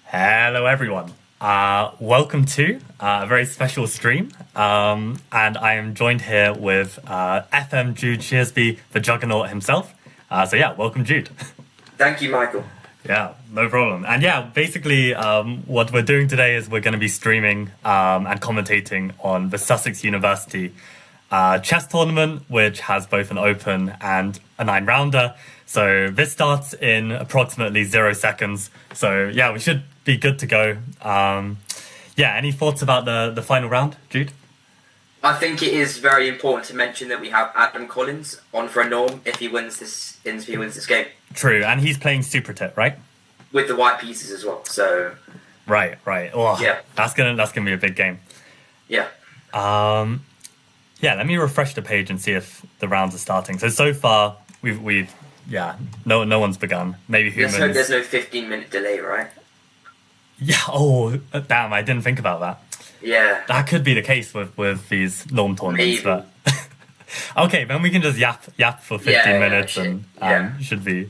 Hello, everyone. Welcome to a very special stream. And I am joined here with FM Jude Shearsby, the Juggernaut himself. Welcome, Jude. Thank you, Michael. Yeah, no problem. And yeah, basically, what we're doing today is we're going to be streaming and commentating on the Sussex University chess tournament, which has both an open and a 9-rounder. So this starts in approximately 0 seconds. So yeah, we should be good to go. Any thoughts about the final round, Jude? I think it is very important to mention that we have Adam Collins on for a norm if he wins this game. True, and he's playing Super Tit, right? With the white pieces as well. So right. Oh, yeah, that's gonna be a big game. Yeah. Let me refresh the page and see if the rounds are starting. So far we've no one's begun. Maybe humans. Let's hope there's no 15-minute delay, right? Yeah. Oh, damn! I didn't think about that. Yeah. That could be the case with these norm tournaments, Maybe. but okay, then we can just yap for 15 minutes and should be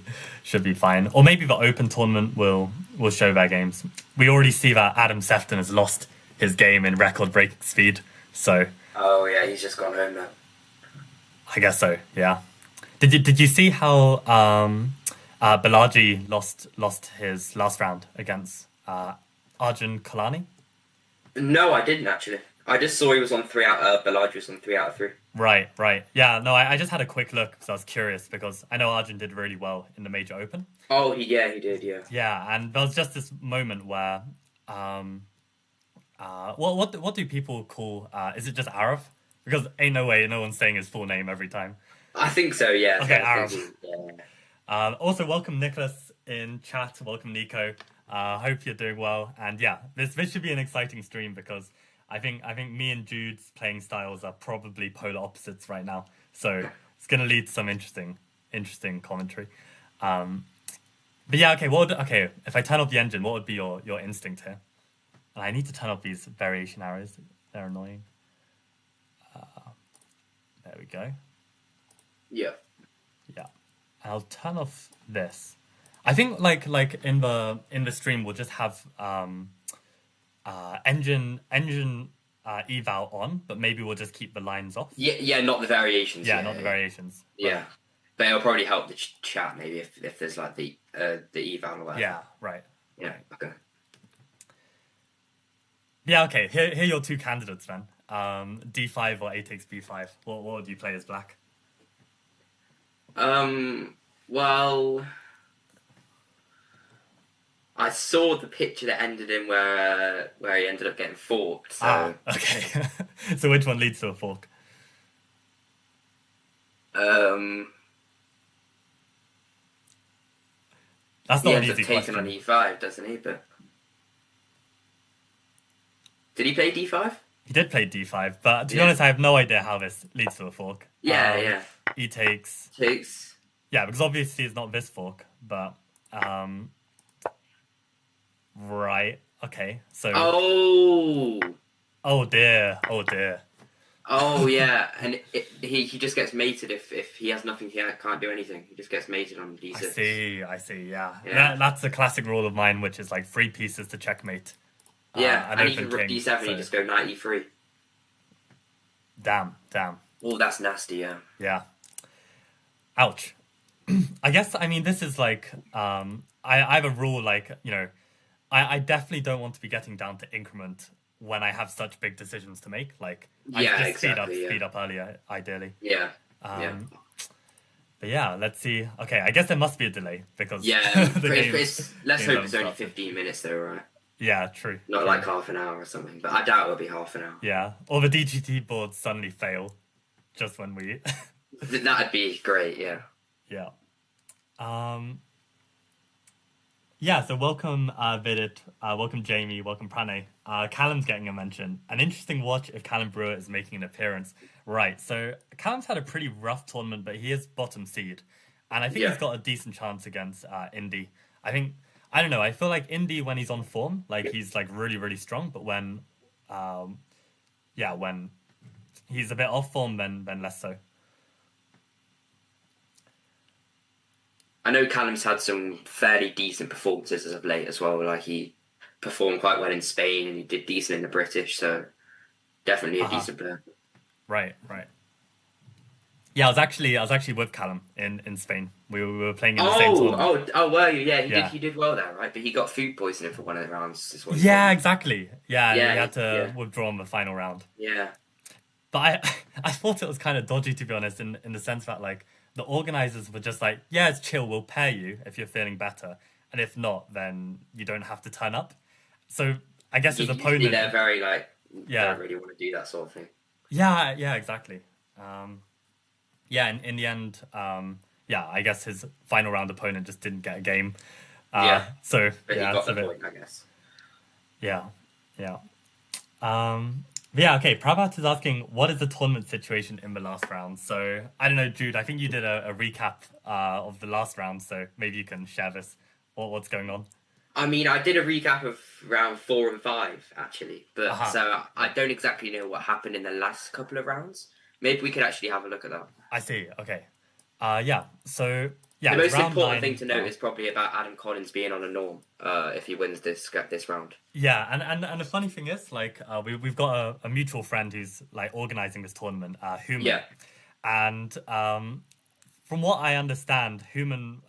fine. Or maybe the open tournament will show their games. We already see that Adam Sefton has lost his game in record-breaking speed, so. Oh yeah, he's just gone home now. I guess so. Yeah. Did you see how Balaji lost his last round against Arjun Kalani? No, I didn't actually. I just saw he was on 3 out. Balaji was on 3 out of 3. Right. Yeah. No, I just had a quick look because I was curious because I know Arjun did really well in the major open. Oh, he did. Yeah. Yeah, and there was just this moment where, what do people call? Is it just Arav? Because ain't no way no one's saying his full name every time. I think so. Yeah. Okay, Arav. Yeah. Also, welcome Nicholas in chat. Welcome Nico. Hope you're doing well. And yeah, this should be an exciting stream because I think me and Jude's playing styles are probably polar opposites right now. So it's going to lead to some interesting commentary. But yeah, okay. If I turn off the engine, what would be your instinct here? And I need to turn off these variation arrows. They're annoying. There we go. Yeah. Yeah. I'll turn off this. I think like in the stream we'll just have engine eval on, but maybe we'll just keep the lines off. Yeah, not the variations. Yeah, not the variations. Yeah. But it'll probably help the chat maybe if there's like the eval or whatever. Yeah, right. Yeah, okay. Yeah, okay. Here are your two candidates then. D5 or A takes B5. What would you play as black? Well, I saw the picture that ended in where he ended up getting forked. So. Okay. So which one leads to a fork? That's not an easy question. He ends up taking on E5, doesn't he? But did he play D5? He did play D5, but to be honest, I have no idea how this leads to a fork. Yeah. E takes. Yeah, because obviously it's not this fork, but right. Okay, so. Oh dear. Oh yeah, and he just gets mated if he has nothing. He can't do anything. He just gets mated on D6. I see. Yeah. That's a classic rule of mine, which is like 3 pieces to checkmate. Yeah, and even rook D7, so. You just go knight E3. Damn. Oh, that's nasty. Yeah. Ouch. I guess, I mean, this is like, I have a rule, like, I definitely don't want to be getting down to increment when I have such big decisions to make. Like, speed up earlier, ideally. Yeah. But yeah, let's see. Okay, I guess there must be a delay because let's hope it's only 15 minutes though, right? Yeah, true. Not like half an hour or something, but I doubt it'll be half an hour. Yeah, or the DGT boards suddenly fail just when we... That'd be great, yeah. Yeah. So welcome Vidit, welcome Jamie, welcome Pranay. Callum's getting a mention. An interesting watch if Callum Brewer is making an appearance. Right, so Callum's had a pretty rough tournament, but he is bottom seed. And I think he's got a decent chance against Indy. I don't know, I feel like Indy, when he's on form, like he's like really, really strong, but when he's a bit off form, then less so. I know Callum's had some fairly decent performances as of late as well. Like he performed quite well in Spain, and he did decent in the British. So definitely a decent player. Right. Yeah, I was actually with Callum in Spain. We were playing in the same tournament. Were you? Yeah, he did well there, right? But he got food poisoning for one of the rounds. Yeah, exactly. Yeah, he had to yeah. withdraw in the final round. Yeah. But I thought it was kind of dodgy, to be honest, in the sense that like the organizers were just like, yeah, it's chill, we'll pair you if you're feeling better, and if not, then you don't have to turn up. So I guess his opponent, they're very like, don't really want to do that sort of thing. Yeah, exactly. In the end, I guess his final round opponent just didn't get a game. So but he got the point, I guess. Yeah. Okay, Prabhat is asking, what is the tournament situation in the last round? So, I don't know, Jude, I think you did a recap of the last round, so maybe you can share this, what's going on. I mean, I did a recap of round 4 and 5, actually, but so I don't exactly know what happened in the last couple of rounds. Maybe we could actually have a look at that. I see, okay. So... Yeah, the most important thing to note is probably about Adam Collins being on a norm if he wins this round. Yeah, and the funny thing is, like, we've got a mutual friend who's like organizing this tournament, Human. Yeah. And from what I understand, Human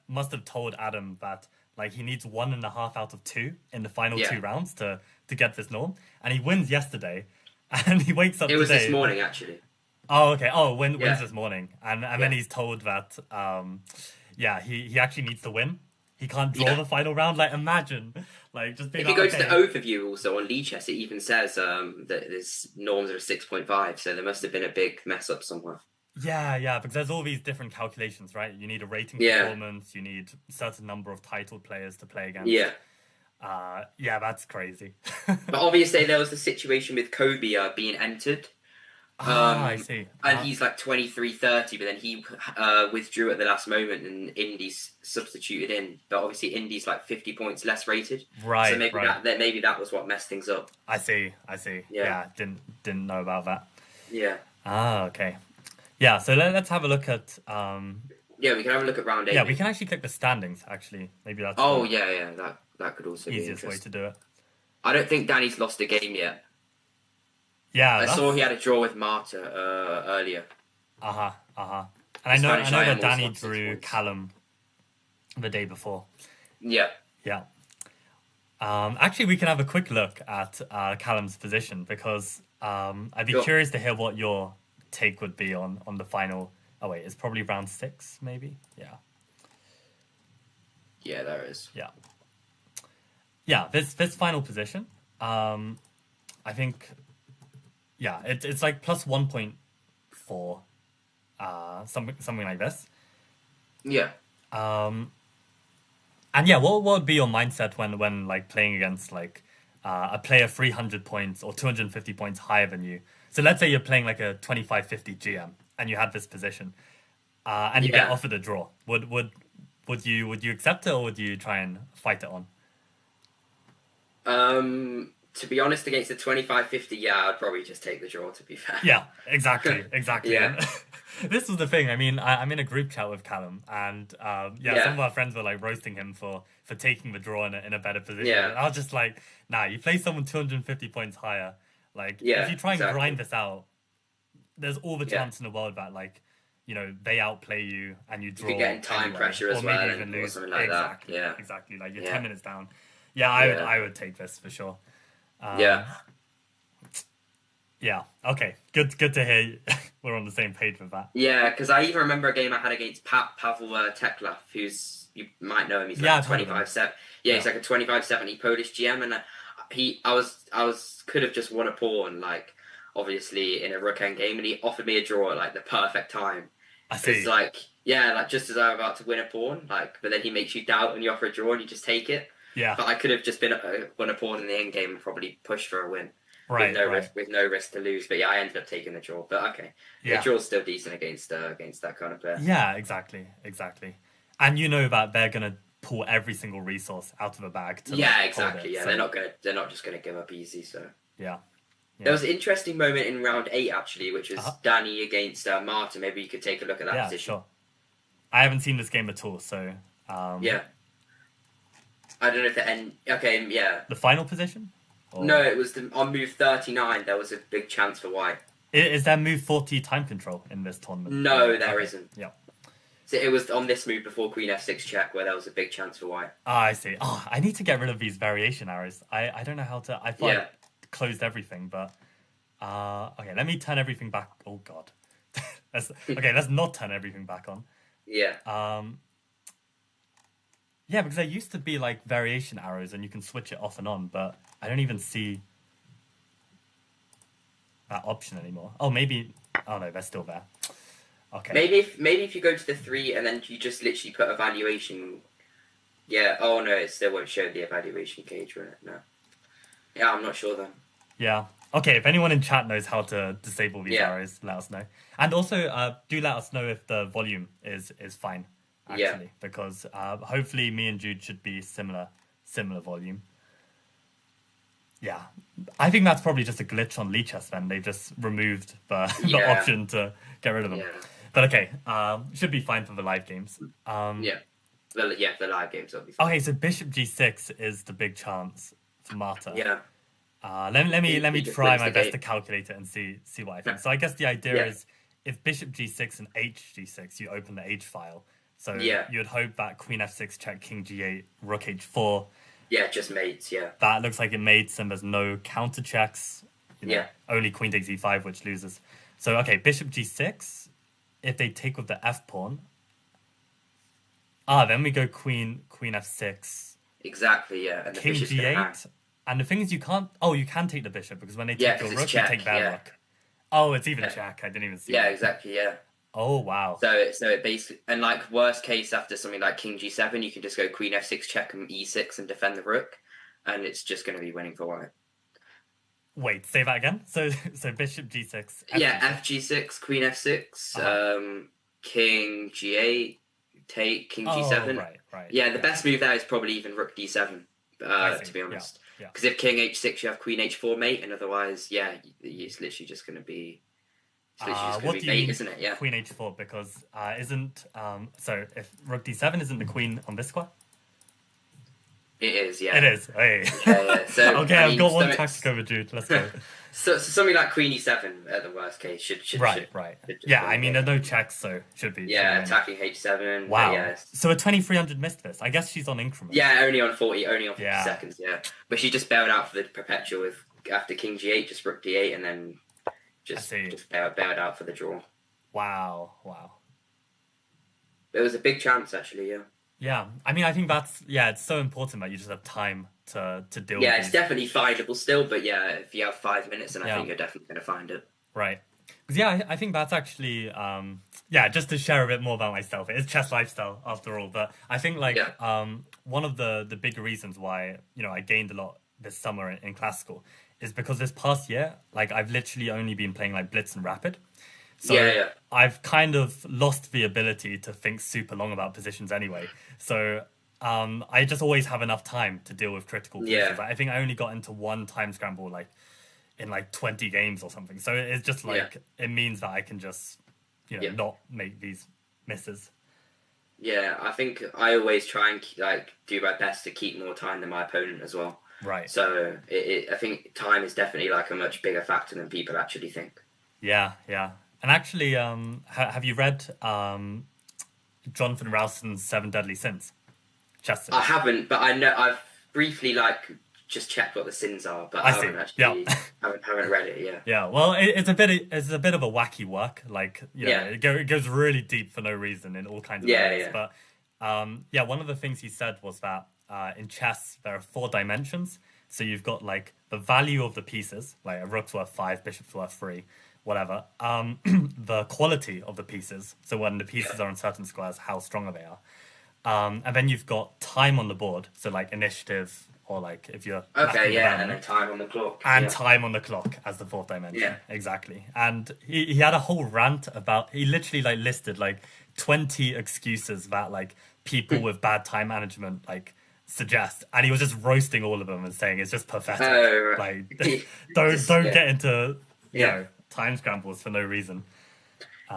must have told Adam that like he needs 1.5 out of 2 in the final 2 rounds to get this norm, and he wins yesterday, and he wakes up. It was this morning, actually. Oh, okay. Oh, wins this morning. And then he's told that, he actually needs to win. He can't draw the final round. Like, imagine. Like, just being if you go to the overview also on Lee Chess, it even says that his norms are 6.5, so there must have been a big mess up somewhere. Yeah, because there's all these different calculations, right? You need a rating performance, you need a certain number of titled players to play against. Yeah, that's crazy. But obviously there was the situation with Kobe being entered. I see. And he's like 23-30, but then he withdrew at the last moment and Indy's substituted in. But obviously Indy's like 50 points less rated. Right. So maybe that was what messed things up. I see. Yeah, didn't know about that. Yeah. Okay. Yeah, so let's have a look at... Yeah, we can have a look at round 8. Yeah, we can actually click the standings, actually. Maybe that's... That could also be easiest way to do it. I don't think Danny's lost a game yet. Yeah, I saw he had a draw with Marta earlier. And I know that Danny drew Callum the day before. Yeah. Actually, we can have a quick look at Callum's position because I'd be curious to hear what your take would be on the final. Oh wait, it's probably round 6, maybe. Yeah, there is. Yeah. This final position. I think. Yeah, it's like plus 1.4, something like this. Yeah. And yeah, what would be your mindset when like playing against like a player 300 points or 250 points higher than you? So let's say you're playing like a 25-50 GM and you had this position, and you get offered a draw. Would you accept it or would you try and fight it on? To be honest, against the 25-50, I'd probably just take the draw, to be fair. Yeah, exactly. Yeah. This was the thing. I mean, I'm in a group chat with Callum, and some of our friends were like roasting him for taking the draw in a better position. Yeah. And I was just like, nah, you play someone 250 points higher. Like, if you try and grind this out, there's all the chance in the world that, like, you know, they outplay you and you draw. You could get in time pressure as well, maybe even lose. Something like that. Yeah, exactly. Like, you're 10 minutes down. Yeah, I would take this for sure. Yeah. Okay. Good to hear we're on the same page with that. Yeah, because I even remember a game I had against Pavel Teklov, who's, you might know him. He's like 25-7. Yeah, he's like a 25-70 Polish GM, and I was could have just won a pawn, like obviously in a rook end game, and he offered me a draw at like the perfect time. I see. It's like just as I'm about to win a pawn, like, but then he makes you doubt and you offer a draw and you just take it. Yeah. But I could have just won a pawn in the end game and probably pushed for a win. Right. With no risk to lose. But yeah, I ended up taking the draw. But okay. Yeah. The draw's still decent against that kind of player. Yeah, exactly. And you know that they're gonna pull every single resource out of the bag to exactly. Yeah, so they're not just gonna give up easy, so yeah. There was an interesting moment in round 8 actually, which was Danny against Marta. Maybe you could take a look at that position. Sure. I haven't seen this game at all, so yeah. I don't know if the end. Okay, yeah. The final position? Or... No, it was on move 39. There was a big chance for white. Is there move 40 time control in this tournament? No, there isn't. Yeah. So it was on this move before Queen F6 check where there was a big chance for white. Ah, I see. Oh, I need to get rid of these variation arrows. I don't know how to. I thought I closed everything, but okay. Let me turn everything back. Oh God. Let's not turn everything back on. Yeah. Yeah, because there used to be like variation arrows and you can switch it off and on, but I don't even see that option anymore. Oh, maybe. Oh no, they're still there. Okay. Maybe if you go to the 3 and then you just literally put evaluation. Yeah. Oh no, it still won't show the evaluation gauge, will it? No. Yeah, I'm not sure then. Yeah. Okay. If anyone in chat knows how to disable these arrows, let us know. And also, do let us know if the volume is fine. Actually, because hopefully me and Jude should be similar volume. Yeah, I think that's probably just a glitch on Lichess. Then they just removed the option to get rid of them. Yeah. But okay, should be fine for the live games. The live games obviously. Okay, so Bishop G6 is the big chance for Mata. Yeah. Let me try my best to calculate it and see what I think. So I guess the idea is if Bishop G6 and HG6, you open the H file. So you would hope that Queen F6 check, King G8, Rook H4. Yeah, just mates, yeah. That looks like it mates and there's no counter checks. Only Queen takes E5, which loses. So, okay, Bishop G6, if they take with the F pawn. Then we go Queen F6. Exactly, yeah. And King G8. And the thing is, you can take the bishop because when they take your rook, check, you take their rook. Oh, it's even check. I didn't even see that. Exactly, yeah. Oh, wow. So it basically, and like worst case after something like King G7, you can just go Queen F6 check and E6 and defend the rook, and it's just going to be winning for white. Wait, say that again. So Bishop G6. F6, Queen F6, King G8, take King G7. Right. Yeah, the best move there is probably even Rook D7. To be honest, because if King H6, you have Queen H4 mate, and otherwise, it's literally just going to be. What do you mean, isn't it? Yeah. Queen H4 because isn't so if Rook D7 isn't the queen on this square? It is, yeah. It is. Hey. Yeah. So, okay, I've got one tactic over Jude. Let's go. so something like Queen E7 at the worst case should right. Yeah, I mean there are no checks, so should be. Yeah, attacking H7. Wow. Yeah. So a 2300 missed this. I guess she's on increment. Yeah, only on 50 seconds. Yeah, but she just bailed out for the perpetual with after King G8, just Rook D8, and then. Just bailed out for the draw. Wow. It was a big chance, actually, yeah. Yeah, I mean, I think it's so important that you just have time to deal with it. Yeah, it's definitely findable still, but if you have 5 minutes, then I think you're definitely going to find it. Right. Because, I think that's actually, just to share a bit more about myself. It is chess lifestyle, after all, but I think, one of the bigger reasons why, I gained a lot this summer in classical is because this past year, I've literally only been playing Blitz and Rapid. So I've kind of lost the ability to think super long about positions anyway. So I just always have enough time to deal with critical pieces. I think I only got into one time scramble in 20 games or something. So it's just it means that I can just not make these misses. Yeah, I think I always try and do my best to keep more time than my opponent as well. Right. So I think time is definitely a much bigger factor than people actually think. Yeah. And actually, have you read Jonathan Ralston's 7 Deadly Sins? Chester. I haven't, but I know I've briefly just checked what the sins are, but I haven't actually haven't read it. Yeah. Yeah. Well, it's a bit of a wacky work. It goes really deep for no reason in all kinds of ways. Yeah. But one of the things he said was that. In chess, there are 4 dimensions. So you've got the value of the pieces, a rook's worth 5, bishop's worth 3, whatever. The quality of the pieces. So when the pieces are in certain squares, how strong they are. And then you've got time on the board. So initiative or if you're and then time on the clock. And time on the clock as the 4th dimension. Yeah. Exactly. And he had a whole rant about he literally listed 20 excuses that people with bad time management suggest, and he was just roasting all of them and saying it's just pathetic. Don't get into time scrambles for no reason.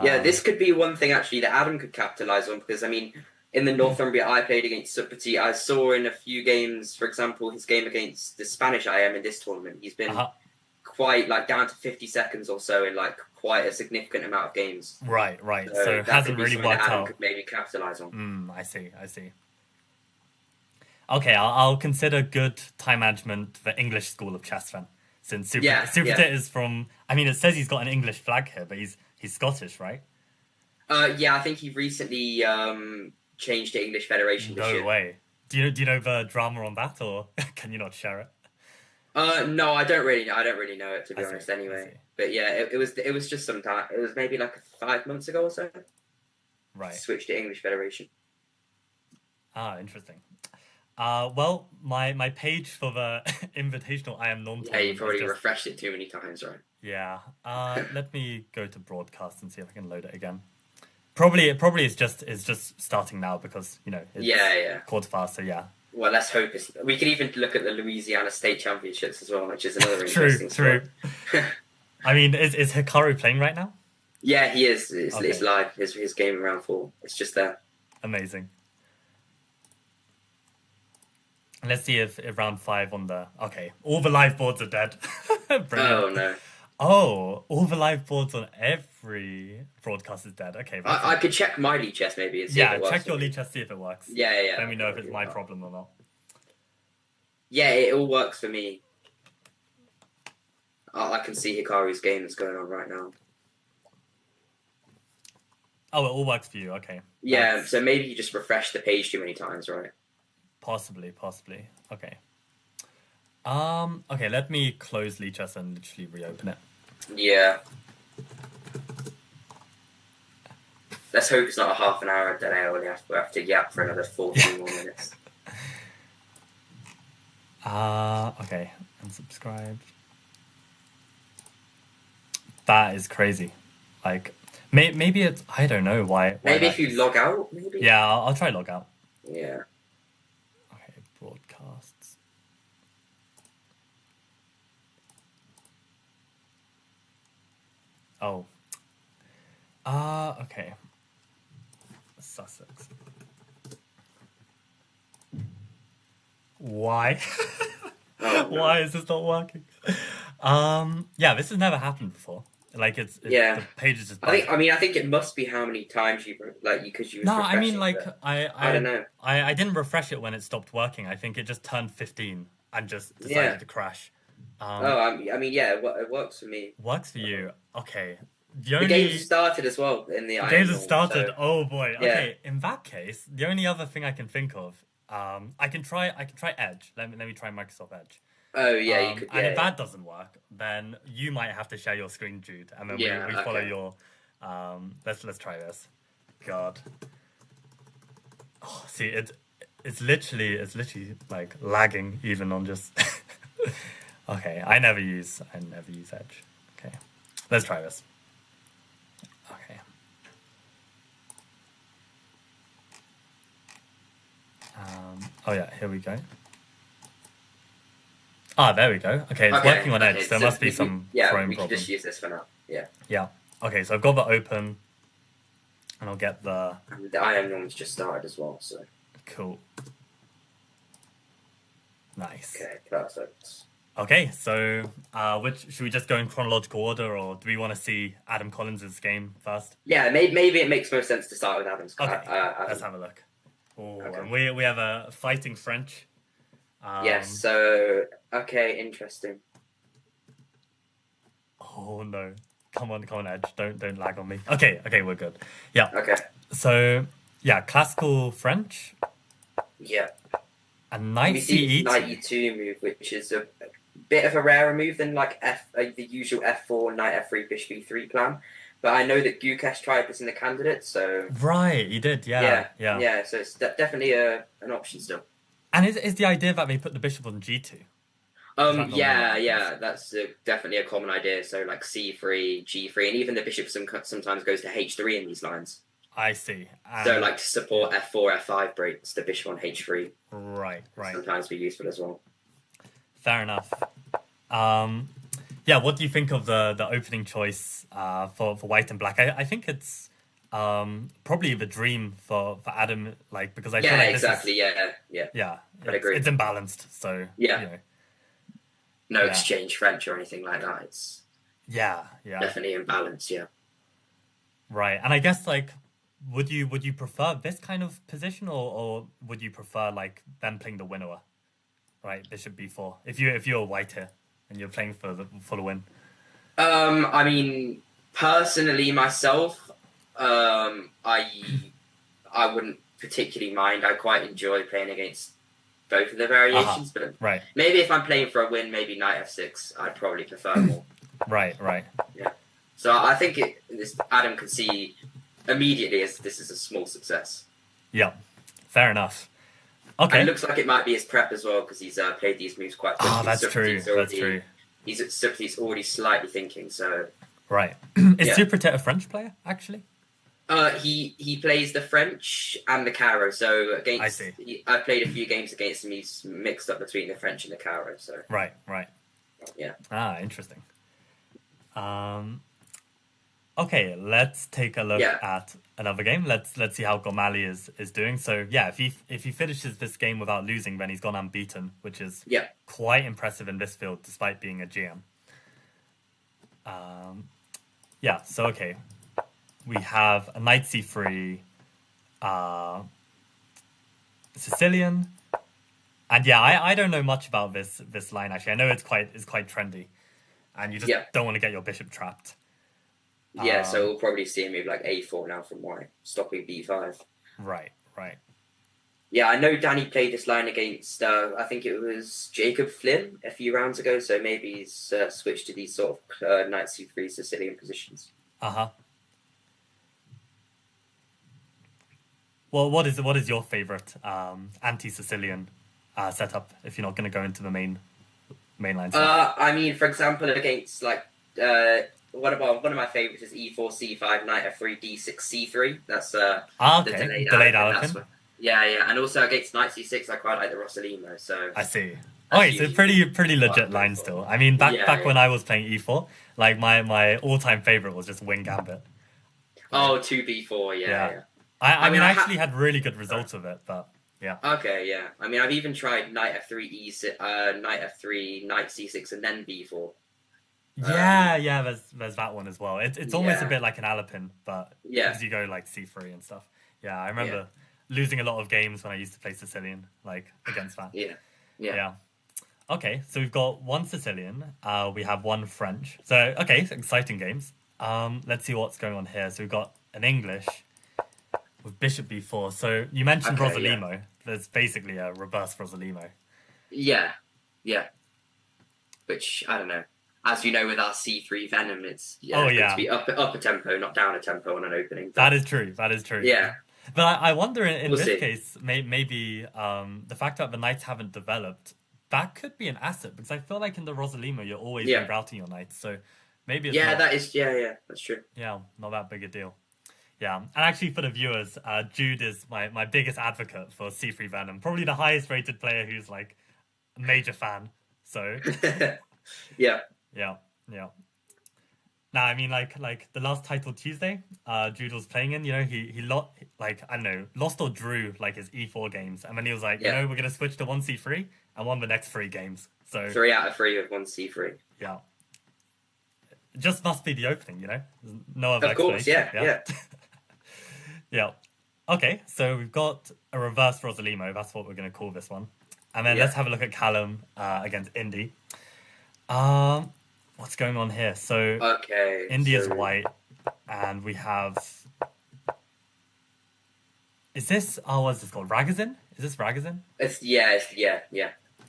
This could be one thing actually that Adam could capitalize on, because I mean in the Northumbria I played against Supati, I saw in a few games, for example, his game against the Spanish IM in this tournament, he's been quite like down to 50 seconds or so in like quite a significant amount of games. Right. So it hasn't really worked out. Could maybe capitalize on. I see. Okay, I'll consider good time management the English school of chess then. Since Supertit is from, I mean, it says he's got an English flag here, but he's Scottish, right? Yeah, I think he recently changed to English Federation this year. No way. Do you know the drama on that, or can you not share it? No, I don't really know it, to be honest. Anyway, but yeah, it was just some time. It was maybe like 5 months ago or so. Right. Switched to English Federation. Interesting. Well, my page for the Invitational I Am Non. Yeah, you've already refreshed it too many times, right? Yeah. Let me go to broadcast and see if I can load it again. Probably it's just starting now because it's quarter-past. So yeah. Well, let's hope we can even look at the Louisiana State Championships as well, which is another interesting True. I mean, is Hikaru playing right now? Yeah, he is. It's live. His game in round 4. It's just there. Amazing. Let's see if round 5 on the... Okay, all the live boards are dead. Oh, no. Oh, all the live boards on every broadcast is dead. Okay. I could check my lead chess maybe and see if it works. Check your lead chess, see if it works. Yeah. Let me know if it's my problem or not. Yeah, it all works for me. I can see Hikaru's game that's going on right now. Oh, it all works for you. Okay. Yeah, so maybe you just refresh the page too many times, right? Possibly. Okay. Okay, let me close lead chess and literally reopen it. Yeah. Let's hope it's not a half an hour delay. We have to yap for another 14 more minutes. Okay. Unsubscribe. That is crazy. Like, maybe it's... I don't know why maybe if you log out, maybe? Yeah, I'll try log out. Yeah. Okay, broadcasts. Oh. Okay. Sussex. Why? Why is this not working? Yeah, this has never happened before. Like it's the page is just. I think it must be how many times because you. No, I mean like I don't know. I didn't refresh it when it stopped working. I think it just turned 15 and just decided to crash. I mean, yeah, it works for me. Works for you, okay. The games started as well in the games have started. So, oh boy. Yeah. Okay, in that case, the only other thing I can think of, I can try Edge. Let me try Microsoft Edge. Oh yeah, you could. Yeah, and if that doesn't work, then you might have to share your screen, Jude, and then we follow your. Let's try this. God. Oh, see, it's literally like lagging even on just. Okay, I never use Edge. Okay, let's try this. Okay. Oh yeah, here we go. There we go. Okay, it's working on Edge, so there must be some Chrome problem. Yeah, we can just use this for now. Yeah. Yeah. Okay, so I've got the open, and I'll get the... And the IM one's just started as well, so... Cool. Nice. Okay, perfect. Okay, so should we just go in chronological order, or do we want to see Adam Collins' game first? Yeah, maybe it makes most sense to start with Adam's. Okay, let's have a look. Oh, okay. And we have a fighting French. Yes, so... Okay, interesting. Oh no. Come on, Edge. Don't lag on me. Okay, we're good. Yeah. Okay. So, yeah, classical French. Yeah. And knight C8. Knight E2 move, which is a bit of a rarer move than like the usual F4, knight F3, bishop E3 plan. But I know that Gukesh tried this in the candidate, so... Right, he did, yeah. Yeah, so it's definitely an option still. And is the idea that they put the bishop on G2? Yeah, that's definitely a common idea. So like C3, G3, and even the bishop sometimes goes to H3 in these lines. I see. So like to support F4, F5 breaks, the bishop on H3. Right. Sometimes be useful as well. Fair enough. Yeah, what do you think of the opening choice for white and black? I think it's probably the dream for Adam, like, because I feel Yeah, like exactly. yeah, I'd agree. it's imbalanced. So Yeah. you know, No yeah, exchange French or anything like that. It's yeah, definitely imbalanced. Yeah. right. And I guess like, would you prefer this kind of position, or would you prefer like them playing the winner, right? Bishop b4. If you're white here and you're playing for the win. I mean, personally, myself, I wouldn't particularly mind. I quite enjoy playing against both of the variations, but right. maybe if I'm playing for a win, maybe knight f6, I'd probably prefer more. Right. Yeah. So I think Adam can see immediately as this is a small success. Yeah, fair enough. Okay. And it looks like it might be his prep as well because he's played these moves quite quickly. That's true. That's true. He's already slightly thinking. So right. Is Supertet a French player actually? He plays the French and the Caro. So I see. I've played a few games against him. He's mixed up between the French and the Caro. So right. Yeah. Interesting. Okay, let's take a look at another game. Let's see how Gomali is doing. So yeah, if he finishes this game without losing, then he's gone unbeaten, which is quite impressive in this field, despite being a GM. So okay, we have a knight c3, Sicilian, and I don't know much about this line actually. I know it's quite trendy, and you just don't want to get your bishop trapped. Yeah, so we'll probably see a move like a4 now from white, stopping b5. Right. Yeah, I know Danny played this line against, I think it was Jacob Flynn a few rounds ago, so maybe he's switched to these sort of knight c3 Sicilian positions. Well, what is your favorite anti-Sicilian setup if you're not going to go into the main line stuff? I mean, for example, against like one of my favorites is e4 c5 knight f3 d6 c3. That's the delayed Alpin. Yeah, and also against knight c6, I quite like the Rossolimo. So I see. Okay, so pretty legit line still. I mean, back when I was playing e4, like my all-time favorite was just wing gambit. Oh, 2b4, yeah. I mean, I actually had really good results with it, but yeah. Okay, yeah. I mean, I've even tried knight f3 knight f3, knight c6, and then b4. Yeah. There's that one as well. It's almost a bit like an Alpin, but because you go like c3 and stuff. Yeah, I remember losing a lot of games when I used to play Sicilian, like against that. Yeah. Okay, so we've got one Sicilian. We have one French. So okay, exciting games. Let's see what's going on here. So we've got an English with bishop b4. So you mentioned Rossolimo. Yeah. There's basically a reverse Rossolimo. Yeah. Which I don't know. As you know, with our C3 Venom, it's to be up a tempo, not down a tempo on an opening. But... That is true. Yeah. But I wonder in this case, maybe the fact that the knights haven't developed, that could be an asset, because I feel like in the Rossolimo, you're always rerouting your knights. So maybe it's not, that's true. Yeah, not that big a deal. Yeah, and actually for the viewers, Jude is my biggest advocate for C3 Venom. Probably the highest rated player who's like a major fan. So Yeah. Now, I mean, like the last title Tuesday, Jude was playing in. You know, he lost or drew like his E4 games, and then he was like, we're gonna switch to 1C3 and won the next 3 games. So 3 out of 3 with 1C3. Yeah, it just must be the opening, you know. There's no other explanation. Yeah. Yeah. Okay, so we've got a reverse Rossolimo. That's what we're gonna call this one. And then let's have a look at Callum against Indy. What's going on here? So India's white, and we have. Is this? What's this called? Ragozin? Is this Ragozin? It's yeah.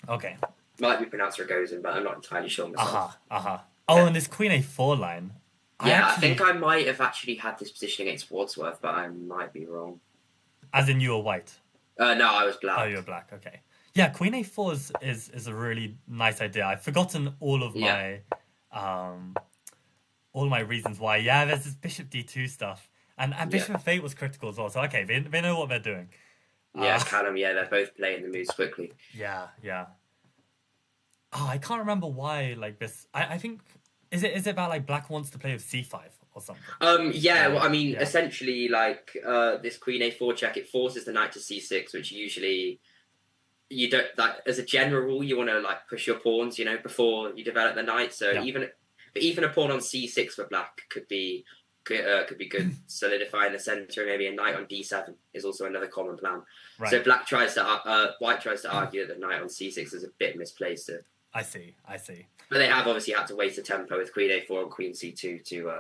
Okay. Might be pronounced Ragozin, but I'm not entirely sure myself. Oh, and this Queen A4 line. I think I might have actually had this position against Wadsworth, but I might be wrong. As in you were white? No, I was black. Oh, you were black. Okay. Yeah, Queen A4 is a really nice idea. I've forgotten all of my reasons why. Yeah, there's this Bishop D2 stuff, and Bishop F8 was critical as well. So okay, they know what they're doing. Yeah, Callum. Yeah, they're both playing the moves quickly. Yeah. Oh, I can't remember why. Like this, I think is it about like black wants to play with C5 or something. Well, I mean, Yeah. essentially, like this queen a4 check, it forces the knight to c6, which usually you don't, like, as a general rule, you want to like push your pawns, you know, before you develop the knight. So Yeah. even a pawn on c6 for black could be good, solidifying the center. Maybe a knight on d7 is also another common plan. Right. So white tries to argue that the knight on c6 is a bit misplaced. I see. But they have obviously had to waste a tempo with queen a4 and queen c2 to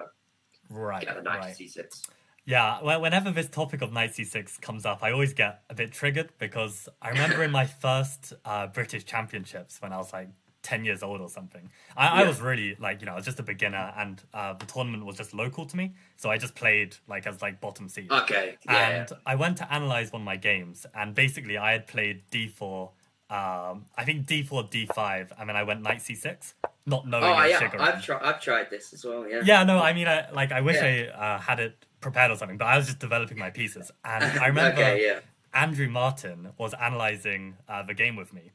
get the knight to c6. Yeah, well, whenever this topic of knight c6 comes up, I always get a bit triggered because I remember in my first British championships when I was like 10 years old or something, I was really like, I was just a beginner, and the tournament was just local to me. So I just played like as like bottom seed. Okay. And I went to analyze one of my games, and basically I had played d4, I think d4, d5, and then I went knight c6, not knowing I've tried this as well. Yeah, no, I mean, I wish I had it prepared or something, but I was just developing my pieces. And I remember Andrew Martin was analyzing the game with me,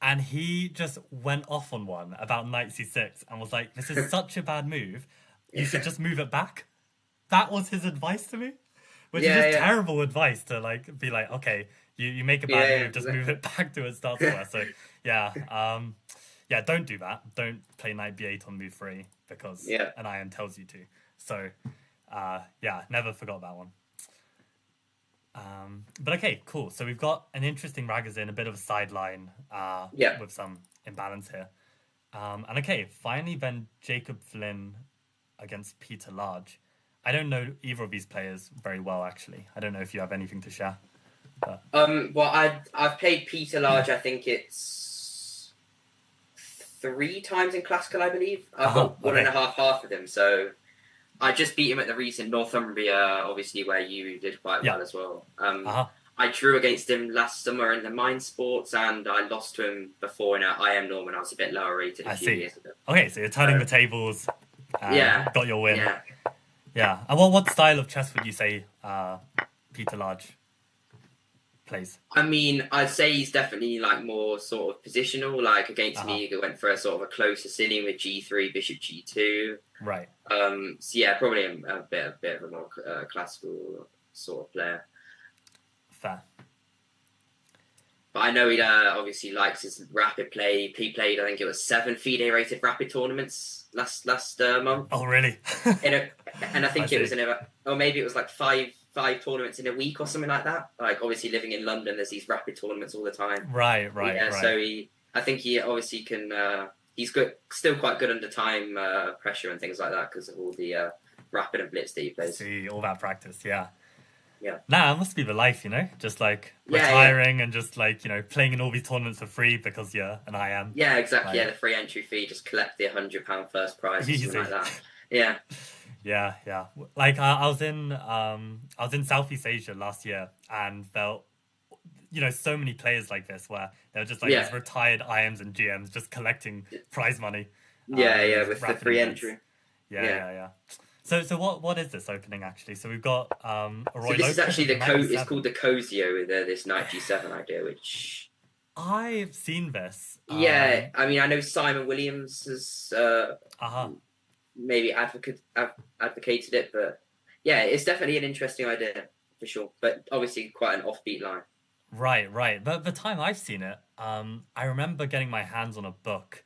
and he just went off on one about knight c6 and was like, this is such a bad move, you should just move it back. That was his advice to me, which is just terrible advice to like be like, okay, you make a bad move, just move it back to its start square. So don't do that. Don't play knight b8 on move 3 because an iron tells you to. So never forgot that one. But okay, cool. So we've got an interesting Ragozin, a bit of a sideline with some imbalance here. And okay, finally then Jacob Flynn against Peter Large. I don't know either of these players very well, actually. I don't know if you have anything to share. But... Well, I've played Peter Large, I think it's 3 times in Classical, I believe. I've got 1.5 with him, so I just beat him at the recent Northumbria, obviously, where you did quite well as well. I drew against him last summer in the Mind Sports, and I lost to him before in I Am Norm when I was a bit lower rated a few years ago. Okay, so you're turning the tables. Got your win. Yeah. And what style of chess would you say Peter Large plays? I mean, I'd say he's definitely like more sort of positional. Like against me, he went for a sort of a close Sicilian with g3, bishop g2. Right. So probably a bit of a more classical sort of player. Fair. But I know he obviously likes his rapid play. He played, I think it was 7 FIDE rated rapid tournaments last month. Oh, really? And I think it was or maybe it was like five tournaments in a week or something like that. Like obviously living in London, there's these rapid tournaments all the time. Right. So I think he obviously can. He's good, still quite good under time pressure and things like that because of all the rapid and blitz that he plays. See all that practice, yeah. Yeah. Nah, it must be the life, just like retiring and just like, playing in all these tournaments for free because you're an IM. Yeah, exactly. The free entry fee, just collect the £100 first prize or something like that. Yeah. Yeah. Like I was in Southeast Asia last year and felt, so many players like this where they're just like these retired IMs and GMs just collecting prize money. With the free entry. Yeah. So what is this opening actually? So we've got Roy Lopez. Is actually it's called the Cosio with this knight g7 idea, which I've seen this. I mean I know Simon Williams has maybe advocated it, but it's definitely an interesting idea for sure. But obviously quite an offbeat line. Right. But the time I've seen it, I remember getting my hands on a book,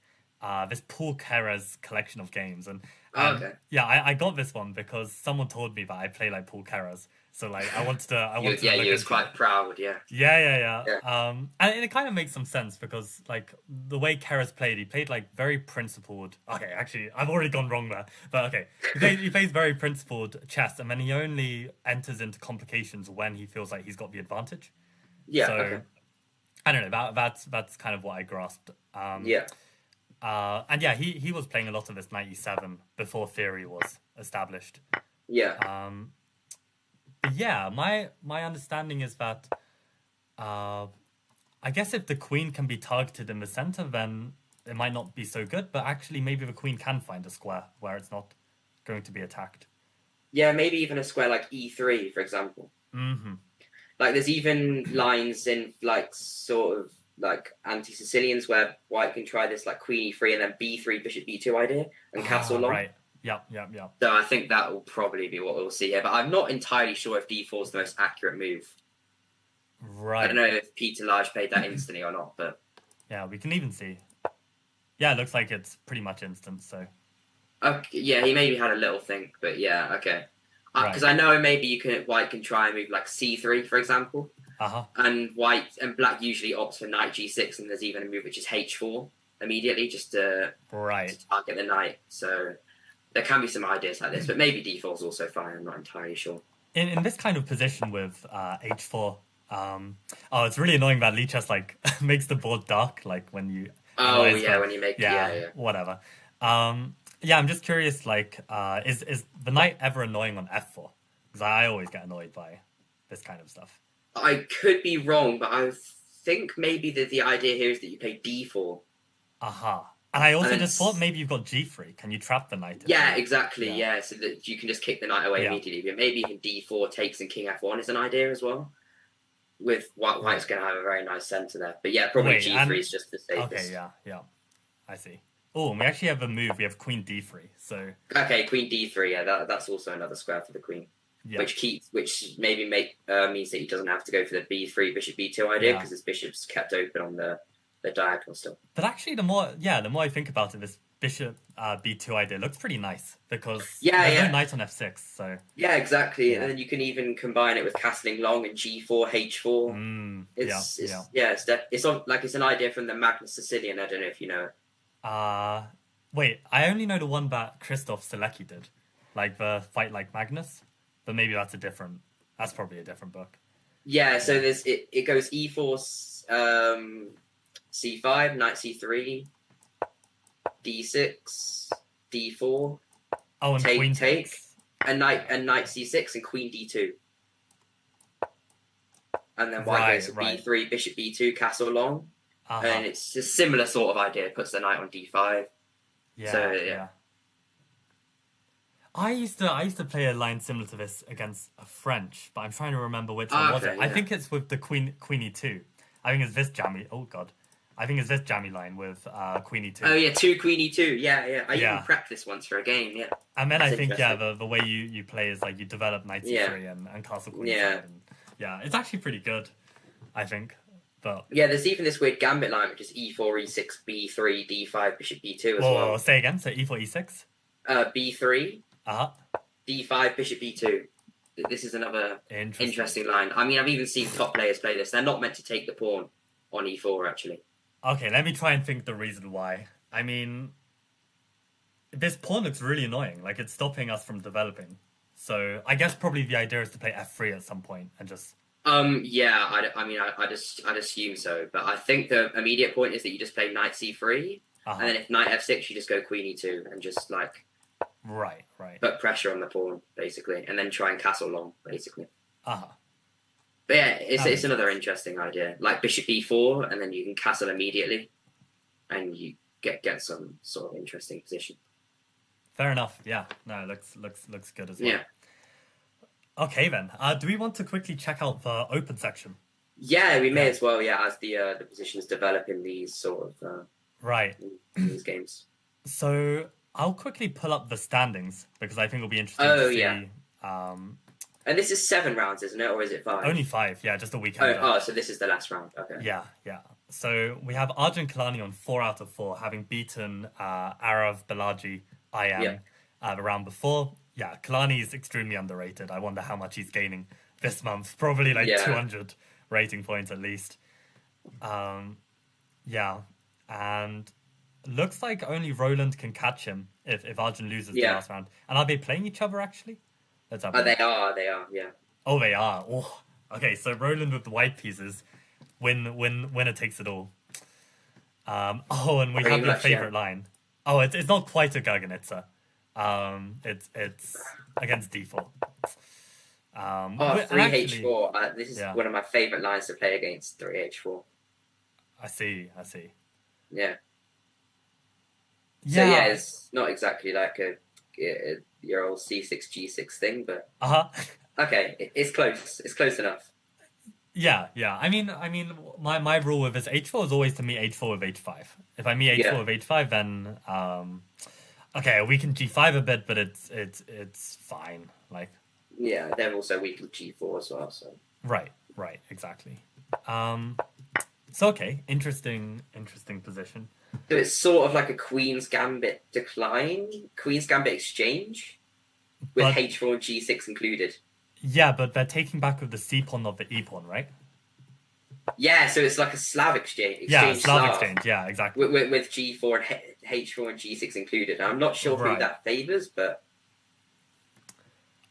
this Paul Keres collection of games, and I got this one because someone told me that I play like Paul Keres, so like I wanted to. You was quite proud. Yeah. And it kind of makes some sense because like the way Keres played, he played like very principled. Okay, actually, I've already gone wrong there, but okay, he plays very principled chess, and then he only enters into complications when he feels like he's got the advantage. Yeah. So I don't know. That's kind of what I grasped. And he was playing a lot of this knight e7 before theory was established. Yeah. My understanding is that I guess if the queen can be targeted in the center, then it might not be so good. But actually, maybe the queen can find a square where it's not going to be attacked. Yeah, maybe even a square like e3, for example. Mm-hmm. Like there's even lines in like sort of like anti-Sicilians where white can try this like queen e3 and then b3 bishop b2 idea and castle long. Right. Yep. So I think that will probably be what we'll see here. But I'm not entirely sure if d4 is the most accurate move. Right. I don't know if Peter Lage played that instantly or not, but yeah, we can even see. Yeah, it looks like it's pretty much instant. So. Okay, yeah, he maybe had a little think, but yeah, okay. Because I know maybe white can try and move like c3, for example. And white and black usually opts for knight g6, and there's even a move which is h4 immediately, just to target the knight. So there can be some ideas like this, but maybe d4 is also fine. I'm not entirely sure. In this kind of position with h4, it's really annoying that Lichess like makes the board dark, like when you. When you make whatever. Yeah, I'm just curious, like, is the knight ever annoying on f4? Because I always get annoyed by this kind of stuff. I could be wrong, but I think maybe the idea here is that you play d4. And I also just thought maybe you've got g3. Can you trap the knight? Yeah, exactly, yeah. So that you can just kick the knight away immediately. But maybe even d4 takes and king f1 is an idea as well. With white's going to have a very nice centre there. But yeah, probably g3 is just the safest. Okay, yeah. I see. Oh, and we actually have a move. We have queen d3. So okay, queen d3. Yeah, that's also another square for the queen, which maybe means that he doesn't have to go for the b3 bishop b2 idea because his bishop's kept open on the diagonal still. But actually, the more I think about it, this bishop b2 idea looks pretty nice because there's no knight on f6. So yeah, exactly. And then you can even combine it with castling long and g4 h4. It's an idea from the Magnus Sicilian. I don't know if you know it. Wait, I only know the one that Christoph Selecki did, like the Fight Like Magnus, but maybe that's probably a different book. Yeah, so it goes e4, c5, knight c3, d6, d4, and queen takes, and knight c6 and queen d2. And then white goes to b3, bishop b2, castle long. And it's a similar sort of idea. Puts the knight on d5. Yeah. I used to play a line similar to this against a French, but I'm trying to remember which one was it. Yeah. I think it's with the queen e2. I think it's this jammy. Oh god, I think it's this jammy line with queen e2. Oh yeah, 2 queen e2. Yeah. I even prepped this once for a game. Yeah. And then I think the way you play is like you develop knight c3 and castle queen. Yeah, it's actually pretty good, I think. But yeah, there's even this weird gambit line, which is e4, e6, b3, d5, bishop b2 as well. Say again. So e4, e6. B3. D5, bishop b2. This is another interesting line. I mean, I've even seen top players play this. They're not meant to take the pawn on e4, actually. Okay, let me try and think the reason why. I mean, this pawn looks really annoying. Like it's stopping us from developing. So I guess probably the idea is to play f3 at some point and just. I'd assume so, but I think the immediate point is that you just play knight c3, and then if knight f6, you just go queen e2 and just like put pressure on the pawn basically, and then try and castle long basically. But yeah, it's another interesting idea, like bishop b4, and then you can castle immediately, and you get some sort of interesting position. Fair enough. Yeah, no, it looks good as well. Yeah. Okay then. Do we want to quickly check out the open section? Yeah, we may as well. Yeah, as the positions develop in these sort of in these games. So I'll quickly pull up the standings because I think it'll be interesting to see. And this is 7 rounds, isn't it, or is it 5? Only 5. Yeah, just a weekend. So this is the last round. Okay. Yeah. So we have Arjun Kalani on 4 out of 4, having beaten Arav Balaji IM the round before. Yeah, Kalani is extremely underrated. I wonder how much he's gaining this month. Probably 200 rating points at least. And looks like only Roland can catch him if Arjun loses the last round. And are they playing each other actually? Let's have they are, yeah. Oh, they are. Oh, okay. So Roland with the white pieces, winner takes it all. And we have your favorite line. Oh, it's not quite a Garganitza. It's against d4. 3h4. This is one of my favorite lines to play against 3h4. I see. Yeah. So it's not exactly like your old c6 g6 thing, but okay, it's close. It's close enough. Yeah. I mean, my rule with this h4 is always to meet h4 with h5. If I meet h4 with h5, then Okay, we can G5 a bit, but it's fine. Like, yeah, they're also weak in G4 as well. So right, exactly. So okay, interesting position. So it's sort of like a Queen's Gambit decline, Queen's Gambit exchange, with But H4 and G6 included. yeah, but they're taking back with the C pawn, not the E pawn, right? Yeah, so it's like a Slav exchange. Yeah, Slav exchange. Yeah, exactly. With G4 and H4 and G6 included. I'm not sure who that favors, but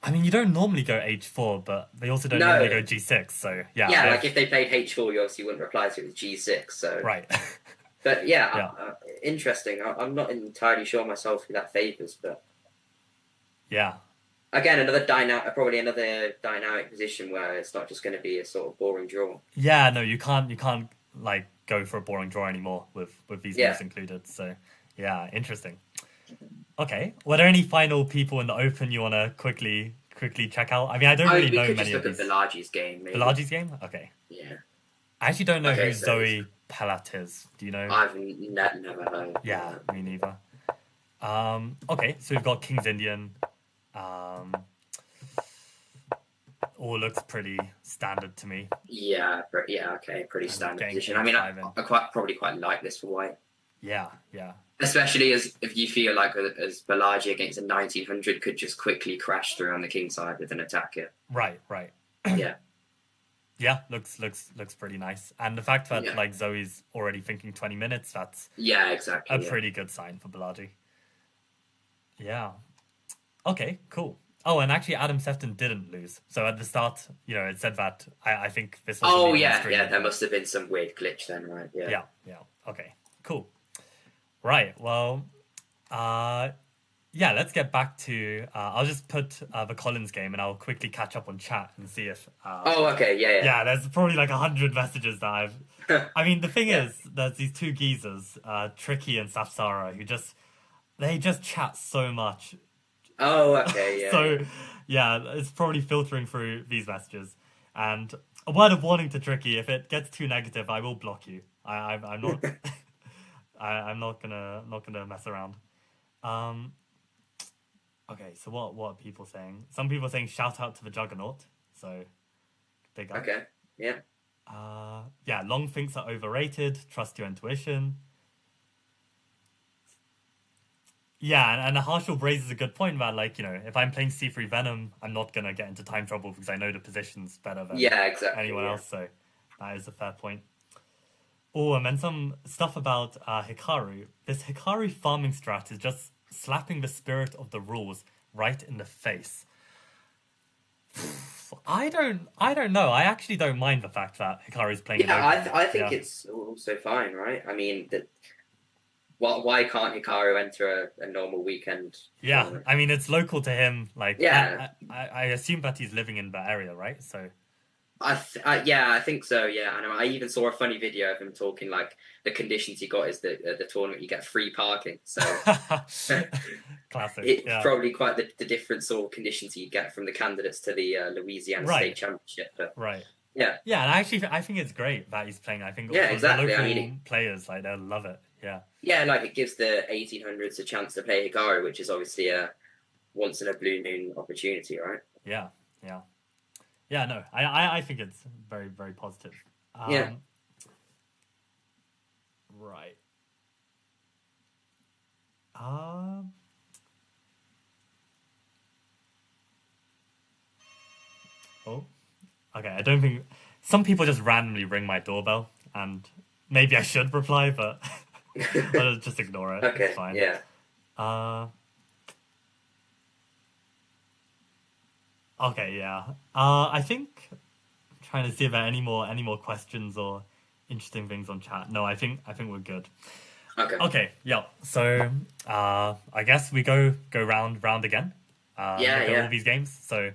I mean, you don't normally go H4, but they also don't normally go G6. So yeah. Yeah, like if they played H4, you obviously wouldn't reply to it with G6. So right. But yeah, interesting. I'm not entirely sure myself who that favors, but yeah. Again, probably another dynamic position where it's not just going to be a sort of boring draw. Yeah, no, you can't like go for a boring draw anymore with these moves included. So yeah, interesting. Okay, were there any final people in the Open you want to quickly check out? I mean, I don't really know many of these. Look at Bilagi's game. Maybe. Bilagi's game? Okay. Yeah. I actually don't know who Zoe Pellat is. Do you know? I've never heard. Yeah, me neither. Okay, so we've got King's Indian. All looks pretty standard to me. Yeah, okay, pretty standard position. I mean, I probably quite like this for white. Yeah. Especially if you feel like as Balaji against a 1900 could just quickly crash through on the king side with an attacker. Right. Yeah. Yeah, looks pretty nice. And the fact that like Zoe's already thinking 20 minutes, that's exactly a pretty good sign for Balaji. Yeah. Okay, cool. Oh, and actually Adam Sefton didn't lose. So at the start, it said that I think this was there must have been some weird glitch then, right? Yeah. Okay, cool. Right, well, let's get back to... I'll just put the Collins game and I'll quickly catch up on chat and see if... okay, yeah. Yeah, there's probably like 100 messages that I've... I mean, the thing is, there's these two geezers, Tricky and Safsara, who they just chat so much. Oh, okay, yeah. So, it's probably filtering through these messages. And a word of warning to Tricky, if it gets too negative, I will block you. I'm not... I'm not gonna mess around. Okay, so what are people saying? Some people are saying shout out to the Juggernaut. So big up. Okay. Yeah. Long thinks are overrated. Trust your intuition. Yeah, and Harshal raises a good point about if I'm playing C3 Venom, I'm not gonna get into time trouble because I know the position's better than anyone else. So that is a fair point. Oh, and then some stuff about Hikaru. This Hikaru farming strat is just slapping the spirit of the rules right in the face. I don't know. I actually don't mind the fact that Hikaru is playing. I think it's also fine, right? I mean, why can't Hikaru enter a normal weekend? Yeah, tournament? I mean, it's local to him. I assume that he's living in the area, right? So. I think so. Yeah, I even saw a funny video of him talking like the conditions he got is that at the tournament you get free parking. So classic. It's probably quite the different sort of conditions you get from the candidates to the Louisiana State Championship. But yeah, and I think it's great that he's playing. I think the local players they'll love it. Yeah, like it gives the 1800s a chance to play Hikaru, which is obviously a once in a blue moon opportunity, right? Yeah. Yeah, no, I think it's very, very positive. Right. Oh, okay. I don't think some people just randomly ring my doorbell, and maybe I should reply, but I'll just ignore it. Okay. It's fine. Yeah. Okay, yeah. I think I'm trying to see if there are any more questions or interesting things on chat. No, I think we're good. Okay, yeah. So I guess we go round again. All these games. So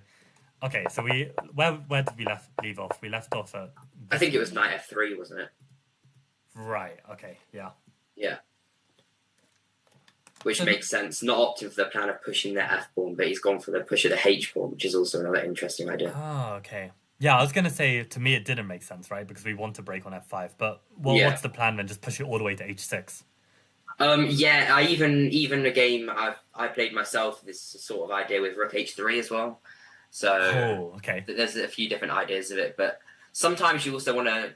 okay, so where did we leave off? We left off at I think it was knight f3, wasn't it? Right, okay, yeah. Yeah. Which makes sense. Not opting for the plan of pushing the F pawn, but he's gone for the push of the H pawn, which is also another interesting idea. Oh, okay. Yeah, I was going to say, to me, it didn't make sense, right? Because we want to break on F5. But what's the plan then? Just push it all the way to H6? Yeah, I even a game I played myself. This sort of idea with Rook H3 as well. So okay. there's a few different ideas of it, but sometimes you also want to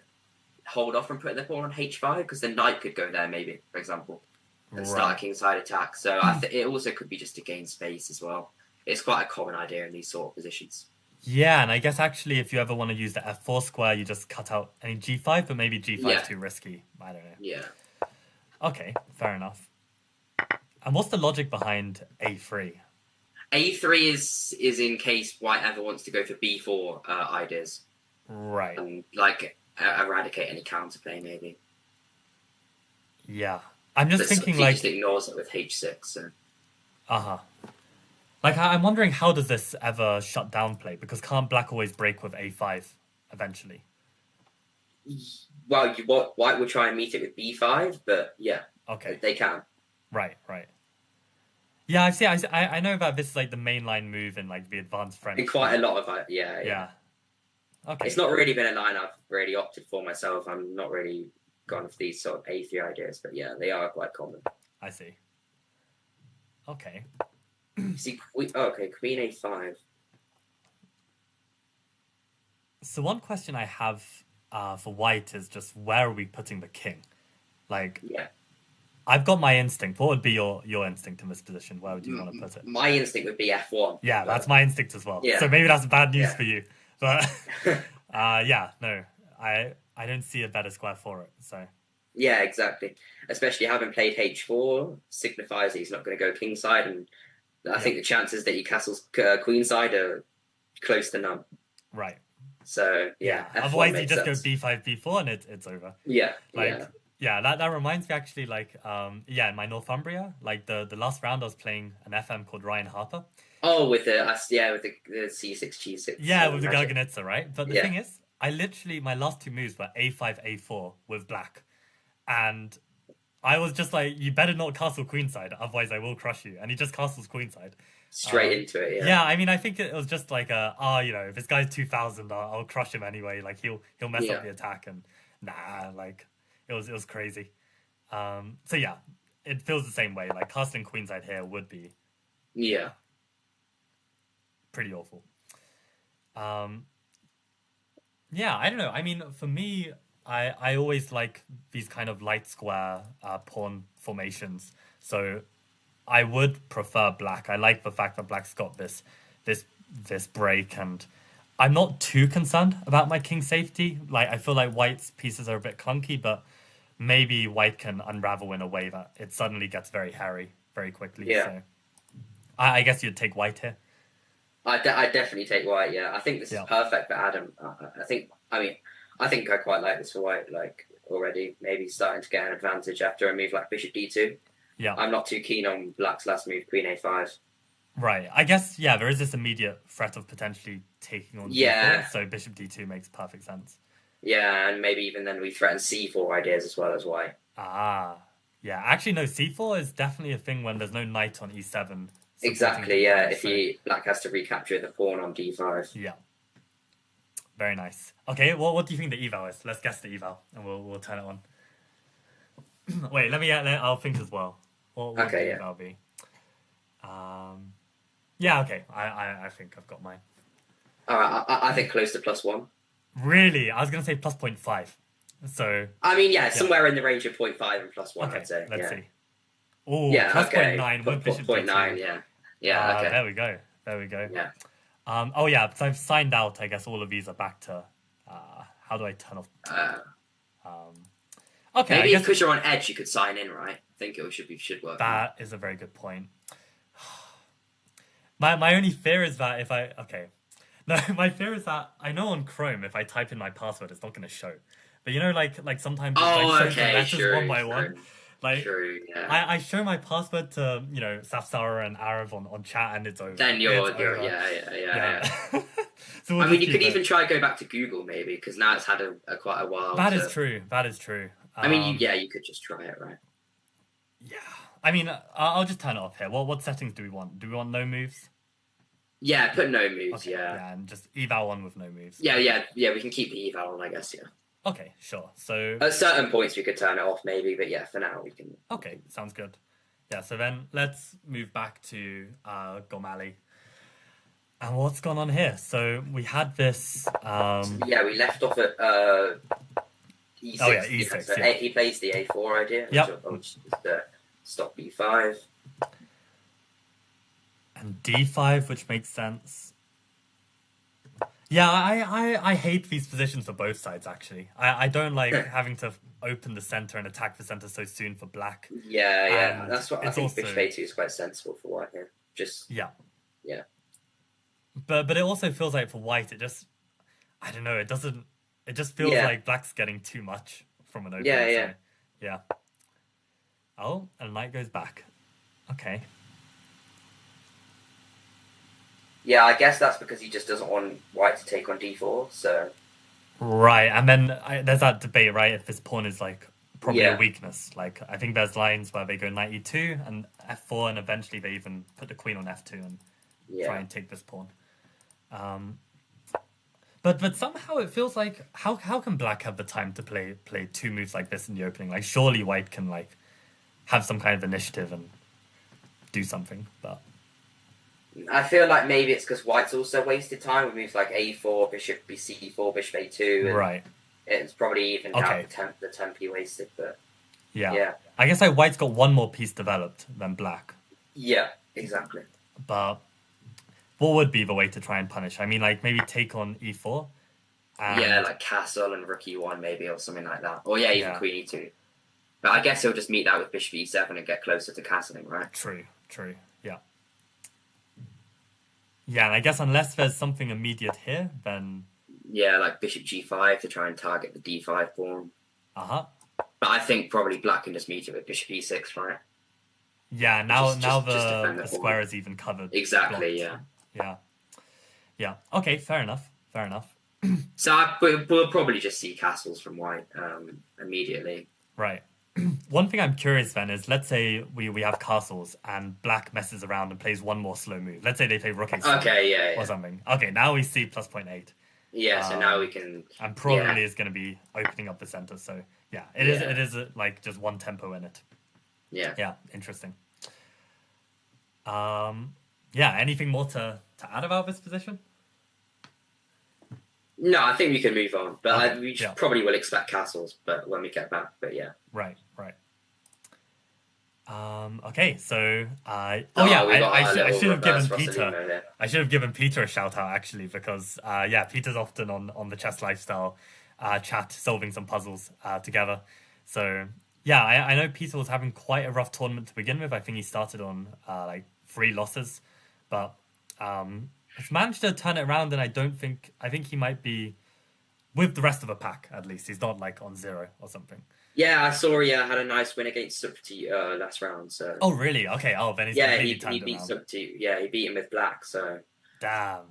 hold off from putting the pawn on H5 because the knight could go there, maybe, for example, and start a kingside attack. So it also could be just to gain space as well. It's quite a common idea in these sort of positions. Yeah, and I guess actually if you ever want to use the F4 square, you just cut out any G5, but maybe G5 is too risky. I don't know. Yeah. Okay, fair enough. And what's the logic behind A3? A3 is in case white ever wants to go for B4 ideas. Right. And like eradicate any counterplay, maybe. Yeah. I'm just thinking he like... just ignores it with H6. So. Uh-huh. Like, I'm wondering how does this ever shut down play? Because can't black always break with A5 eventually? Well, white will try and meet it with B5, but yeah. Okay. They can. Right. Yeah, I know that this is like the mainline move in like the advanced French. In quite a lot of yeah. Okay. It's not really been a line I've really opted for myself. I'm not really gone for these sort of A3 ideas, but yeah, they are quite common. I see. Okay. See, Queen A5. So one question I have for white is just where are we putting the king? Like, yeah. I've got my instinct. What would be your instinct in this position? Where would you want to put it? My instinct would be F1. Yeah, that's my instinct as well. Yeah. So maybe that's bad news for you. But no, I don't see a better square for it. So yeah, exactly. Especially having played H4 signifies that he's not going to go kingside, and I think the chances that he castles queenside are close to none. Right. So yeah. Otherwise, you just go B5, B4, and it's over. Yeah. Yeah, that reminds me actually, like, in my Northumbria, like the last round I was playing an FM called Ryan Harper. Oh, with the C6, G6. Yeah, with the Garganitza, right? But the thing is, my last two moves were A5, A4 with black. And I was just like, you better not castle queenside, otherwise I will crush you. And he just castles queenside. Straight into it, Yeah, I mean, I think it was just like, if this guy's 2,000, I'll crush him anyway. Like, he'll mess up the attack. And it was crazy. So yeah, it feels the same way. Like castling queenside here would be pretty awful. Yeah, I don't know. I mean, for me, I always like these kind of light square pawn formations. So I would prefer black. I like the fact that black's got this break, and I'm not too concerned about my king safety. Like I feel like white's pieces are a bit clunky, but maybe white can unravel in a way that it suddenly gets very hairy very quickly. Yeah. So I guess you'd take white here. I definitely take white. Yeah, I think this is perfect for Adam. I think I quite like this for white. Like already, maybe starting to get an advantage after a move like Bishop D2. Yeah, I'm not too keen on black's last move, Queen A5. Right. I guess there is this immediate threat of potentially taking on D4, so Bishop D2 makes perfect sense. Yeah, and maybe even then we threaten C4 ideas as well as white. Ah, yeah. Actually, no. C4 is definitely a thing when there's no knight on E7. Exactly. Yeah. If black has to recapture the pawn on D5. Yeah. Very nice. Okay. Well, what do you think the eval is? Let's guess the eval, and we'll turn it on. Wait. I'll think as well. What would the eval be? Yeah. Okay. I think I've got mine. All right. I think close to +1. Really? I was going to say plus 0.5. So... I mean, somewhere in the range of 0.5 and +1, okay, I'd say. Let's see. Oh, plus 0.9 with Bishop 0.9, yeah. Yeah, okay. There we go. Yeah. Because I've signed out, I guess all of these are back to... how do I turn off... okay, maybe because you're on edge, you could sign in, right? I think it should work. That is a very good point. My only fear is that if I... Okay. No, my fear is that I know on Chrome, if I type in my password, it's not going to show. But like sometimes it shows the letters one by one. Like, I show my password to, Safsara and Arav on chat, and it's over. Then you're yeah. So I mean, you could even try go back to Google, maybe, because now it's had quite a while. That is true. I mean, you could just try it, right? Yeah. I mean, I'll just turn it off here. What settings do we want? Do we want no moves? Yeah, put no moves, okay, yeah. And just eval one with no moves. Yeah, we can keep the eval on, I guess, yeah. Okay, sure. So at certain points we could turn it off, maybe, but yeah, for now we can. Okay, sounds good. Yeah, so then let's move back to Gormali. And what's gone on here? So we had this. Yeah, we left off at E6. Oh yeah, E6. So yeah. he plays the A4 idea, which is stop B5. And D5, which makes sense. Yeah, I hate these positions for both sides, actually. I don't like having to open the center and attack the center so soon for black. Yeah. That's what I think also, bishop A2 is quite sensible for white here. Yeah. But it also feels like for white, it just... I don't know, it doesn't... It just feels like black's getting too much from an opening. Yeah. Oh, and knight goes back. Okay. Yeah, I guess that's because he just doesn't want white to take on D4, so... Right, and then there's that debate, right, if this pawn is, like, probably a weakness. Like, I think there's lines where they go knight E2 and F4, and eventually they even put the queen on F2 and try and take this pawn. But somehow it feels like, how can black have the time to play two moves like this in the opening? Like, surely white can, like, have some kind of initiative and do something, but... I feel like maybe it's because white's also wasted time with moves like A4, bishop C4, bishop A2. And right. It's probably even out the temp he wasted, but... Yeah. I guess like white's got one more piece developed than black. Yeah, exactly. But what would be the way to try and punish? I mean, like, maybe take on E4? Yeah, like castle and rook E1 maybe, or something like that. Or even queen E2. But I guess he'll just meet that with bishop E7 and get closer to castling, right? True. Yeah. Yeah, and I guess unless there's something immediate here, then... Yeah, like bishop G5 to try and target the D5 pawn. Uh-huh. But I think probably black can just meet it with bishop E6, right? Yeah, now the square is even covered. Exactly, Yeah. Okay, fair enough. So we'll probably just see castles from white immediately. Right. One thing I'm curious then is, let's say we have castles and black messes around and plays one more slow move. Let's say they play rook a7 or something. Okay, now we see plus 0.8. Yeah, so now we can... And probably is going to be opening up the center. So yeah, it is like just one tempo in it. Yeah, interesting. Anything more to add about this position? No, I think we can move on. But we probably will expect castles, but when we get back. But yeah. Right. Okay, so I should have given Peter. I should have given Peter a shout out actually, because Peter's often on the Chess Lifestyle chat solving some puzzles together. So yeah, I know Peter was having quite a rough tournament to begin with. I think he started on like 3 losses, but he's managed to turn it around, and I think he might be with the rest of the pack at least. He's not like on 0 or something. Yeah, I saw he had a nice win against Subti last round. So. Oh really? Okay. Oh, then he's he beat Subti. Yeah, he beat him with black. So. Damn.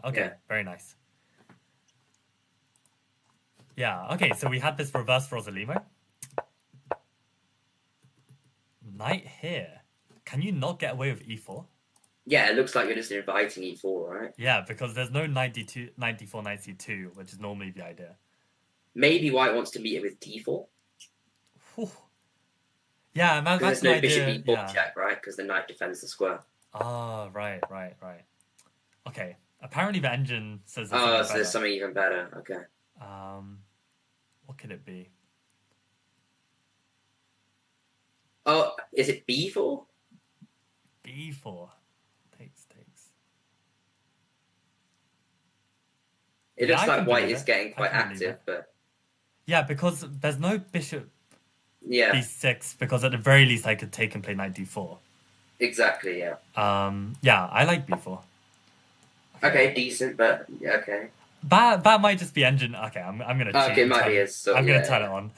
Okay, very nice. Yeah. Okay, so we had this reverse Rosalimo. Knight here. Can you not get away with E4? Yeah, it looks like you're just inviting E4, right? Yeah, because there's no knight D2, knight D4, knight C2, which is normally the idea. Maybe white wants to meet it with D4. Whew. Yeah, that's there's no bishop E4 check, right? Because the knight defends the square. Ah, right. Okay, apparently the engine says... so there's something even better. Okay. What could it be? Oh, is it B4? B4. Takes. It looks like white is getting quite active, but... Yeah, because there's no bishop B6, because at the very least I could take and play knight D4. Exactly, yeah. I like B4. Okay, decent, but okay. That might just be engine... Okay, I'm going to cheat. Okay, might be. I'm going to turn it on.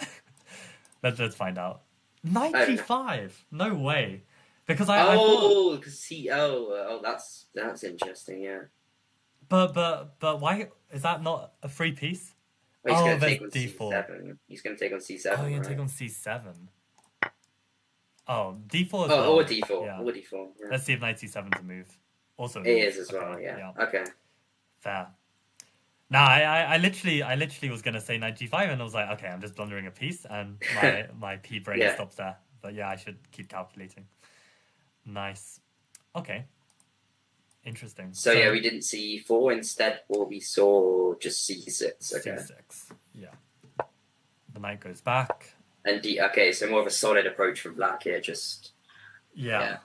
Let's find out. Knight G5? No way. Because I thought... that's interesting, yeah. But why is that not a free piece? Well, he's going to take on D4. C7. He's going to take on C7. Oh, you're going to take on C7. Oh, D4 as well. Or D4. Yeah. Or D4. Yeah. Let's see if knight C7's a move. Also, it is as well, yeah. Okay. Fair. No, I literally was gonna say knight g5, and I was like, okay, I'm just blundering a piece, and my p brain Yeah. stops there. But yeah, I should keep calculating. Nice. Okay. Interesting. So yeah, we didn't see e4 instead, or we saw just c6. Okay. c6. Yeah. The knight goes back. And okay, so more of a solid approach from black here. Just yeah.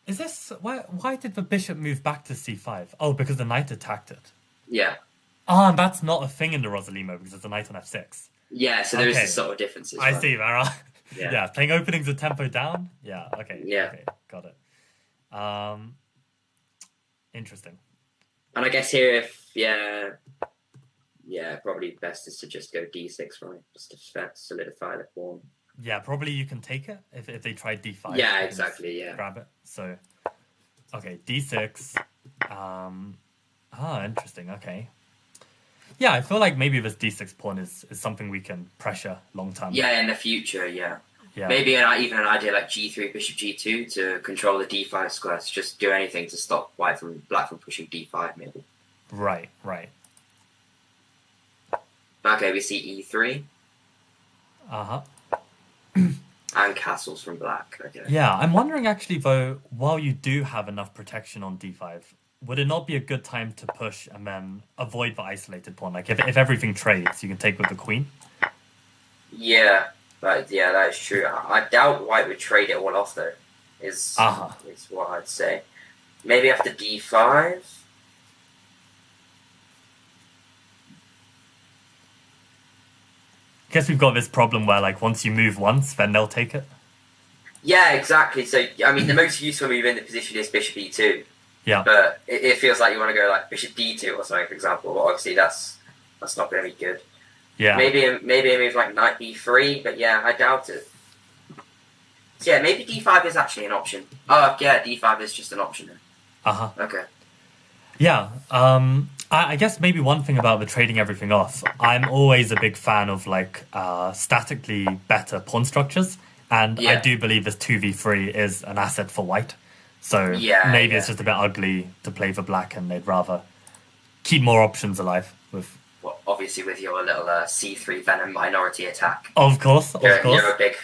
Is this why did the bishop move back to c5? Oh, because the knight attacked it. Yeah. Oh, and that's not a thing in the Rosalimo because there's a knight on f6. Yeah, so there is this sort of differences. I see, Vera. Yeah. Yeah, playing openings with tempo down. Yeah, okay. Yeah. Okay, got it. Interesting. And I guess here, probably best is to just go d6, right? Just to solidify the pawn. Yeah, probably you can take it if they try d5. Yeah, exactly. Yeah. Grab it. So, okay, d6. Interesting. Okay. Yeah, I feel like maybe this d6 pawn is something we can pressure long term. Yeah, in the future, yeah. Yeah. Maybe even an idea like g3, bishop g2 to control the d5 square. To just do anything to stop black from pushing d5, maybe. Right. Okay, we see e3. And castles from black. Okay. Yeah, I'm wondering actually though, while you do have enough protection on d5, would it not be a good time to push and then avoid the isolated pawn? Like if everything trades, you can take with the queen. Yeah, that is true. I doubt white would trade it all off though. Is what I'd say. Maybe after d5. Guess we've got this problem where like once you move once, then they'll take it. Yeah, exactly. So I mean, the most useful move in the position is bishop e2. Yeah. But it feels like you want to go like bishop d2 or something, for example. But obviously that's not going to be good. Yeah. Maybe a move like knight e3, but yeah, I doubt it. So yeah, maybe d5 is actually an option. Oh yeah, d5 is just an option. Okay. Yeah. I guess maybe one thing about the trading everything off, I'm always a big fan of like statically better pawn structures, and I do believe this 2v3 is an asset for white. So maybe it's just a bit ugly to play for black, and they'd rather keep more options alive with. Well, obviously with your little c3 Venom minority attack. Of course. You're a big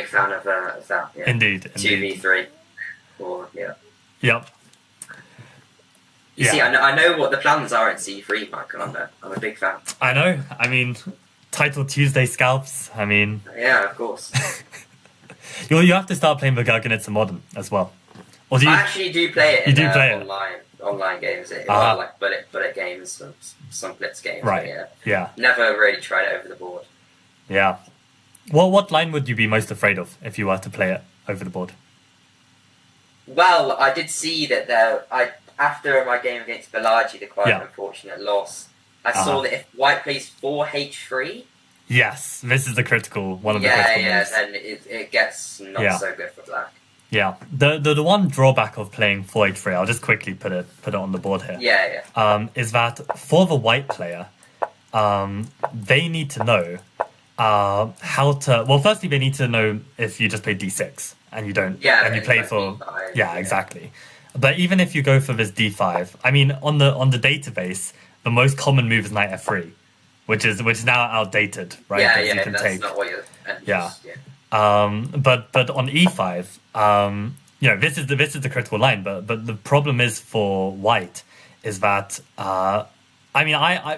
fan of that. Yeah. Indeed. 2v3. Or Yep. You see, I know what the plans are in c3, Mike, and I'm a big fan. I know. I mean, Title Tuesday scalps. I mean. Yeah, of course. You have to start playing the Garganitza Modern as well. Or do you? I actually do play it. You do play it online games. Like bullet games, some blitz games. Right. Yeah. Never really tried it over the board. Yeah. Well, what line would you be most afraid of if you were to play it over the board? Well, I did see that after my game against Balaji, the quite unfortunate loss, I saw that if white plays 4h3. Yes, this is the critical one of the critical moves. Then it gets not so good for black. Yeah, the one drawback of playing 4h3, I'll just quickly put it on the board here. Is that for the white player, they need to know how to. Well, firstly, they need to know if you just play d6 and you don't, and you play for D5, exactly. But even if you go for this d5, I mean, on the database, the most common move is knight f3, which is now outdated, right? You can that's not what you're. But on e5, this is the critical line. But the problem is for white is that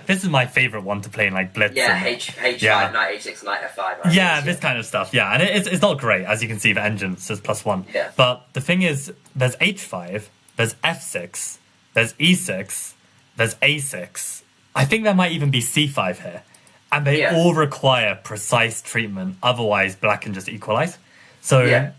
this is my favorite one to play in like blitz. Yeah, h5, knight h6, knight f5. Right? This kind of stuff. Yeah, and it's not great, as you can see. The engine says +1. Yeah. But the thing is, there's h5, there's f6, there's e6, there's a6. I think there might even be c5 here. And they all require precise treatment. Otherwise, black can just equalize. So,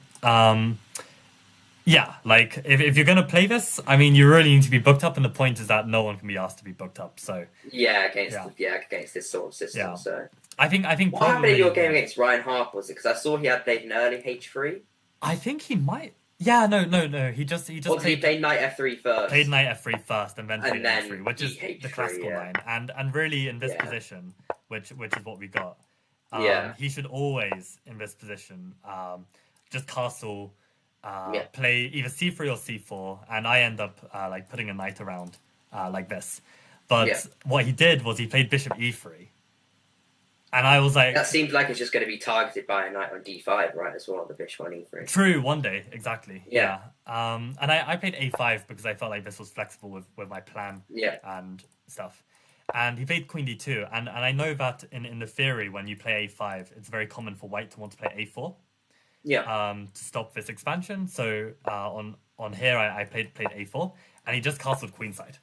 like, if you're going to play this, I mean, you really need to be booked up. And the point is that no one can be asked to be booked up. So against this sort of system. Yeah. So I think what happened in your game against Ryan Harper, was it? Because I saw he had played an early h3. I think he might. Yeah, no. He just Or did he play knight f3 first? Played knight f3 first and then played f3, which is H3, the classical line. And really in this position, which is what we got, he should always in this position just castle, play either c3 or c4, and I end up like putting a knight around like this. But what he did was he played bishop e3. And I was like... That seems like it's just going to be targeted by a knight on d5, right, as well, the bishop on e3. True, one day, exactly. Yeah. And I played a5 because I felt like this was flexible with my plan and stuff. And he played queen d2. And I know that in the theory, when you play a5, it's very common for white to want to play a4. To stop this expansion. So on here, I played a4. And he just castled queenside,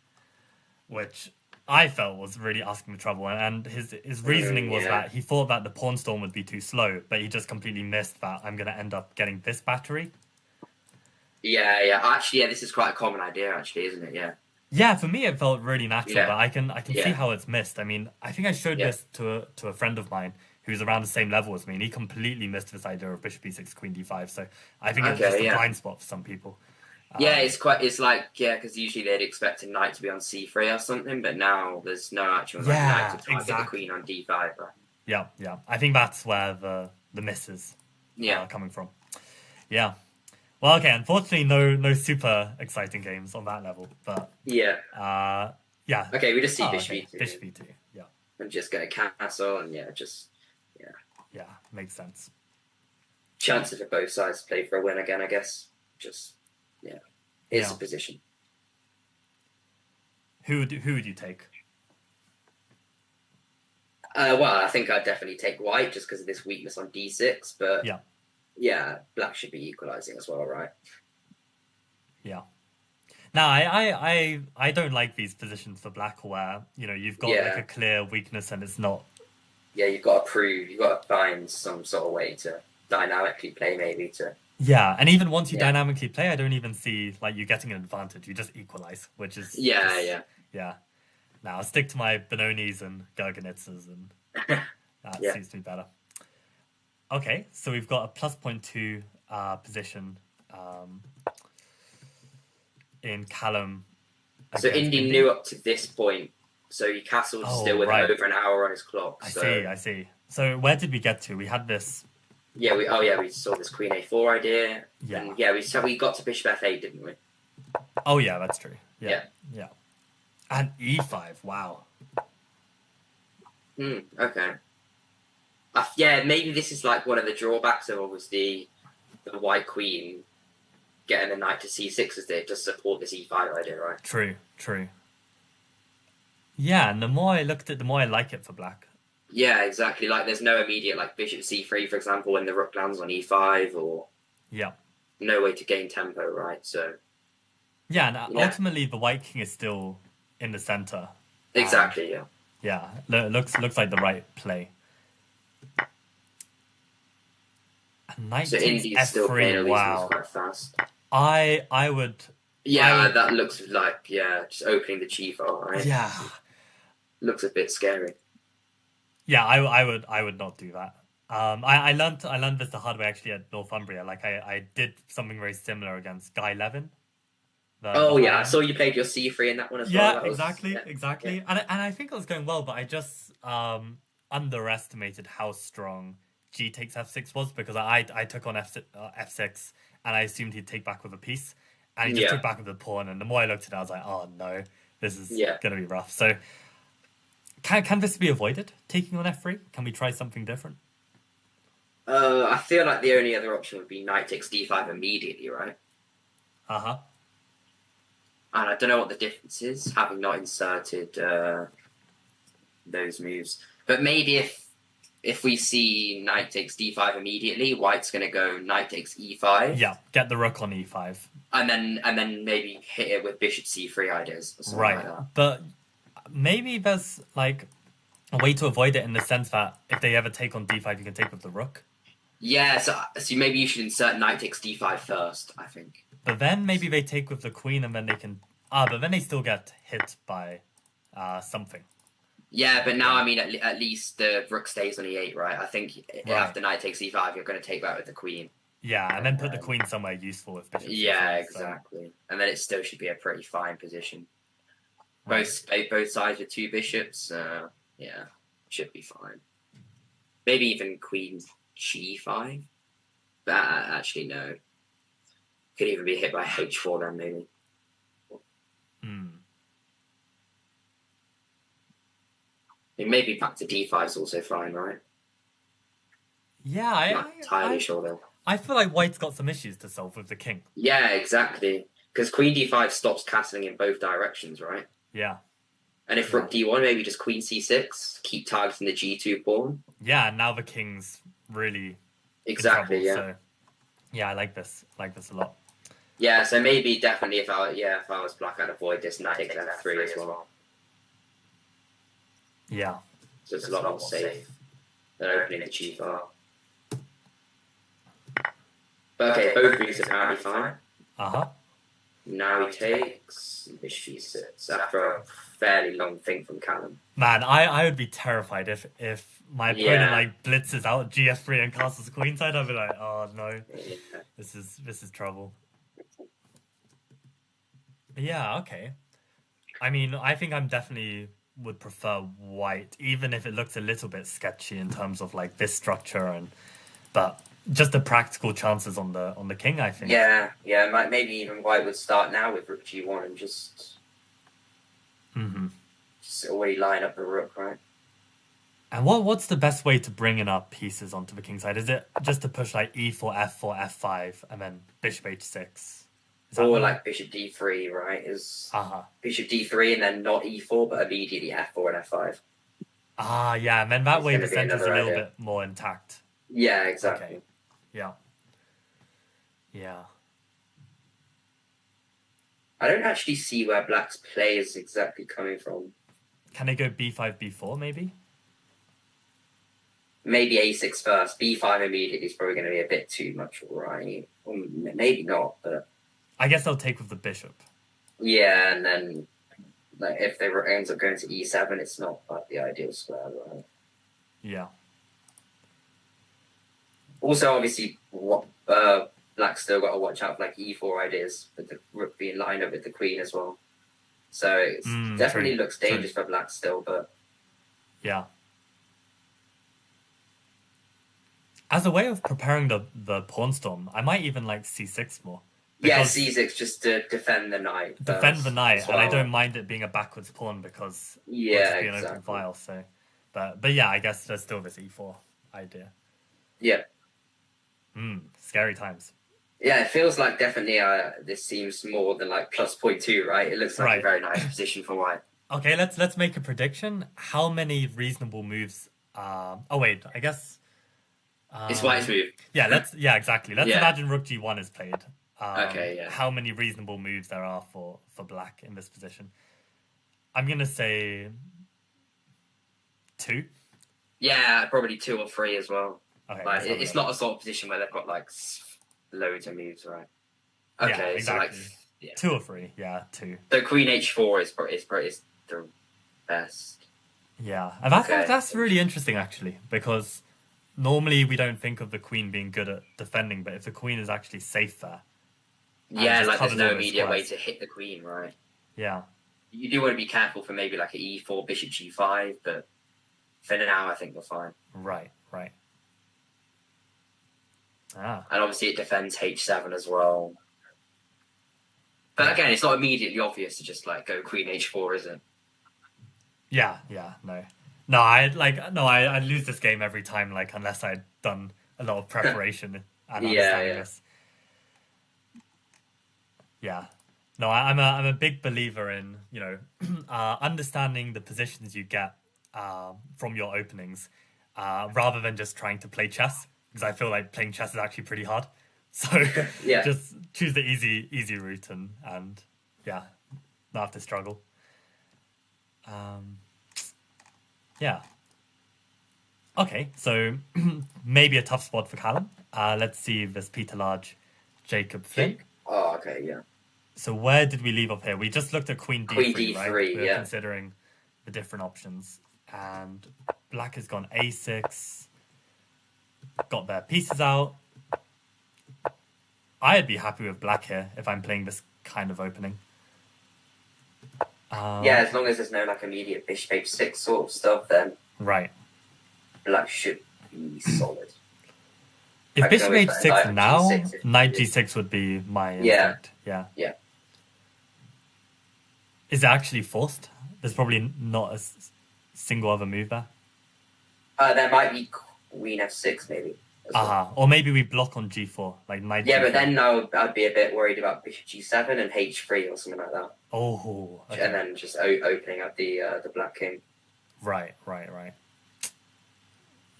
which... I felt was really asking for trouble, and his reasoning was that he thought that the pawn storm would be too slow, but he just completely missed that I'm going to end up getting this battery. Yeah. Actually, this is quite a common idea, actually, isn't it? Yeah. Yeah, for me it felt really natural, but I can see how it's missed. I mean, I think I showed this to a friend of mine who's around the same level as me, and he completely missed this idea of bishop e6, queen d5. So I think it's just a blind spot for some people. It's like because usually they'd expect a knight to be on c3 or something, but now there's no actual knight to target the queen on d5. Right? Yeah. I think that's where the misses are coming from. Yeah. Well, okay. Unfortunately, no super exciting games on that level, but Okay, we just see bishop e2. Bishop e2. Yeah. And just get a castle, and Yeah, makes sense. Chances for both sides to play for a win again, I guess. Here's the position. Who would you take? Well, I think I'd definitely take white just because of this weakness on d6, but black should be equalizing as well, right? Yeah. Now, I don't like these positions for black where, you've got like a clear weakness and it's not... Yeah, you've got to find some sort of way to dynamically play, maybe, to... Yeah, and even once you dynamically play, I don't even see like you getting an advantage. You just equalize, which is yeah. Now I'll stick to my Benonis and Gergenitzes, and that suits me better. Okay, so we've got a plus 0.2 position in Callum. So Indy knew up to this point, so he castled still with over an hour on his clock. I see. So where did we get to? We had this. Yeah, we saw this Queen A4 idea. Yeah. And we got to Bishop F8, didn't we? Oh yeah, that's true. Yeah. And E5, wow. Okay. Maybe this is like one of the drawbacks of obviously the White Queen getting the knight to C6 as they just support this E5 idea, right? True. Yeah, and the more I looked at it, the more I like it for black. Yeah, exactly. Like, there's no immediate, like, bishop c3, for example, when the rook lands on e5, or... Yeah. No way to gain tempo, right? So... Yeah, and ultimately, the white king is still in the center. Exactly, yeah. Yeah, looks like the right play. And knight takes Indy's still playing at least quite fast. I would... Yeah, that looks like, just opening the chi file, right? Yeah. Looks a bit scary. Yeah, I would not do that. I learned this the hard way actually at Northumbria. Like I did something very similar against Guy Levin. I saw you played your c3 in that one as well. Exactly. And I think it was going well, but I just underestimated how strong G takes f6 was, because I took on f6 and I assumed he'd take back with a piece, and he just took back with a pawn. And the more I looked at it, I was like, oh no, this is gonna be rough. So. Can this be avoided, taking on f3? Can we try something different? I feel like the only other option would be knight takes d5 immediately, right? Uh-huh. And I don't know what the difference is, having not inserted those moves. But maybe if we see knight takes d5 immediately, white's going to go knight takes e5. Yeah, get the rook on e5. And then maybe hit it with bishop c3 ideas. Or something like that. But... maybe there's like a way to avoid it in the sense that if they ever take on d5, you can take with the rook. Yeah, so maybe you should insert knight takes d5 first, I think. But then maybe they take with the queen and then they can... but then they still get hit by something. Yeah, but now, I mean, at least the rook stays on e8, right? I think after knight takes e5, you're going to take that with the queen. Yeah, and then put the queen somewhere useful with bishop. Yeah, exactly. So. And then it still should be a pretty fine position. Both sides with two bishops, should be fine. Maybe even queen g5. But actually, no. Could even be hit by h4 then, maybe. Maybe back to d5 is also fine, right? Yeah, Not entirely sure though. I feel like white's got some issues to solve with the king. Yeah, exactly. Because queen d5 stops castling in both directions, right? Yeah. And if rook d1, maybe just queen c6, keep targeting the g2 pawn. Yeah, now the king's really exactly in trouble, so yeah, I like this a lot. Yeah, so maybe definitely if I was black, I'd avoid this knight takes f3 as well. Yeah. So it's a lot more safe than opening the g file. But okay, both moves apparently fine. Now he takes bishop e6 after a fairly long thing from Callum. Man, I would be terrified if my opponent like blitzes out gf3 and castles queenside. I'd be like, oh no, this is trouble. Yeah, okay. I mean, I think I'm definitely would prefer white, even if it looks a little bit sketchy in terms of like this structure but just the practical chances on the king, I think. Yeah, maybe even white would start now with rook g1 and just already line up the rook, right? And what's the best way to bring in our pieces onto the king side? Is it just to push like e4, f4, f5, and then bishop h6? Or like bishop d3, right? Bishop d3 and then not e4, but immediately f4 and f5. Yeah, and then that way the center's a little bit more intact. Yeah, exactly. Okay. Yeah. I don't actually see where black's play is exactly coming from. Can they go b5, b4 maybe? Maybe a6 first. b5 immediately is probably going to be a bit too much, right? Or maybe not, but... I guess they'll take with the bishop. Yeah, and then like, if they ends up going to e7, it's not like the ideal square, right? Yeah. Also, obviously, black's still got to watch out for like e4 ideas, with the rook being lined up with the queen as well. So it definitely looks dangerous for black still, but... Yeah. As a way of preparing the pawn storm, I might even like c6 more. Yeah, c6 just to defend the knight. Defend the knight, and I don't mind it being a backwards pawn because it's be an open file. So, but yeah, I guess there's still this e4 idea. Yeah. Scary times. Yeah, it feels like definitely this seems more than like plus 0.2, right? It looks like a very nice position for white. Okay, let's make a prediction. How many reasonable moves? I guess it's white's move. Yeah, exactly. Let's imagine rook g1 is played. How many reasonable moves there are for black in this position? I'm gonna say 2. Yeah, probably 2 or 3 as well. Okay, like it's not a sort of position where they've got like loads of moves, right? Okay, yeah, exactly. So like 2 or 3. Yeah, 2. So queen h4 is the best. Yeah, and that's really interesting actually, because normally we don't think of the queen being good at defending, but if the queen is actually safe there. Yeah, like there's no immediate way to hit the queen, right? Yeah. You do want to be careful for maybe like an e4, bishop g5, but for now I think we're fine. Right. And obviously it defends h7 as well. But again, it's not immediately obvious to just like go queen h4, is it? Yeah, no. I lose this game every time, like unless I'd done a lot of preparation and understanding this. Yeah. No, I'm a big believer in, understanding the positions you get from your openings, rather than just trying to play chess, because I feel like playing chess is actually pretty hard. So just choose the easy route and not have to struggle. Yeah. Okay, so maybe a tough spot for Callum. Let's see this Peter Large, Jacob Flynn. Oh, okay, yeah. So where did we leave off here? We just looked at Queen D3, right? We were considering the different options. And black has gone A6, got their pieces out. I'd be happy with black here if I'm playing this kind of opening. As long as there's no like immediate bishop h6 sort of stuff, then black should be solid. If bishop h6 now, knight g6 would be my instinct. Yeah. Is it actually forced? There's probably not single other move there? There might be queen f6 maybe. Or maybe we block on g4, like knight. Yeah, g4. but then I'd be a bit worried about bishop g7 and h3 or something like that. Oh, okay. And then just opening up the black king. Right.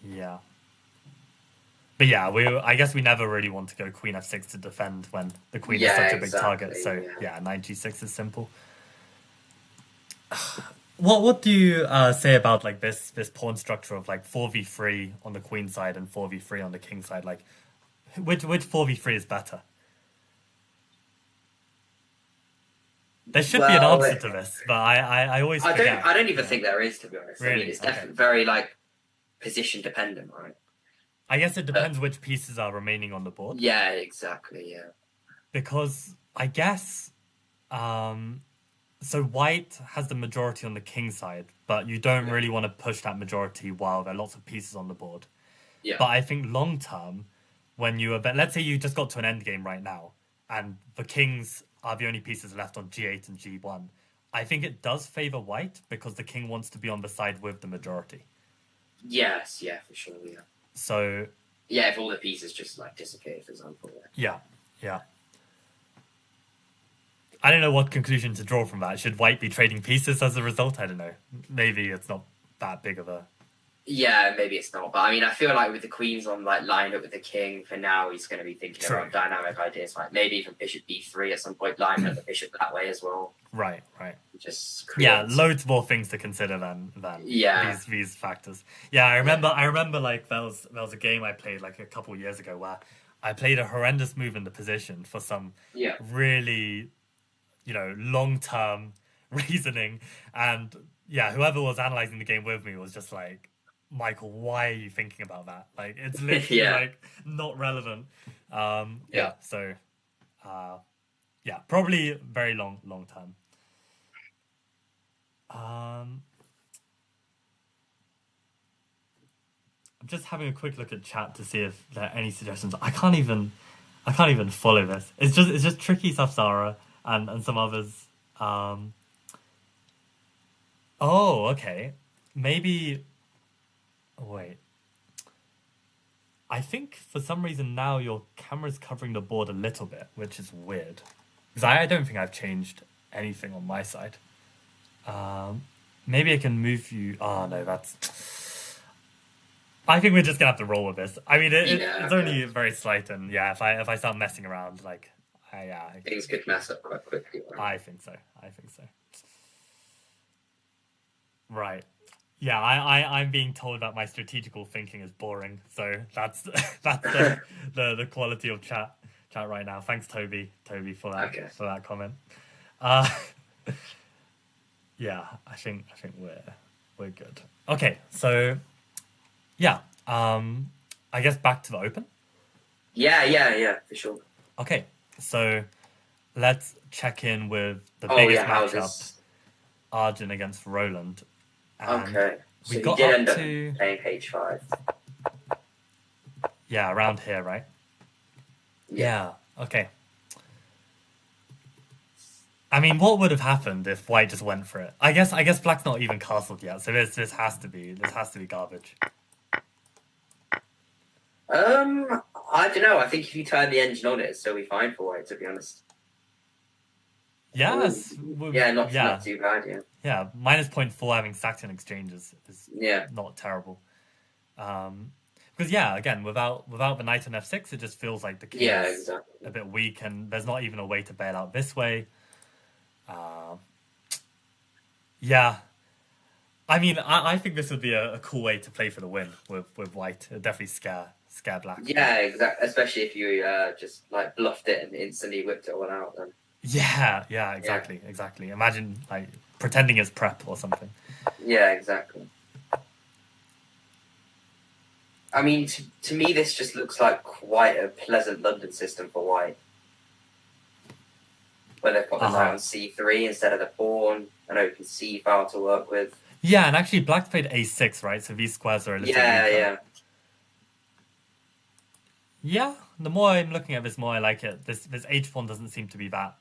Yeah. But yeah, I guess we never really want to go queen f6 to defend when the queen is such a big target. So yeah, knight g6 is simple. What do you say about like this pawn structure of like 4v3 on the queen side and 4v3 on the king side? Like, which 4v3 is better? There should be an answer to this, but I always forget. I don't even think there is, to be honest. Really? I mean, it's definitely very like position dependent, right? I guess it depends which pieces are remaining on the board. Yeah, exactly. Yeah. Because I guess, so white has the majority on the king side, but you don't really want to push that majority while there are lots of pieces on the board. Yeah. But I think long term, when let's say you just got to an end game right now, and the kings are the only pieces left on g8 and g1, I think it does favor white because the king wants to be on the side with the majority. Yes, yeah, for sure, yeah. So yeah, if all the pieces just like disappear, for example. Yeah. I don't know what conclusion to draw from that. Should white be trading pieces as a result? I don't know. Maybe it's not that big of a... Yeah, maybe it's not. But I mean, I feel like with the queens on like lined up with the king, for now he's going to be thinking about dynamic ideas, like maybe even bishop b3 at some point, lining up the bishop that way as well. Right. Just loads more things to consider than these factors. Yeah, I remember like there was a game I played like a couple years ago where I played a horrendous move in the position for some really, long-term reasoning, and whoever was analyzing the game with me was just like, Michael, why are you thinking about that? Like, it's literally like not relevant. So probably very long term. I'm just having a quick look at chat to see if there are any suggestions. I can't even follow this. It's just Tricky Safsara and some others. Okay. Maybe. Wait. I think for some reason now your camera's covering the board a little bit, which is weird. Because I don't think I've changed anything on my side. Maybe I can move you... Oh, no, that's... I think we're just going to have to roll with this. I mean, it's only very slight, and if I start messing around, like... Things could mess up quite quickly. Right? I think so. Right. Yeah, I'm being told that my strategical thinking is boring, so that's the quality of chat right now. Thanks, Toby for that comment. Yeah, I think we're good. Okay, so I guess back to the open. Yeah, for sure. Okay, so let's check in with the biggest matchup, Arjun against Roland. Okay, so we got you did up end up to playing h5. Yeah, around here, right? Yeah. Okay. I mean, what would have happened if white just went for it? I guess black's not even castled yet, so this has to be garbage. I don't know. I think if you turn the engine on, it'd still be fine for white, to be honest. Yes. Not too bad. Yeah, minus 0.4 having Saxon exchanges is not terrible. Because again, without the knight on f6, it just feels like the king is a bit weak, and there's not even a way to bail out this way. I mean, I think this would be a cool way to play for the win with white. It'd definitely scare black. Yeah, exactly. Especially if you just like bluffed it and instantly whipped it all out. Then. Yeah, exactly. Imagine like pretending it's prep or something. Yeah, exactly. I mean, to me, this just looks like quite a pleasant London system for white. Where they've got the knight on c3 instead of the pawn, an open c file to work with. Yeah, and actually black played a6, right? So these squares are a little weaker. Yeah, the more I'm looking at this, more I like it. This h pawn doesn't seem to be that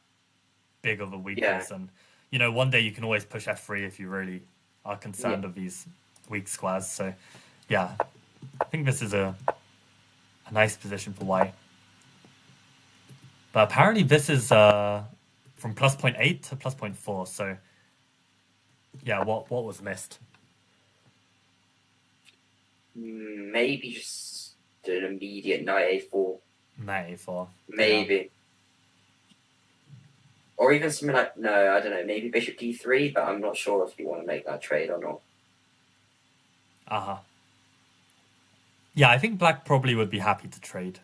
big of a weakness. And, one day you can always push f3 if you really are concerned of these weak squares. So, yeah, I think this is a nice position for white. But apparently this is from plus 0.8 to plus 0.4. So, yeah, what was missed? Maybe just an immediate knight a4. Knight a4. Maybe. Yeah. Or even something like, no, I don't know, maybe bishop d3, but I'm not sure if you want to make that trade or not. Uh-huh. Yeah, I think black probably would be happy to trade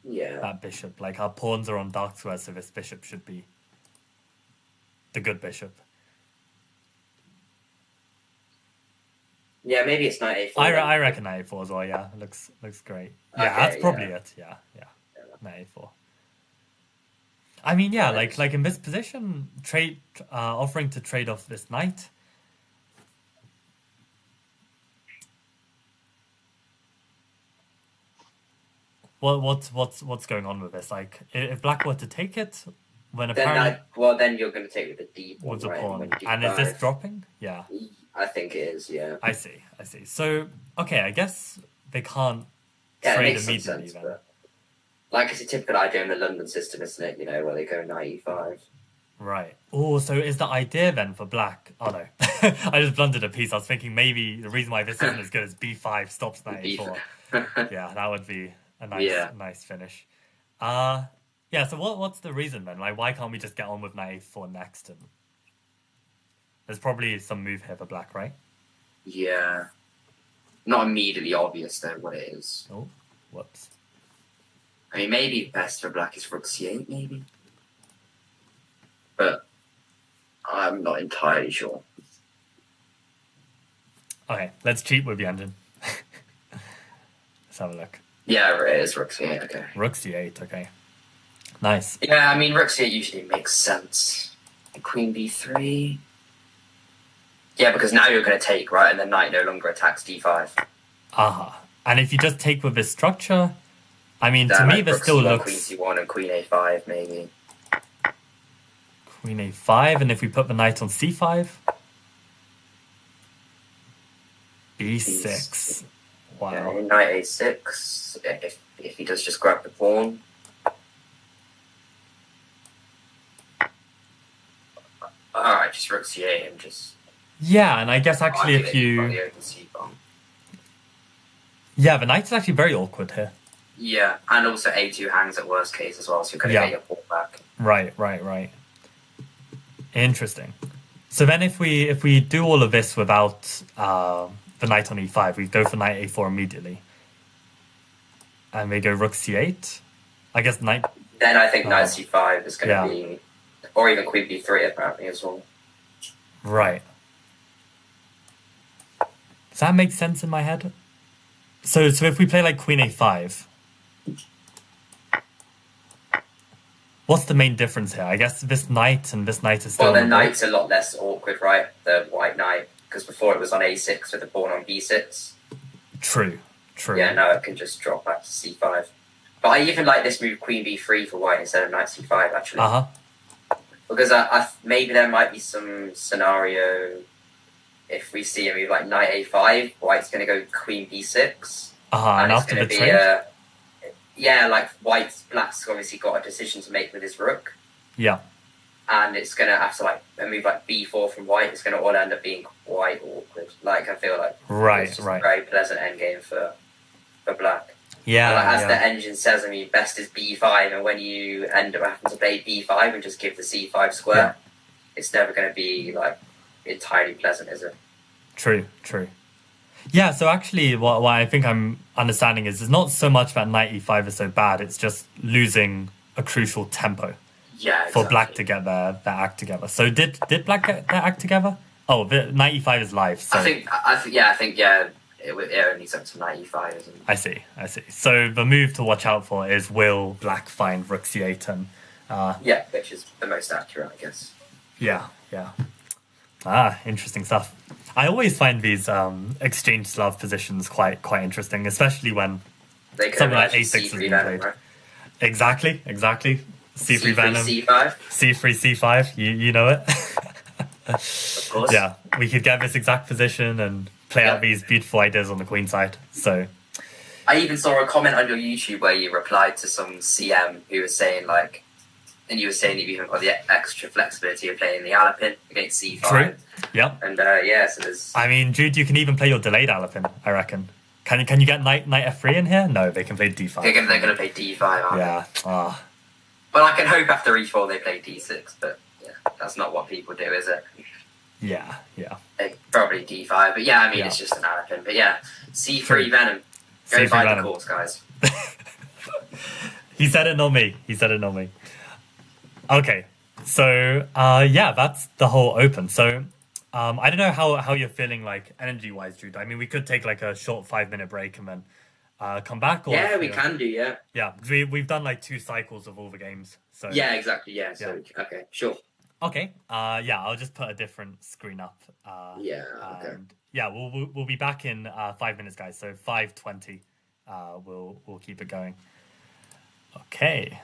that bishop. Like, our pawns are on dark squares, so this bishop should be the good bishop. Yeah, maybe it's knight a4. I reckon knight a4 as well, yeah. Looks great. Yeah, okay, that's probably it, yeah. Knight a4. I mean, yeah, like in this position, offering to trade off this knight. Well, what's going on with this? Like, if black were to take it, when apparently then you're going to take with the d pawn, with the pawn, D5. And is this dropping? Yeah, I think it is. Yeah, I see. So, okay, I guess they can't trade immediately then. But... Like, it's a typical idea in the London system, isn't it? You know, where they go knight e5. Right. Oh, so is the idea then for black? Oh no, I just blundered a piece. I was thinking maybe the reason why this isn't as good as b5 stops knight e4. Yeah, that would be a nice finish. Yeah. So what's the reason then? Like, why can't we just get on with knight a4 next? And there's probably some move here for black, right? Yeah. Not immediately obvious though what it is. Oh, whoops. I mean, maybe best for black is rook c8, maybe. But I'm not entirely sure. Okay, let's cheat with the engine. Let's have a look. Yeah, it is rook c8, okay. Rook c8, okay. Nice. Yeah, I mean, rook c8 usually makes sense. Queen b3. Yeah, because now you're going to take, right? And the knight no longer attacks d5. Aha. And if you just take with this structure... I mean, to me, this still looks... Queen c1 and queen a5, maybe. Queen a5, and if we put the knight on c5? b6. Wow. Yeah, knight a6, if he does just grab the pawn. Alright, just rook c8 and just... Yeah, and I guess actually if you... Yeah, the knight is actually very awkward here. Yeah, and also a2 hangs at worst case as well, so you're going to get your pawn back. Right. Interesting. So then if we do all of this without the knight on e5, we go for knight a4 immediately. And we go rook c8. I guess knight... Then I think knight c5 is going to be... Or even queen b3 apparently as well. Right. Does that make sense in my head? So if we play like queen a5... What's the main difference here? I guess this knight and this knight is still... Well, the knight's a lot less awkward, right? The white knight. Because before it was on a6 with the pawn on b6. True. Yeah, now it can just drop back to c5. But I even like this move queen b3 for white instead of knight c5, actually. Uh-huh. Because maybe there might be some scenario if we see a move like knight a5, white's going to go queen b6. And after the trade? Yeah, like black's obviously got a decision to make with his rook. Yeah. And it's going to have to, like, a move like b4 from white, it's going to all end up being quite awkward. Like, I feel like it's just a very pleasant endgame for black. Yeah. And, as the engine says, I mean, best is b5, and when you end up having to play b5 and just give the c5 square, it's never going to be, like, entirely pleasant, is it? True. Yeah, so actually what I think I'm understanding is it's not so much that knight e5 is so bad, it's just losing a crucial tempo for black to get their act together. So did black get their act together? Oh, the knight e5 is live. So I think it only needs up to knight e5, isn't it? I see. So the move to watch out for is, will black find rook c8 and... which is the most accurate, I guess. Yeah. Interesting stuff. I always find these exchange Slav positions quite interesting, especially when something like a6 has been played. Right? Exactly. C3 Venom. C5. C3 C5. You know it. Of course. Yeah, we could get this exact position and play out these beautiful ideas on the queen side. So I even saw a comment on your YouTube where you replied to some CM who was saying like, and you were saying that you haven't got the extra flexibility of playing the Alapin against C5. True. Yeah. And yeah, so there's. I mean, Jude, you can even play your delayed Alapin, I reckon. Can you get knight F3 in here? No, they can play D5. They're going to play D5, aren't yeah. they? Well, I can hope after E4 they play D6, but yeah, that's not what people do, is it? Yeah. Probably D5, but yeah, I mean, it's just an Alapin. But yeah, C3 Venom. Go C3 buy Venom. the course, guys. He said it, not me. Okay, so that's the whole open. So I don't know how you're feeling like energy wise, Jude. I mean, we could take like a short 5-minute break and then come back. Or yeah, we can do. Yeah. Yeah, we've done like 2 cycles of all the games. So yeah, exactly. Yeah. So okay, sure. Okay. I'll just put a different screen up. Yeah. Okay. And yeah, we'll be back in 5 minutes, guys. So 5:20. We'll keep it going. Okay.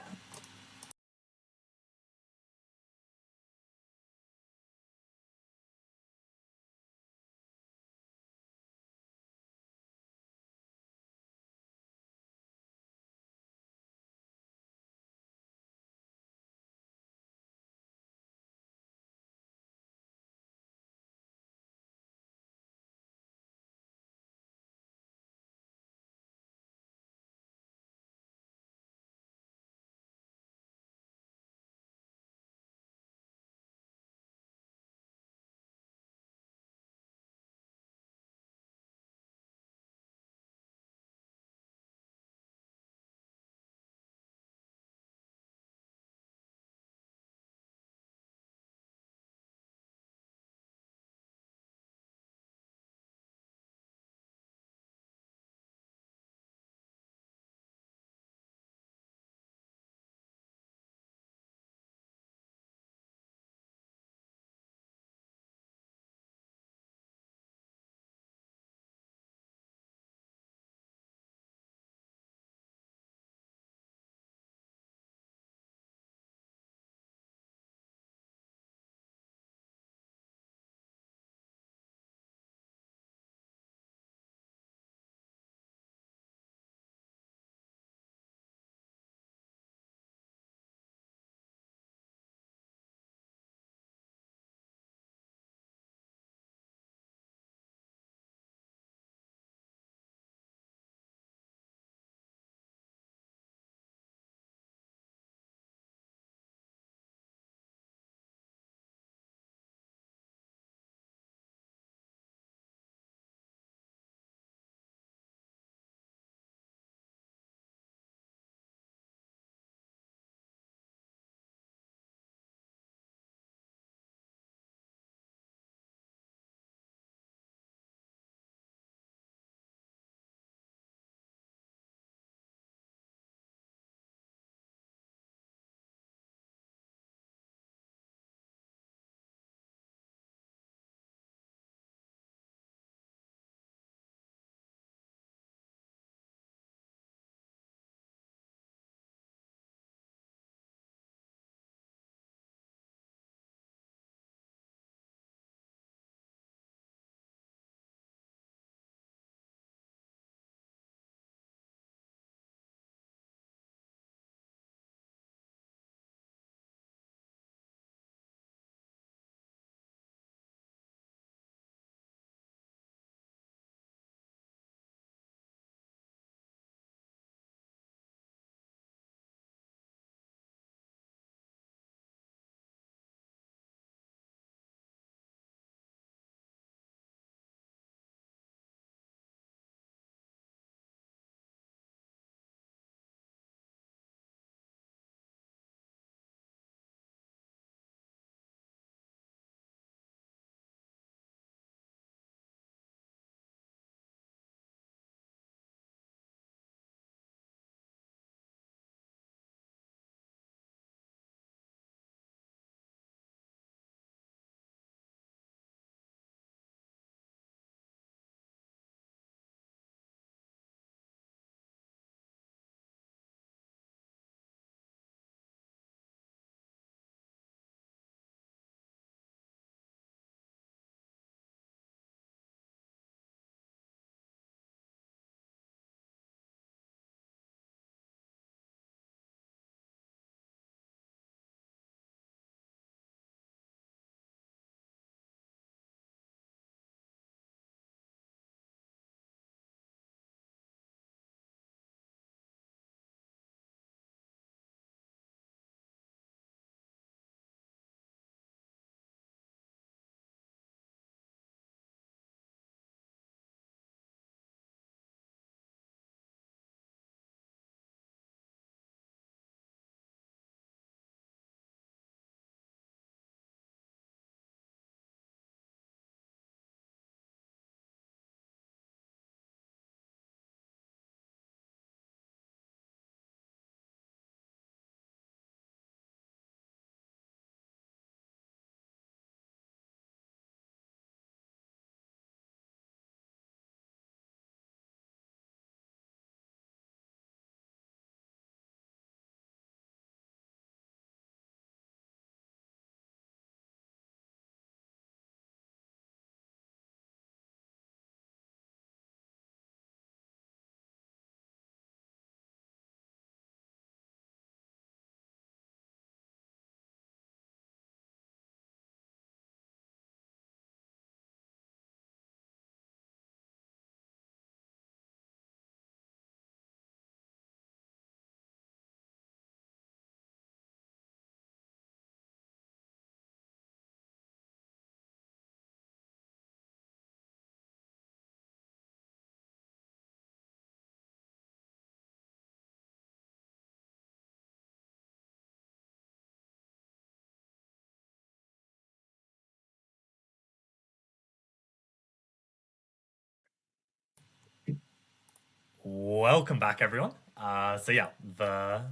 Welcome back, everyone. So yeah, the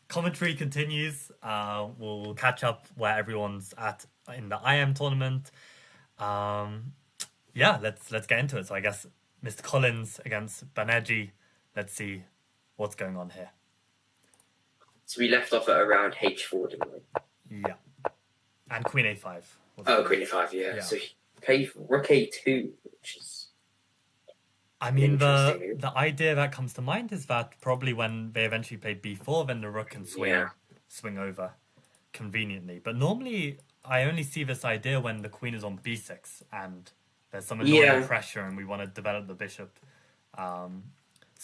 commentary continues. We'll catch up where everyone's at in the IM tournament. Yeah, let's get into it. So I guess Mr. Collins against Banerjee. Let's see what's going on here. So we left off at around H4, didn't we? Yeah, and Queen A5. Queen A5, yeah. So he played Rook A2, which is. I mean, the idea that comes to mind is that probably when they eventually play B4, then the rook can swing over conveniently. But normally, I only see this idea when the queen is on B6 and there's some annoying pressure and we want to develop the bishop. So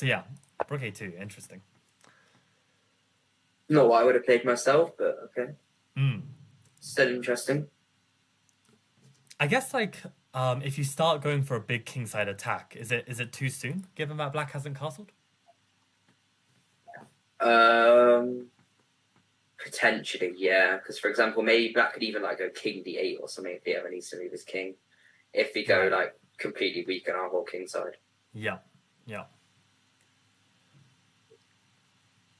yeah, rook A2, interesting. Not what I would have played myself, but okay. Mm. Still interesting. I guess if you start going for a big kingside attack, is it too soon, given that black hasn't castled? Potentially, yeah. Because, for example, maybe black could even go king d8 or something if he ever needs to move his king. If we go completely weak on our whole kingside. Yeah.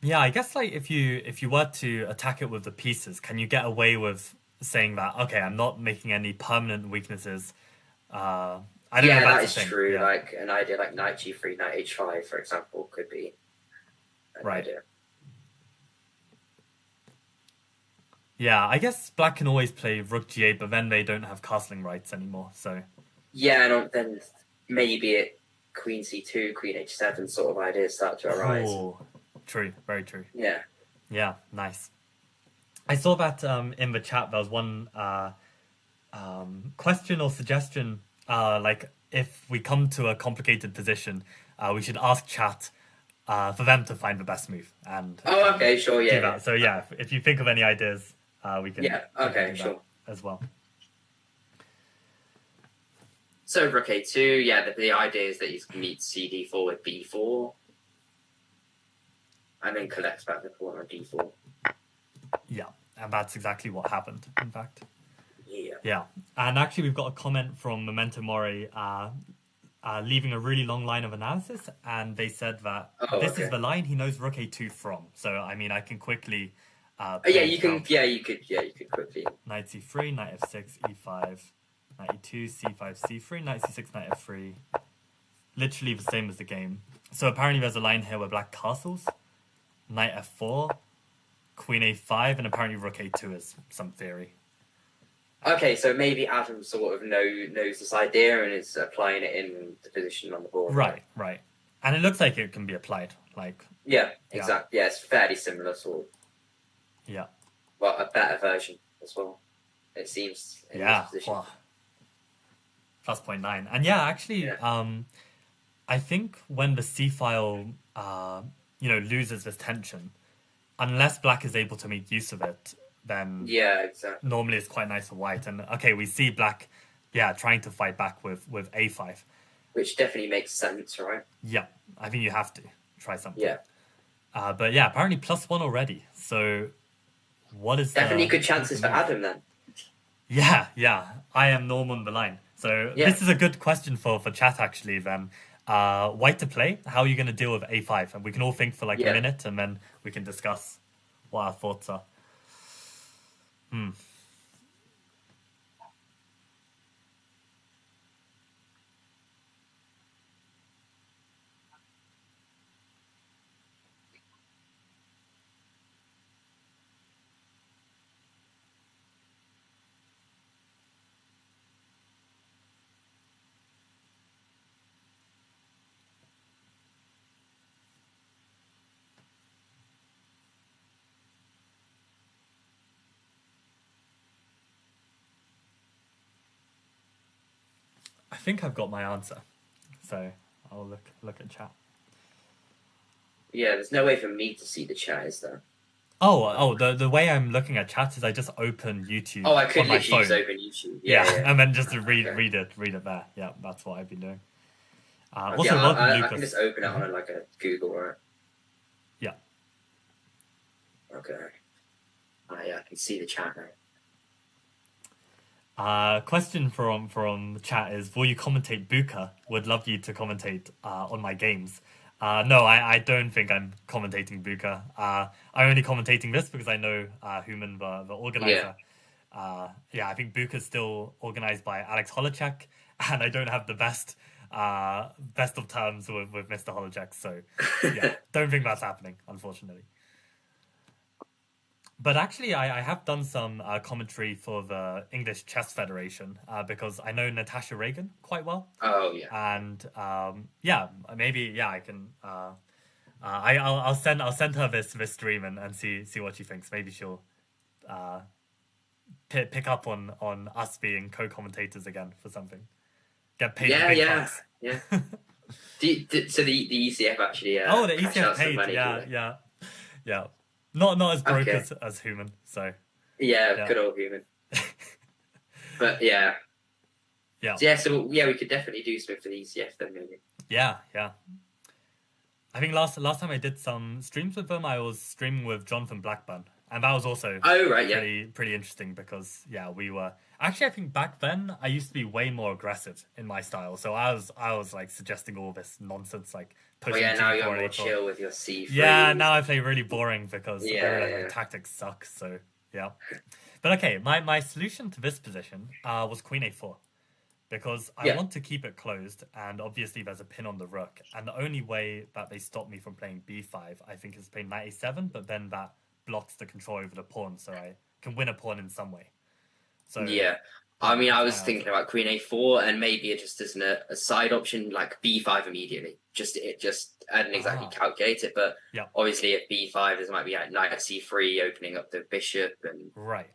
Yeah, I guess if you were to attack it with the pieces, can you get away with saying that, okay, I'm not making any permanent weaknesses? I don't know if that that's is true. Yeah. An idea like knight g3, knight h5, for example, could be an idea. Yeah, I guess black can always play rook g8, but then they don't have castling rights anymore. So yeah, then maybe queen c2, queen h7 sort of ideas start to arise. Oh, true, very true. Yeah, nice. I saw that in the chat there was one question or suggestion, if we come to a complicated position, we should ask chat for them to find the best move. And okay, sure, yeah. Do that. So yeah, if you think of any ideas, we can. Yeah, okay, sure. As well. So rook a2, yeah. The idea is that he's going to meet cd4 with b4, and then collects back the pawn on d4. Yeah, and that's exactly what happened, in fact. Yeah. And actually we've got a comment from Memento Mori leaving a really long line of analysis, and they said that this is the line he knows rook a2 from. So, I mean, I can quickly... you could quickly. Knight c3, knight f6, e5, knight e2, c5, c3, knight c6, knight f3. Literally the same as the game. So apparently there's a line here where black castles, knight f4, queen a5, and apparently rook a2 is some theory. Okay, so maybe Adam sort of knows this idea and is applying it in the position on the board. Right. And it looks like it can be applied. Yeah, exactly. Yeah, it's fairly similar sort of. Yeah. Well, a better version as well, it seems, in this position. Wow. Plus 0.9. And actually, I think when the c-file, loses this tension, unless black is able to make use of it, then exactly. Normally it's quite nice for white. And okay, we see black, trying to fight back with a5. Which definitely makes sense, right? Yeah, I think you have to try something. Yeah. But apparently +1 already. So what is definitely good chances for Adam then. Yeah. I am Norm on the line. So this is a good question for chat actually then. White to play, how are you going to deal with a5? And we can all think for a minute and then we can discuss what our thoughts are. I think I've got my answer, so I'll look at chat. Yeah, there's no way for me to see the chat, is there? The way I'm looking at chat is I just open YouTube. I could literally just open YouTube. Yeah, and then just read it there. Yeah, that's what I've been doing. Also, welcome, Lucas. I can just open it on a Google, right? Yeah. Okay. I can see the chat now. Question from the chat is, will you commentate Buka? Would love you to commentate on my games. No, I don't think I'm commentating Buka. I'm only commentating this because I know Human, the organizer. Yeah, I think Buka's still organized by Alex Holacek, and I don't have the best of terms with Mr. Holacek, so yeah, don't think that's happening, unfortunately. But actually, I have done some commentary for the English Chess Federation because I know Natasha Reagan quite well. Oh yeah. And yeah, maybe I can. I'll send her this stream and see what she thinks. Maybe she'll pick up on us being co-commentators again for something. Get paid. Yeah. So the ECF actually. The ECF paid. Money, yeah. Not as broke as Human. So. Yeah, good old Human. But yeah. So we could definitely do something for the ECF then, maybe. Yeah. I think last time I did some streams with them, I was streaming with Jonathan Blackburn, and that was also pretty interesting because we were actually, I think back then I used to be way more aggressive in my style, so I was like suggesting all this nonsense like pushing. Now you're more chill with your C3. Yeah, now I play really boring because my tactics suck. So yeah, but okay, my solution to this position was Queen A4. Because I want to keep it closed, and obviously there's a pin on the rook, and the only way that they stop me from playing b5, I think, is playing knight a7, but then that blocks the control over the pawn, so I can win a pawn in some way. So I mean, I was thinking about Queen A4, and maybe it just isn't a side option like b5 immediately. I didn't exactly calculate it, but obviously at b5 there might be like knight c3 opening up the bishop and right.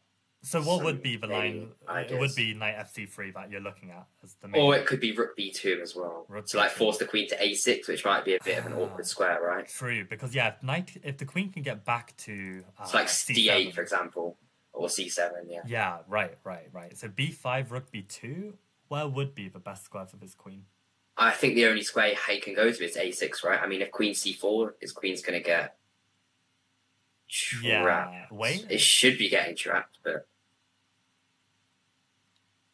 So what would be the line? It would be knight fc3 that you're looking at as the main. Or it could be rook b2 as well. Like force the queen to a6, which might be a bit of an awkward square, right? True, because if the queen can get back to it's like d8, for example, or c7, Yeah, right. So b5, rook b2, where would be the best square for this queen? I think the only square he can go to is a6, right? I mean, if queen c4, his queen's going to get trapped. Yeah, wait. It should be getting trapped, but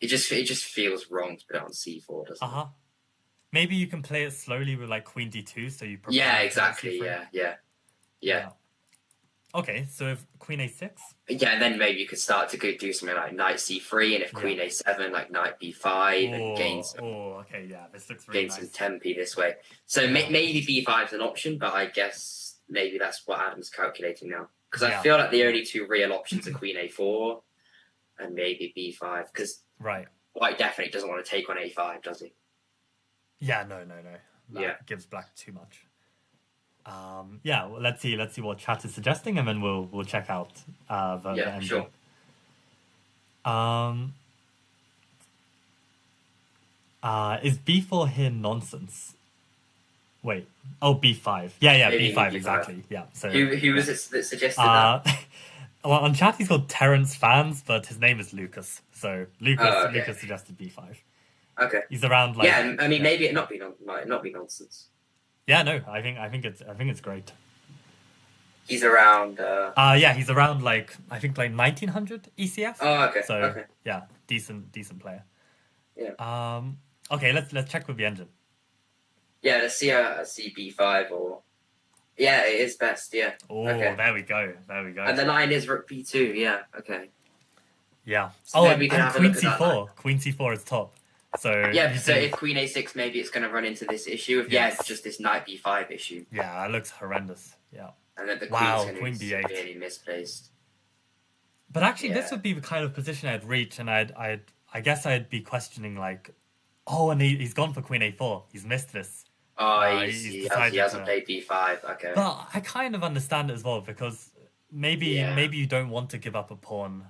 it just feels wrong to put it on c4, doesn't it? Maybe you can play it slowly with like queen d2, so you prepare. Yeah, exactly. Yeah. Okay, so if queen a6. Yeah, and then maybe you could start to do something like knight c3, and if queen a7, like knight b5, and gain some. Okay, yeah, this looks really nice. Gain some tempi this way. So maybe b5 is an option, but I guess maybe that's what Adam's calculating now. Because I feel like the only two real options are queen a4 and maybe b5. Because White definitely doesn't want to take on a5, does he? Yeah, no. That gives black too much. Well, let's see what chat is suggesting, and then we'll check out the ending. Sure. Is b4 here nonsense? Wait. Oh, b5. Yeah, maybe b5 exactly. Yeah. So who was it that suggested that? Well, on chat he's called Terrence Fans, but his name is Lucas. So Lucas suggested b5. Okay. He's around like. Yeah, I mean maybe it might not be nonsense. Yeah, no, I think it's great. He's around. He's around like I think like 1900 ECF. Oh, okay. So yeah, decent player. Yeah. Okay, let's check with the engine. Yeah, let's see a b5 or. Yeah, it is best. Yeah. Oh, okay. There we go. And the line is rook b2. Yeah. Okay. Yeah. So and queen c4. Queen c4 is top. So if queen a6, maybe it's going to run into this issue of just this knight b5 issue. Yeah, that looks horrendous. Yeah. And then the queen's going to be b8 really misplaced. But actually, this would be the kind of position I'd reach, and I guess I'd be questioning like, and he's gone for queen a4. He's missed this. He hasn't played b5. Okay. But I kind of understand it as well because maybe you don't want to give up a pawn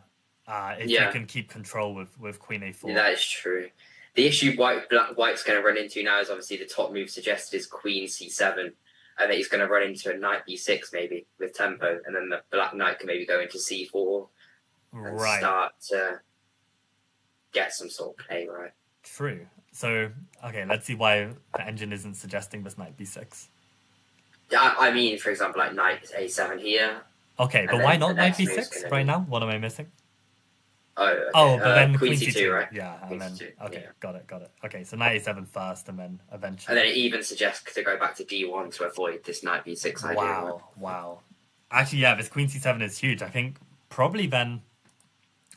if you can keep control with queen a4. Yeah, that is true. The issue White's going to run into now is obviously the top move suggested is queen c7, and that he's going to run into a knight b6 maybe with tempo, and then the black knight can maybe go into c4 and start to get some sort of play right. True. So, okay, let's see why the engine isn't suggesting this knight b6. Yeah, I mean, for example, like knight a7 here. Okay, but why not knight b6 right now? What am I missing? Oh, okay. but then Queen Queen C2, right? Yeah, and Queen then C2, okay, yeah. got it. Okay, so knight A7 first, and then eventually. And then it even suggests to go back to D1 to avoid this knight B6 idea. Right? Wow. Actually, yeah, this Queen C7 is huge. I think probably then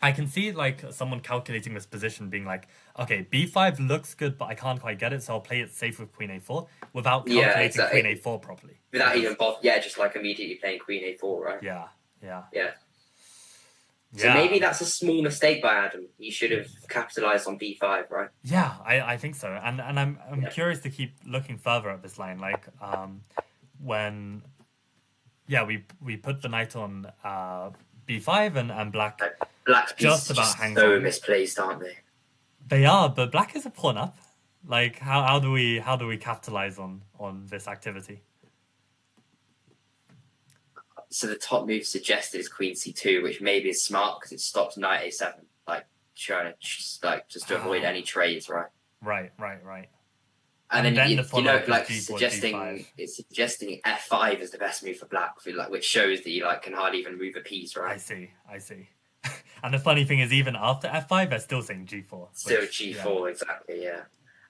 I can see like someone calculating this position being like, okay, B5 looks good, but I can't quite get it, so I'll play it safe with Queen A4 without calculating Queen A4 properly. Without even just like immediately playing Queen A4, right? Yeah. So maybe that's a small mistake by Adam. He should have capitalized on B5, right? Yeah, I think so. And I'm curious to keep looking further at this line. Like when we put the knight on B5 and Black's just about just hangs so on. misplaced, aren't they? They are, but black is a pawn up. Like how do we capitalize on this activity? So the top move suggested is Queen C2, which maybe is smart because it stops Knight A7, like trying to just to avoid any trades, right? Right. And then the follow-up is G4, suggesting G5. it's suggesting F5 is the best move for black, which shows that you can hardly even move a piece, right? I see. And the funny thing is, even after F5, they're still saying G4. Still G4, exactly, yeah.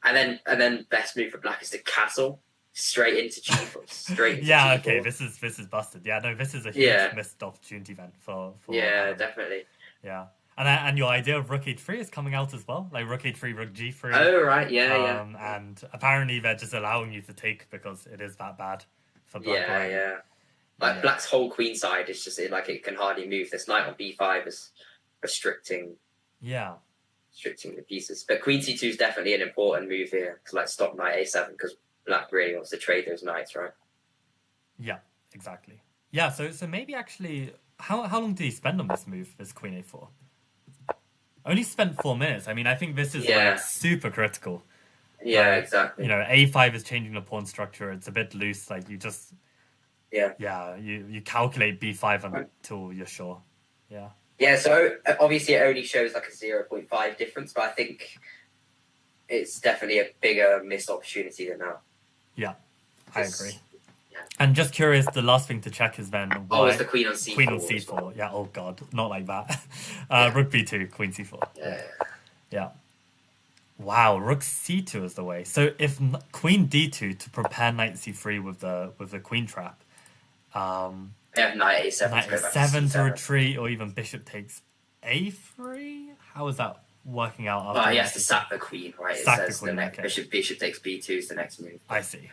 And then best move for black is to castle straight into G4. Straight into G4. Okay, this is busted. Yeah, no, this is a huge missed opportunity then for definitely. Yeah. And your idea of rook h3 is coming out as well, like rook h3, rook g3. Oh right, yeah. And apparently they're just allowing you to take because it is that bad for black. Black's whole queen side is just it can hardly move. This knight on b5 is restricting the pieces. But queen c2 is definitely an important move here to stop knight a7 because black really wants to trade those knights, right? Yeah, exactly. Yeah, so maybe actually, how long did he spend on this move, this queen a4? Only spent 4 minutes. I mean, I think this is super critical. Yeah, exactly. A5 is changing the pawn structure. It's a bit loose. Like you just you calculate b5 until you're sure. Yeah. Yeah, so obviously it only shows a 0.5 difference, but I think it's definitely a bigger missed opportunity than that. Yeah, I agree. Yeah. And just curious, the last thing to check is then why... it's the queen on c4. Queen on c4, well. Yeah, oh god, not like that. Rook b2, queen c4. Yeah. Wow, rook c2 is the way. So if queen d2 to prepare knight c3 with the queen trap... knight a7 knight a7 to retreat, or even bishop takes a3? How is that working out? Well, he has to sack the queen, right? Sack the queen, okay. Bishop takes b2 is the next move. I see.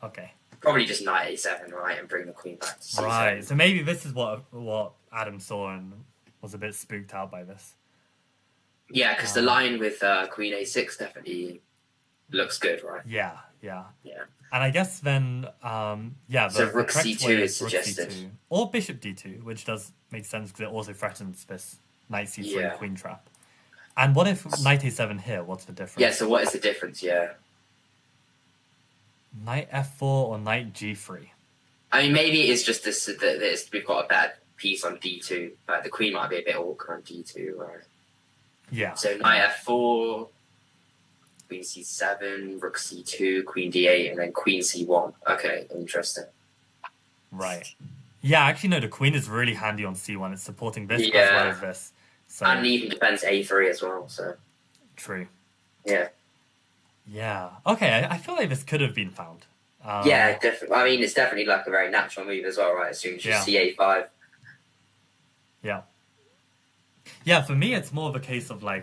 Okay. Probably just knight a7, right, and bring the queen back to c7. Right, so maybe this is what Adam saw and was a bit spooked out by this. Yeah, because the line with queen a6 definitely looks good, right? Yeah. And I guess then, so rook c2 is suggested. C2, or bishop d2, which does make sense because it also threatens this knight c3 queen trap. And what if knight a7 here? What's the difference? Yeah, so what is the difference? Yeah. Knight f4 or knight g3? I mean, maybe it's just this that we've got a bad piece on d2. The queen might be a bit awkward on d2, right? Yeah. So knight f4, queen c7, rook c2, queen d8, and then queen c1. Okay, interesting. Right. Yeah, actually, no, the queen is really handy on c1. It's supporting this as well as this. So... And even defends a3 as well, so... True. Yeah. Yeah. Okay, I feel like this could have been found. Yeah, definitely. I mean, it's definitely a very natural move as well, right? As soon as you see a5. Yeah. Yeah, for me, it's more of a case of I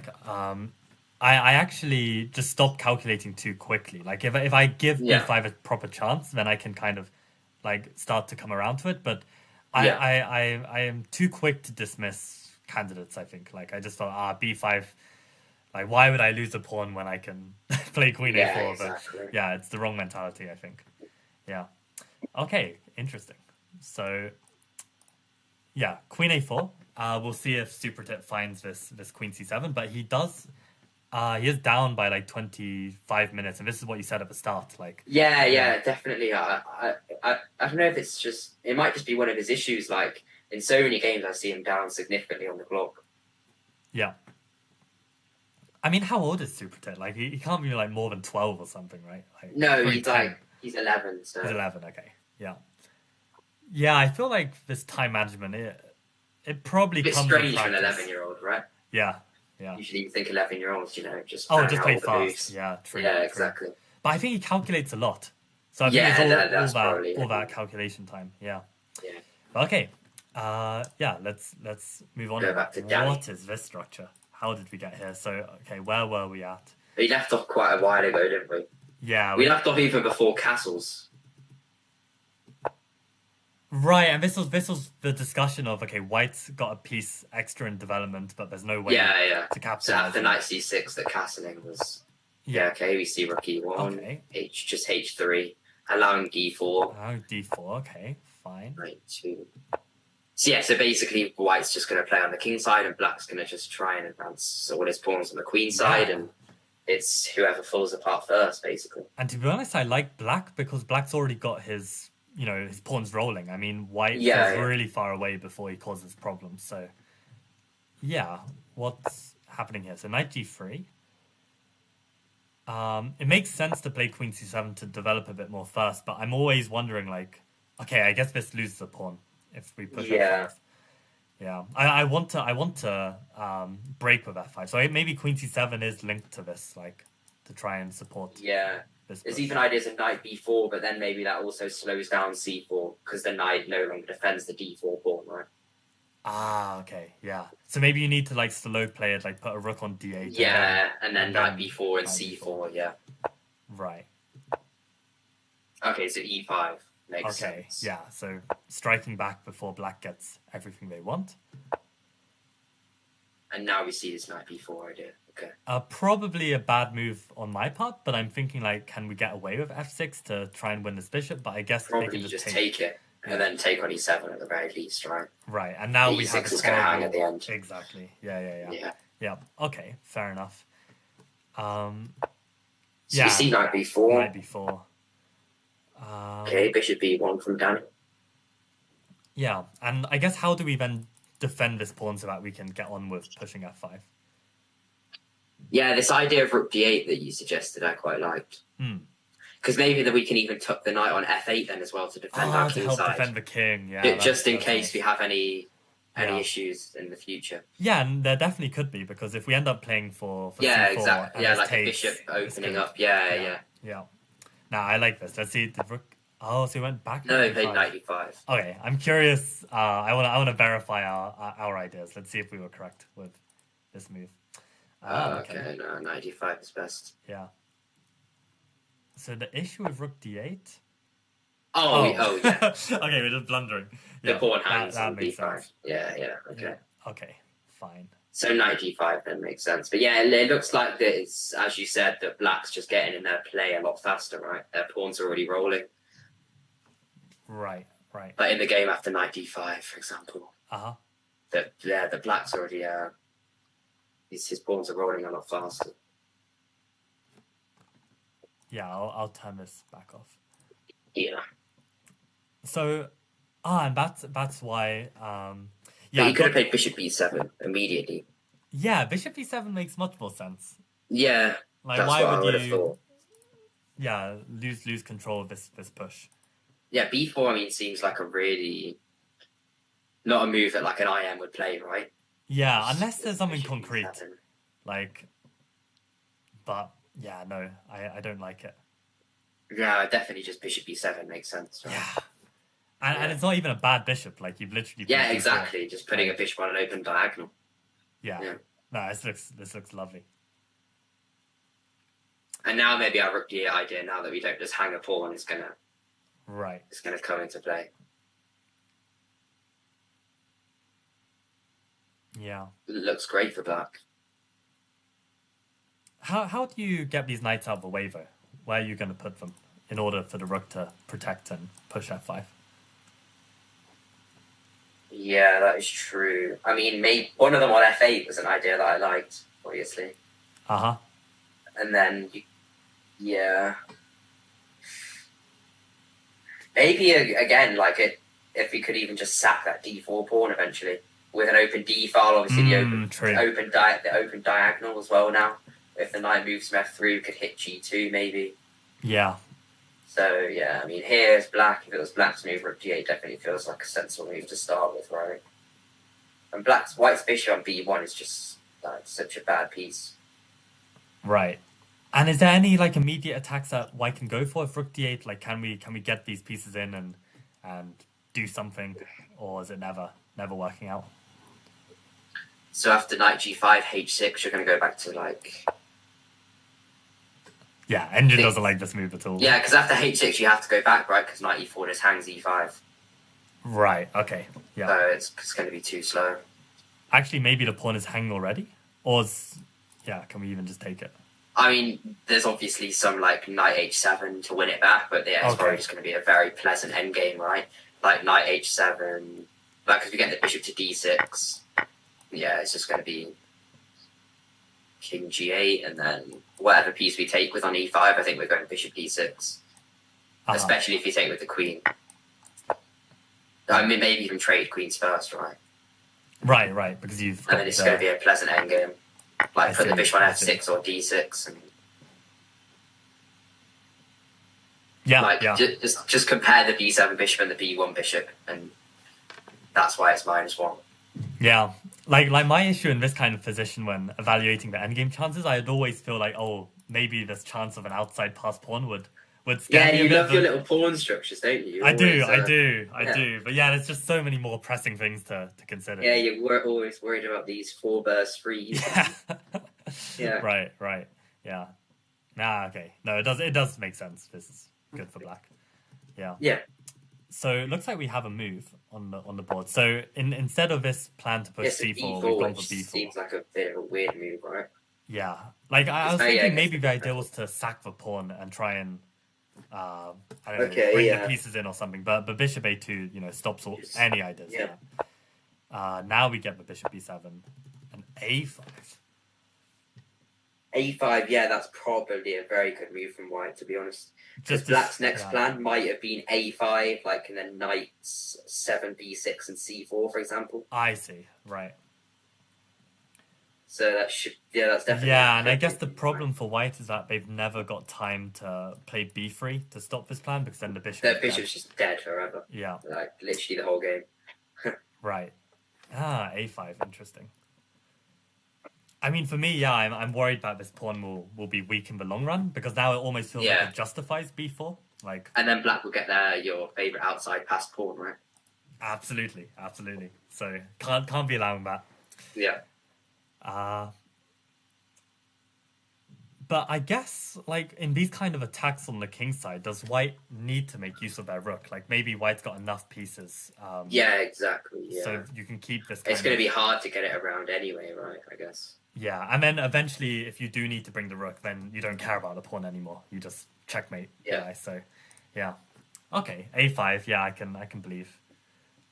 actually just stop calculating too quickly. Like if I give b5 a proper chance, then I can kind of start to come around to it. But I am too quick to dismiss candidates. I think I just thought b5. Why would I lose a pawn when I can play queen a4? Exactly. But yeah, it's the wrong mentality, I think. Yeah. Okay, interesting. So yeah, queen a4. We'll see if Supertit finds this queen c7, but he does. He is down by 25 minutes, and this is what you said at the start. Yeah, definitely. I don't know if it's just. It might just be one of his issues. In so many games, I see him down significantly on the clock. Yeah. I mean, how old is Supertit? He can't be more than 12 or something, right? No, he's 11. So. He's 11. Okay. Yeah. Yeah, I feel like this time management. It probably a bit comes strange with for an practice. 11-year-old, right? Yeah, yeah. Usually you think 11-year-olds, just Just out play all the fast. moves. Yeah, true. Yeah, true. exactly. But I think he calculates a lot. So I think Yeah, it's that's probably all it. that calculation time. Yeah. Yeah. But okay. Let's move on. Go back to Danny. What is this structure? How did we get here? So okay, where were we at? We left off quite a while ago, didn't we? Yeah. We left off even before castles. Right, and this was the discussion of, okay, white's got a piece extra in development, but there's no way Yeah. to So capitalize after it. knight c6, the castling was... Yeah, okay, we see rook e1, Okay. just h3, allowing d4. Oh, d4, okay, fine. Knight 2. So yeah, so basically white's just going to play on the king side and black's going to just try and advance all his pawns on the queen side, and it's whoever falls apart first, basically. And to be honest, I like black because black's already got his pawns rolling. I mean, white is really far away before he causes problems. So, yeah, what's happening here? So knight g3. It makes sense to play queen c7 to develop a bit more first, but I'm always wondering, like, okay, I guess this loses a pawn if we push f5. Yeah, I want to break with f5. So maybe queen c7 is linked to this, like, to try and support. Yeah. There's even ideas of knight b4, but then maybe that also slows down c4 because the knight no longer defends the d4 pawn, right? Ah, okay, yeah. So maybe you need to like slow play it, like put a rook on d8. Yeah, and then knight b4 and c4, yeah. Right. Okay, so e5 makes sense. Yeah. So striking back before black gets everything they want. And now we see this knight b4 idea. Okay. Probably a bad move on my part, but I'm thinking like, can we get away with f6 to try and win this bishop? But I guess probably they can just take it and then take on e7 at the very least, right? Right, and now we have e6 is going to hang at the end. Exactly. Yeah. Okay, fair enough. So we see knight b4. Knight b4. Okay, bishop b1 from Danny. Yeah, and I guess how do we then defend this pawn so that we can get on with pushing f5? Yeah, this idea of rook d8 that you suggested, I quite liked. Because maybe that we can even tuck the knight on f8 then as well to defend our king to help side. defend the king, yeah. Just in case we have any issues in the future. Yeah, and there definitely could be, because if we end up playing for yeah, c4, exactly. Yeah, like takes, a bishop opening up. Yeah. Now I like this. Let's see the rook. Oh, so he went back. No, he played knight e5. Okay, I'm curious. I want to verify our ideas. Let's see if we were correct with this move. Okay, no, knight e5 is best. Yeah. So the issue with rook d8. Oh yeah. Okay, we're just blundering. The pawn hangs that on makes b5. sense. Yeah. Okay. Okay, fine. So knight g5 then makes sense. But yeah, it looks like that it's, as you said, that black's just getting in their play a lot faster, right? Their pawns are already rolling. Right. But in the game after knight d5, for example. The black's already his pawns are rolling a lot faster. Yeah, I'll turn this back off. Yeah. So, and that's why. But you could have played bishop b7 immediately. Yeah, bishop b7 makes much more sense. Yeah, like that's why what I would would have you? thought. Yeah, lose control of this push. Yeah, b4 I mean seems like a really not a move that like an IM would play, right? Yeah, unless there's something Bishop concrete, b7. like. But yeah, no, I don't like it. Yeah, definitely just bishop b7 makes sense. Right? Yeah. And it's not even a bad bishop. Like you've literally. Yeah, exactly. Just putting a bishop on an open diagonal. Yeah. No, this looks lovely. And now maybe our rook d8 idea, now that we don't just hang a pawn, is gonna come into play. Yeah. It looks great for black. How do you get these knights out of the way though? Where are you going to put them in order for the rook to protect and push f5? Yeah, that is true. I mean, maybe one of them on f8 was an idea that I liked, obviously. And then, maybe again, like if we could even just sack that d4 pawn eventually with an open d file, obviously the open diagonal as well. Now, if the knight moves from f3, we could hit g2 maybe. Yeah. So yeah, I mean, here's black. If it was black's move, rook d8 definitely feels like a sensible move to start with, right? And white's bishop on b1 is just That's such a bad piece. Right. And is there any like immediate attacks that white can go for if rook d8? Like, can we get these pieces in and do something, or is it never working out? So after knight g5, h6, you're going to go back to like. Yeah, Engine doesn't like this move at all. Yeah, because after h6 you have to go back, right? Because knight e4 just hangs e5. Right. Okay. Yeah. So it's going to be too slow. Actually, maybe the pawn is hanging already, or can we even just take it? I mean, there's obviously some like knight h7 to win it back, but yeah, it's probably just going to be a very pleasant endgame, right? Like knight h7, like because we get the bishop to d6. Yeah, it's just going to be king g8, and then whatever piece we take with on e5, I think we're going bishop d6. Especially if you take with the queen. I mean, maybe even trade queens first, right? Right, because you've got and then it's going to be a pleasant endgame. Like put the bishop on f6 or d6, and just compare the b7 bishop and the b1 bishop, and that's why it's -1. Yeah, like my issue in this kind of position when evaluating the endgame chances, I'd always feel like, oh, maybe this chance of an outside pass pawn would scare me. Yeah, you love your little pawn structures, don't you? I do. But yeah, there's just so many more pressing things to consider. Yeah, you're always worried about these 4 burst frees. Yeah. Right. Yeah. Okay. No, it does make sense. This is good for black. Yeah. Yeah. So it looks like we have a move on the board. So instead of this plan to push c4, we've gone for b4. Seems like a bit of a weird move, right? Yeah. Like I was thinking maybe the idea was to sack the pawn and try and I don't know, bring the pieces in or something. But bishop a2, stops any ideas. Yeah. Now we get the bishop b7 and a5. a5, yeah, that's probably a very good move from white, to be honest. Just black's next plan might have been a5, like, and then knights 7, b6, and c4, for example. I see, right. So that's definitely... Yeah, and I guess the problem for white is that they've never got time to play b3 to stop this plan, because then the bishop... Their bishop's just dead forever. Yeah. Like, literally the whole game. Right. a5, interesting. I mean, for me, yeah, I'm worried that this pawn will be weak in the long run, because now it almost feels like it justifies b4. Like, and then black will get your favourite outside pass pawn, right? Absolutely. So can't be allowing that. Yeah. But I guess, like, in these kind of attacks on the king side, does white need to make use of their rook? Like, maybe white's got enough pieces. Yeah, exactly. Yeah. So you can keep this. It's going to be hard to get it around anyway, right? I guess. Yeah, and then eventually, if you do need to bring the rook, then you don't care about the pawn anymore. You just checkmate. Yeah. So, yeah. Okay, a5. Yeah, I can believe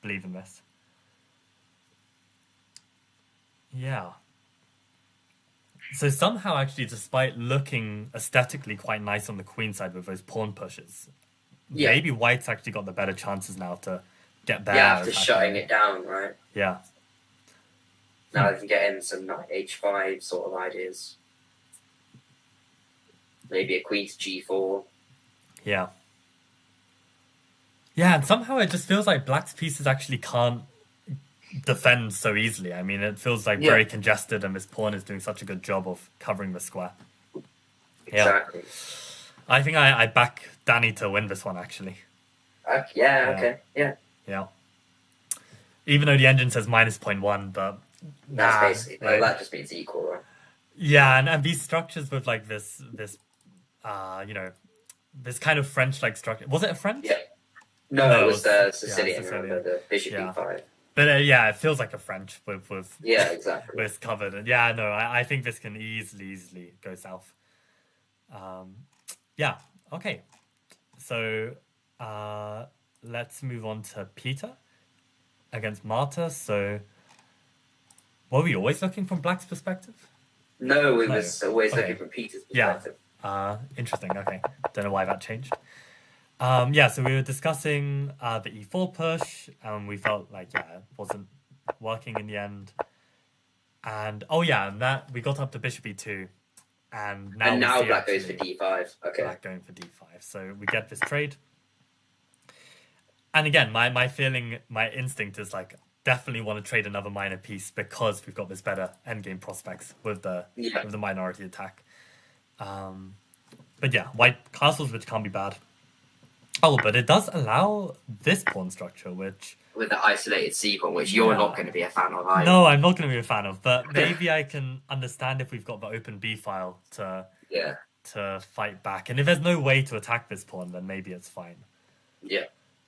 in this. Yeah. So somehow, actually, despite looking aesthetically quite nice on the queen side with those pawn pushes, maybe white's actually got the better chances now to get there. Yeah, after shutting it down, right? Yeah. Now they can get in some knight h5 sort of ideas. Maybe a queen to g4. Yeah. Yeah, and somehow it just feels like black's pieces actually can't defend so easily. I mean, it feels like very congested, and this pawn is doing such a good job of covering the square. Exactly. I think I back Danny to win this one, actually. Okay. Even though the engine says -0.1, but that's basically that just means equal, right? Yeah, and these structures with like this this kind of French-like structure. Was it a French? Yeah. No, it was the Sicilian. Remember, the bishop e5. But it feels like a French with exactly. with covered. And I think this can easily go south. Okay. So let's move on to Peter against Marta. So were we always looking from black's perspective? No, we was always looking from Peter's perspective. Yeah. Interesting. Okay. Don't know why that changed. So we were discussing the e4 push, and we felt like it wasn't working in the end. And and that we got up to bishop e2, and now black goes for d5. Okay, black going for d5. So we get this trade. And again, my feeling, my instinct is like definitely want to trade another minor piece because we've got this better endgame prospects with the minority attack. But yeah, white castles, which can't be bad. Oh, but it does allow this pawn structure, which... With the isolated C-pawn, which you're not going to be a fan of either. No, I'm not going to be a fan of, but maybe I can understand if we've got the open B file to fight back. And if there's no way to attack this pawn, then maybe it's fine. Yeah.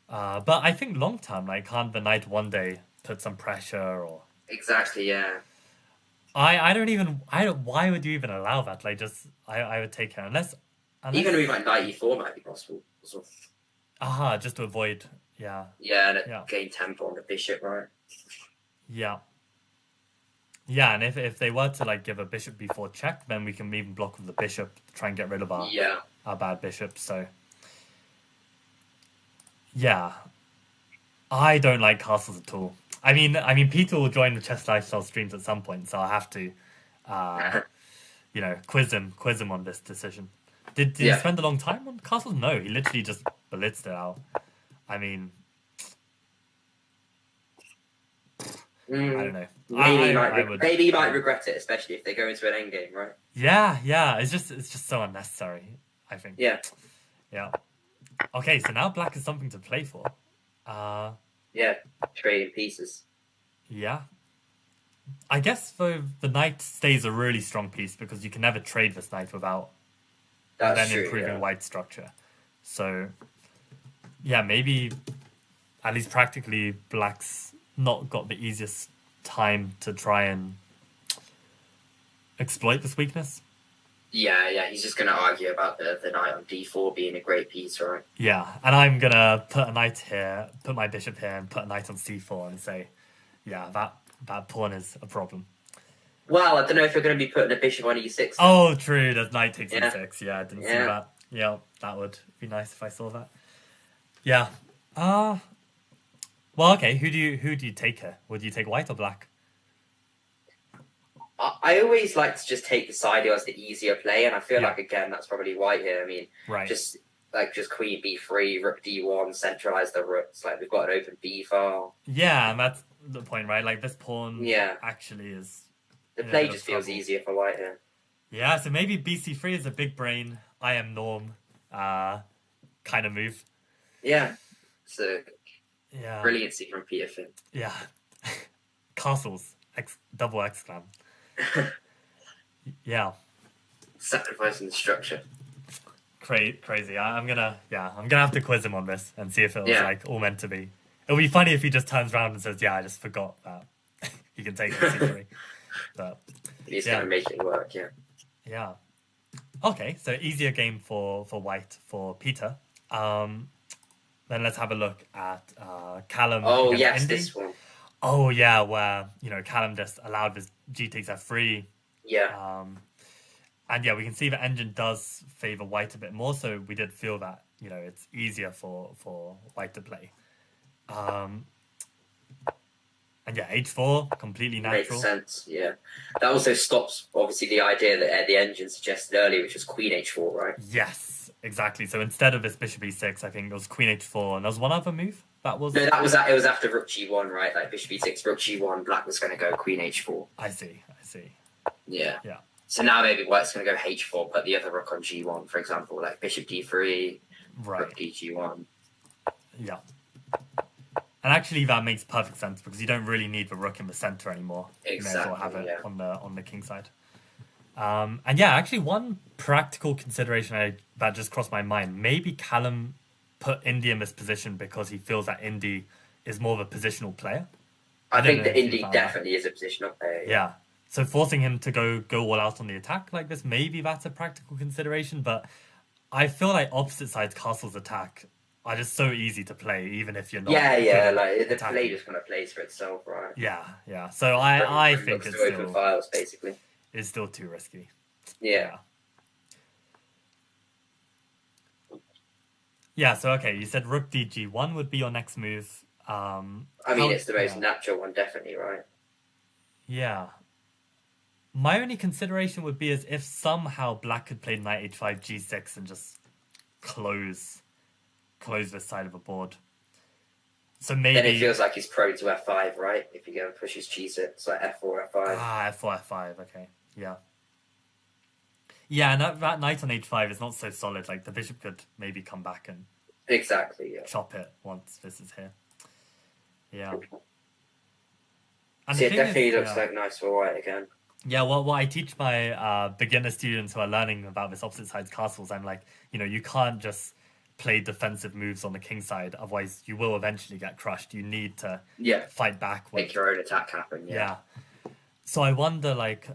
But I think long term, like, can't the knight one day put some pressure or... Exactly, yeah. I don't... Why would you even allow that? Like, just... I would take it. Unless... Even with like knight e4 might be possible. Just to avoid... Yeah. Yeah, and gain tempo on the bishop, right? Yeah. Yeah, and if they were to like give a bishop b4 check, then we can even block with the bishop to try and get rid of our bad bishops. So yeah, I don't like castles at all. I mean, Peter will join the chess lifestyle streams at some point, so I'll have to, quiz him on this decision. Did he spend a long time on castles? No, he literally just blitzed it out. I mean, I don't know. Maybe he might regret it, especially if they go into an endgame, right? Yeah. It's just so unnecessary, I think. Yeah. Okay, so now black is something to play for. Trading pieces. Yeah. I guess the knight stays a really strong piece because you can never trade this knight without improving white structure. So, yeah, maybe at least practically black's not got the easiest time to try and exploit this weakness. Yeah, he's just going to argue about the knight on d4 being a great piece, right? Yeah, and I'm going to put a knight here, put my bishop here, and put a knight on c4 and say, yeah, that pawn is a problem. Well, I don't know if you're going to be putting a bishop on e6. Oh, true, the knight takes e6. Yeah, I didn't see that. Yeah, that would be nice if I saw that. Yeah. Well, okay, who do you take here? Would you take white or black? I always like to just take the side who has the easier play, and I feel like, again, that's probably white here. I mean, just queen b3, rook d1, centralize the rooks. Like, we've got an open b file. Yeah, and that's the point, right? Like, this pawn actually is... The play just feels easier for white here. Yeah, so maybe bc3 is a big brain, I am norm kind of move. Yeah, so brilliancy from Peter Finn. Yeah, castles, double exclam. Yeah, sacrificing the structure. Crazy. I'm gonna have to quiz him on this and see if it was like all meant to be. It'll be funny if he just turns around and says, "Yeah, I just forgot that he can take the c3." But he's gonna make it work. Yeah. Okay, so easier game for white for Peter. Then let's have a look at Callum. Oh yes, this one. Oh yeah, where Callum just allowed this g takes f3. Yeah. And yeah, we can see the engine does favor white a bit more, so we did feel that it's easier for white to play. And yeah, h4 completely natural. Makes sense. Yeah, that also stops obviously the idea that the engine suggested earlier, which was queen h4, right? Yes, exactly. So instead of this bishop e6, I think it was queen h4, and there was one other move. It was after rook g1, right? Like bishop e6, rook g1, black was going to go queen h4. I see. Yeah. Yeah. So now maybe white's going to go h4, put the other rook on g1, for example, like bishop d3, rook dg1. Yeah. And actually, that makes perfect sense because you don't really need the rook in the center anymore. Exactly. You may as well have it on the king side. And yeah, actually, one practical consideration that just crossed my mind: maybe Callum put Indy in this position because he feels that Indy is more of a positional player. I think that Indy definitely is a positional player. Yeah. So forcing him to go all out on the attack like this, maybe that's a practical consideration. But I feel like opposite sides castles attack are just so easy to play, even if you're not. Yeah. Like the play just kind of plays for itself, right? Yeah. So I think it's still open files basically. It's still too risky. Yeah. Yeah. So okay, you said rook dg1 would be your next move. It's the most natural one, definitely, right? Yeah. My only consideration would be as if somehow black could play knight h5 g6 and just close this side of the board. So maybe Then it feels like he's prone to F5, right? If you go and push his G6, like F4, F5. F4, F5. Okay, yeah. Yeah, and that knight on H5 is not so solid. Like the bishop could maybe come back and Exactly, yeah. chop it once this is here. Yeah. And See, the it thing definitely is, looks like nice for white again. Yeah, well, what I teach my beginner students who are learning about this opposite sides castles, I'm like, you can't just play defensive moves on the king side, otherwise you will eventually get crushed. You need to fight back. Make your own attack happen, Yeah. So I wonder, like,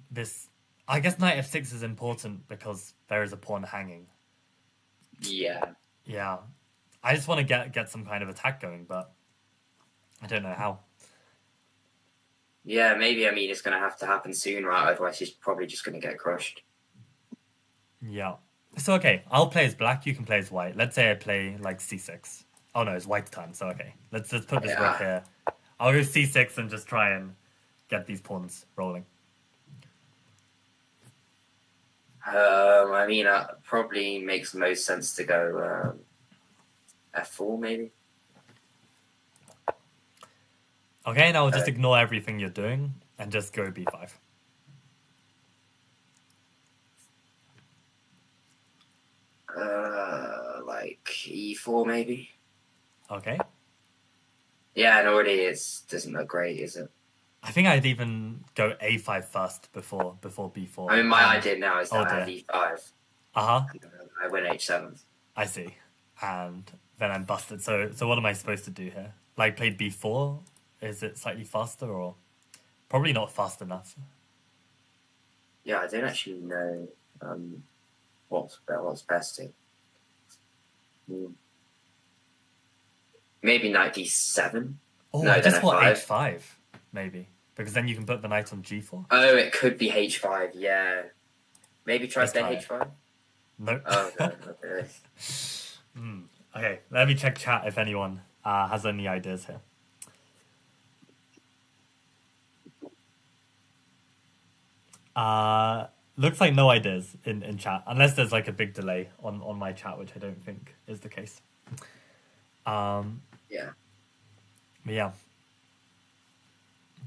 this... I guess knight f6 is important because there is a pawn hanging. Yeah. Yeah. I just want to get some kind of attack going, but I don't know how. Yeah, maybe, I mean, it's going to have to happen soon, right? Otherwise he's probably just going to get crushed. Yeah. So, okay, I'll play as black, you can play as white. Let's say I play, like, c6. Oh, no, it's white's turn, so okay. Let's put this rook here. I'll go c6 and just try and get these pawns rolling. I mean, probably makes the most sense to go f4, maybe. Okay, now I'll just ignore everything you're doing and just go b5. Like e4, maybe. Okay. Yeah, and already it doesn't look great, is it? I think I'd even go a5 first before b4. I mean, my idea now is that I have e5. Uh-huh. I win h7. I see. And then I'm busted. So what am I supposed to do here? Like, play b4? Is it slightly faster, or... Probably not fast enough. Yeah, I don't actually know what's best here. Maybe knight d7? Oh, no, I just thought f5. h5, maybe. Because then you can put the knight on g4. Oh, it could be h5, yeah. Maybe try then h5? Nope. Oh, no, okay. Okay, let me check chat if anyone has any ideas here. Looks like no ideas in chat, unless there's like a big delay on my chat, which I don't think is the case. Yeah. But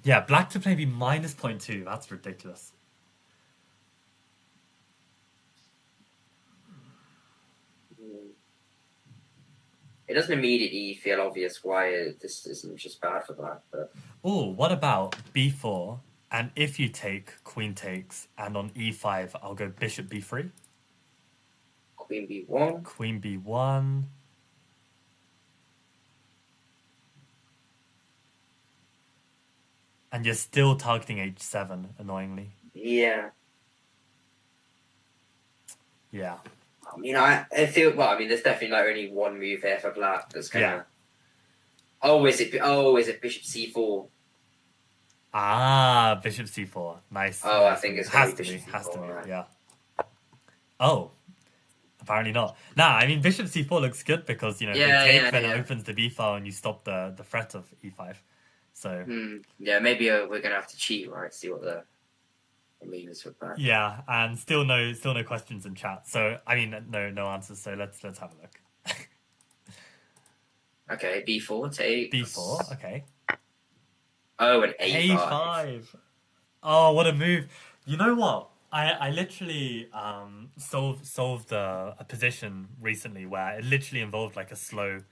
yeah, black to play b minus 0.2. That's ridiculous. It doesn't immediately feel obvious why this isn't just bad for black, but... Oh, what about b4? And if you take, queen takes, and on e5, I'll go bishop b3. Queen b1. Queen b1. And you're still targeting h7, annoyingly. Yeah. Yeah. I mean, I feel... Well, I mean, there's definitely like only one move here for black that's gonna... Yeah. Oh, is it bishop c4? Ah, bishop c4. Nice. Oh, I think it's has to bishop be. c4, Has to be. right. Yeah. Oh, apparently not. Nah, I mean bishop c4 looks good because if they take, then it opens the b file and you stop the threat of e5. So. Yeah, maybe we're gonna have to cheat, right? See what the move is for that. Yeah, and still no questions in chat. So I mean no answers. So let's have a look. Okay, b4 takes. b4. Okay. Oh, and a5. a5. Oh, what a move! You know what? I literally solved a position recently where it literally involved like a slow,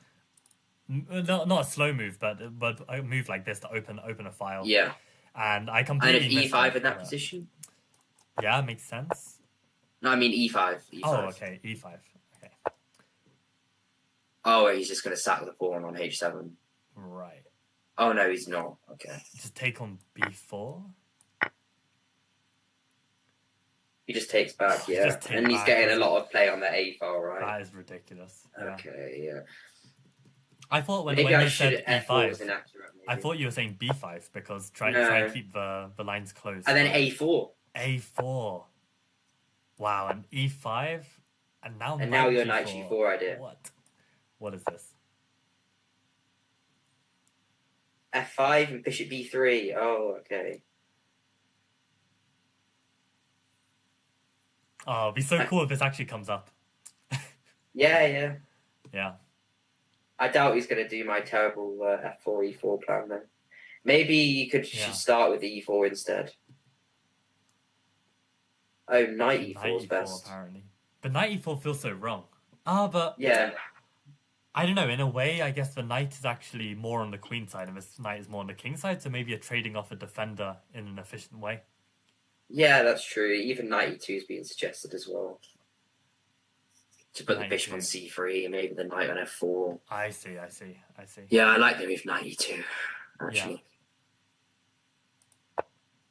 not a slow move, but a move like this to open a file. Yeah. And I completely. And if e5 in that position. Yeah, makes sense. No, I mean e5. Oh, okay, e5. Okay. Oh, he's just gonna sack the pawn on h7. Right. Oh no, he's not. Okay. Just take on b4. He just takes back, yeah. And he's getting a lot of play on the a file, right? That is ridiculous. Yeah. Okay, yeah. I thought when you said e5, I thought you were saying b5 because try and keep the lines closed. And then a4. a4. Wow, and e5, and now your knight g4 idea. What is this? f5 and bishop b3. Oh, okay. Oh, it'd be so cool if this actually comes up. Yeah. Yeah. I doubt he's going to do my terrible F4 E4 plan then. Maybe you should start with the E4 instead. Oh, knight E4 is best. Apparently. But knight E4 feels so wrong. But... Yeah. I don't know, in a way, I guess the knight is actually more on the queen side and this knight is more on the king side, so maybe you're trading off a defender in an efficient way. Yeah, that's true. Even knight E2 is being suggested as well. To put the bishop on C3 and maybe the knight on F4. I see. Yeah, I like the move knight E2, actually. Yeah.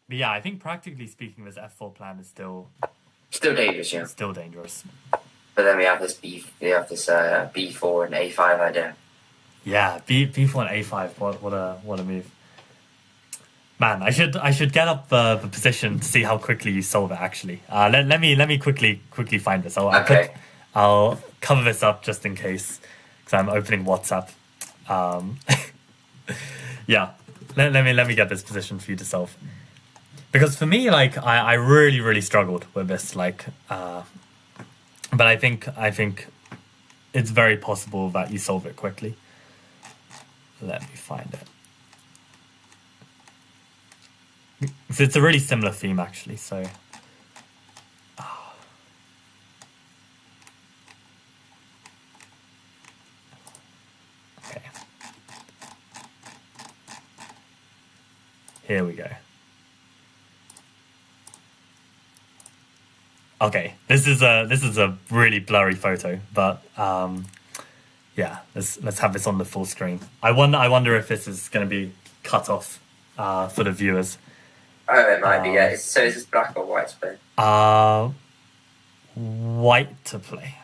But yeah, I think practically speaking, this F4 plan is still dangerous, yeah. Still dangerous. But then we have this B4 and A5 idea. Yeah, B4 and A5. What a move. Man, I should get up the position to see how quickly you solve it. Actually, let me quickly find this. I'll cover this up just in case because I'm opening WhatsApp. Yeah, let me get this position for you to solve. Because for me, like I really struggled with this, like. But I think it's very possible that you solve it quickly. Let me find it. So it's a really similar theme, actually. So, okay. Here we go. Okay, this is a really blurry photo, but yeah, let's have this on the full screen. I wonder if this is going to be cut off for the viewers. Oh, it might be. Yeah. So is this black or white to play? White to play.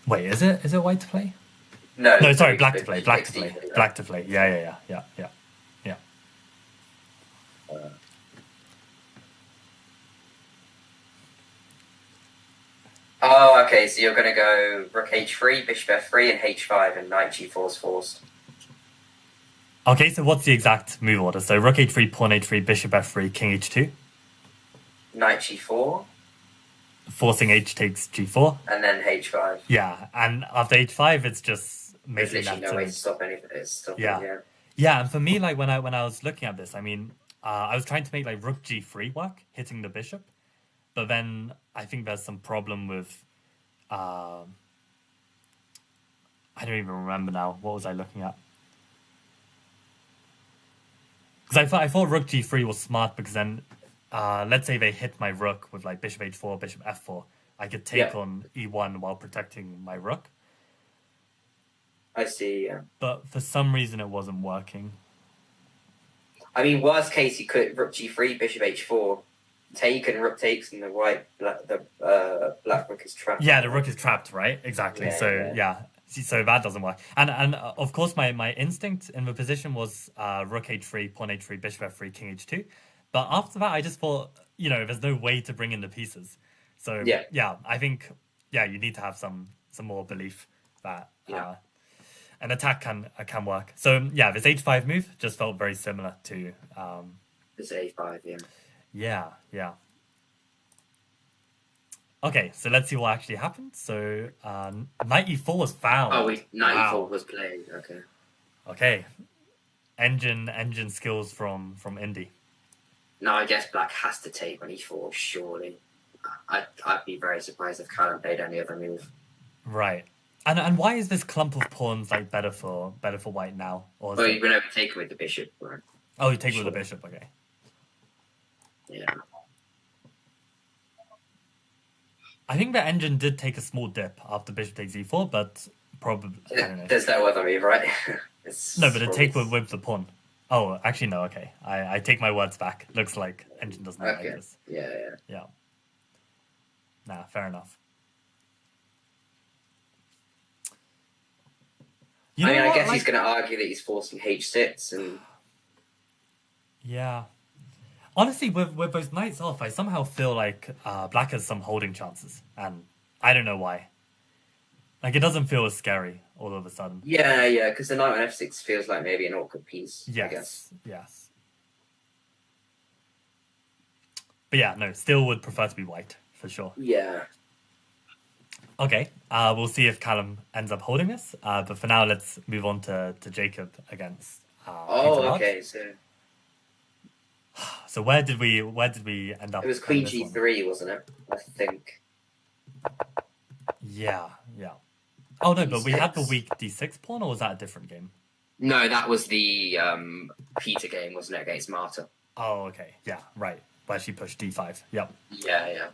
Wait, is it white to play? No, sorry, black to play. Black to play. Black to play. Yeah. Oh, okay, so you're going to go rook h3, bishop f3, and h5, and knight g4 is forced. Okay, so what's the exact move order? So rook h3, pawn h3, bishop f3, king h2. Knight g4. Forcing h takes g4. And then h5. Yeah, and after h5, it's just making that. There's literally no way to stop anything. Yeah, and for me, like when I was looking at this, I mean, I was trying to make like rook g3 work, hitting the bishop. But then I think there's some problem with, I don't even remember now. What was I looking at? Because I thought rook g3 was smart because then, let's say they hit my rook with like bishop h4, bishop f4. I could take on e1 while protecting my rook. I see, yeah. But for some reason it wasn't working. I mean, worst case, you could rook g3, bishop h4. Take and rook takes, and the black rook is trapped. Yeah, the rook is trapped, right? Exactly. So that doesn't work. And of course, my instinct in the position was rook h3, pawn h3, bishop f3, king h2. But after that, I just thought, there's no way to bring in the pieces. So I think you need to have some more belief that an attack can work. So this h5 move just felt very similar to this a5. Yeah. Okay, so let's see what actually happened. So, knight e4 was found. Oh, knight e4 was played. Okay. Engine skills from Indy. No, I guess black has to take on e4, surely. I'd be very surprised if Callum played any other move. Right. And why is this clump of pawns like better for white now? You're going to take with the bishop, right? Oh, you take with the bishop, okay. Yeah. I think the engine did take a small dip after bishop takes e4, but probably I don't know. There's no other move, right? No, but a take with the pawn. Oh, actually no. Okay, I take my words back. Looks like engine doesn't like this. Yeah. Nah, fair enough. I guess he's going to argue that he's forcing h6 and. Yeah. Honestly, with both knights off, I somehow feel like black has some holding chances, and I don't know why. Like, it doesn't feel as scary all of a sudden. Yeah, because the knight on f6 feels like maybe an awkward piece, yes, I guess. Yes. But yeah, no, still would prefer to be white, for sure. Yeah. Okay, we'll see if Callum ends up holding this. But for now, let's move on to Jacob against Peter Large. Okay. So where did we end up? It was Queen G3, wasn't it? I think. Yeah. Oh no, but we had the D6. weak D6 pawn, or was that a different game? No, that was the Peter game, wasn't it, against Marta? Oh, okay. Yeah, right. Where she pushed D5. Yep. Yeah.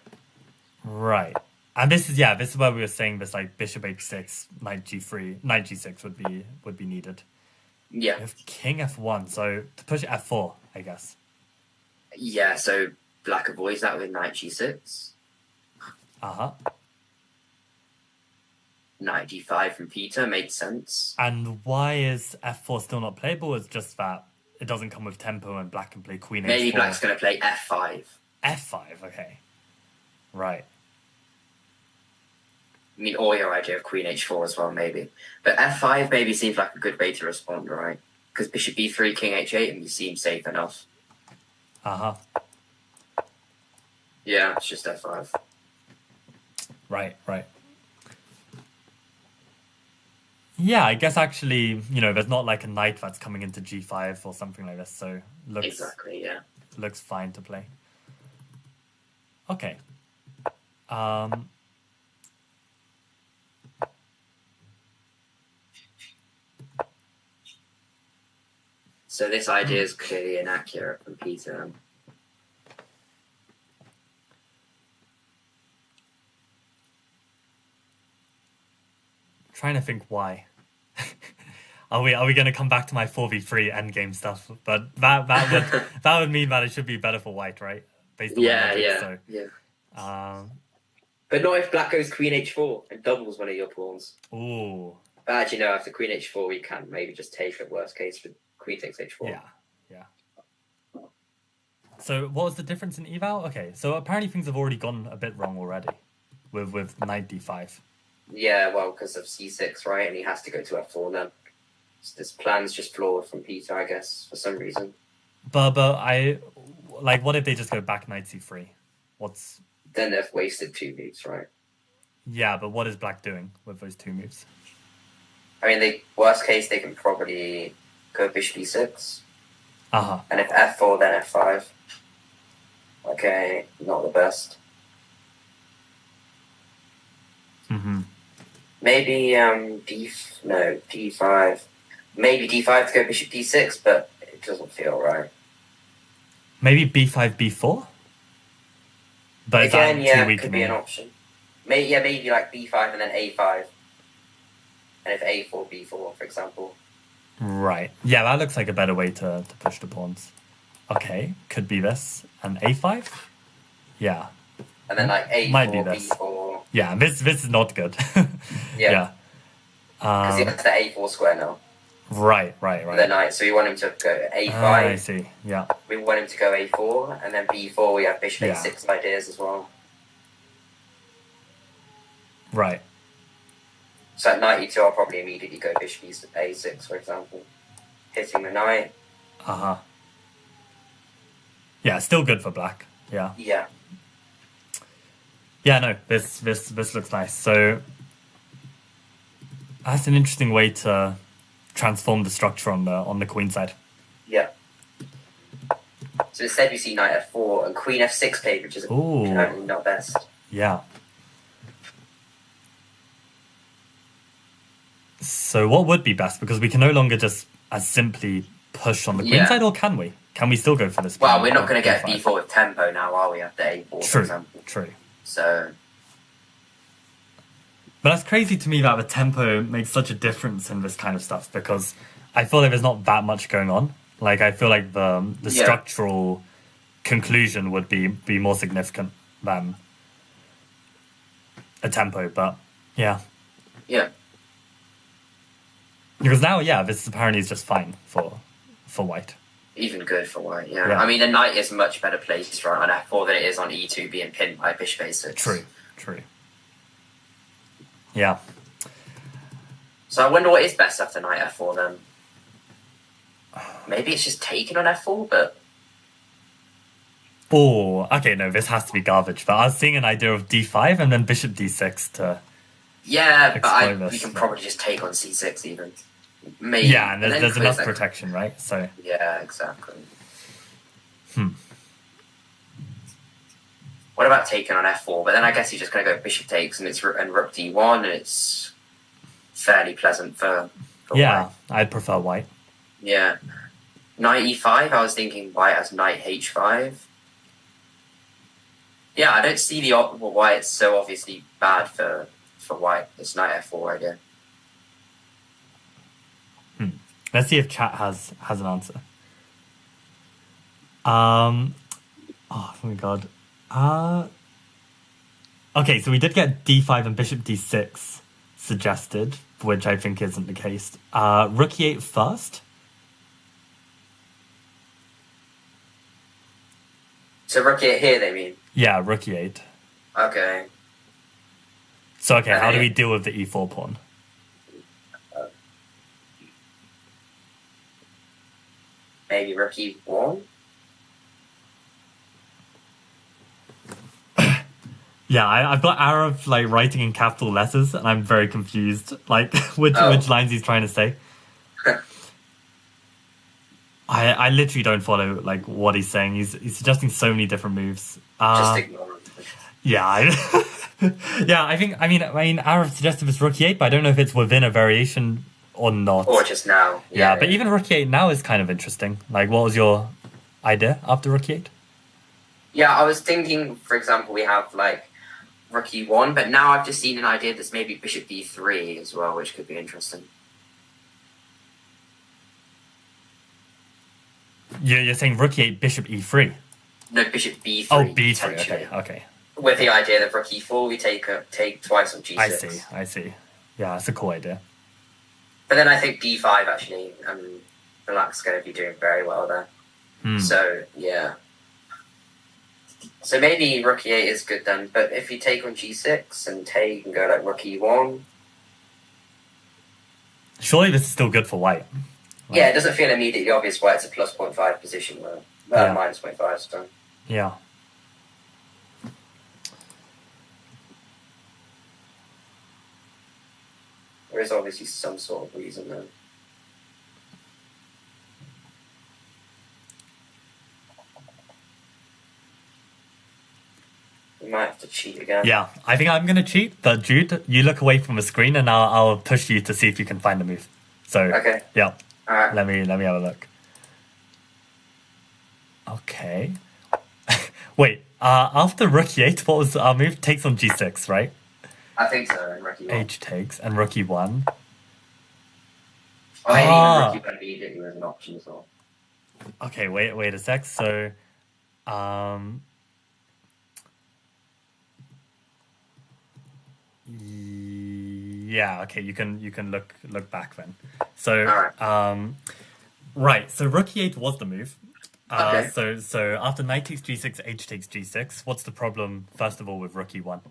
Right. And this is where we were saying this, like bishop H6, knight G3, knight G6 would be needed. Yeah. We have king F1, so to push F4, I guess. Yeah, so black avoids that with knight G6. Uh-huh. Knight D5 from Peter makes sense. And why is F4 still not playable? It's just that it doesn't come with tempo and black can play queen Maybe H4. black's going to play F5. F5, okay. Right. I mean, or your idea of queen H4 as well, maybe. But F5 maybe seems like a good way to respond, right? Because bishop B3, king H8, and you seem safe enough. Uh-huh. Yeah, it's just F5. Right. Yeah, I guess actually, there's not like a knight that's coming into G5 or something like this, so Exactly, yeah. looks fine to play. Okay. So this idea is clearly inaccurate from Peter. Trying to think why. Are we going to come back to my 4v3 endgame stuff? But that would mean that it should be better for white, right? Based on my logic, Yeah. But not if black goes queen H4 and doubles one of your pawns. Ooh. But actually, no, after queen H4, we can maybe just take it worst case with queen takes H4. Yeah. So what was the difference in eval? Okay, so apparently things have already gone a bit wrong already with knight D5. Yeah, well, because of C6, right? And he has to go to F4 then. So this plan's just flawed from Peter, I guess, for some reason. But what if they just go back knight C3? Then they've wasted 2 moves, right? Yeah, but what is black doing with those 2 moves? I mean, worst case, they can probably go bishop E6. Uh-huh. And if F4, then F5. Okay, not the best. Mm-hmm. Maybe D5. Maybe D5 to go bishop D6, but it doesn't feel right. Maybe B5, B4? But again, yeah, it could be an option. Maybe like B5 and then A5. And if A4, B4, for example. Right. Yeah, that looks like a better way to push the pawns. Okay, could be this. And A5? Yeah. And then like A4, might be this. B4. Yeah, this is not good. Yeah. Because he has the A4 square now. Right. The knight, so we want him to go A5. I see, yeah. We want him to go A4, and then B4 we have bishop A6 ideas as well. Right. So at knight E2 I'll probably immediately go bishop A6, for example. Hitting the knight. Uh-huh. Yeah, still good for black. Yeah. Yeah. Yeah, no, this looks nice. So that's an interesting way to transform the structure on the queen side. Yeah. So instead we see knight F4 and queen F6 played, which is apparently not best. Yeah. So what would be best? Because we can no longer just as simply push on the queen side, or can we? Can we still go for this? Well, we're not going to get B4 with tempo now, are we, at the A4, for example? True. So... But that's crazy to me that the tempo makes such a difference in this kind of stuff, because I feel like there's not that much going on. Like, I feel like the structural conclusion would be more significant than a tempo, but yeah. Yeah. Because now, this apparently is just fine for white. Even good for white, yeah. I mean, the knight is much better placed right on F4 than it is on E2 being pinned by bishop A6. True. Yeah. So I wonder what is best after knight F4 then. Maybe it's just taken on F4, but... Oh, okay, no, this has to be garbage. But I was seeing an idea of D5 and then bishop D6 to Yeah, exploit but we this. can Yeah. probably just take on c6 even. Maybe. Yeah, and then there's enough close that- protection, right? So Yeah, exactly. Hmm. What about taking on f4? But then I guess you're just going to go bishop takes and it's and rook d1 and it's fairly pleasant for yeah, white. I'd prefer white. Yeah. Knight e5, I was thinking white as knight h5. Yeah, I don't see why it's so obviously bad for white. It's knight f4 idea. Let's see if chat has an answer. Oh my god. Okay, so we did get d5 and bishop d6 suggested, which I think isn't the case. Rook e8 first. So rook e8 here, they mean? Yeah, rook e8. Okay. So okay, how do we deal with the e4 pawn? Maybe rook e1? Yeah, I've got Arab like writing in capital letters, and I'm very confused. Like which lines he's trying to say. I literally don't follow like what he's saying. He's suggesting so many different moves. Just ignore him. Yeah, yeah. I mean, Arab suggested this rook e8, but I don't know if it's within a variation or not. Or just now. Yeah, but even rook e8 now is kind of interesting. Like, what was your idea after rook e8? Yeah, I was thinking, for example, we have like rook e1, but now I've just seen an idea that's maybe bishop b3 as well, which could be interesting. You're saying rook e8, bishop e3? No, bishop b3. Oh, b3. Okay. With the idea that rook e4, we take twice on g6. I see. Yeah, it's a cool idea. But then I think d5 actually, Black's going to be doing very well there. So, yeah. So maybe rook e8 is good then, but if you take on g6 and take and go like rook e1... Surely this is still good for white. Like, yeah, it doesn't feel immediately obvious why it's a plus 0.5 position where minus 0.5 is done. Yeah. There is obviously some sort of reason there. We might have to cheat again. Yeah, I think I'm going to cheat, but Jude, you look away from the screen and I'll push you to see if you can find the move. So, okay. Yeah. All right. Let me have a look. Okay. Wait, after rook e8, what was our move? Takes on g6, right? I think so, and rook e1. H takes, and rook e1. Or maybe even rook e1 immediately as an option as well. Okay, wait a sec. So, yeah, okay, you can look back then. So, right, so rook e8 was the move. Okay. So after knight takes g6, h takes g6, what's the problem, first of all, with rook e1?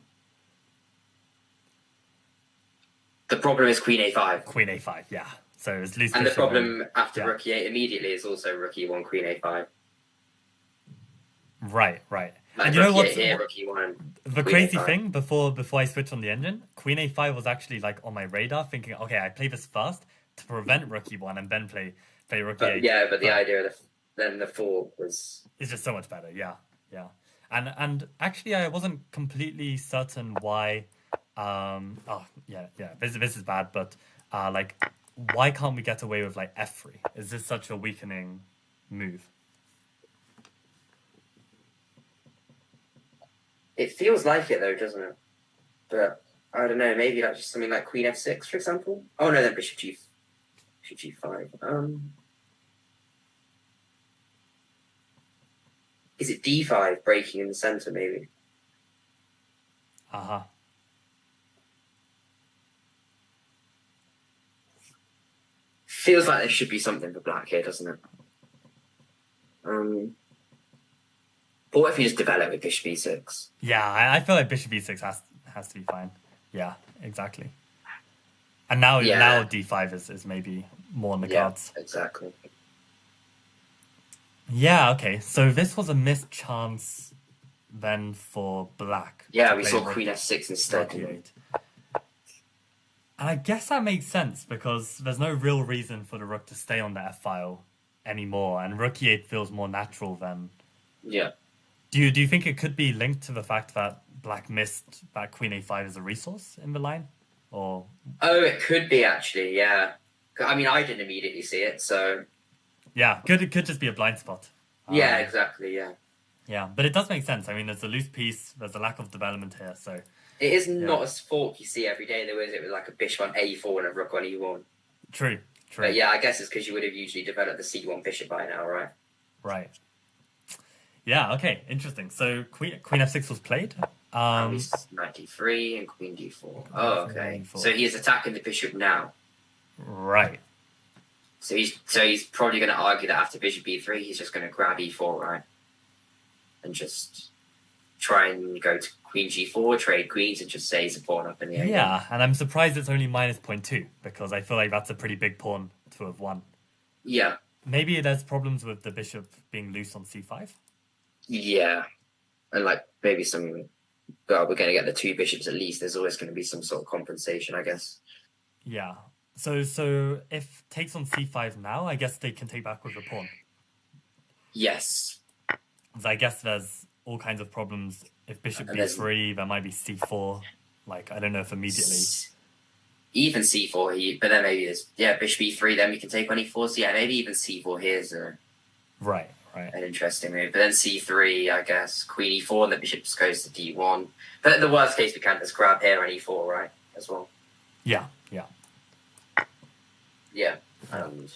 The problem is queen a5. Queen a5, yeah. So it's loose. And the problem after rook e8 immediately is also rook e1, queen a5. Right. Like And you know what's here, rook e1, the crazy thing before I switched on the engine? Queen a5 was actually like on my radar, thinking, okay, I play this first to prevent rook e1 and then play rook e8. Yeah, but the idea of then the 4 was... It's just so much better, yeah. And actually, I wasn't completely certain why... this is bad, but like, why can't we get away with like f3? Is this such a weakening move? It feels like it though, doesn't it? But I don't know, maybe like just something like queen f6, for example. Oh no, then bishop g5. Is it d5 breaking in the center, maybe? Feels like there should be something for black here, doesn't it? Or what if you just develop with bishop e6? Yeah, I feel like bishop e6 has to be fine. Yeah, exactly. And now d5 is maybe more on the cards. Exactly. Yeah, okay. So this was a missed chance then for black. Yeah, we saw queen f6 instead. And I guess that makes sense because there's no real reason for the rook to stay on the f file anymore, and rook e8 feels more natural than. Yeah. Do you think it could be linked to the fact that black missed that queen a5 as a resource in the line, or? Oh, it could be actually. Yeah. I mean, I didn't immediately see it, so. Yeah, it could just be a blind spot. Yeah, exactly. Yeah. Yeah, but it does make sense. I mean, there's a loose piece, there's a lack of development here, so. It is not a fork you see every day, though, is it? With like a bishop on a4 and a rook on e1. True. But yeah, I guess it's because you would have usually developed the c1 bishop by now, right? Right. Yeah, okay, interesting. So queen f6 was played. He's 93 and queen d4. Oh, okay. So he is attacking the bishop now. Right. So he's probably going to argue that after bishop b3, he's just going to grab e4, right? And just try and go to queen g4, trade queens, and just say he's a pawn up in the air. Yeah, and I'm surprised it's only minus 0.2, because I feel like that's a pretty big pawn to have won. Yeah. Maybe there's problems with the bishop being loose on c5? Yeah. And like maybe some... Well, we're going to get the two bishops at least. There's always going to be some sort of compensation, I guess. Yeah. So if takes on c5 now, I guess they can take back with the pawn. Yes. So I guess there's all kinds of problems. If bishop b3, there might be c4. Like, I don't know if immediately. Even c4, but then maybe there's... Yeah, bishop e3, then we can take on e4. So yeah, maybe even c4 here's Right. An interesting move. But then c3, I guess, queen e4, and the bishop goes to d1. But in the worst case, we can just grab here on e4, right? As well. Yeah. Yeah. And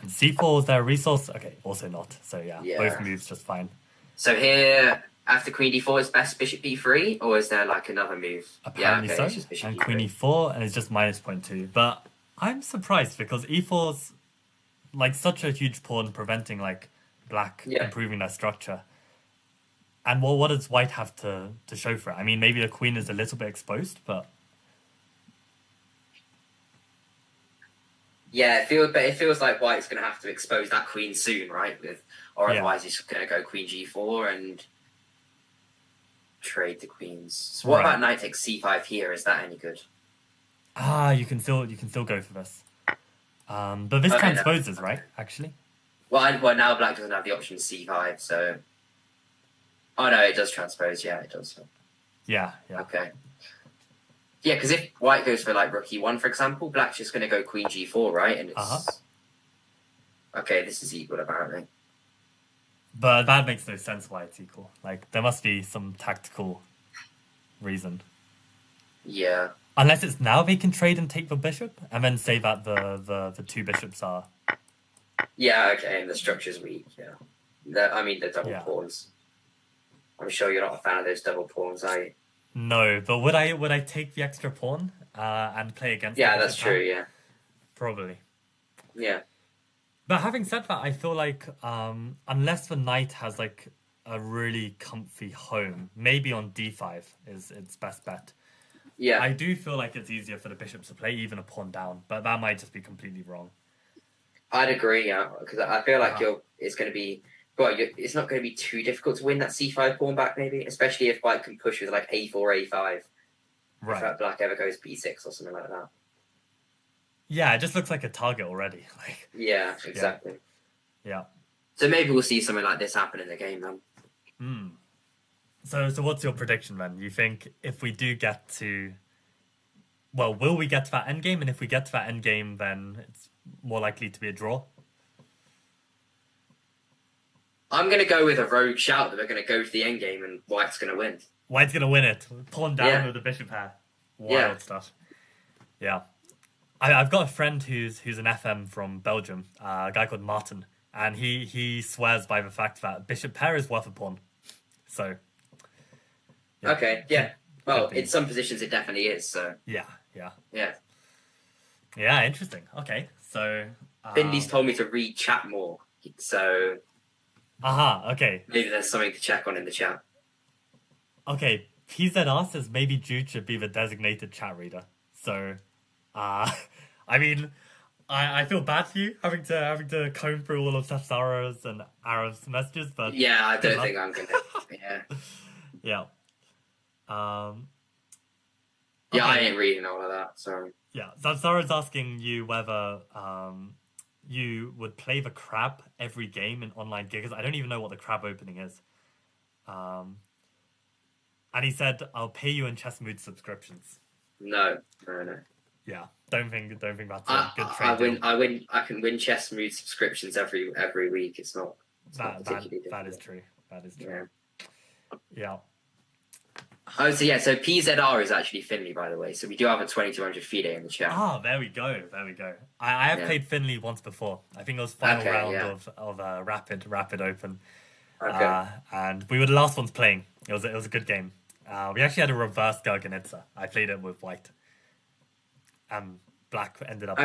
c4 is their resource? Okay, also not. So yeah, both moves just fine. So here, after queen d4, is best bishop b3, or is there like another move? Apparently so. And queen e4, and it's just minus 0.2. But I'm surprised because e4's like such a huge pawn preventing like black improving their structure. And what does white have to show for it? I mean, maybe the queen is a little bit exposed, but... Yeah, it feels like white's going to have to expose that queen soon, right? Or otherwise he's going to go queen g4 and trade the queens. So what about knight takes c5 here? Is that any good? You can still go for this. But this transposes, right? Actually. Well, now black doesn't have the option c5, so... Oh no, it does transpose. Yeah, it does. Yeah. Okay. Yeah, because if white goes for like rook e1, for example, black's just going to go queen g4, right? And it's... Okay, this is equal, apparently. But that makes no sense why it's equal. Like, there must be some tactical reason. Yeah. Unless it's now they can trade and take the bishop, and then say that the two bishops are... Yeah, okay, and the structure's weak, yeah. The double pawns. I'm sure you're not a fan of those double pawns, are you? No, but would I take the extra pawn and play against? Yeah, that's true. Yeah, probably. Yeah, but having said that, I feel like unless the knight has like a really comfy home, maybe on d5 is its best bet. Yeah, I do feel like it's easier for the bishops to play even a pawn down, but that might just be completely wrong. I'd agree. Yeah, because I feel like it's going to be. Well, it's not going to be too difficult to win that c5 pawn back, maybe, especially if white can push with like a4, a5. Right. If black ever goes b6 or something like that. Yeah, it just looks like a target already. Like. Yeah, exactly. Yeah. So maybe we'll see something like this happen in the game then. So what's your prediction then? You think if we do get to... Well, will we get to that endgame? And if we get to that endgame, then it's more likely to be a draw? I'm going to go with a rogue shout that we're going to go to the endgame and white's going to win. White's going to win it. Pawn down with the bishop pair. Wild stuff. Yeah. I've got a friend who's an FM from Belgium, a guy called Martin, and he swears by the fact that bishop pair is worth a pawn. So... Yeah. Okay, yeah. Well, in some positions it definitely is, so... Yeah. Yeah, interesting. Okay, so... Bindley's told me to read chat more, so... Okay. Maybe there's something to check on in the chat. Okay, PZR says maybe Jude should be the designated chat reader. So, I mean, I feel bad for you having to comb through all of Safsara's and Arab's messages, but... Yeah, I don't think I'm going to... Yeah. Yeah. Yeah, I ain't reading all of that. Sorry. Yeah, Zara's asking you whether you would play the crab every game in online gigas. I don't even know what the crab opening is. And he said, "I'll pay you in chess mood subscriptions." No. Yeah, don't think that's a good trade deal. I can win chess mood subscriptions every week. It's not particularly difficult. That is true. That is true. Yeah. Oh, so PZR is actually Finley, by the way. So we do have a 2200 FIDE in the chat. Ah, there we go. I have played Finley once before. I think it was final round of Rapid Open. Okay. And we were the last ones playing. It was a good game. We actually had a reverse Garganitza. I played it with white. And black ended up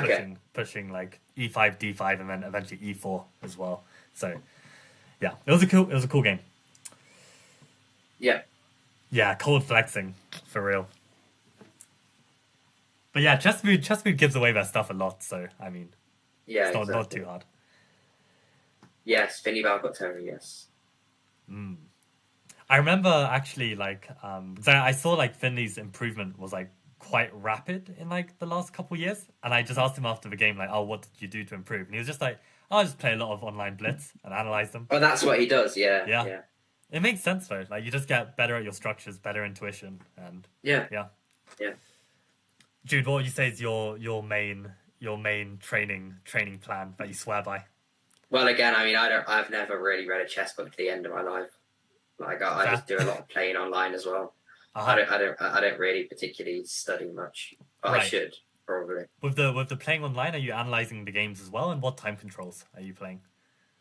pushing like e5, d5, and then eventually e4 as well. So yeah, it was a cool game. Yeah. Yeah, cold flexing for real. But yeah, chess mood gives away their stuff a lot. So I mean, it's not too hard. Yes, Finley got Tony. Yes. I remember actually so I saw like Finley's improvement was like quite rapid in like the last couple years, and I just asked him after the game like, "Oh, what did you do to improve?" And he was just like, "I'll just play a lot of online blitz and analyze them." Oh, that's what he does. Yeah. It makes sense though. Like you just get better at your structures, better intuition, and yeah. Jude, what would you say is your main training plan that you swear by? Well, again, I mean, I've never really read a chess book to the end of my life. Like I just do a lot of playing online as well. I don't really particularly study much, but I should probably. With the playing online, are you analyzing the games as well, and what time controls are you playing?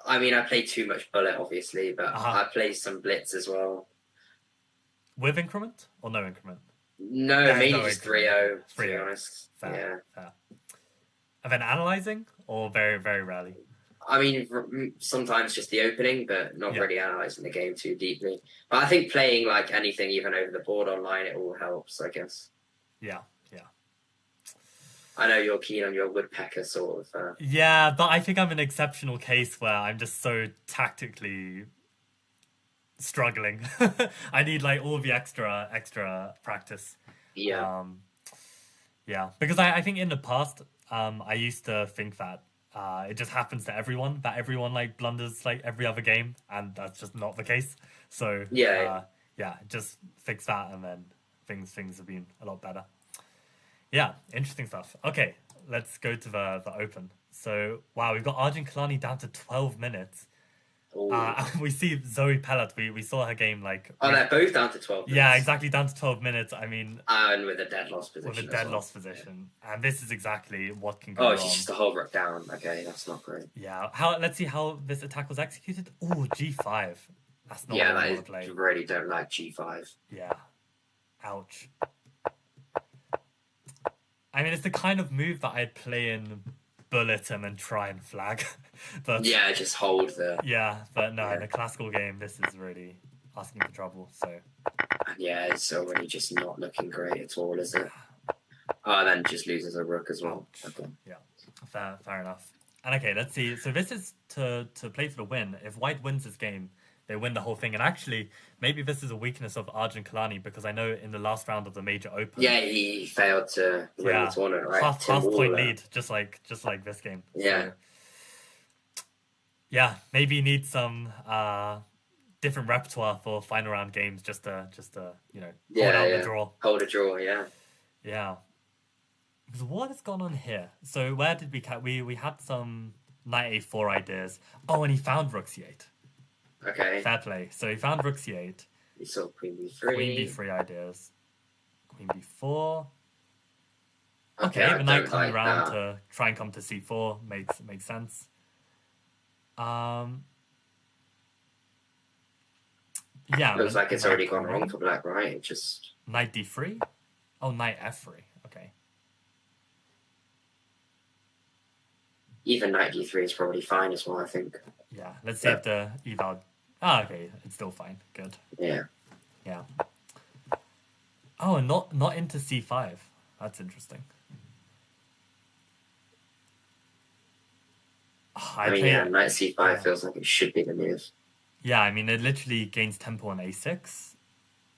I mean, I play too much bullet, obviously, but I play some blitz as well. With increment or no increment? No, mainly just 3-0, to be honest. Fair. And then analyzing, or very, very rarely? I mean, sometimes just the opening, but not really analysing the game too deeply. But I think playing like anything, even over the board online, it all helps, I guess. Yeah. I know you're keen on your woodpecker sort of. Yeah, but I think I'm an exceptional case where I'm just so tactically struggling. I need like all the extra practice. Yeah. Because I think in the past, I used to think that it just happens to everyone, that everyone like blunders like every other game, and that's just not the case. So just fix that, and then things have been a lot better. Yeah, interesting stuff. Okay, let's go to the Open. So, wow, we've got Arjun Kalani down to 12 minutes. We see Zoe Pellet. We saw her game like... Oh, they're both down to 12 minutes. Yeah, exactly, down to 12 minutes. I mean... And with a dead loss position. With a dead loss position. And this is exactly what can go wrong. Oh, she's just a whole rook down. Okay, that's not great. Yeah, let's see how this attack was executed. Oh, G5. That's not what I want to play. You really don't like G5. Yeah. Ouch. I mean, it's the kind of move that I'd play in bullet and then try and flag. But yeah, just hold the... Yeah, but no, in a classical game, this is really asking for trouble, so... Yeah, it's already just not looking great at all, is it? Oh, then just loses a rook as well. Okay. Yeah, fair enough. And okay, let's see. So this is to play for the win. If white wins this game, they win the whole thing. And actually, maybe this is a weakness of Arjun Kalani, because I know in the last round of the major open... Yeah, he failed to win the tournament, right? Half point lead, just like this game. Yeah. So, yeah, maybe you need some different repertoire for final round games just to hold out the draw. Hold a draw, yeah. Yeah. Because what has gone on here? So where did we had some knight a4 ideas. Oh, and he found rook c8. Okay. Fair play. So he found rook c8. He saw queen b3. Queen b3 ideas. Queen b4. Okay, the knight coming around to try and come to c4 makes sense. Yeah. Looks like it's already gone wrong for black, right? It just... Knight d3? Oh, knight f3. Okay. Even knight d3 is probably fine as well, I think. Yeah, let's see if the eval... Ah, okay, it's still fine. Good. Yeah. Yeah. Oh, and not into c5. That's interesting. Knight c5 feels like it should be the move. Yeah, I mean, it literally gains tempo on a6.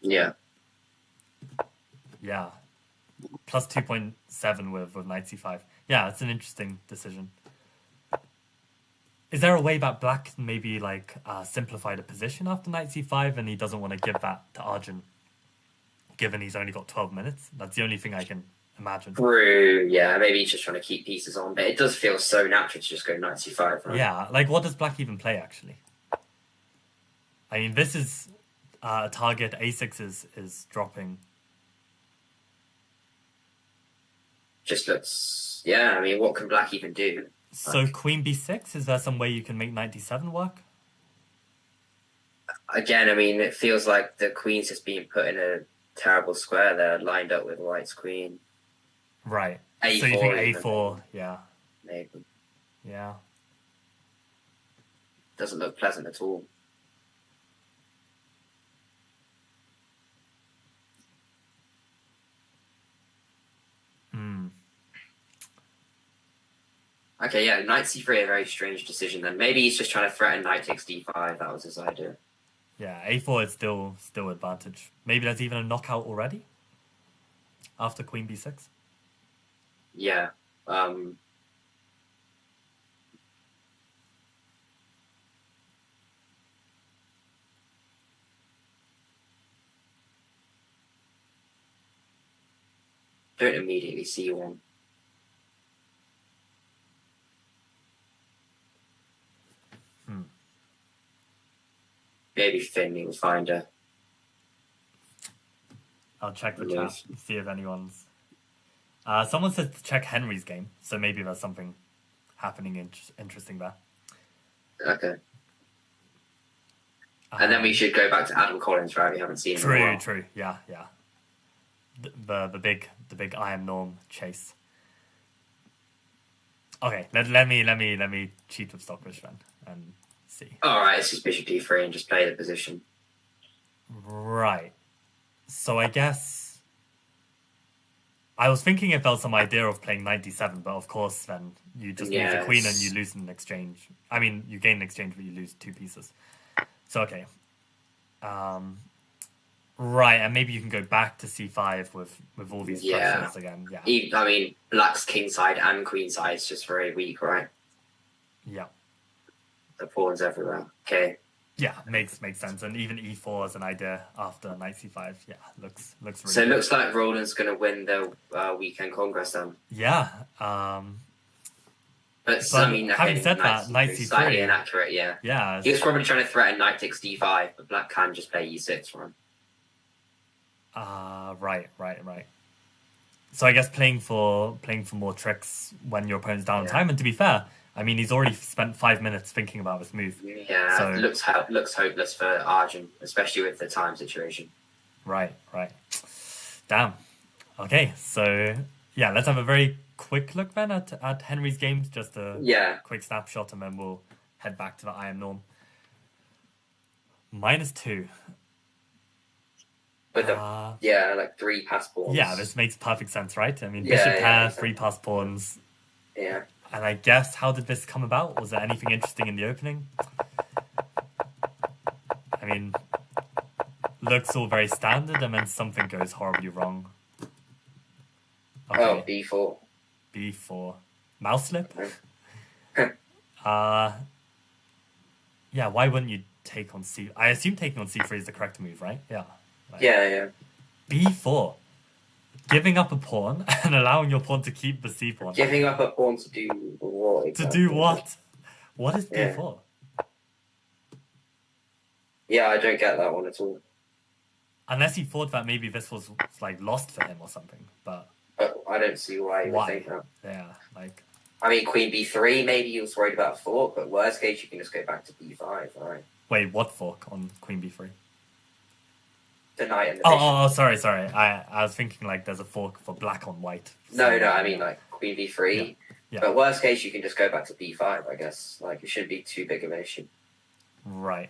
Yeah. Yeah. plus 2.7 with knight c5. Yeah, it's an interesting decision. Is there a way that black can maybe like simplify the position after knight c5 and he doesn't want to give that to Arjun, given he's only got 12 minutes? That's the only thing I can imagine. True, yeah, maybe he's just trying to keep pieces on, but it does feel so natural to just go knight c5, right? Yeah, like what does black even play actually? I mean, this is a target a6 is dropping. Just looks, yeah, I mean, what can black even do? So Like, queen b6, is there some way you can make knight d7 work? again, I mean, it feels like the queen's just being put in a terrible square there, lined up with white's queen. Right. A4 So you think even, a4, yeah. maybe. Yeah. Doesn't look pleasant at all. Hmm. Okay, yeah, knight c3, a very strange decision then. Maybe he's just trying to threaten knight takes d5, that was his idea. Yeah, a4 is still advantage. Maybe there's even a knockout already? After queen b6? Yeah, don't immediately see one. Maybe Finley will find a... I'll check the Yes. chat, see if anyone's... someone said to check Henry's game, so maybe there's something happening interesting there. Okay. And then we should go back to Adam Collins, right? We haven't seen him in a while. True, yeah. The big Iron Norm chase. Okay, let me cheat with Stockfish then and see. Alright, it's just bishop d3 and just play the position. Right. So I guess I was thinking if there was some idea of playing knight d7, but of course then you just move the queen and you lose in exchange. I mean, you gain in exchange, but you lose 2 pieces. So okay. Right, and maybe you can go back to c5 with all these pressures again. Yeah. I mean, black's king side and queen side is just very weak, right? Yeah. The pawns everywhere. Okay. Yeah, makes sense. And even e4 as an idea after knight c5, yeah, looks really So it good. looks like Roland's going to win the weekend Congress then. Yeah. But But I mean, having said that, knight is slightly c3, inaccurate, yeah. yeah, He was probably trying to threaten knight takes d5, but black can just play e6 for him. right. So I guess playing for more tricks when your opponent's down on time. And to be fair, I mean, he's already spent 5 minutes thinking about this move. Yeah, So- it looks hopeless for Arjun, especially with the time situation. Right. Damn. Okay, so yeah, let's have a very quick look then at Henry's games, just a quick snapshot, and then we'll head back to the Iron Norm. -2. With like 3 pass pawns. Yeah, this makes perfect sense, right? I mean, Yeah, bishop pair, yeah. 3 pass pawns. Yeah. And I guess, how did this come about? Was there anything interesting in the opening? I mean, looks all very standard, and then something goes horribly wrong. Okay, Oh, b4. b4. Mouse slip? Yeah, why wouldn't you take on c... I assume taking on c3 is the correct move, right? Yeah. Like, Yeah. b4. Giving up a pawn and allowing your pawn to keep the c pawn. Giving up a pawn to do what? To Exactly? do what? What is Yeah. b4? Yeah, I don't get that one at all. Unless he thought that maybe this was like lost for him or something, but But I don't see why you would why? think that. Yeah, like I mean, queen b3, maybe he was worried about fork, but worst case, you can just go back to b5, right? wait, what fork on queen b3? The knight and the bishop. Oh, sorry. I was thinking like there's a fork for black on white. No, I mean like queen b3. Yeah. But worst case, you can just go back to b5, I guess. Like, it shouldn't be too big of an issue. Right.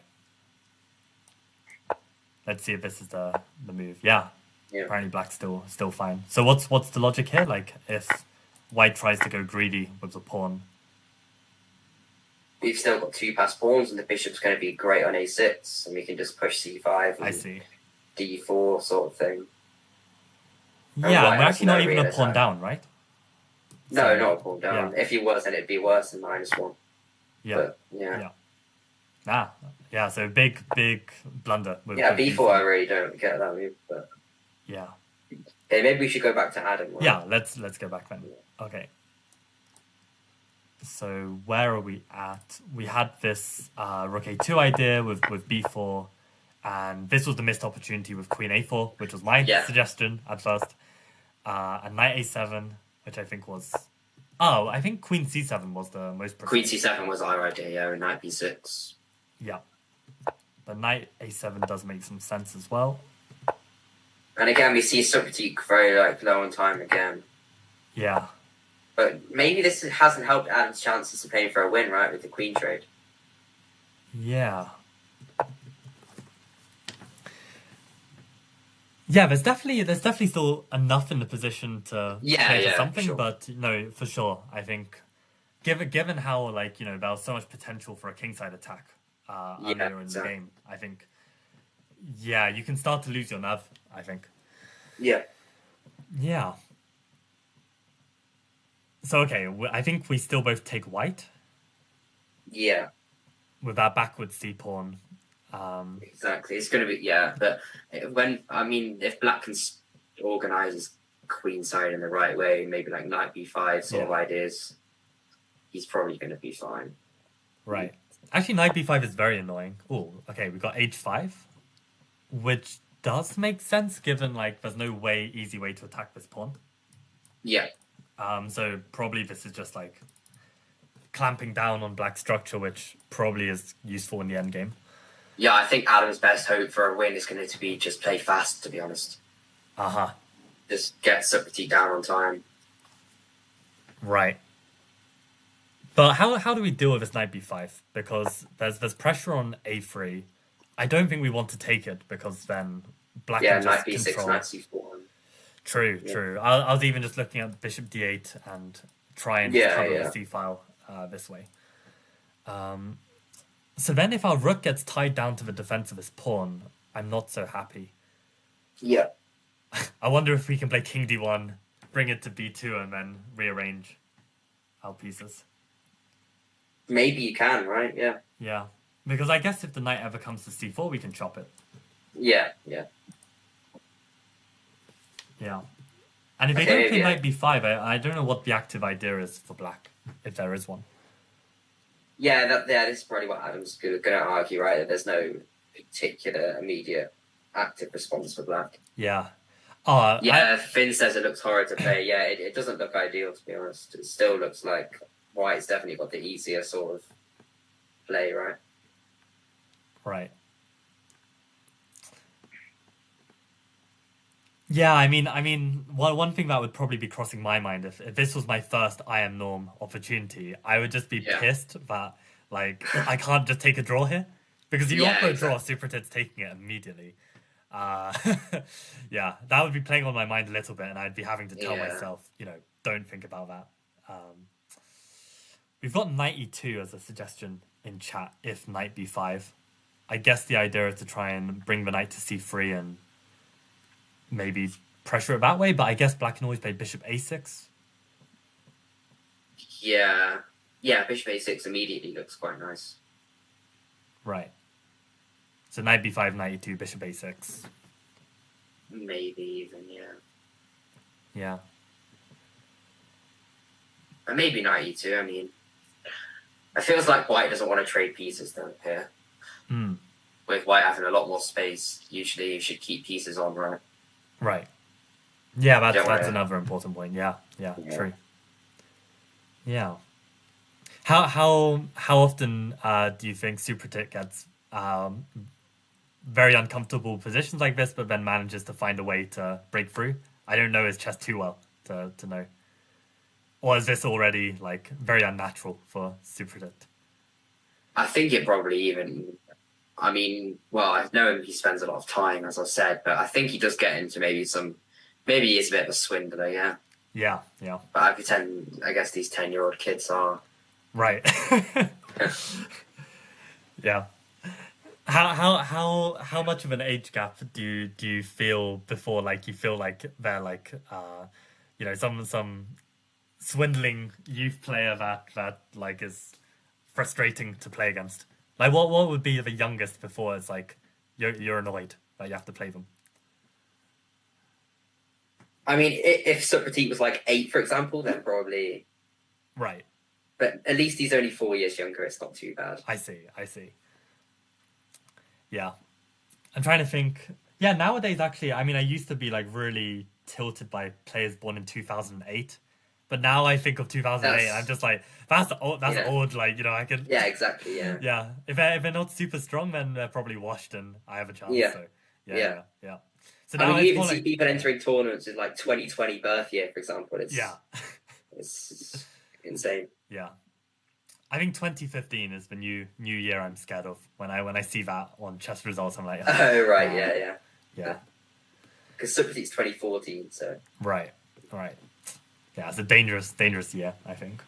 Let's see if this is the move. Yeah. Apparently black's still fine. So what's the logic here? Like if white tries to go greedy with the pawn. We've still got 2 pass pawns, and the bishop's going to be great on a6, and we can just push c5 I and see. d4 sort of thing. Yeah, white we're has actually no not even real a pawn attack. down, right? No, So, not a pawn down. If he was, then it'd be worse than -1. Yeah. But, yeah. Yeah. Yeah, so big blunder. With B4 I really don't get that move, but... Yeah. Okay, maybe we should go back to Adam. Right? Yeah, let's go back then. Okay. So where are we at? We had this rook a2 idea with b4, and this was the missed opportunity with queen a4, which was my suggestion at first. And knight a7, which I think was... Oh, I think queen c7 was the most precise. Queen c7 was our idea, yeah, and knight b6. Yeah. But knight a7 does make some sense as well. And again, we see Subtik very low on time again. Yeah. But maybe this hasn't helped Adam's chances of paying for a win, right, with the queen trade. Yeah. Yeah, there's definitely still enough in the position to play for something, sure. But no, for sure, I think given how there was so much potential for a kingside attack earlier in the game, I think you can start to lose your nerve, I think. Yeah. Yeah. So okay, I think we still both take white. Yeah. With our backwards c pawn. Exactly, it's going to be but if black can organize his queen side in the right way, maybe like knight b5 sort of ideas, he's probably going to be fine. Right. Actually, knight b5 is very annoying. Oh, okay, we got h5, which does make sense given there's no easy way to attack this pawn. Yeah. So probably this is just clamping down on black structure, which probably is useful in the endgame. Yeah, I think Adam's best hope for a win is going to be just play fast, to be honest. Just get Subtik down on time. Right. But how do we deal with this knight b5? Because there's pressure on a3. I don't think we want to take it because then black can just knight b6, control. knight c4. True. I was even just looking at bishop d8 and try and cover the c-file this way. So then if our rook gets tied down to the defense of his pawn, I'm not so happy. Yeah. I wonder if we can play king d1, bring it to b2, and then rearrange our pieces. Maybe you can, right? Yeah. Yeah. Because I guess if the knight ever comes to c4, we can chop it. Yeah. And if they don't play knight b5, I don't know what the active idea is for black, if there is one. Yeah, this is probably what Adam's going to argue, right? That there's no particular immediate active response for black. Yeah. Finn says it looks horrid to play. Yeah, it doesn't look ideal, to be honest. It still looks like white's definitely got the easier sort of play, right? Right. Yeah, I mean, one thing that would probably be crossing my mind if this was my first I am norm opportunity, I would just be pissed that I can't just take a draw here, because you offer a draw, Supertit's taking it immediately. That would be playing on my mind a little bit, and I'd be having to tell myself, don't think about that. We've got knight e2 as a suggestion in chat. If knight b5, I guess the idea is to try and bring the knight to c3 and maybe pressure it that way, but I guess black can always play bishop a6. Yeah, bishop a6 immediately looks quite nice. Right. So knight b5, knight e2, bishop a6. Maybe even, Yeah. And maybe knight e2, I mean... It feels like white doesn't want to trade pieces though here. With white having a lot more space, usually you should keep pieces on, right? Right. Yeah, that's another important point. Yeah, true. Yeah. How often do you think Supertit gets very uncomfortable positions like this, but then manages to find a way to break through? I don't know his chess too well to know. Or is this already very unnatural for Supertit? I think it probably even... I mean, well, I know he spends a lot of time, as I've said, but I think he does get into maybe he is a bit of a swindler, yeah. Yeah. But I guess these 10-year-old kids are. Right. Yeah. How much of an age gap do you feel before like you feel like they're like some swindling youth player that like is frustrating to play against? Like what would be the youngest before it's like you're annoyed that you have to play them? I mean, if Socrates was like 8, for example, then probably. Right. But at least he's only 4 years younger. It's not too bad. I see. Yeah. I'm trying to think. Yeah, nowadays actually, I mean, I used to be like really tilted by players born in 2008, but now I think of 2008, I'm just like, that's old. That's old. Like I can. Yeah, exactly. Yeah. Yeah. If they're not super strong, then they're probably washed, and I have a chance. Yeah. So yeah. So I now mean, you even see like, people entering tournaments with like 2020 birth year, for example. It's it's insane. Yeah. I think 2015 is the new year I'm scared of. When I see that on chess results, I'm like, oh right, yeah. Because Socrates 2014, so right. Yeah, it's a dangerous year, I think.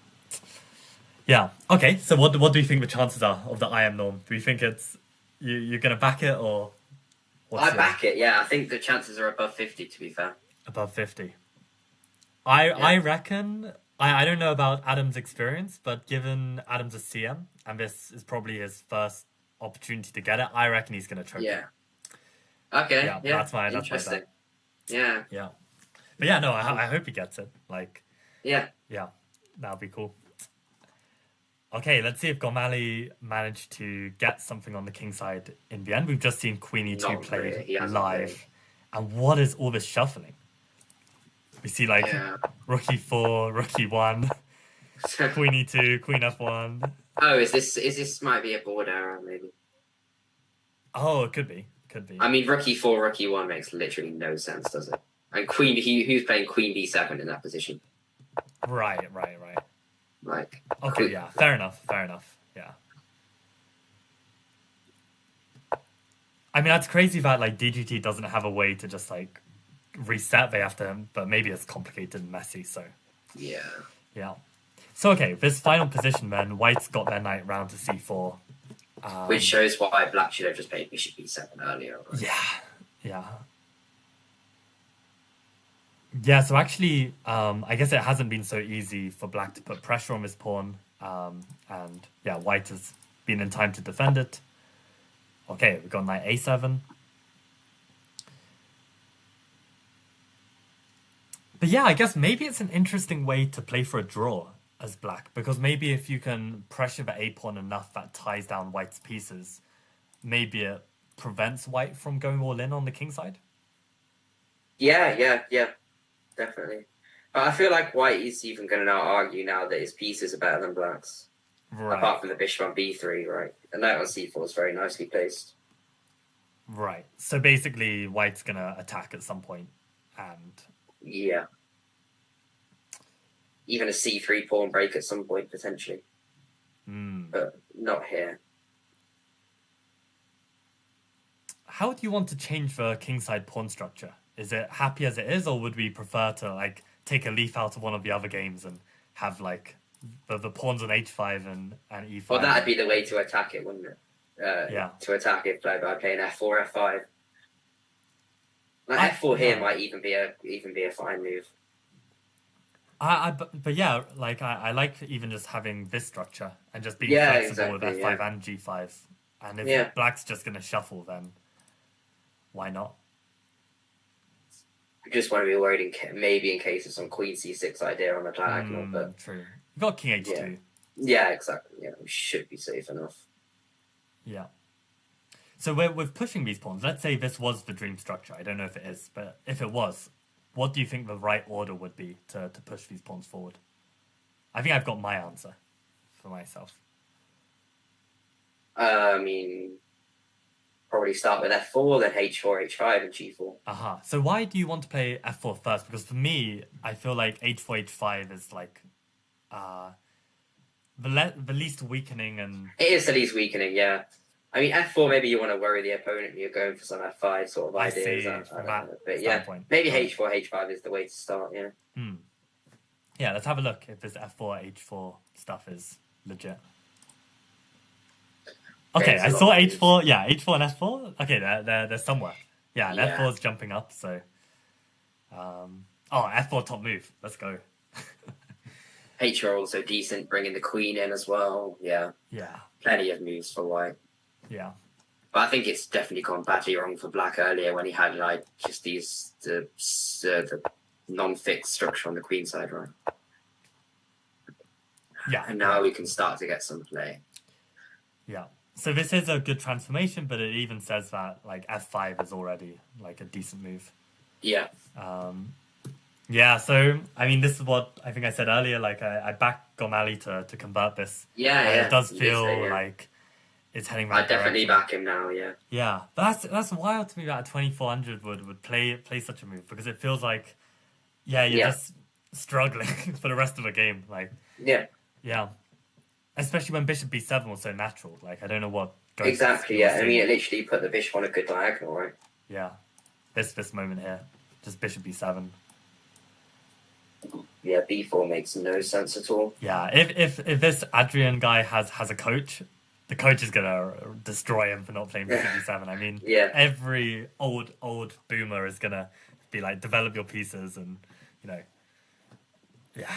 Yeah. Okay. So what do you think the chances are of the IM norm? Do you think it's you're gonna back it or? I back it. Yeah, I think the chances are above 50. To be fair, above 50. I reckon. I don't know about Adam's experience, but given Adam's a CM, and this is probably his first opportunity to get it, I reckon he's going to choke. Yeah. Okay. Yeah. That's my bet. Yeah. Yeah. But yeah, no, I hope he gets it. Like. Yeah. Yeah, that'll be cool. Okay, let's see if Gormali managed to get something on the king side in the end. We've just seen Queen E2 played live. And what is all this shuffling? We see like Rook E4, Rook E1, Queen E2, Queen F1. Oh, is this might be a board error maybe? Oh, it could be. I mean, Rook E4, Rook E1 makes literally no sense, does it? And Queen, who's playing Queen B7 in that position? Right. Like. Okay, yeah, fair enough. Yeah. I mean, that's crazy that like DGT doesn't have a way to just like reset. They have to, but maybe it's complicated and messy. So yeah. So okay, this final position then, White's got their knight round to C4, which shows why Black should have just played Bishop B7 earlier. Right? Yeah. So actually, I guess it hasn't been so easy for Black to put pressure on his pawn, and yeah, White has been in time to defend it. Okay, we've got knight A7. But yeah, I guess maybe it's an interesting way to play for a draw as Black, because maybe if you can pressure the A-pawn enough that ties down White's pieces, maybe it prevents White from going all in on the king side. Yeah, definitely. But I feel like White is even going to now argue now that his pieces are better than Black's. Right. Apart from the bishop on B3, right? The knight on C4 is very nicely placed. Right. So basically, White's going to attack at some point, and... Yeah. Even a C3 pawn break at some point, potentially. But not here. How do you want to change the kingside pawn structure? Is it happy as it is, or would we prefer to like take a leaf out of one of the other games and have like the pawns on H5 and E5? Well, that'd be the way to attack it, wouldn't it? To attack it by playing F4, F5. Like F4 here might even be a fine move. But yeah, like I like even just having this structure and just being flexible with F5 and G5. And if Black's just going to shuffle, then why not? I just want to be worried in case of some Queen C6 idea on the diagonal. But true. You've got King H2. Yeah, exactly. Yeah, we should be safe enough. Yeah. So with pushing these pawns, let's say this was the dream structure. I don't know if it is, but if it was, what do you think the right order would be to push these pawns forward? I think I've got my answer for myself. I mean, probably start with F4, then H4, H5, and G4. So why do you want to play F4 first? Because for me, I feel like H4, H5 is like the least weakening, and it is the least weakening. Yeah. I mean, F4, maybe you want to worry the opponent. You're going for some F5 sort of ideas. But yeah, maybe H4, H5 is the way to start, yeah. Yeah, let's have a look if this F4, H4 stuff is legit. Okay, gains I a lot saw of moves. h4. Yeah, h4 and f4. Okay, they're somewhere. Yeah, and Yeah. f4 is jumping up. So, f4 top move. Let's go. H4 also decent, bringing the queen in as well. Yeah, Yeah, plenty of moves for white. yeah, But I think it's definitely gone badly wrong for black earlier when he had like just the non-fixed structure on the queen side, right? yeah. And now yeah. we can start to get some play. Yeah. So this is a good transformation, but it even says that like f5 is already like a decent move. Yeah. Yeah, so I mean, this is what I think I said earlier. Like I back Gormali to convert this. Yeah, And yeah. it does You feel did say, yeah. like it's heading I right definitely direction. back him now, yeah. Yeah, but that's wild to me that a 2400 would play such a move, because it feels like you're Yeah. just struggling for the rest of the game. Like Yeah. yeah, especially when Bishop B7 was so natural. Like I don't know what Ghost Exactly, was yeah. I seeing. mean, it literally put the bishop on a good diagonal, right? Yeah, this moment here, just Bishop B7. Yeah, B4 makes no sense at all. Yeah, if this Adrian guy has a coach, the coach is gonna destroy him for not playing Bishop B7. I mean, Yeah. every old boomer is gonna be like, develop your pieces, and yeah.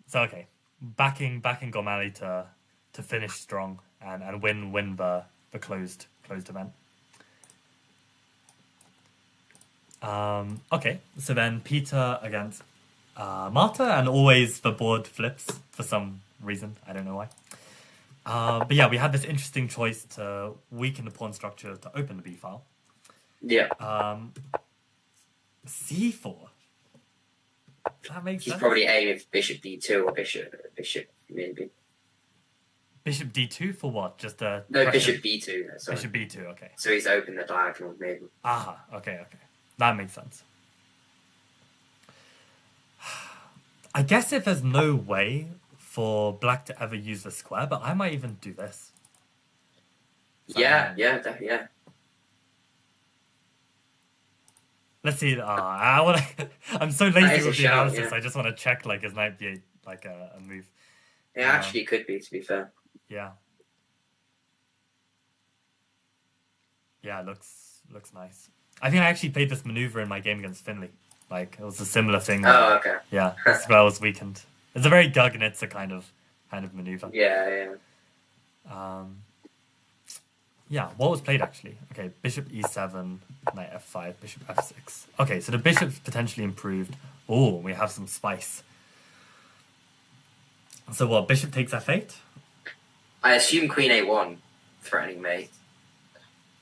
So okay, backing Gormali to finish strong and win the closed event. Okay, so then Peter against Marta, and always the board flips for some reason. I don't know why. But yeah, we had this interesting choice to weaken the pawn structure to open the B file. Yeah. C4. That makes He's sense. probably aiming for bishop D2 or bishop maybe. Bishop D2 for what? Just a No, pressure- bishop B2. Sorry. Bishop B2. Okay. So he's opened the diagonal maybe. Aha. Okay. That makes sense. I guess if there's no way for black to ever use the square, but I might even do this. Yeah. Let's see. I'm so That lazy is a with the shout, analysis. yeah. I just want to check like is knight b8 like a move. It actually could be, to be fair. Yeah. Yeah, it looks Oh, nice. I think I actually played this maneuver in my game against Finley. Like it was a similar thing. Oh, okay. Yeah, this spell was weakened. It's a very Gugnitsa kind of maneuver. Yeah. Yeah, what was played actually? Okay, bishop e7, knight f5, bishop f6. Okay, so the bishop's potentially improved. Oh, we have some spice. So what, bishop takes f8? I assume queen a1, threatening mate.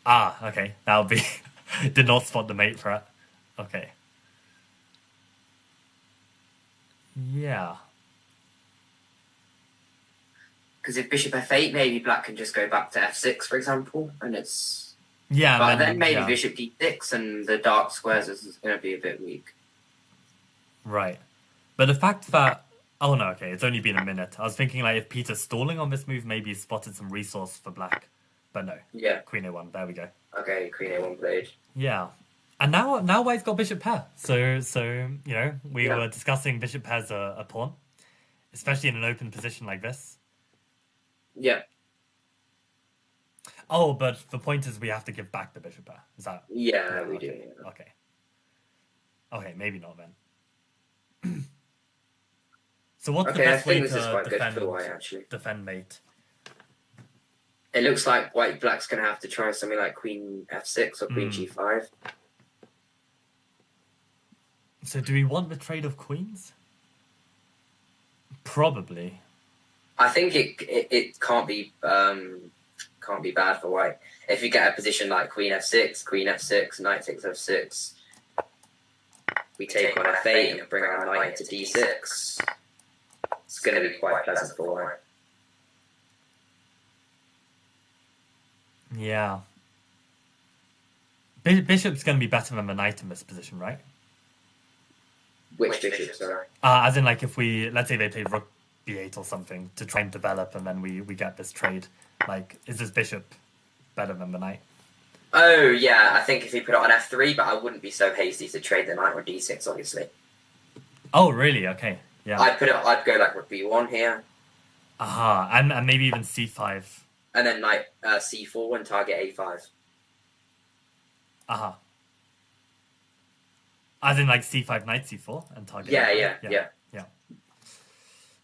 Ah, okay, that would be... Did not spot the mate threat. Okay. Yeah. Because if bishop f8, maybe black can just go back to f6, for example, and it's... Yeah, But then maybe yeah. bishop d6 and the dark squares is going to be a bit weak. Right. But the fact that... Oh no, okay, it's only been a minute. I was thinking like if Peter's stalling on this move, maybe he spotted some resource for black. But no. Yeah. Queen a1, there we go. Okay, queen a1 played. Yeah. And now White's got bishop pair. So we Yeah. were discussing bishop pair's a pawn, especially in an open position like this. Yeah. Oh, but the point is we have to give back the bishop pair. Is that... Yeah, we okay. do. Yeah. Okay, maybe not then. So what's the Okay, I best way think this is to quite good for white, actually. defend mate? It looks like black's going to have to try something like queen f6 or queen g5. So do we want the trade of queens? Probably. I think it can't be bad for white. If you get a position like queen f6, knight takes f6, we take on f8 and bring our knight into d6. It's going to be quite pleasant for white. Yeah. Bishop's going to be better than the knight in this position, right? Which bishop, sorry? As in, like, if we... Let's say they play rook b8 or something to try and develop, and then we get this trade. Like, is this bishop better than the knight? Oh, yeah, I think if you put it on f3, but I wouldn't be so hasty to trade the knight on d6, obviously. Oh, really? Okay. Yeah. I'd go like rook b1 here. Aha. And maybe even c5 and then knight c4 and target a5. As in like c5, knight c4 and target. Yeah.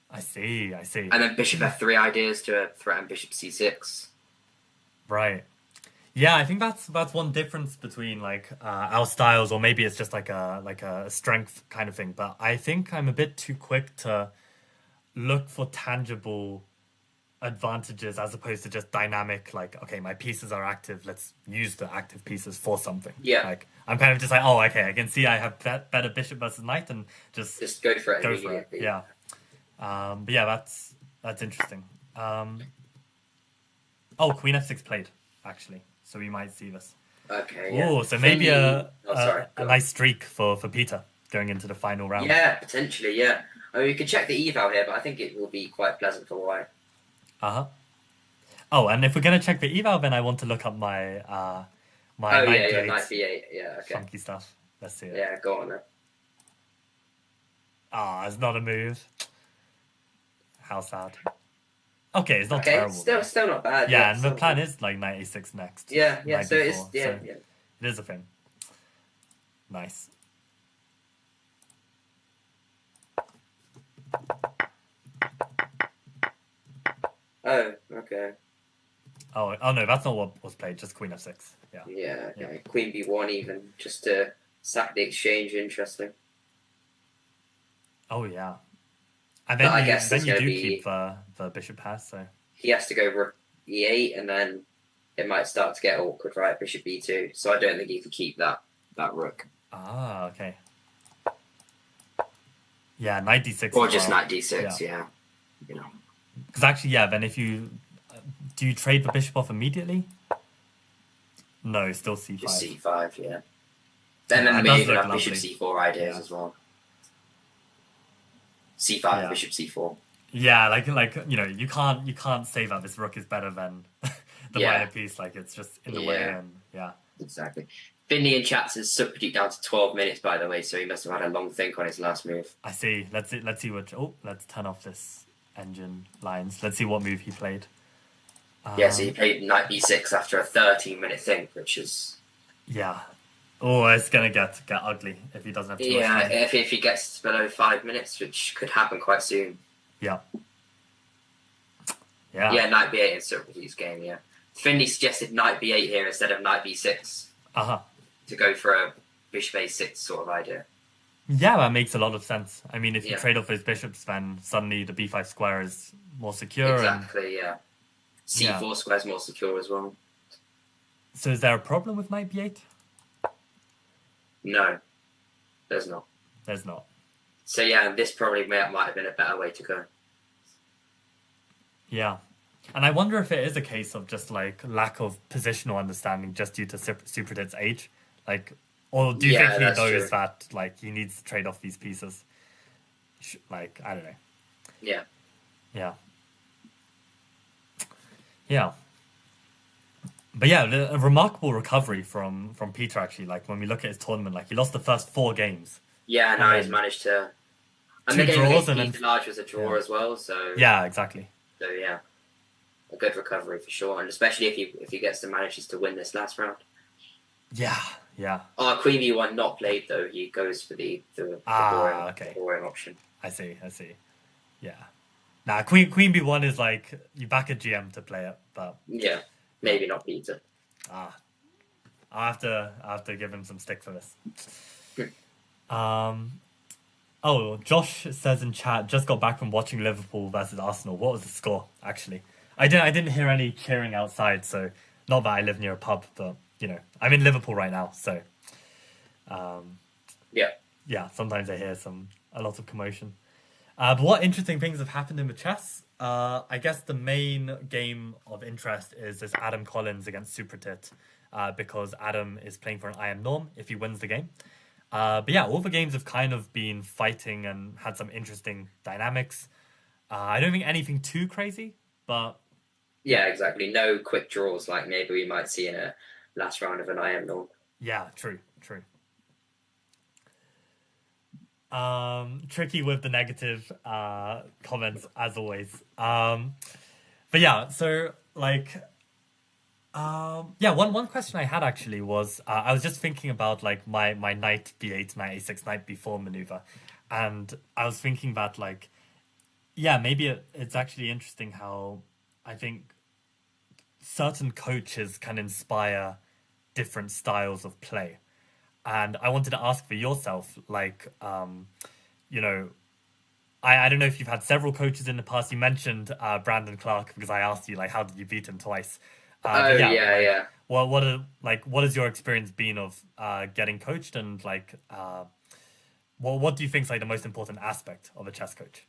I see. And then bishop f3 ideas to threaten bishop c6. Right. Yeah, I think that's one difference between like our styles, or maybe it's just like a strength kind of thing. But I think I'm a bit too quick to look for tangible advantages as opposed to just dynamic, like, okay, my pieces are active, let's use the active pieces for something. Yeah. Like, I'm kind of just like, oh, okay, I can see I have better bishop versus knight, and just go for it. Go for it. Yeah. But yeah, that's interesting. Queen f6 played, actually, so we might see this. Okay. Oh, so maybe a nice streak for Peter going into the final round. Yeah, potentially. Yeah. I mean, you can check the eval here, but I think it will be quite pleasant for white. Oh, and if we're gonna check the eval, then I want to look up my knight b8. Yeah, okay. Funky stuff. Let's see it. Yeah, go on then. It's not a move. How sad. Okay, it's not terrible. Still not bad. Yeah, and the plan is like knight a6 next. Yeah. So b4, it's it is a thing. Nice. Oh, okay. Oh no, that's not what was played. Just queen f6. Yeah. Yeah. Okay. Yeah. Queen b1 even, just to sack the exchange. Interesting. Oh yeah. And then you do keep the bishop pass. So he has to go rook e8, and then it might start to get awkward, right? Bishop b2. So I don't think he can keep that rook. Okay. Yeah, knight d6. Or just knight d6. Yeah. You know. Because actually, yeah. Then if you do you trade the bishop off immediately? No, still c5. Just c5, yeah. Then maybe even have bishop c4 ideas as well. c5, bishop c4. Yeah, like you can't say that this rook is better than the minor piece. Like it's just in the way, and exactly. Finley in chat says substitute down to 12 minutes, by the way, so he must have had a long think on his last move. I see. Let's see what. Let's turn off this engine lines. Let's see what move he played. So he played knight b6 after a 13-minute think, which is... Yeah. Oh, it's going to get ugly if he doesn't have too much time. If he gets below 5 minutes, which could happen quite soon. Yeah, knight b8 in Socrates' game, yeah. Finley suggested knight b8 here instead of knight b6. To go for a bishop a6 sort of idea. Yeah, that makes a lot of sense. I mean, if you trade off those bishops, then suddenly the b5 square is more secure. Exactly, c4 square is more secure as well. So is there a problem with knight b8? No, there's not. There's not. So yeah, this probably might have been a better way to go. Yeah. And I wonder if it is a case of just like lack of positional understanding just due to Superdit's age. Like, or do you think he knows that like he needs to trade off these pieces? Like, I don't know. Yeah. Yeah. Yeah. But yeah, a remarkable recovery from Peter actually. Like when we look at his tournament, like he lost the first 4 games. Yeah, now he's managed to. And 2 the game draws against and Peter Large was a draw as well, so. Yeah, exactly. So yeah, a good recovery for sure, and especially if he gets to manages to win this last round. Yeah. Oh, Queen b1 not played though. He goes for the boring option. I see. Yeah. Nah, Queen b1 is like you back a GM to play it, but yeah, maybe not Peter. I'll have to give him some stick for this. Josh says in chat, just got back from watching Liverpool versus Arsenal. What was the score actually? I didn't hear any cheering outside, so not that I live near a pub, but I'm in Liverpool right now, so sometimes I hear a lot of commotion. But what interesting things have happened in the chess? I guess the main game of interest is this Adam Collins against Supratit, because Adam is playing for an IM norm if he wins the game. But yeah, all the games have kind of been fighting and had some interesting dynamics. I don't think anything too crazy, but... Yeah, exactly. No quick draws like maybe we might see in a last round of an IM norm. Yeah, true. Tricky with the negative comments as always. But yeah, so like, yeah, one question I had actually was I was just thinking about like my knight b8, knight a6, knight b4 maneuver, and I was thinking that like, yeah, maybe it's actually interesting how I think certain coaches can inspire different styles of play. And I wanted to ask for yourself, like, you know, I don't know if you've had several coaches in the past. You mentioned Brandon Clark because I asked you like, how did you beat him twice? Oh yeah, yeah. What has your experience been of getting coached, and like, what do you think is like the most important aspect of a chess coach?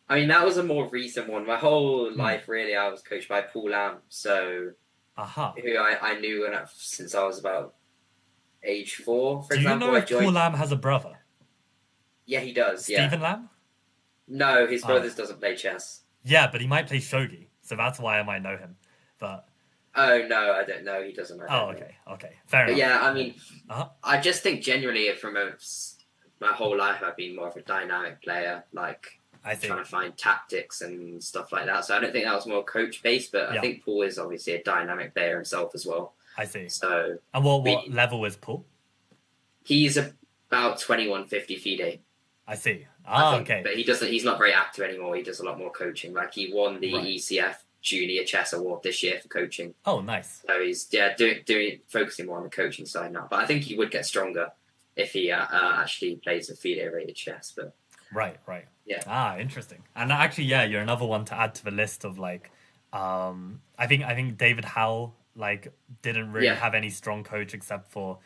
I mean, that was a more recent one. My whole life, really, I was coached by Paul Lamb, so who I knew since I was about age 4, for example. Do you know if Paul Lamb has a brother? Yeah, he does. Stephen Lamb? No, his brothers doesn't play chess. Yeah, but he might play shogi, so that's why I might know him. But oh no, I don't know. He doesn't. Okay, fair enough. Yeah, I mean, I just think genuinely from my whole life I've been more of a dynamic player, like trying to find tactics and stuff like that. So I don't think that was more coach based, but I think Paul is obviously a dynamic player himself as well. I see. So and what level is Paul? He's about 2150 FIDE. I see. Okay. But he's not very active anymore. He does a lot more coaching. Like he won the ECF Junior Chess Award this year for coaching. Oh, nice. So he's focusing more on the coaching side now. But I think he would get stronger if he actually plays a FIDE rated chess. But right. Yeah. Interesting. And actually, yeah, you're another one to add to the list of like, I think David Howell like didn't really have any strong coach except for,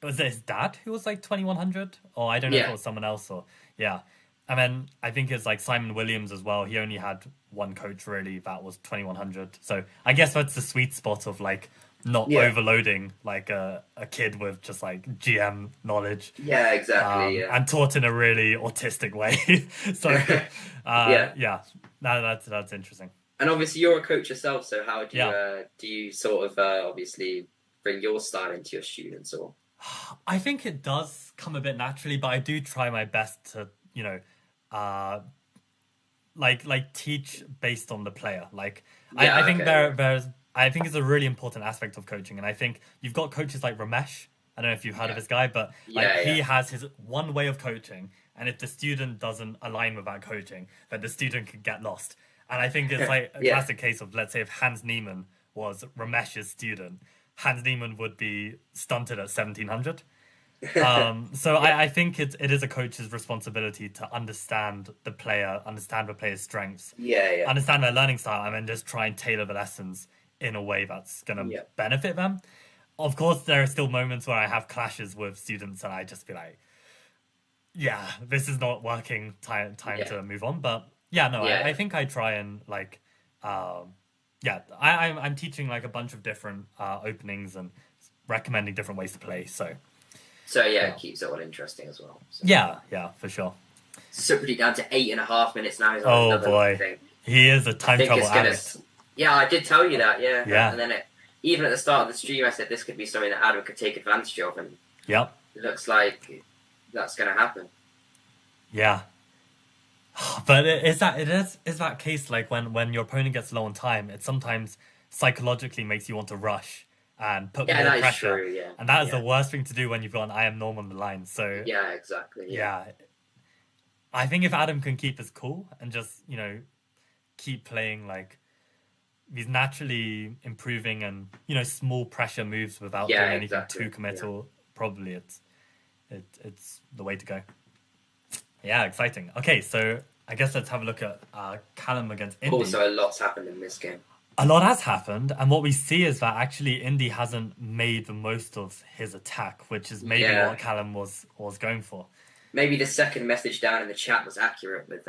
was it his dad who was like 2100, or I don't know if it was someone else, or and then I think it's like Simon Williams as well. He only had one coach really that was 2100. So I guess that's the sweet spot of like not overloading like a kid with just like GM knowledge. Yeah, exactly. And taught in a really autistic way. So that's interesting. And obviously you're a coach yourself, so how do you sort of obviously bring your style into your students? Or I think it does come a bit naturally, but I do try my best to, you know, like teach based on the player. Like I think there's I think it's a really important aspect of coaching, and I think you've got coaches like Ramesh. I don't know if you've heard of this guy, but he has his one way of coaching, and if the student doesn't align with that coaching, then the student could get lost. And I think it's like a classic case of, let's say if Hans Niemann was Ramesh's student, Hans Niemann would be stunted at 1700. So I think it is a coach's responsibility to understand the player, understand the player's strengths, understand their learning style, and then just try and tailor the lessons in a way that's going to benefit them. Of course, there are still moments where I have clashes with students and I just be like, this is not working, time to move on. But I think I try and like, I'm teaching like a bunch of different openings and recommending different ways to play. So it keeps it all interesting as well. So. Yeah, for sure. So pretty down to 8.5 minutes now. Oh boy, thing. He is a time travel addict. Yeah, I did tell you that. Yeah. And then even at the start of the stream, I said this could be something that Adam could take advantage of, and it looks like that's going to happen. Yeah. But is that case like when your opponent gets low on time, it sometimes psychologically makes you want to rush and put more pressure. True, yeah. And that is the worst thing to do when you've got an I am norm on the line. So yeah, exactly. Yeah. I think if Adam can keep his cool and just, you know, keep playing like he's naturally improving and, you know, small pressure moves without doing anything too committal, probably it's the way to go. Yeah, exciting. Okay, so I guess let's have a look at Callum against Indy. Also, a lot's happened in this game. A lot has happened, and what we see is that actually Indy hasn't made the most of his attack, which is maybe what Callum was going for. Maybe the second message down in the chat was accurate with...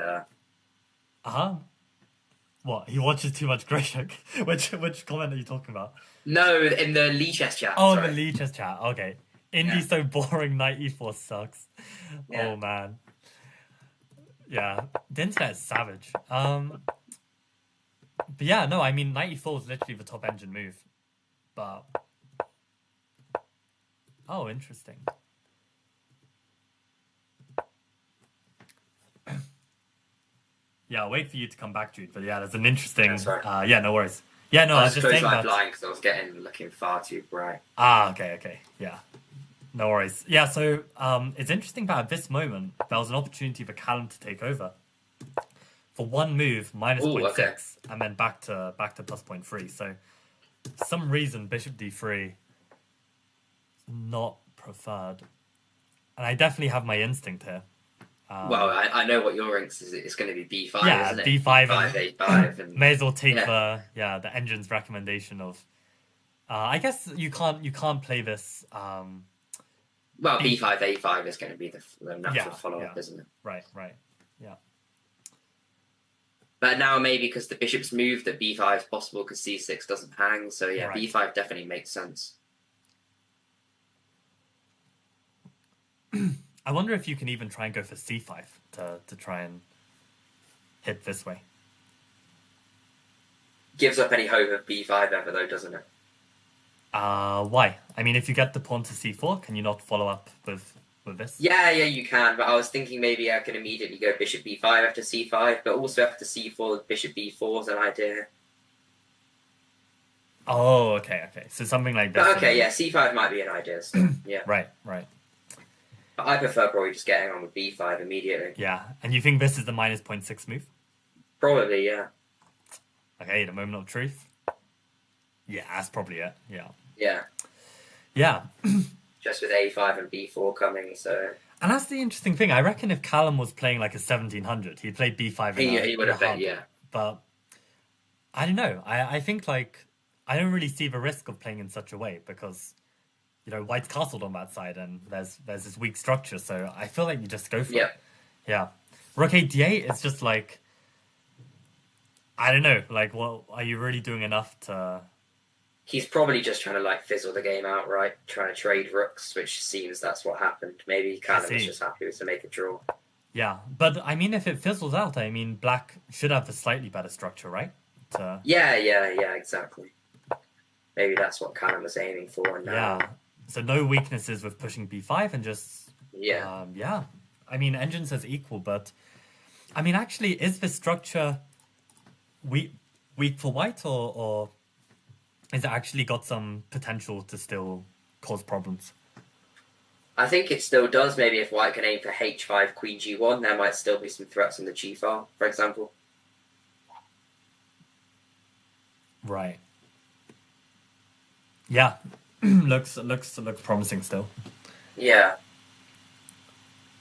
What? He watches too much Greyshuk? Which comment are you talking about? No, in the Lee Chess chat. Oh, in the Lee Chess chat. Okay. Indy's so boring, knight e4 sucks. Yeah. Oh, man. Yeah. The internet is savage. But yeah, no, I mean, knight e4 is literally the top engine move. But... Oh, interesting. Yeah, I'll wait for you to come back, Jude. But yeah, there's an interesting... Sorry. Yeah, no worries. Yeah, no, I I was was just close saying my that. blind because I was looking far too bright. Okay, yeah. No worries. Yeah, so it's interesting that at this moment, there was an opportunity for Callum to take over. For one move, minus Ooh, 0.6, okay. and then back to plus 0.3. So, some reason, bishop d3 not preferred. And I definitely have my instinct here. Well, I know what your instinct is. It's going to be b5, Yeah, isn't it? b5 b5, a5. And may as well take yeah. the engine's recommendation of... I guess you can't play this... Well, b5, a5 is going to be the natural follow-up, yeah. isn't it? Right, yeah. But now maybe because the bishop's moved that b5 is possible because c6 doesn't hang. So yeah, Right. b5 definitely makes sense. I wonder if you can even try and go for c5 to try and hit this way. Gives up any hope of b5 ever though, doesn't it? Why? I mean, if you get the pawn to c4, can you not follow up with this? Yeah, you can. But I was thinking maybe I can immediately go bishop b5 after c5, but also after c4, bishop b4 is an idea. Oh, okay. So something like this. But okay, yeah, c5 might be an idea. So, yeah. Right. But I prefer probably just getting on with b5 immediately. Yeah, and you think this is the minus 0.6 move? Probably, yeah. Okay, the moment of truth. Yeah, that's probably it. Yeah. Yeah. Just with a5 and b4 coming, so... And that's the interesting thing. I reckon if Callum was playing like a 1700, he'd play b5 He would have bet, yeah. But I don't know. I think like I don't really see the risk of playing in such a way because White's castled on that side and there's this weak structure. So I feel like you just go for it. Yeah. Rook d8 is just like I don't know. Like, what are you really doing enough to? He's probably just trying to like fizzle the game out, right? Trying to trade rooks, which seems that's what happened. Maybe Callum was just happy to make a draw. Yeah, but I mean, if it fizzles out, I mean, Black should have a slightly better structure, right? Yeah, exactly. Maybe that's what Callum was aiming for. And yeah. So no weaknesses with pushing b5 and just yeah. I mean, engine says equal, but I mean, actually, is the structure weak for White or is it actually got some potential to still cause problems? I think it still does. Maybe if White can aim for h5, queen g1, there might still be some threats on the g file, for example. Right. Yeah. looks promising still. Yeah.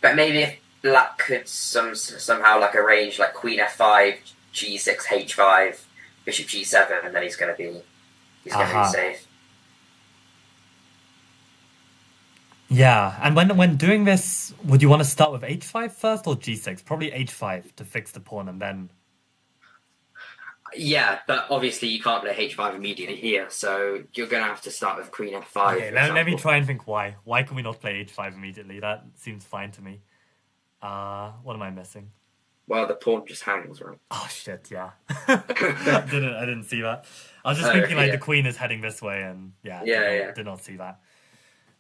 But maybe if Black could somehow like arrange like queen f5, g6, h5, bishop g7, and then he's going to be safe. Yeah, and when doing this, would you want to start with h5 first or g6? Probably h5 to fix the pawn and then... Yeah, but obviously you can't play h5 immediately here, so you're going to have to start with queen f5. Okay, let me try and think why. Why can we not play h5 immediately? That seems fine to me. What am I missing? Well, the pawn just hangs, right? Oh shit, yeah. I didn't see that. I was just thinking the queen is heading this way and did not see that.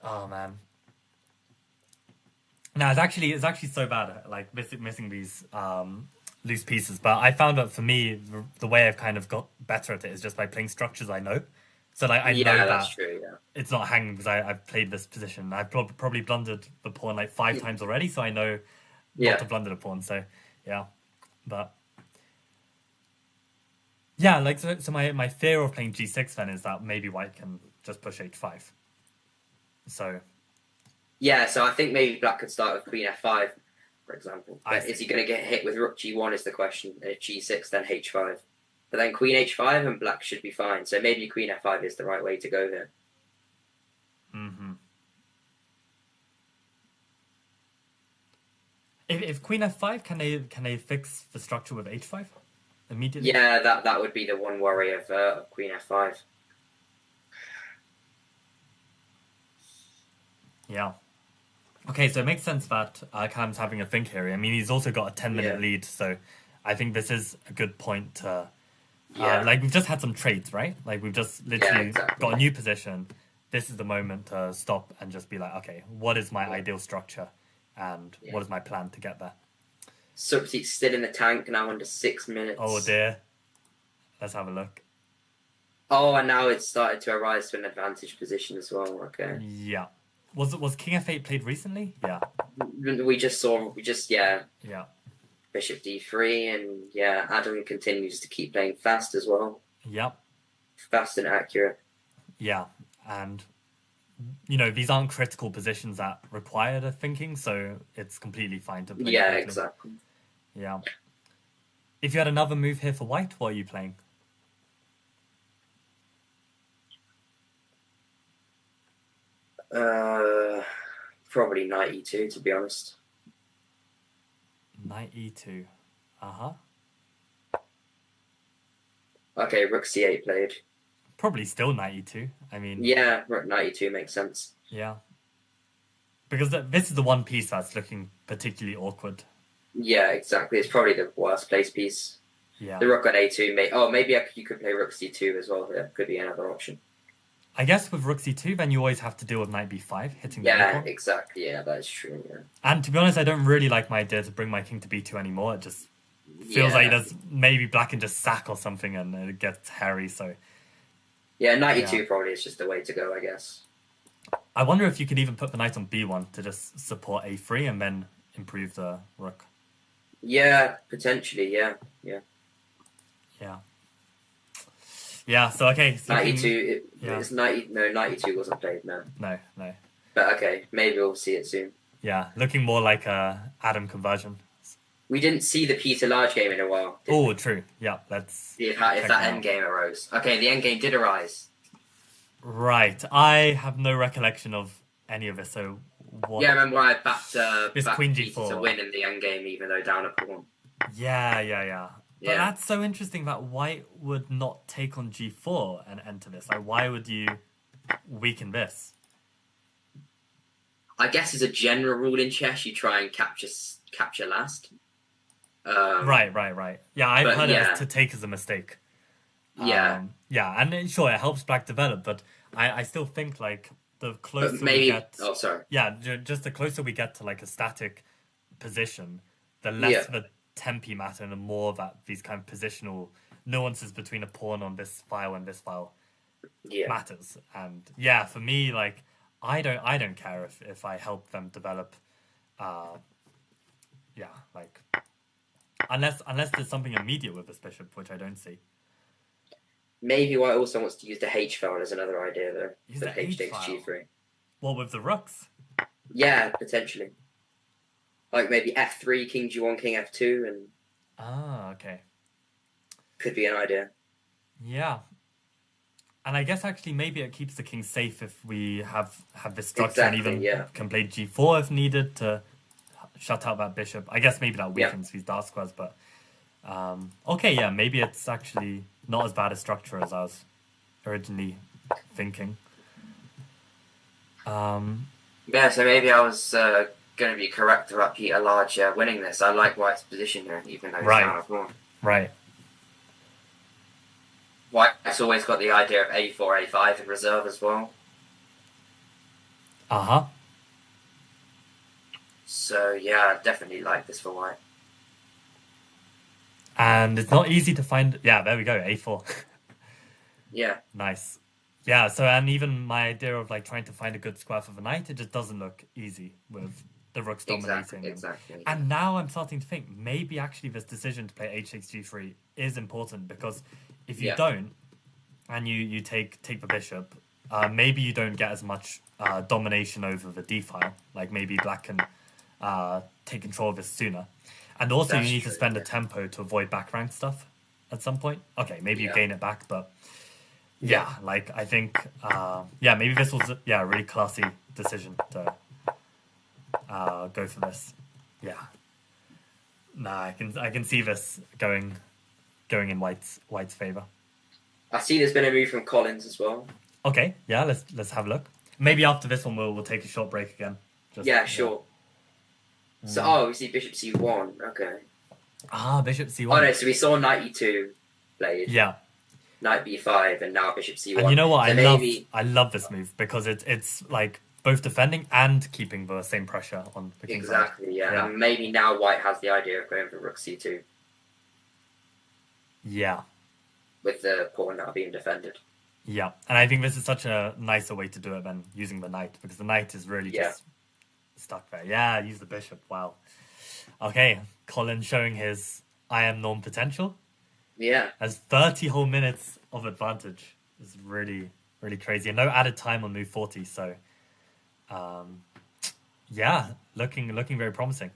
Oh man. No, it's actually so bad, like missing these loose pieces. But I found that for me, the way I've kind of got better at it is just by playing structures I know. So like I know that's true, it's not hanging because I've played this position. I've probably blundered the pawn like 5 times already, so I know not to blunder the pawn. So yeah, but yeah, like so my fear of playing g6 then is that maybe White can just push h5. So. Yeah, so I think maybe Black could start with queen f5, for example. But is he going to get hit with rook g1 is the question. And if g6, then h5. But then queen h5 and Black should be fine. So maybe queen f5 is the right way to go here. Mm-hmm. If queen f5, can they fix the structure with h5 immediately? Yeah, that would be the one worry of queen f5. Yeah. Okay, so it makes sense that Callum's having a think here. I mean, he's also got a 10-minute lead, so I think this is a good point to... like, we've just had some trades, right? Like, we've just literally got a new position. This is the moment to stop and just be like, okay, what is my ideal structure? And what is my plan to get there? Subseat's still in the tank, now under 6 minutes. Oh, dear. Let's have a look. Oh, and now it's started to arise to an advantage position as well. Okay. Yeah. Was King F8 played recently? Yeah. We just Yeah. Bishop D3, and yeah, Adam continues to keep playing fast as well. Yep. Fast and accurate. Yeah, and you know, these aren't critical positions that require the thinking, so it's completely fine to play. Yeah, quickly. exactly. Yeah. If you had another move here for white, what are you playing? Probably knight E2, to be honest. Knight E2. Uh-huh. Okay, rook C8 played. Probably still knight E2. I mean... Yeah, rook knight E2 makes sense. Yeah. Because this is the one piece that's looking particularly awkward. Yeah, exactly. It's probably the worst placed piece. Yeah. The rook on A2 maybe you could play rook C2 as well. That could be another option. I guess with rook C2, then you always have to deal with knight B5, hitting the Yeah, exactly. Yeah, that's true. Yeah. And to be honest, I don't really like my idea to bring my king to B2 anymore. It just feels like there's maybe black can just sack or something and it gets hairy, so... Yeah, knight E2 probably is just the way to go, I guess. I wonder if you could even put the knight on B1 to just support A3 and then improve the rook. Yeah, potentially, yeah. Yeah, so okay. So knight E2, knight E2 wasn't played, no. No. But okay, maybe we'll see it soon. Yeah, looking more like a Adam conversion. We didn't see the Peter large game in a while. Oh, true. Yeah, let's see if that endgame arose. Okay, the endgame did arise. Right, I have no recollection of any of this, so what... Yeah, I remember I backed Queen Peter G4 to win in the endgame, even though down a pawn. Yeah. But that's so interesting that white would not take on G4 and enter this. Like, why would you weaken this? I guess as a general rule in chess, you try and capture last. Right. Yeah, I've heard it to take as a mistake. Yeah. And sure, it helps black develop, but I still think, like, the closer we get... Oh, sorry. Yeah, just the closer we get to, like, a static position, the less the tempi matter and the more that these kind of positional nuances between a pawn on this file and this file matters. And, yeah, for me, like, I don't care if I help them develop, unless there's something immediate with this bishop, which I don't see. Maybe white also wants to use the H file as another idea, though. Use the the H takes H file? G3. What, with the rooks? Yeah, potentially. Like maybe F3, King G1, King F2, and... Ah, okay. Could be an idea. Yeah. And I guess actually maybe it keeps the king safe if we have this structure and even can play G4 if needed to shut out that bishop. I guess maybe that weakens these dark squares, but... okay, yeah, maybe it's actually not as bad a structure as I was originally thinking. Yeah, so maybe I was going to be correct about Peter Large winning this. I like White's position here, even though he's down a pawn. Right. White's always got the idea of A4, A5 in reserve as well. Uh-huh. So, yeah, I definitely like this for White. And it's not easy to find... Yeah, there we go, A4. Yeah. Nice. Yeah, so and even my idea of like trying to find a good square for the knight, it just doesn't look easy with the rooks dominating. Exactly. And now I'm starting to think maybe actually this decision to play H6 G3 is important, because if you don't and you take the bishop, maybe you don't get as much domination over the D file. Like maybe black can take control of this sooner. And also you need to spend a tempo to avoid back rank stuff at some point. Okay, maybe you gain it back, but like I think maybe this was a really classy decision to go for this. Yeah. Nah, I can see this going in White's favor. I see there's been a move from Collins as well. Okay, yeah, let's have a look. Maybe after this one we'll take a short break again. Sure. So we see Bishop C1. Okay. Bishop C1. Oh no, so we saw Knight E2 played. Yeah. Knight B5 and now Bishop C1. And you know what? So I love this move because it's like both defending and keeping the same pressure on the king's side. Yeah. And maybe now White has the idea of going for Rook C2. Yeah. With the pawn now being defended. Yeah, and I think this is such a nicer way to do it than using the knight, because the knight is really Yeah. just stuck there. Yeah, use the bishop. Wow. Okay, Colin showing his I am norm potential. Yeah. Has 30 whole minutes of advantage. It's really, really crazy. And no added time on move 40, so yeah, looking very promising.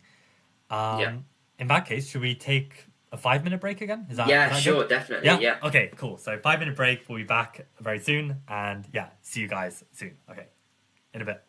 Yeah. In that case, should we take a 5-minute break again? Is Yeah, that sure, good? definitely. Yeah? Yeah. Okay, cool. So 5-minute break. We'll be back very soon. And yeah, see you guys soon. Okay, in a bit.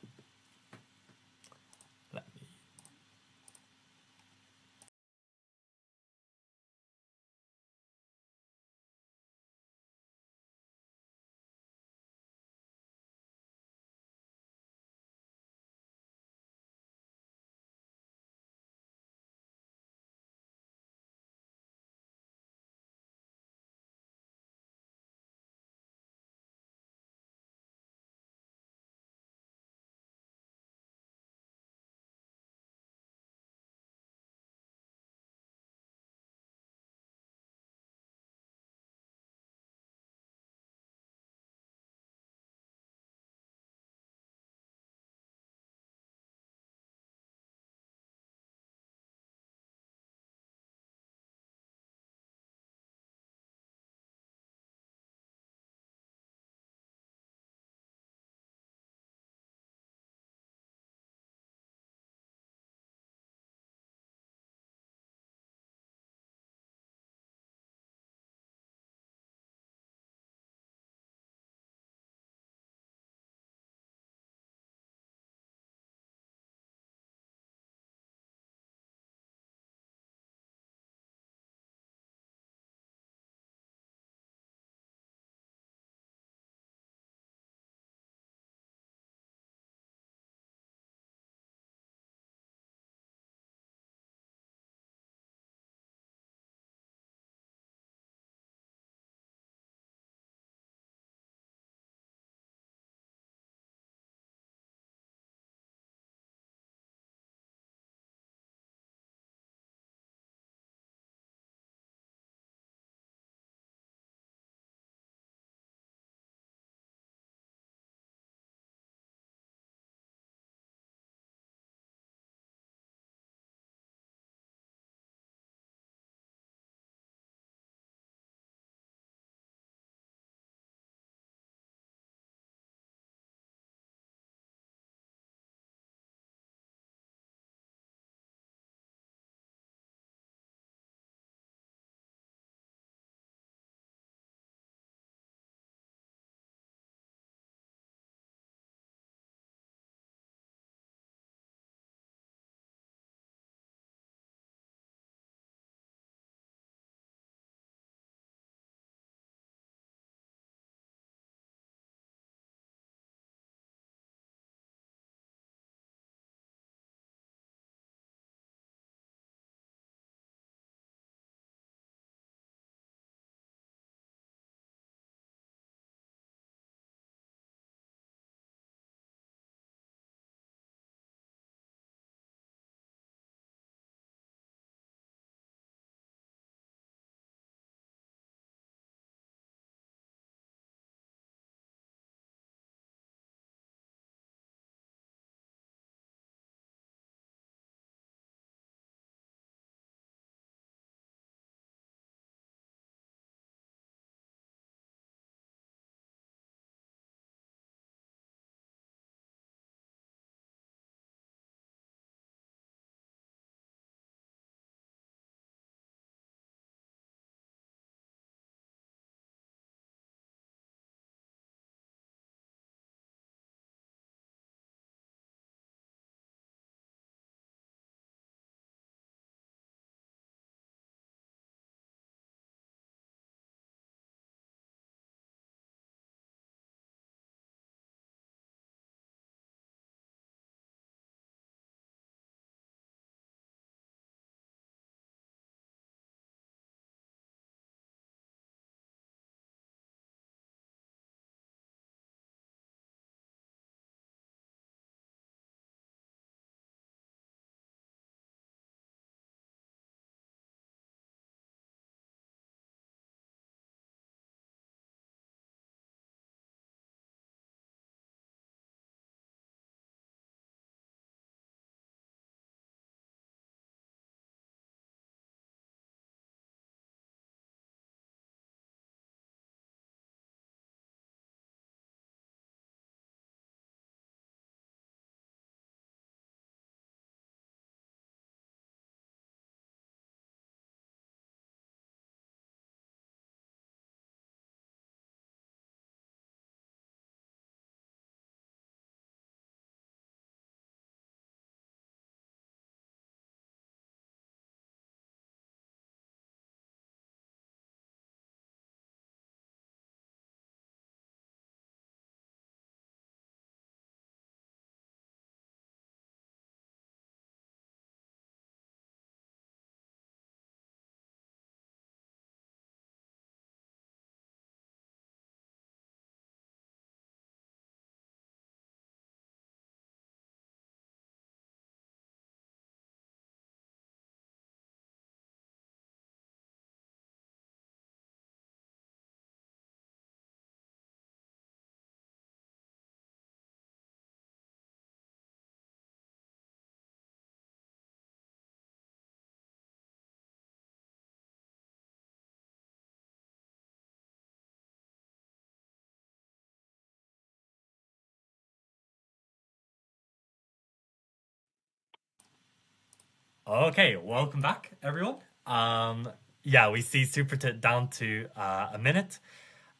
Okay, welcome back, everyone. Yeah, we see Supertit down to a minute.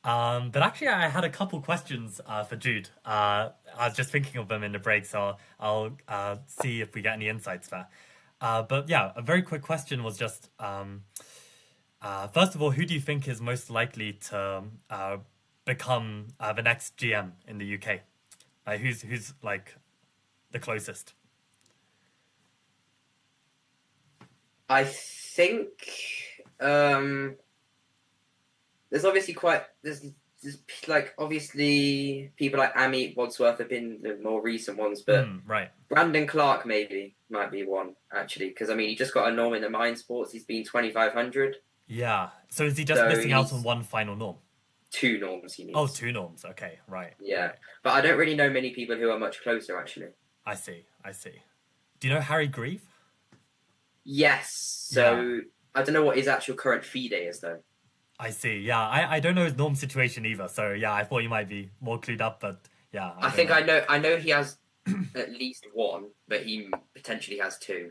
But actually, I had a couple questions for Jude. I was just thinking of them in the break, so I'll see if we get any insights there. But yeah, a very quick question was just, first of all, who do you think is most likely to become the next GM in the UK? Like, who's like the closest? I think there's obviously there's like obviously people like Amit Wadsworth have been the more recent ones, but right. Brandon Clark might be one actually, because I mean he just got a norm in the Mind Sports. He's been 2,500. Yeah. So is he just missing out on one final norm? 2 norms he needs. Oh, 2 norms. Okay, right. Yeah, right. but I don't really know many people who are much closer actually. I see. Do you know Harry Grieve? Yes. So I don't know what his actual current fee day is though. I see. Yeah, I don't know his norm situation either. So yeah, I thought you might be more clued up, but yeah. I know he has at least 1, but he potentially has 2.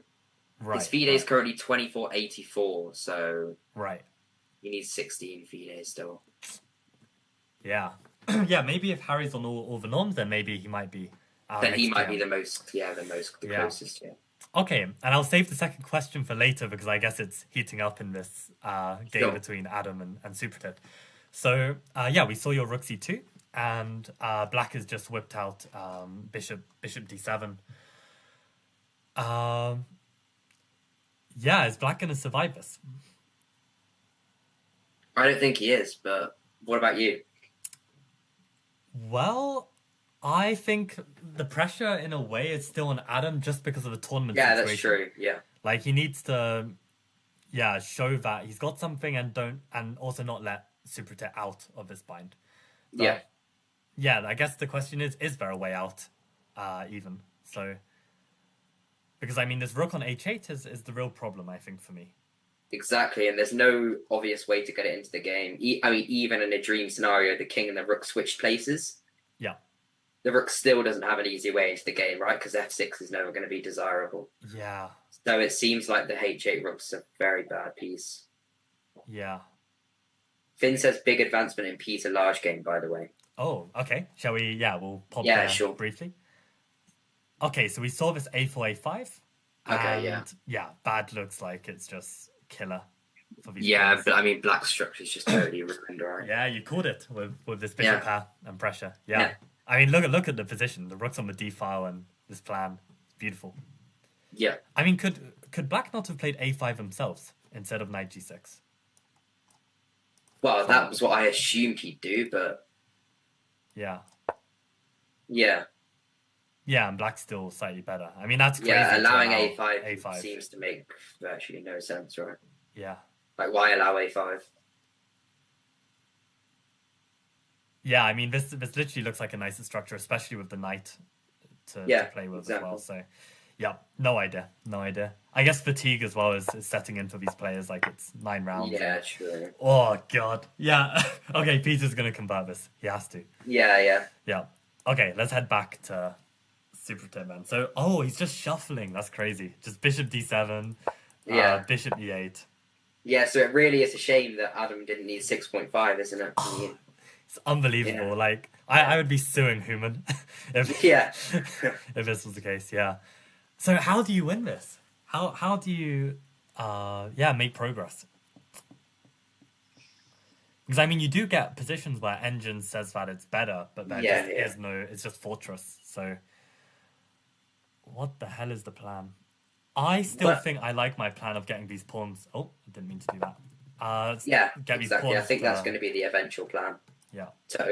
Right. His fee day is currently 24.84, so right. He needs 16 fee days still. Yeah. Yeah, maybe if Harry's on all the norms, then maybe he might be. Then he might be the closest. Yeah. Okay, and I'll save the second question for later because I guess it's heating up in this game between Adam and Supertit. So, yeah, we saw your rook c2, and black has just whipped out bishop d7. Yeah, is black going to survive this? I don't think he is, but what about you? Well, I think the pressure, in a way, is still on Adam just because of the tournament situation. Yeah, that's true, yeah. Like, he needs to, show that he's got something and also not let Supertit out of his bind. But, yeah. Yeah, I guess the question is there a way out, even? So, because, I mean, this rook on h8 is the real problem, I think, for me. Exactly, and there's no obvious way to get it into the game. I mean, even in a dream scenario, the king and the rook switched places. Yeah. The rook still doesn't have an easy way into the game, right? Because f6 is never going to be desirable. Yeah. So it seems like the h8 rook's a very bad piece. Yeah. Finn says big advancement in P to large game, by the way. Oh, okay. Shall we? Yeah, we'll pop sure. briefly. Okay, so we saw this a4, a5. Okay, Yeah, bad looks like it's just killer for these players. But I mean, black's structure is just totally ruined, right? Yeah, you called it with this bishop pair and pressure. Yeah. I mean, look at the position. The rook's on the d file and this plan. It's beautiful. Yeah. I mean, could black not have played a5 themselves instead of knight g6? Well, that was what I assumed he'd do, but... Yeah. Yeah. Yeah, and black's still slightly better. I mean, that's crazy. Yeah, allowing a5 seems to make virtually no sense, right? Yeah. Like, why allow a5? Yeah, I mean, this literally looks like a nicer structure, especially with the knight to play with as well. So, yeah, no idea. I guess fatigue as well is setting in for these players. Like, it's 9 rounds. Yeah, true. Oh, God. Yeah. Okay, Peter's going to convert this. He has to. Yeah. Okay, let's head back to Supertit, man. So, he's just shuffling. That's crazy. Just bishop d7, bishop e8. Yeah, so it really is a shame that Adam didn't need 6.5, isn't it? It's unbelievable. Yeah. Like, I would be suing Human if if this was the case. Yeah. So how do you win this? How do you make progress? Because I mean, you do get positions where Engine says that it's better, but there is no. It's just Fortress. So what the hell is the plan? I still think I like my plan of getting these pawns. Oh, I didn't mean to do that. Get these pawns. I think that's going to be the eventual plan. Yeah. So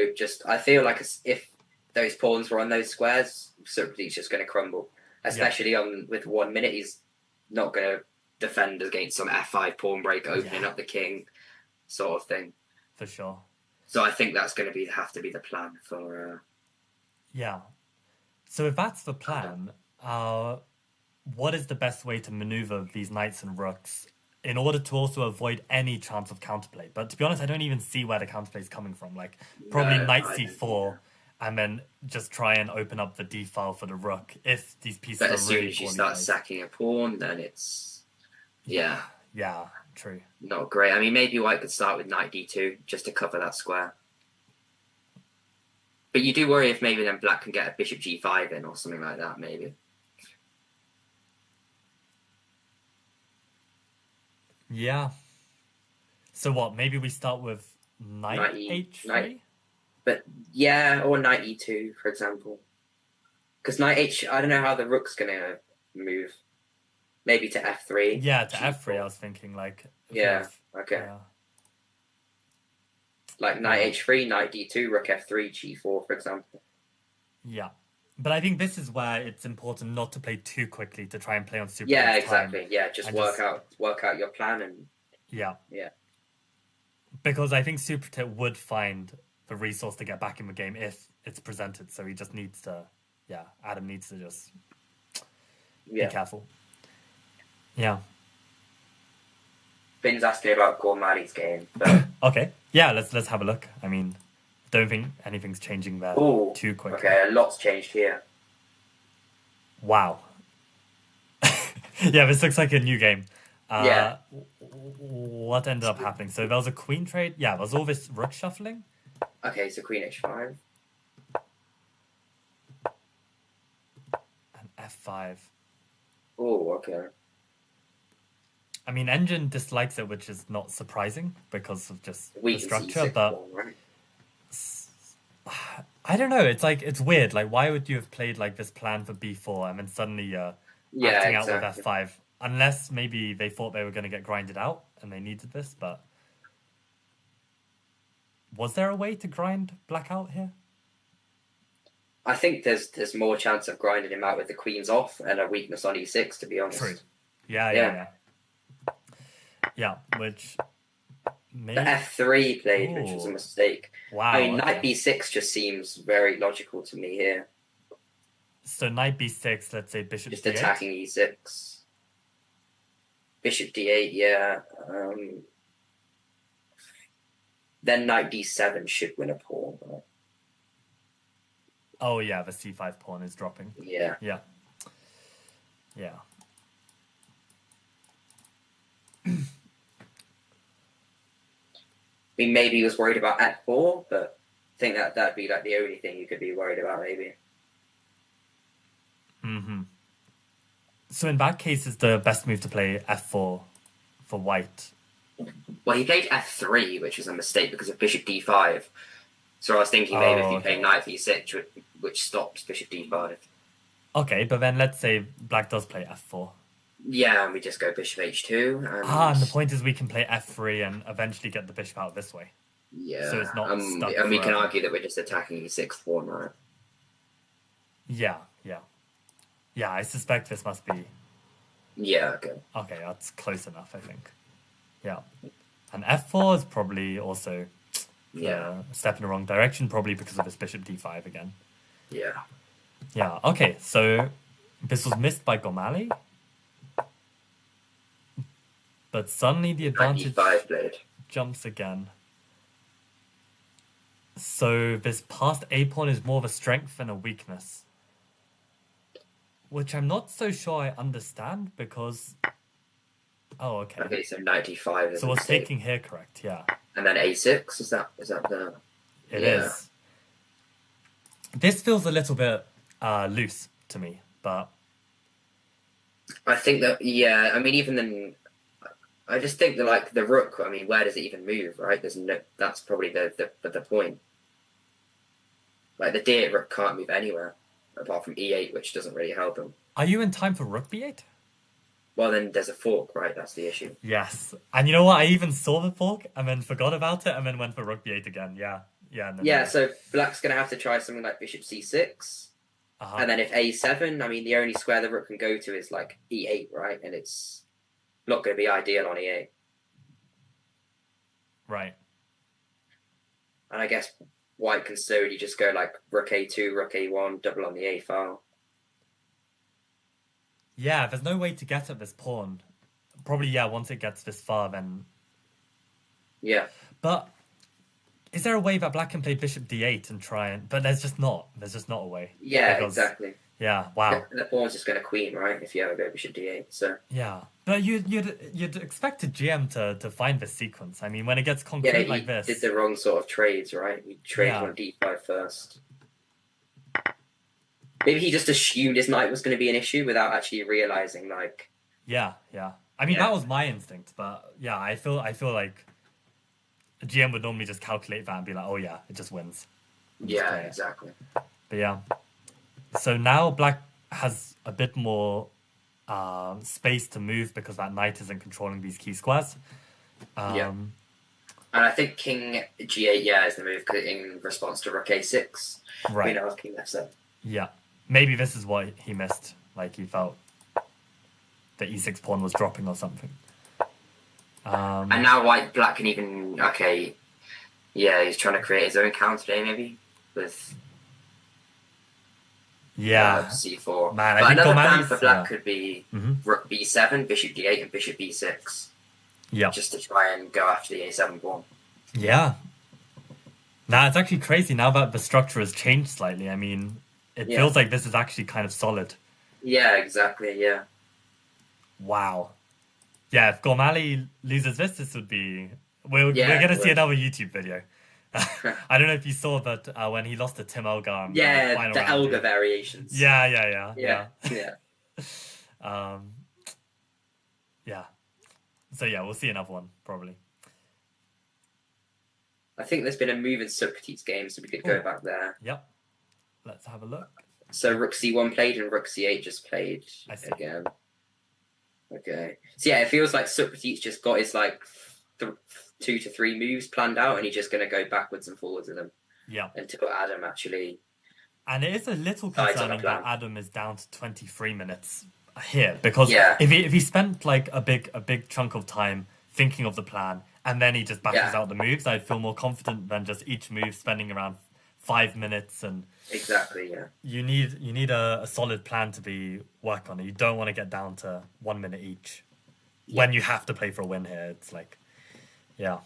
I feel like if those pawns were on those squares, Supertit's just going to crumble. Especially with 1 minute, he's not going to defend against some f5 pawn break, opening up the king, sort of thing. For sure. So I think that's going to have to be the plan for. Yeah. So if that's the plan, what is the best way to maneuver these knights and rooks in order to also avoid any chance of counterplay? But to be honest, I don't even see where the counterplay is coming from. Like, probably knight c4 and then just try and open up the d file for the rook if these pieces But are as soon really as you poorly start placed. sacking a pawn, then it's Yeah, true. not great. I mean, maybe white could start with knight d2 just to cover that square. But you do worry if maybe then black can get a bishop g5 in or something like that, maybe. Yeah. So what? Maybe we start with knight h3? But yeah, or knight e2, for example. Because knight h, I don't know how the rook's going to move. Maybe to f3. Yeah, to g4. f3 I was thinking, like... Yeah, okay. Yeah. Like knight h3, knight d2, rook f3, g4, for example. Yeah. But I think this is where it's important not to play too quickly to try and play on super Yeah, time. exactly. Yeah, just work out your plan and... Yeah. Yeah. Because I think Supertip would find the resource to get back in the game if it's presented. So he just needs to... Yeah, Adam needs to just be careful. Yeah. Finn's asking about Gormali's game. But... Okay. Yeah, let's have a look. I mean, don't think anything's changing there too quickly. Okay, a lot's changed here. Wow. Yeah, this looks like a new game. Yeah. What ended up happening? So there was a queen trade. Yeah, there was all this rook shuffling. Okay, so queen h5. And f5. Oh, okay. I mean, Engine dislikes it, which is not surprising because of just the structure, C6 but... pawn, right? I don't know. It's like, it's weird. Like, why would you have played like this plan for b4 and then suddenly you're acting out with f5? Unless maybe they thought they were going to get grinded out and they needed this, but... Was there a way to grind black out here? I think there's more chance of grinding him out with the queens off and a weakness on e6, to be honest. True. Yeah. Yeah, which... The f3 played, which was a mistake. Wow. I mean, knight b6 just seems very logical to me here. So knight b6, let's say bishop just d8. Just attacking e6. Bishop d8, yeah. Then knight d7 should win a pawn, right? Oh yeah, the c5 pawn is dropping. Yeah. Yeah. I mean, maybe he was worried about f4, but I think that'd be like the only thing you could be worried about, maybe. Mm-hmm. So in that case, is the best move to play f4 for white? Well, he played f3, which was a mistake because of bishop d5. So I was thinking maybe if you play knight b6, which stops bishop d5. Okay, but then let's say black does play f4. Yeah, and we just go bishop h2. And the point is we can play f3 and eventually get the bishop out this way. Yeah. So it's not stuck and we can forever. argue that we're just attacking e6 pawn, right? Yeah. Yeah, I suspect this must be... Yeah, okay. Okay, that's close enough, I think. Yeah. And f4 is probably also a step in the wrong direction, probably because of this bishop d5 again. Yeah. Yeah, okay, so this was missed by Gormali. But suddenly the advantage jumps again. So this passed a pawn is more of a strength than a weakness. Which I'm not so sure I understand because... Oh, okay. Okay, so knight d5 is so what's taking here correct, yeah. And then a6, is that the... It is. This feels a little bit loose to me, but... I think that, I mean, even then... I just think that, like, the rook, I mean, where does it even move, right? That's probably the point. Like, the d8 rook can't move anywhere, apart from e8, which doesn't really help him. Are you in time for rook b8? Well, then there's a fork, right? That's the issue. Yes. And you know what? I even saw the fork and then forgot about it and then went for rook b8 again. Yeah. So black's going to have to try something like bishop c6. And then if a7, I mean, the only square the rook can go to is, like, e8, right? And it's not going to be ideal on e8. Right. And I guess white can slowly just go, like, rook a2, rook a1, double on the a file. Yeah, there's no way to get at this pawn. Probably, once it gets this far, then... Yeah. But Is there a way that black can play bishop d8 and try and... But there's just not. There's just not a way. Yeah, Because- exactly. Yeah, wow. The pawn's just going to queen, right? If you ever go bishop d8. So Yeah. But you'd expect a GM to find this sequence. I mean, when it gets yeah, concrete he like this... did the wrong sort of trades, right? He traded Yeah. on d5 first. Maybe he just assumed his knight was going to be an issue without actually realizing, like... Yeah. I mean, Yeah. that was my instinct, but yeah, I feel like a GM would normally just calculate that and be like, oh yeah, it just wins. And just Yeah, play it. exactly. But yeah. So now black has a bit more space to move because that knight isn't controlling these key squares. Yeah. And I think king g8, yeah, is the move in response to rook a6. Right. We know if king f7. Yeah. Maybe this is what he missed. Like he felt the e6 pawn was dropping or something. And now black can even... Okay. Yeah, he's trying to create his own counter today, maybe? With... Yeah. c4. Man, I but think another plan Gormali's- for black yeah. could be Mhm. rook b7, bishop d8, and bishop b6. Yeah. Just to try and go after the a7 pawn. Yeah. Now it's actually crazy now that the structure has changed slightly. I mean, it Yeah. feels like this is actually kind of solid. Yeah, exactly, yeah. Wow. Yeah, if Gormali loses this would be... We're Yeah, going to it see would. another YouTube video. I don't know if you saw that when he lost to Tim Elgar. in the Yeah, final the round. Elgar variations. Yeah. Yeah. Yeah. So yeah, we'll see another one, probably. I think there's been a move in Socrates' game, so we could go back there. Yep. Let's have a look. So rook c1 played and rook c8 just played I see. again. Okay. So yeah, it feels like Socrates just got his like 2 to 3 moves planned out, and he's just going to go backwards and forwards with them Yeah. until Adam actually. And it is a little Sides on the concerning that plan. Adam is down to 23 minutes here, because Yeah. if he spent like a big chunk of time thinking of the plan and then he just battles Yeah. out the moves, I'd feel more confident than just each move spending around 5 minutes. And Exactly, yeah. you need a solid plan to be work on. You don't want to get down to 1 minute each when you have to play for a win here. It's like, yeah.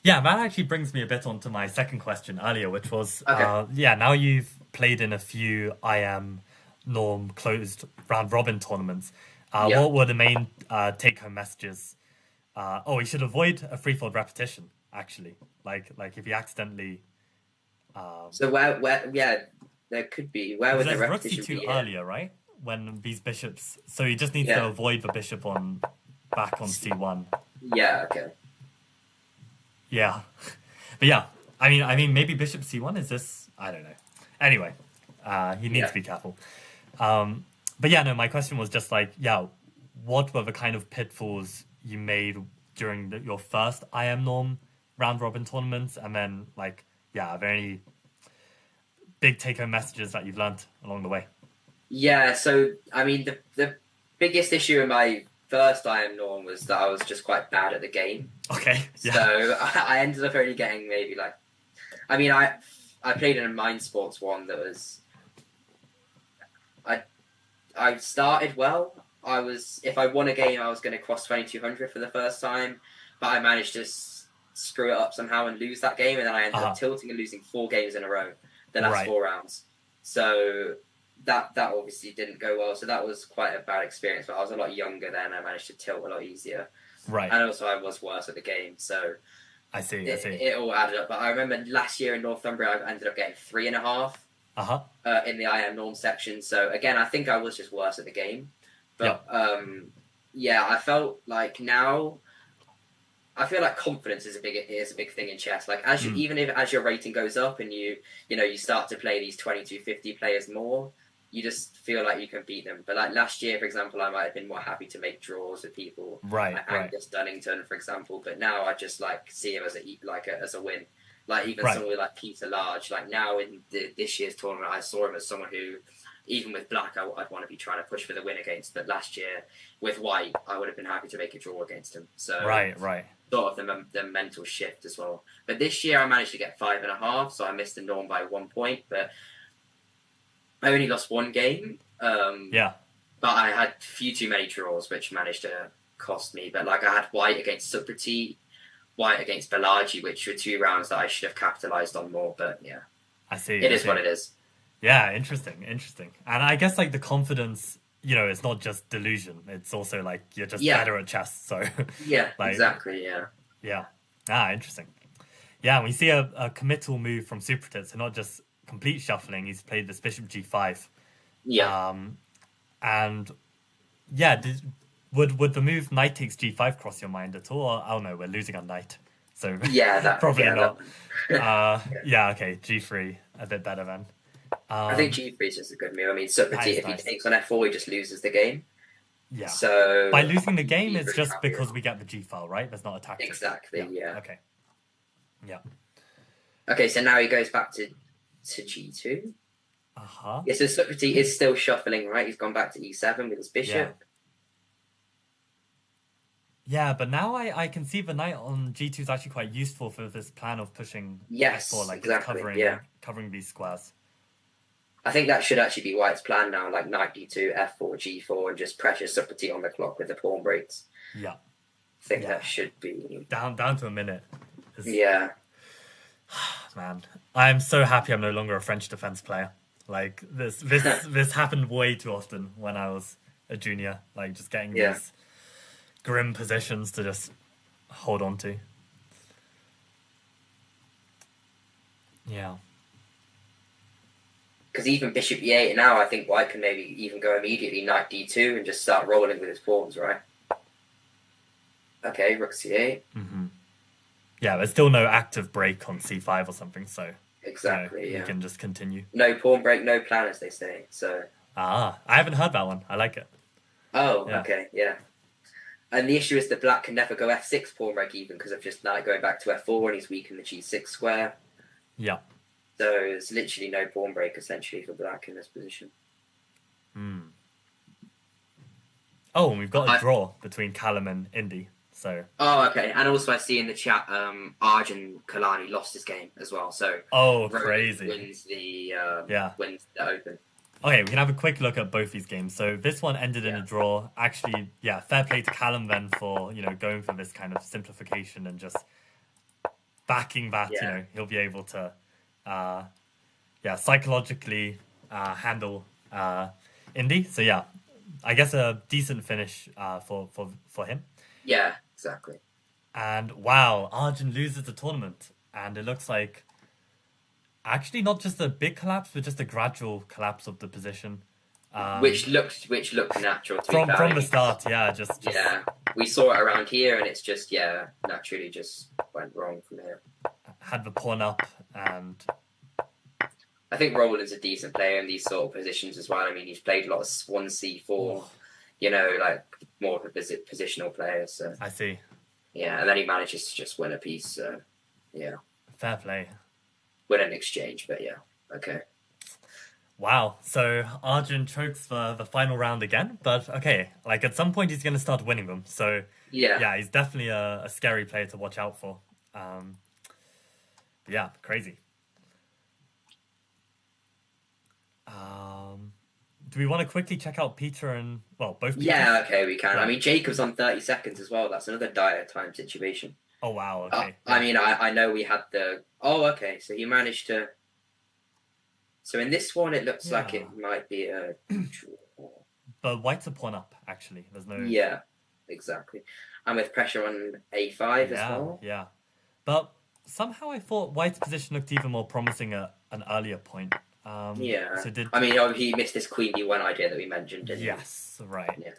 Yeah, that actually brings me a bit on to my second question earlier, which was, Okay. now you've played in a few IM norm closed round robin tournaments. Yeah. What were the main take-home messages? You should avoid a free-fold repetition, actually. Like if you accidentally... So where there could be. Where would the There's rook repetition c2 be? earlier, right? When these bishops... So he just needs to Yeah. avoid the bishop back on c1. Yeah, okay. Yeah. But yeah, I mean, maybe bishop c1 is this? I don't know. Anyway, he needs Yeah. to be careful. But yeah, no, my question was just like, what were the kind of pitfalls you made during your first IM norm round robin tournaments? And then are there any big take-home messages that you've learned along the way? Yeah, so I mean the biggest issue in my first IM norm was that I was just quite bad at the game. Okay. Yeah. So I ended up only getting maybe I played in a Mind Sports one that was I started well. If I won a game, I was going to cross 2200 for the first time, but I managed to screw it up somehow and lose that game, and then I ended up tilting and losing 4 games in a row the last 4 rounds. So that obviously didn't go well. So that was quite a bad experience. But I was a lot younger then. I managed to tilt a lot easier. Right. And also I was worse at the game. So I see. it all added up. But I remember last year in Northumbria, I ended up getting 3.5 in the IM norm section. So again, I think I was just worse at the game. But I felt like now, I feel like confidence is a big thing in chess. Like even as your rating goes up and you start to play these 2250 players more, you just feel like you can beat them. But like last year, for example, I might have been more happy to make draws with people, like Angus Dunnington, for example. But now I just see him as a win. Like even someone like Peter Large. Like now in this year's tournament, I saw him as someone who, even with black, I'd want to be trying to push for the win against. But last year with white, I would have been happy to make a draw against him. So right. Sort of the mental shift as well. But this year I managed to get 5.5, so I missed the norm by 1 point. But I only lost 1 game. But I had a few too many draws, which managed to cost me. But I had white against Socrates white against Balaji, which were 2 rounds that I should have capitalized on more. But yeah, I see. It is what it is. Yeah, interesting. And I guess like the confidence, it's not just delusion. It's also like you're just better at chess. So yeah, like, exactly. Yeah. Interesting. Yeah, we see a committal move from Supratit, so not just complete shuffling. He's played this bishop g5. Yeah. And yeah, would the move knight takes g5 cross your mind at all? Or, oh no, we're losing on knight. So probably not. Okay, g3 a bit better then. I think g3 is just a good move. I mean, Supratit, if he takes on f4, he just loses the game. Yeah. So by losing the game, it's just because we get the g file, right? There's not a tactic. Exactly. Yeah. Okay. Yeah. Okay, so now he goes back to g2. Yeah, so Supratit is still shuffling, right? He's gone back to e7 with his bishop. Yeah, but now I can see the knight on g2 is actually quite useful for this plan of pushing f4, like exactly, covering these squares. I think that should actually be White's plan now, like knight d2, f4, g4, and just pressure Supratit on the clock with the pawn breaks. Yeah. I think that should be... Down to a minute. Yeah. Man, I'm so happy I'm no longer a French defense player. Like, this happened way too often when I was a junior. Like, just getting these grim positions to just hold on to. Yeah. Because even bishop e8 now, I think White can maybe even go immediately knight d2 and just start rolling with his pawns, right? Okay, rook c8. Mm-hmm. Yeah, there's still no active break on c5 or something, so... Exactly, you can just continue. No pawn break, no plan, as they say, so... I haven't heard that one. I like it. Oh, okay, yeah. And the issue is that Black can never go f6 pawn break even because of just knight going back to f4 and he's weak in the g6 square. Yeah. So there's literally no pawn break, essentially, for Black in this position. Oh, and we've got a draw between Callum and Indy. So. Oh, okay. And also I see in the chat, Arjun Kalani lost his game as well. So crazy. Wins the Open. Okay, we can have a quick look at both these games. So this one ended in a draw. Actually, fair play to Callum then for going for this kind of simplification and just backing that. He'll be able to psychologically handle Indy. So I guess a decent finish for him. Yeah, exactly. And wow, Arjun loses the tournament, and it looks like actually not just a big collapse, but just a gradual collapse of the position, which looked natural to from the start. Just we saw it around here, and it's just naturally just went wrong from here. Had the pawn up, and I think Roland's a decent player in these sort of positions as well. I mean, he's played a lot of 1c4. Like more of a positional player. So I see. Yeah, and then he manages to just win a piece. So fair play. Win an exchange, but okay. Wow. So Arjun chokes for the final round again, but okay. Like at some point he's going to start winning them. So he's definitely a scary player to watch out for. Crazy. Do we want to quickly check out Peter and, both Peters? Yeah, okay, we can. I mean, Jacob's on 30 seconds as well. That's another dire time situation. Oh, wow, okay. I mean, I know we had the... Oh, okay, so he managed to... So in this one, it looks like it might be a draw. But White's a pawn up, actually. There's no... Yeah, exactly. And with pressure on a5 as well. Yeah. But somehow I thought White's position looked even more promising at an earlier point. He missed this queen d1 idea that we mentioned, didn't he? Yes, right. Yeah.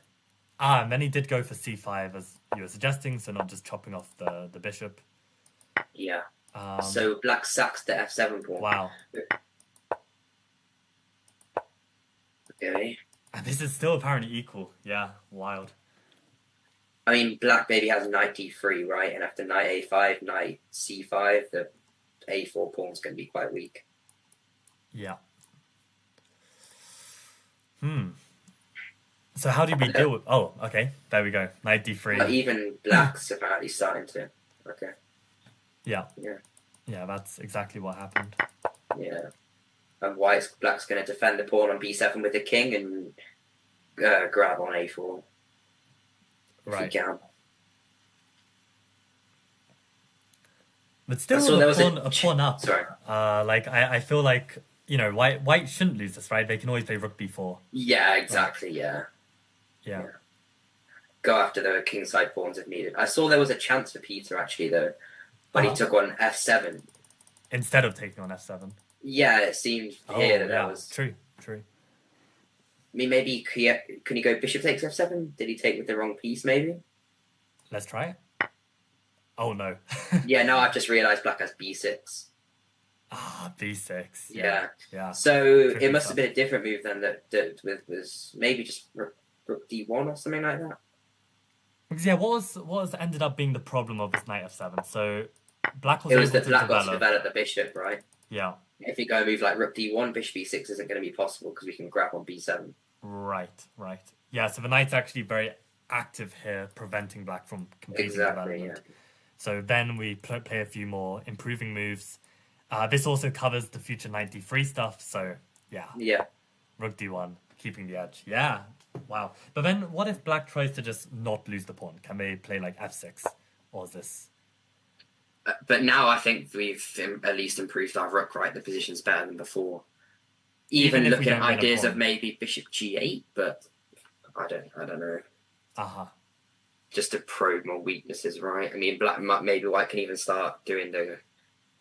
And then he did go for c5 as you were suggesting, so not just chopping off the bishop. Yeah. So Black sacks the f7 pawn. Wow. Okay. And this is still apparently equal. Yeah, wild. I mean, Black maybe has knight d3, right? And after knight a5, knight c5, the a4 pawn's going to be quite weak. Yeah. So how do we deal with... Oh, okay. There we go. Knight d3. But even Black's apparently starting to... Okay. Yeah. That's exactly what happened. Yeah. And Black's going to defend the pawn on b7 with the king and grab on a4. Right. If he can. But still, saw there was a pawn up. Sorry. Like I feel like white shouldn't lose this, right? They can always play rook b4. Yeah, exactly. Yeah. Go after the kingside pawns if needed. I saw there was a chance for Peter actually though, but he took on f7 instead of taking on f7. Yeah, it seemed here that was true. I mean, maybe can he go bishop takes f7? Did he take with the wrong piece? Maybe. Let's try it. Oh no. Yeah, no, I've just realised black has b6. b6. Yeah. So it must have been a different move then that was maybe just rook d1 or something like that. Because what was ended up being the problem of this knight f7? So black was got to develop the bishop, right? Yeah. If you go move like rook d1, bishop b6 isn't going to be possible because we can grab on b7. Right. Yeah, so the knight's actually very active here, preventing black from completing development. Yeah. So then we play a few more improving moves. This also covers the future knight d3 stuff, so yeah. Rook d1, keeping the edge. Yeah, wow. But then what if black tries to just not lose the pawn? Can they play like f6? Or is this... But now I think we've at least improved our rook, right? The position's better than before. Even looking at ideas of maybe bishop g8, but I don't know. Just to probe more weaknesses, right? I mean, maybe white can even start doing the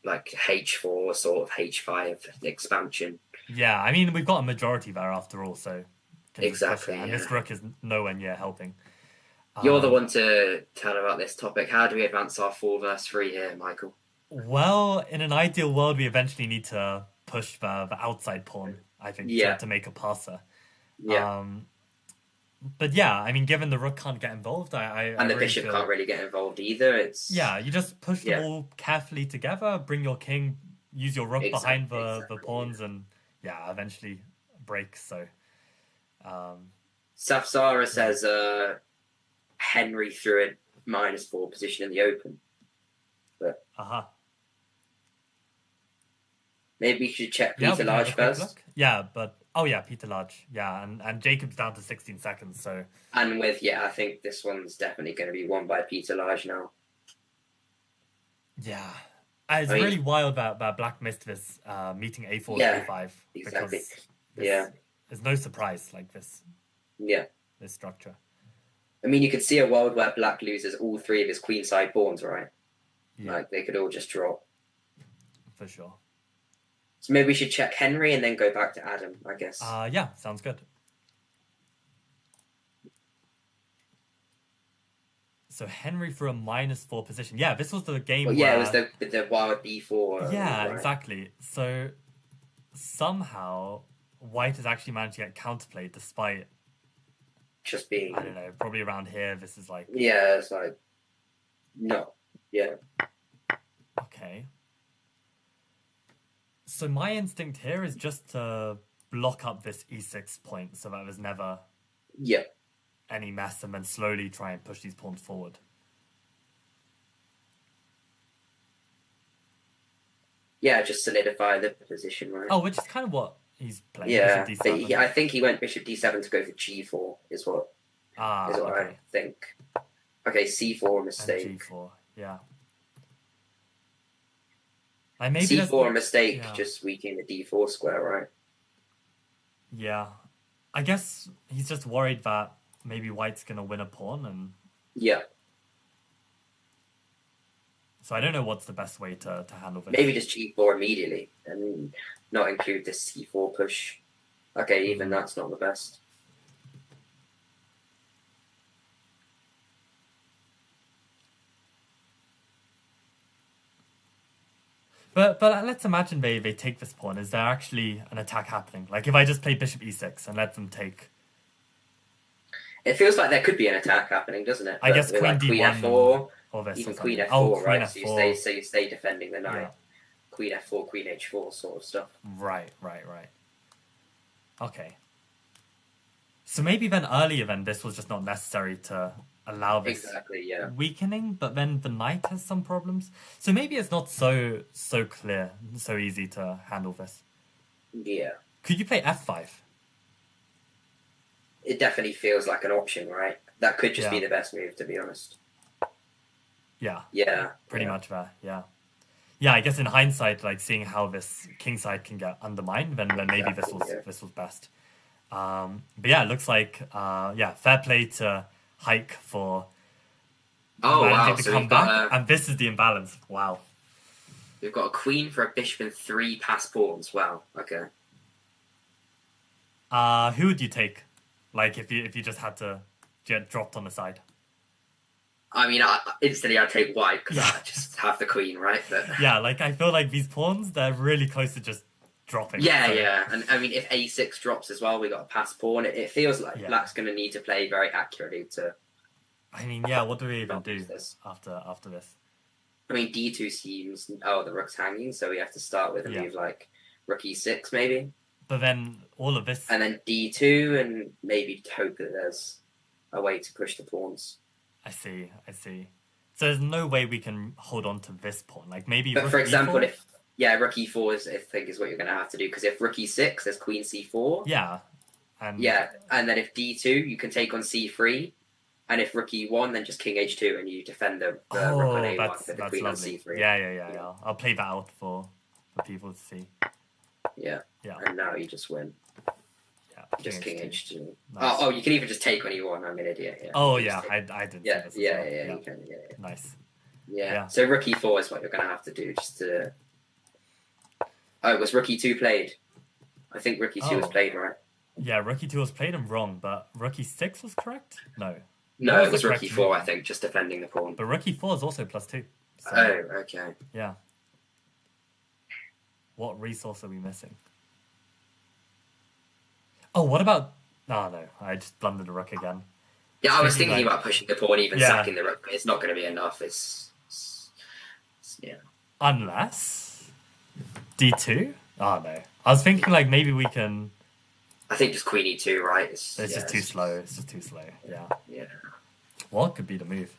like h4 sort of h5 expansion. Yeah, I mean, we've got a majority there after all, so exactly. And this rook is nowhere near helping. You're the one to tell about this topic. How do we advance our 4 versus 3 here, Michael? Well, in an ideal world, we eventually need to push the outside pawn, I think, to make a passer. Yeah. But yeah, I mean, given the rook can't get involved, and the bishop can't really get involved either. It's you just push them all carefully together, bring your king, use your rook behind the pawns, and eventually break. So, Safsara says Henry threw a -4 position in the open, but maybe you should check Peter Large first. Yeah, but Peter Large. Yeah, and Jacob's down to 16 seconds. So and I think this one's definitely going to be won by Peter Large now. Yeah, it's really wild that Black missed this meeting a4 a5. Exactly. There's no surprise like this. Yeah, this structure. I mean, you could see a world where Black loses all 3 of his queenside pawns, right? Yeah. Like they could all just drop. For sure. So maybe we should check Henry and then go back to Adam, I guess. Yeah, sounds good. So Henry for a -4 position. Yeah, this was the game where... it was the wild b4. Yeah, right? Exactly. So somehow white has actually managed to get counterplayed despite just being... I don't know, probably around here this is like... Yeah, it's like... No. Yeah. Okay. So my instinct here is just to block up this e6 point so that there's never any mess, and then slowly try and push these pawns forward. Yeah, just solidify the position, right? Oh, which is kind of what he's playing. Yeah, but I think he went bishop d7 to go for g4 is what I think. Okay, c4 mistake. And g4, yeah. Maybe c4 mistake, just weakening the d4 square, right? Yeah. I guess he's just worried that maybe white's going to win a pawn, and... Yeah. So I don't know what's the best way to handle this. Maybe just g4 immediately, and not include this c4 push. Okay, even that's not the best. But let's imagine they take this pawn. Is there actually an attack happening? Like if I just play bishop e6 and let them take... It feels like there could be an attack happening, doesn't it? I guess queen like d1 queen f4, or this even or queen f4, queen right? f4. So you stay defending the knight. Yeah. Queen f4, queen h4 sort of stuff. Right. Okay. So maybe then earlier this was just not necessary to allow this weakening, but then the knight has some problems. So maybe it's not so clear, so easy to handle this. Yeah. Could you play f5? It definitely feels like an option, right? That could just be the best move, to be honest. Yeah. Yeah. Pretty much there, yeah. yeah, I guess in hindsight, like seeing how this kingside can get undermined, then maybe this was best. But yeah, it looks like fair play to Hike for managing to come back, and this is the imbalance. Wow. We've got a queen for a bishop and 3 pass pawns. Wow. Okay. Who would you take? Like if you just had to get dropped on the side? I mean, instantly I'd take white because I just have the queen, right? But yeah, like I feel like these pawns, they're really close to just dropping. Yeah. And I mean, if a6 drops as well, we got a pass pawn. It feels like black's going to need to play very accurately to. I mean, yeah. What do we even do after this? I mean, d2 seems the rook's hanging, so we have to start with a move like rook e6 maybe. But then all of this, and then d2, and maybe hope that there's a way to push the pawns. I see. So there's no way we can hold on to this pawn. Like maybe. But for example, if rook e4 is what you're going to have to do, because if rook e6, there's queen c4. Yeah. And then if d2, you can take on c3, and if rook e1, then just king h2, and you defend the rook on a1 with the queen on c3. Yeah. I'll play that out for people to see. Yeah. And now you just win. Yeah. Just king h2. Nice. Oh, you can even just take when you want. I'm an idiot. Yeah. Oh yeah, I didn't. Yeah. You can. Yeah. Nice. Yeah. So rook e4 is what you're going to have to do, just to. Oh, was rook e2 played? I think rook e2 was played, right? Yeah, rook e2 was played and wrong, but rook e6 was correct. No, it was rook e4. I think just defending the pawn. But rook e4 is also +2. So, oh, okay. Yeah. What resource are we missing? Oh, what about... No, I just blundered the rook again. Yeah, I was thinking about pushing the pawn, even sacking the rook, but it's not going to be enough. It's Unless... d2? Oh, no. I was thinking, like, maybe we can... I think just queen e2, right? It's just too slow. It's just too slow, Yeah. What could be the move?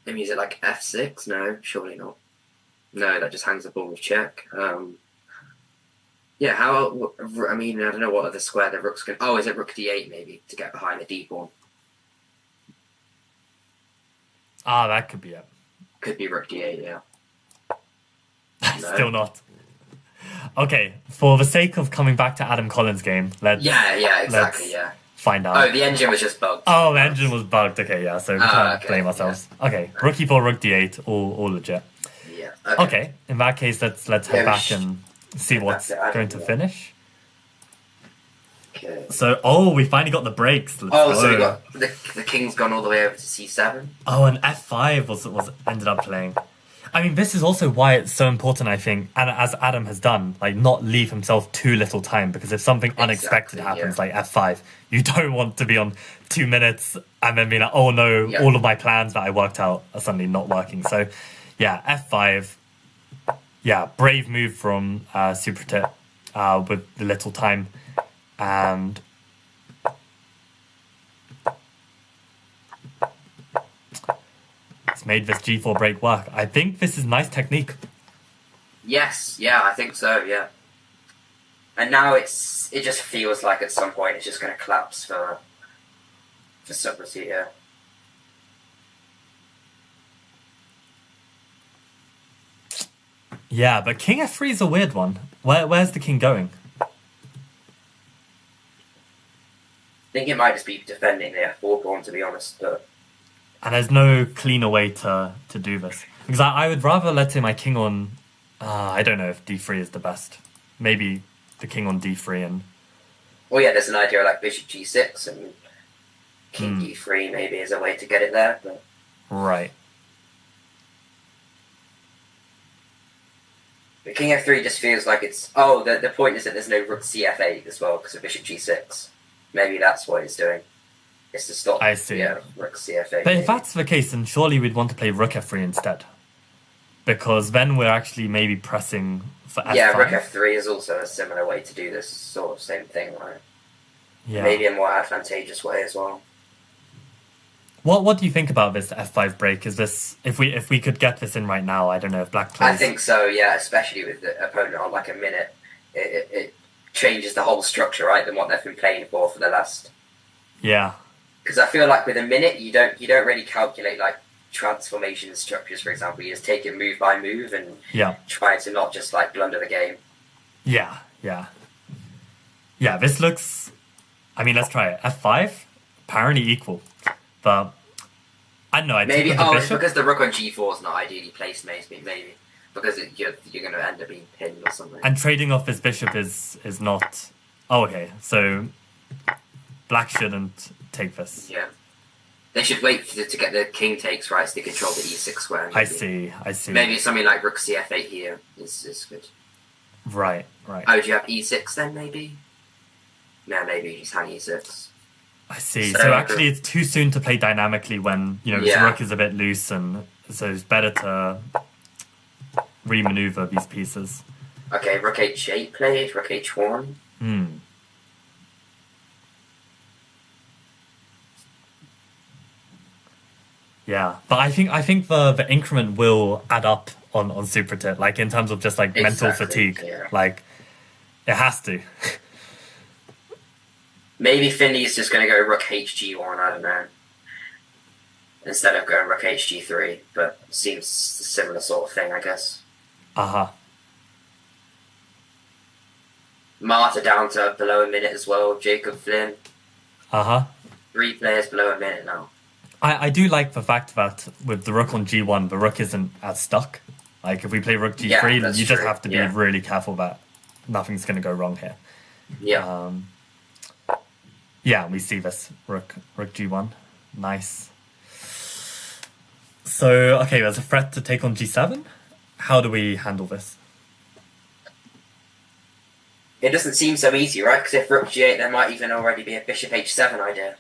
Maybe is it like f6? No, surely not. No, that just hangs the pawn with check. How? I mean, I don't know what other square the rook's going. Oh, is it rook d8 maybe to get behind the d pawn? That could be it. Could be rook d8, yeah. No. Still not. Okay, for the sake of coming back to Adam Collins' game, let's find out. Oh, the engine was just bugged. Oh, the engine was bugged. Okay, yeah, so we can't blame ourselves. Yeah. Okay, rook e4, rook d8, all legit. Yeah. Okay, in that case, let's head back and see what's going to finish. Okay. So, we finally got the breaks. So we got the king's gone all the way over to c7. Oh, and f5 was ended up playing. I mean, this is also why it's so important, I think, and as Adam has done, like, not leave himself too little time, because if something unexpected happens, like f5, you don't want to be on 2 minutes and then be like, oh no, all of my plans that I worked out are suddenly not working. So, yeah, f5, brave move from Supratit with the little time, and... made this g4 break work. I think this is nice technique. Yes, I think so, yeah. And now it just feels like at some point it's just going to collapse for Supratit, yeah. Yeah, but king f3 is a weird one. Where's the king going? I think it might just be defending the f4 pawn, to be honest, but... And there's no cleaner way to do this. Because I would rather, let's say, my king on... I don't know if d3 is the best. Maybe the king on d3 and... Well, yeah, there's an idea like bishop g6 and king d3 maybe is a way to get it there. But... Right. But king f3 just feels like it's... Oh, the point is that there's no rook cf8 as well because of bishop g6. Maybe that's what it's doing. It's to stop. I see. Yeah, rook cf8. But if that's the case, then surely we'd want to play rook f3 instead, because then we're actually maybe pressing for f5. Yeah, rook f3 is also a similar way to do this sort of same thing, right? Yeah. Maybe a more advantageous way as well. What do you think about this f5 break? Is this if we could get this in right now? I don't know if black plays. I think so. Yeah, especially with the opponent on like a minute, it changes the whole structure, right? Than what they've been playing for the last. Yeah. Because I feel like with a minute, you don't really calculate like transformation structures, for example. You just take it move by move and try to not just like blunder the game. Yeah. This looks. I mean, let's try it. F5, apparently equal, but I don't know. Maybe it's because the rook on G4 is not ideally placed. Maybe because you're going to end up being pinned or something. And trading off his bishop is not. Oh, okay. So black shouldn't take this. Yeah. They should wait to get the king takes, right, so they control the e6 square. Maybe. I see. Maybe something like rook cf8 here is good. Right. Oh, do you have e6 then, maybe? No, maybe you just hang e6. I see. So actually it's too soon to play dynamically when, his rook is a bit loose, and so it's better to remaneuver these pieces. Okay, rook h8 played, rook h1. Yeah, but I think the increment will add up on Super Tit, like in terms of just like mental fatigue. Yeah. Like it has to. Maybe Finley's just going to go rook hg1, I don't know, instead of going rook hg3, but seems a similar sort of thing, I guess. Marta down to below a minute as well, Jacob Flynn. 3 players below a minute now. I do like the fact that with the rook on g1, the rook isn't as stuck. Like if we play rook g3, you just have to be really careful that nothing's going to go wrong here. Yeah. We see this rook g1. Nice. So, okay, there's a threat to take on g7. How do we handle this? It doesn't seem so easy, right? Because if rook g8, there might even already be a bishop h7 idea.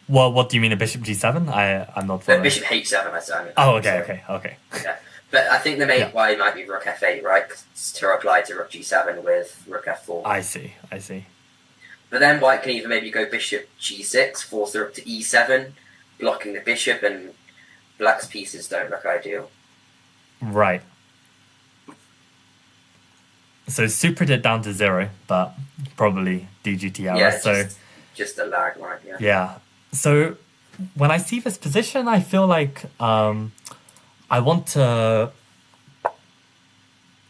Well, what do you mean, a bishop g7? I'm not following. Bishop h7, I said. Oh, okay. Yeah. But I think the main why might be rook f8, right? To reply to rook g7 with rook f4. I see. But then white can either maybe go bishop g6, force the rook to e7, blocking the bishop, and black's pieces don't look ideal. Right. So Super Tit down to 0, but probably DGT error. Yeah, just a lag, right? Yeah. So when I see this position, I feel like I want to...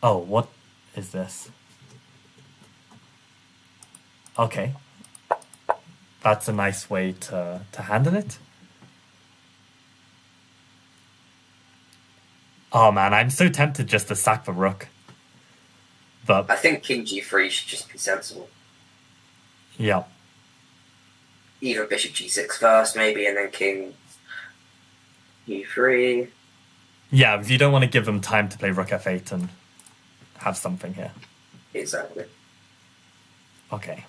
Oh, what is this? Okay. That's a nice way to handle it. Oh man, I'm so tempted just to sack the rook. But I think king g3 should just be sensible. Yeah. Either bishop g6 first, maybe, and then king e3. Yeah, because you don't want to give them time to play rook f8 and have something here. Exactly. Okay.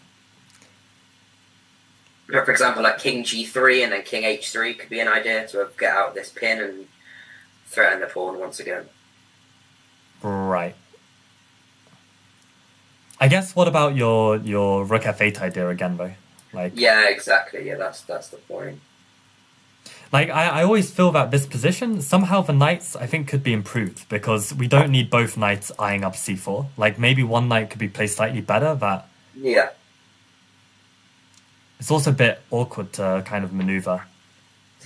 But for example, like king g3 and then king h3 could be an idea to get out this pin and threaten the pawn once again. Right. I guess what about your rook f8 idea again, though? Like, yeah, exactly. Yeah, that's the point. Like, I always feel that this position, somehow the knights, I think, could be improved, because we don't need both knights eyeing up c4. Like, maybe one knight could be placed slightly better, that... Yeah. It's also a bit awkward to kind of maneuver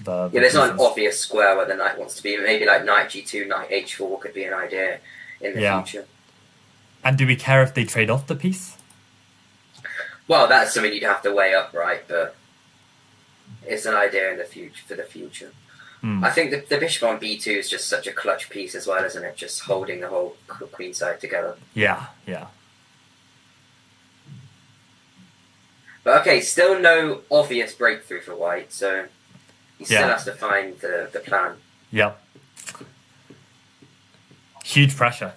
there's not an obvious square where the knight wants to be. Maybe like knight g2, knight h4 could be an idea in the future. And do we care if they trade off the piece? Well, that's something you'd have to weigh up, right? But it's an idea in the future for the future. I think the bishop on b2 is just such a clutch piece as well, isn't it? Just holding the whole queen side together. Yeah. But okay, still no obvious breakthrough for white, so he still has to find the plan. Yep. Huge pressure.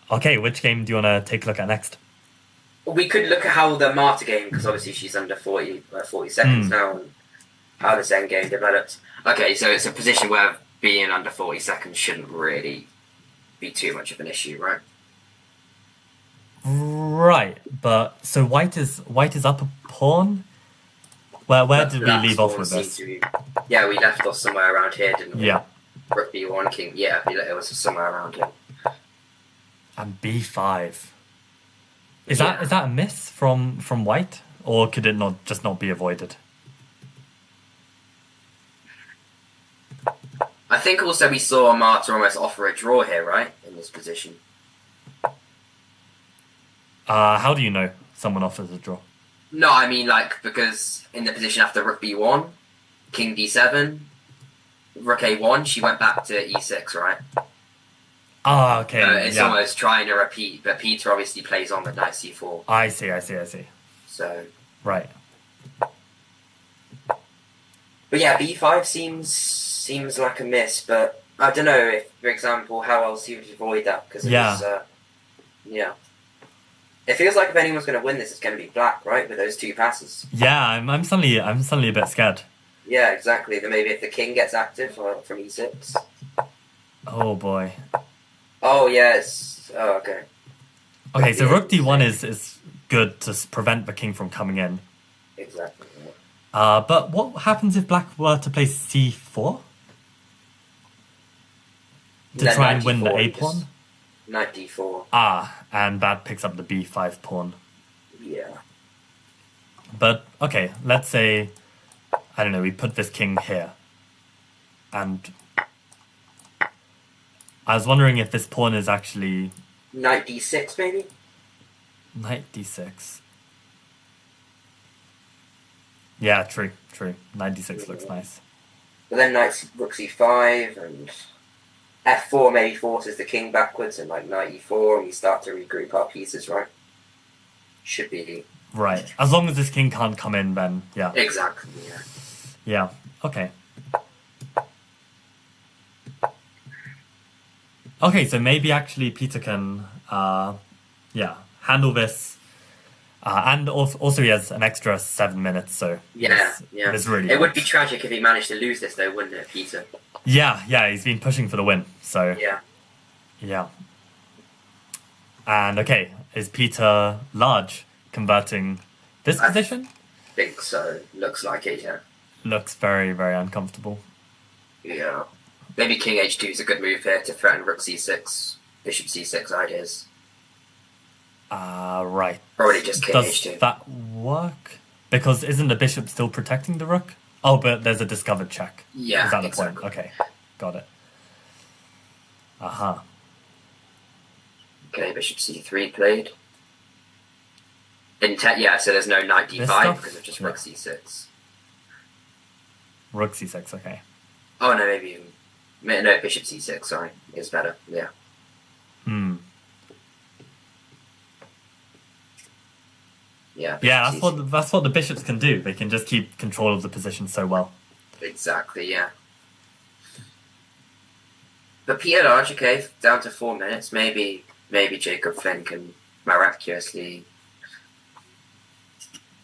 Okay, which game do you want to take a look at next? We could look at how the Marta game, because obviously she's under 40 seconds now, and how this endgame developed. Okay, so it's a position where being under 40 seconds shouldn't really be too much of an issue, right? Right, but so white is up a pawn? Where did we leave off with this? Yeah, we left off somewhere around here, didn't we? Yeah. Rook B1, king. Yeah, it was somewhere around here. And B5. Is that a miss from white, or could it not be avoided? I think also we saw Marta almost offer a draw here, right? In this position. How do you know someone offers a draw? No, I mean because in the position after Rook B1, King D7, Rook A1, she went back to E6, right? Ah, okay. It's almost trying to repeat, but Peter obviously plays on with Knight C4. I see. So. Right. But yeah, B5 seems like a miss, but I don't know if, for example, how else you would avoid that, because it was, It feels like if anyone's going to win this, it's going to be black, right, with those two passes. Yeah, I'm suddenly a bit scared. Yeah, exactly. Then maybe if the king gets active from E6. Oh boy. Oh yes. Oh okay. Okay, so Rook D1 is good to prevent the king from coming in. Exactly. But what happens if black were to play C4? To Then try and win the D4, A pawn? Knight D4. And that picks up the B5 pawn. Yeah. But, okay, let's say, I don't know, we put this king here. And I was wondering if this pawn is actually... Knight D6, maybe? Knight D6. Yeah, true. Knight D6 looks nice. But then Rook C5 and F4 maybe forces the king backwards and Knight E4 and we start to regroup our pieces, right? Should be... Right. As long as this king can't come in, then, yeah. Exactly, yeah. Yeah, okay. Okay, so maybe actually Peter can, handle this. And also he has an extra 7 minutes, so... Yeah. This really it would be tragic if he managed to lose this, though, wouldn't it, Peter? Yeah, he's been pushing for the win, so... Yeah. And, okay, is Peter large converting this position? I think so. Looks like it, yeah. Looks very, very uncomfortable. Yeah. Maybe King H2 is a good move here to threaten Rook C6, Bishop C6 ideas. Right. Probably just King H2. Does that work? Because isn't the bishop still protecting the rook? Oh, but there's a discovered check. Yeah, Is that the exactly. point? Okay, got it. Aha. Okay, Bishop C3 played. So there's no Knight D5 because of just Rook C6. Rook C6, okay. Oh, no, no, Bishop C6, sorry. Is better, yeah. Yeah, that's what the bishops can do. They can just keep control of the position so well. Exactly, yeah. But Peter Large, okay, down to 4 minutes. Maybe Jacob Flynn can miraculously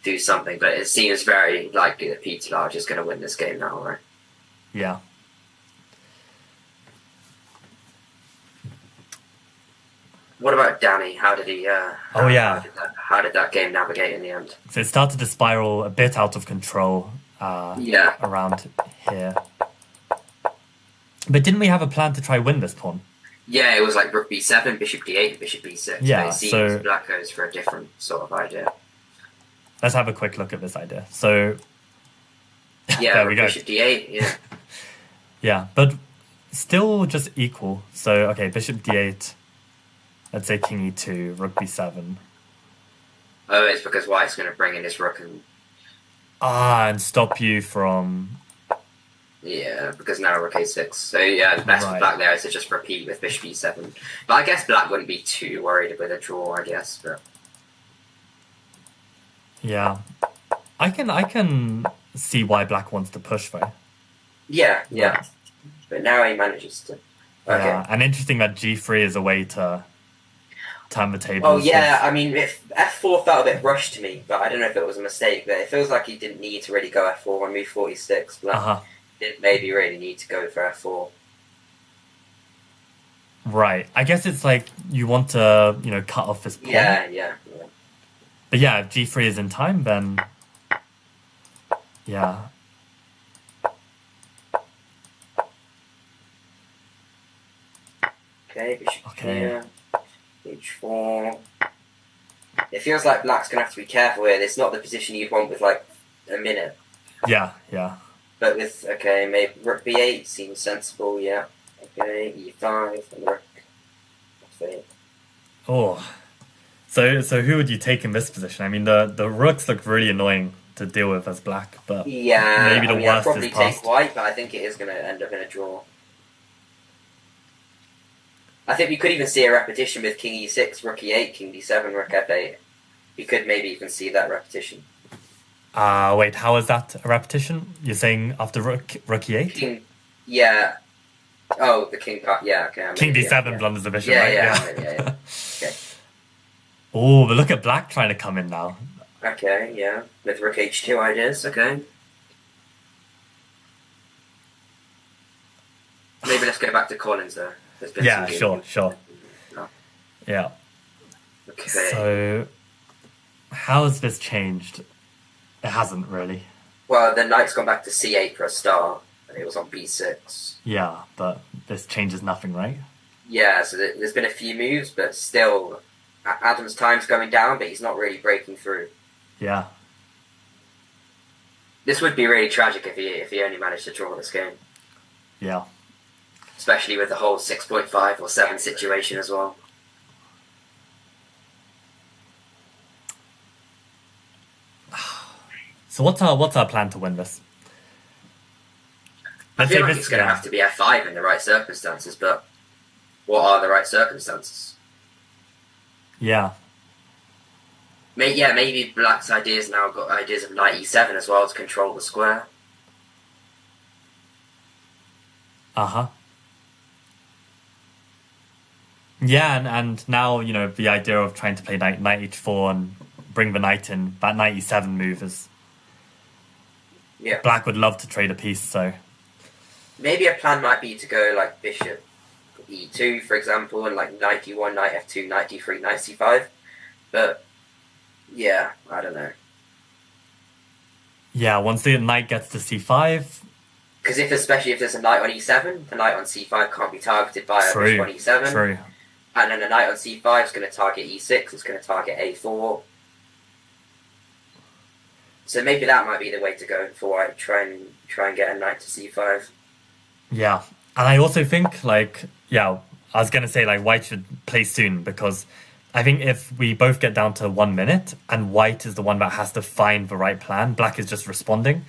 do something, but it seems very likely that Peter Large is going to win this game now, right? Yeah. What about Danny? How did he? How did that game navigate in the end? So it started to spiral a bit out of control. Around here. But didn't we have a plan to try win this pawn? Yeah, it was like Rook B7, Bishop D8, Bishop B6. Yeah, but it seems Black goes for a different sort of idea. Let's have a quick look at this idea. So yeah, there we go. Bishop D8. Yeah. Yeah, but still just equal. So okay, Bishop D8. Let's say King E2, Rook B7. Oh, it's because White's going to bring in his Rook and... and stop you from... Yeah, because now Rook A6. So yeah, the best for Black there is to just repeat with Bishop E7. But I guess Black wouldn't be too worried with a draw, I guess. But... Yeah. I can see why Black wants to push, though. Yeah. But now he manages to... Okay. Yeah, and interesting that G3 is a way to... turn the tables. Oh yeah, I mean, if F4 felt a bit rushed to me, but I don't know if it was a mistake. But it feels like he didn't need to really go F4 and move 46. But didn't maybe really need to go for F4. Right. I guess it's like you want to, cut off this pawn. Yeah. But yeah, if G3 is in time, then yeah. Okay, bishop Okay. here. H4. It feels like black's going to have to be careful here. It's not the position you'd want with, like, a minute. Yeah, yeah. But with, okay, maybe rook b8 seems sensible, yeah. Okay, e5, and rook f8. Oh. So who would you take in this position? I mean, the rooks look really annoying to deal with as black, but Yeah, maybe the I'd worst probably is past. take white, but I think it is going to end up in a draw. I think we could even see a repetition with king e6, rook e8, king d7, rook f8. We could maybe even see that repetition. Wait, how is that a repetition? You're saying after rook e8? King, yeah. Oh, the king part, yeah, okay. King maybe, d7 blunders the bishop, yeah, right? yeah. Okay. Oh, but look at black trying to come in now. Okay, yeah. With rook h2 ideas, okay. Maybe let's go back to Collins though. Yeah, sure. Oh. Yeah. Okay. So, how has this changed? It hasn't really. Well, the knight's gone back to c8 for a start. And it was on b6. Yeah, but this changes nothing, right? Yeah, so there's been a few moves, but still, Adam's time's going down, but he's not really breaking through. Yeah. This would be really tragic if he only managed to draw this game. Yeah. Especially with the whole 6.5 or 7 situation as well. So what's our plan to win this? I feel like it's going to have to be f5 in the right circumstances, but what are the right circumstances? Yeah. Maybe Black's ideas now got ideas of knight e7 as well to control the square. Uh-huh. Yeah, and now, you know, the idea of trying to play knight h4 and bring the knight in, that knight e7 move is... Yeah. Black would love to trade a piece, so... Maybe a plan might be to go like bishop e2, for example, and like knight d1, knight f2, knight d3, knight c5. But, yeah, I don't know. Yeah, once the knight gets to c5... Because especially if there's a knight on e7, the knight on c5 can't be targeted by a bishop on e7. True. And then the knight on c5 is going to target e6, it's going to target a4. So maybe that might be the way to go for white, try and get a knight to c5. Yeah, and I also think, like, yeah, I was going to say, like, white should play soon, because I think if we both get down to 1 minute, and white is the one that has to find the right plan, black is just responding.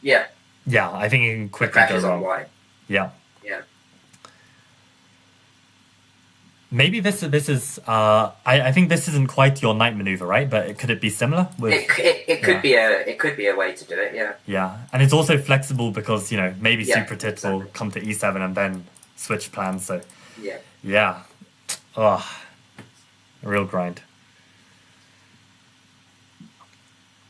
Yeah. Yeah, I think it can quickly go wrong. On white. Yeah. Yeah. Maybe this is I think this isn't quite your knight maneuver, right? But could it be similar? It could be a way to do it, yeah. Yeah, and it's also flexible because, you know, maybe Supratit will exactly. come to e7 and then switch plans. So yeah, a real grind.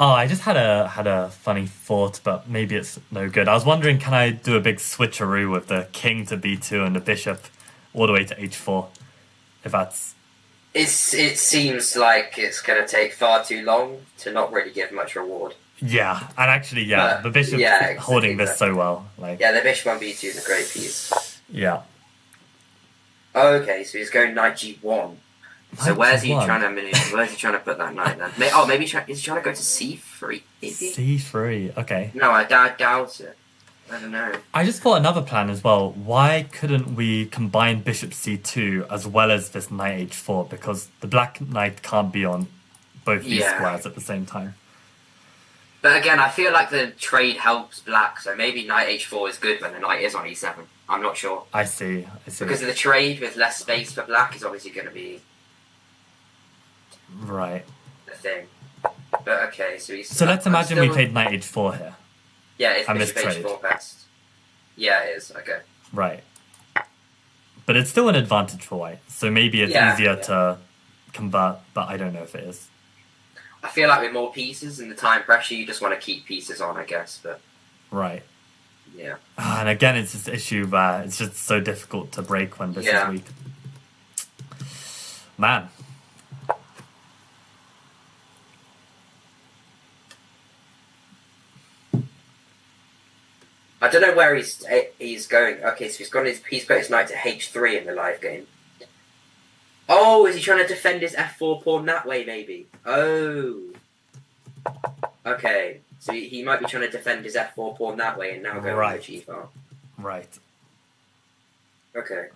Oh, I just had a funny thought, but maybe it's no good. I was wondering, can I do a big switcheroo with the king to b2 and the bishop all the way to h4? If that's... It seems like it's going to take far too long to not really give much reward. Yeah, and actually, the bishop's holding this so well. Like, yeah, the bishop on b2 is a great piece. Yeah. Okay, so he's going knight g1. So where's he trying to maneuver? Where's he trying to put that knight then? Maybe is he trying to go to c3? c3, okay. No, I doubt it. I don't know. I just thought another plan as well. Why couldn't we combine bishop c2 as well as this knight h4? Because the black knight can't be on both these squares at the same time. But again, I feel like the trade helps black, so maybe knight h4 is good when the knight is on e7. I'm not sure. I see. Because of the trade with less space for black is obviously going to be... Right. The thing. But okay, so he's... So let's imagine we played knight h4 here. Yeah, it's bishop h4 best. Yeah, it is. Okay. Right. But it's still an advantage for white. So maybe it's easier to convert, but I don't know if it is. I feel like with more pieces and the time pressure, you just want to keep pieces on, I guess. But right. Yeah. And again, it's this issue where it's just so difficult to break when this is weak. Man. I don't know where he's going. Okay, so he's put his knight to h3 in the live game. Oh, is he trying to defend his f4 pawn that way, maybe? Oh. Okay. So he might be trying to defend his f4 pawn that way and now go on the g file. Right. Okay.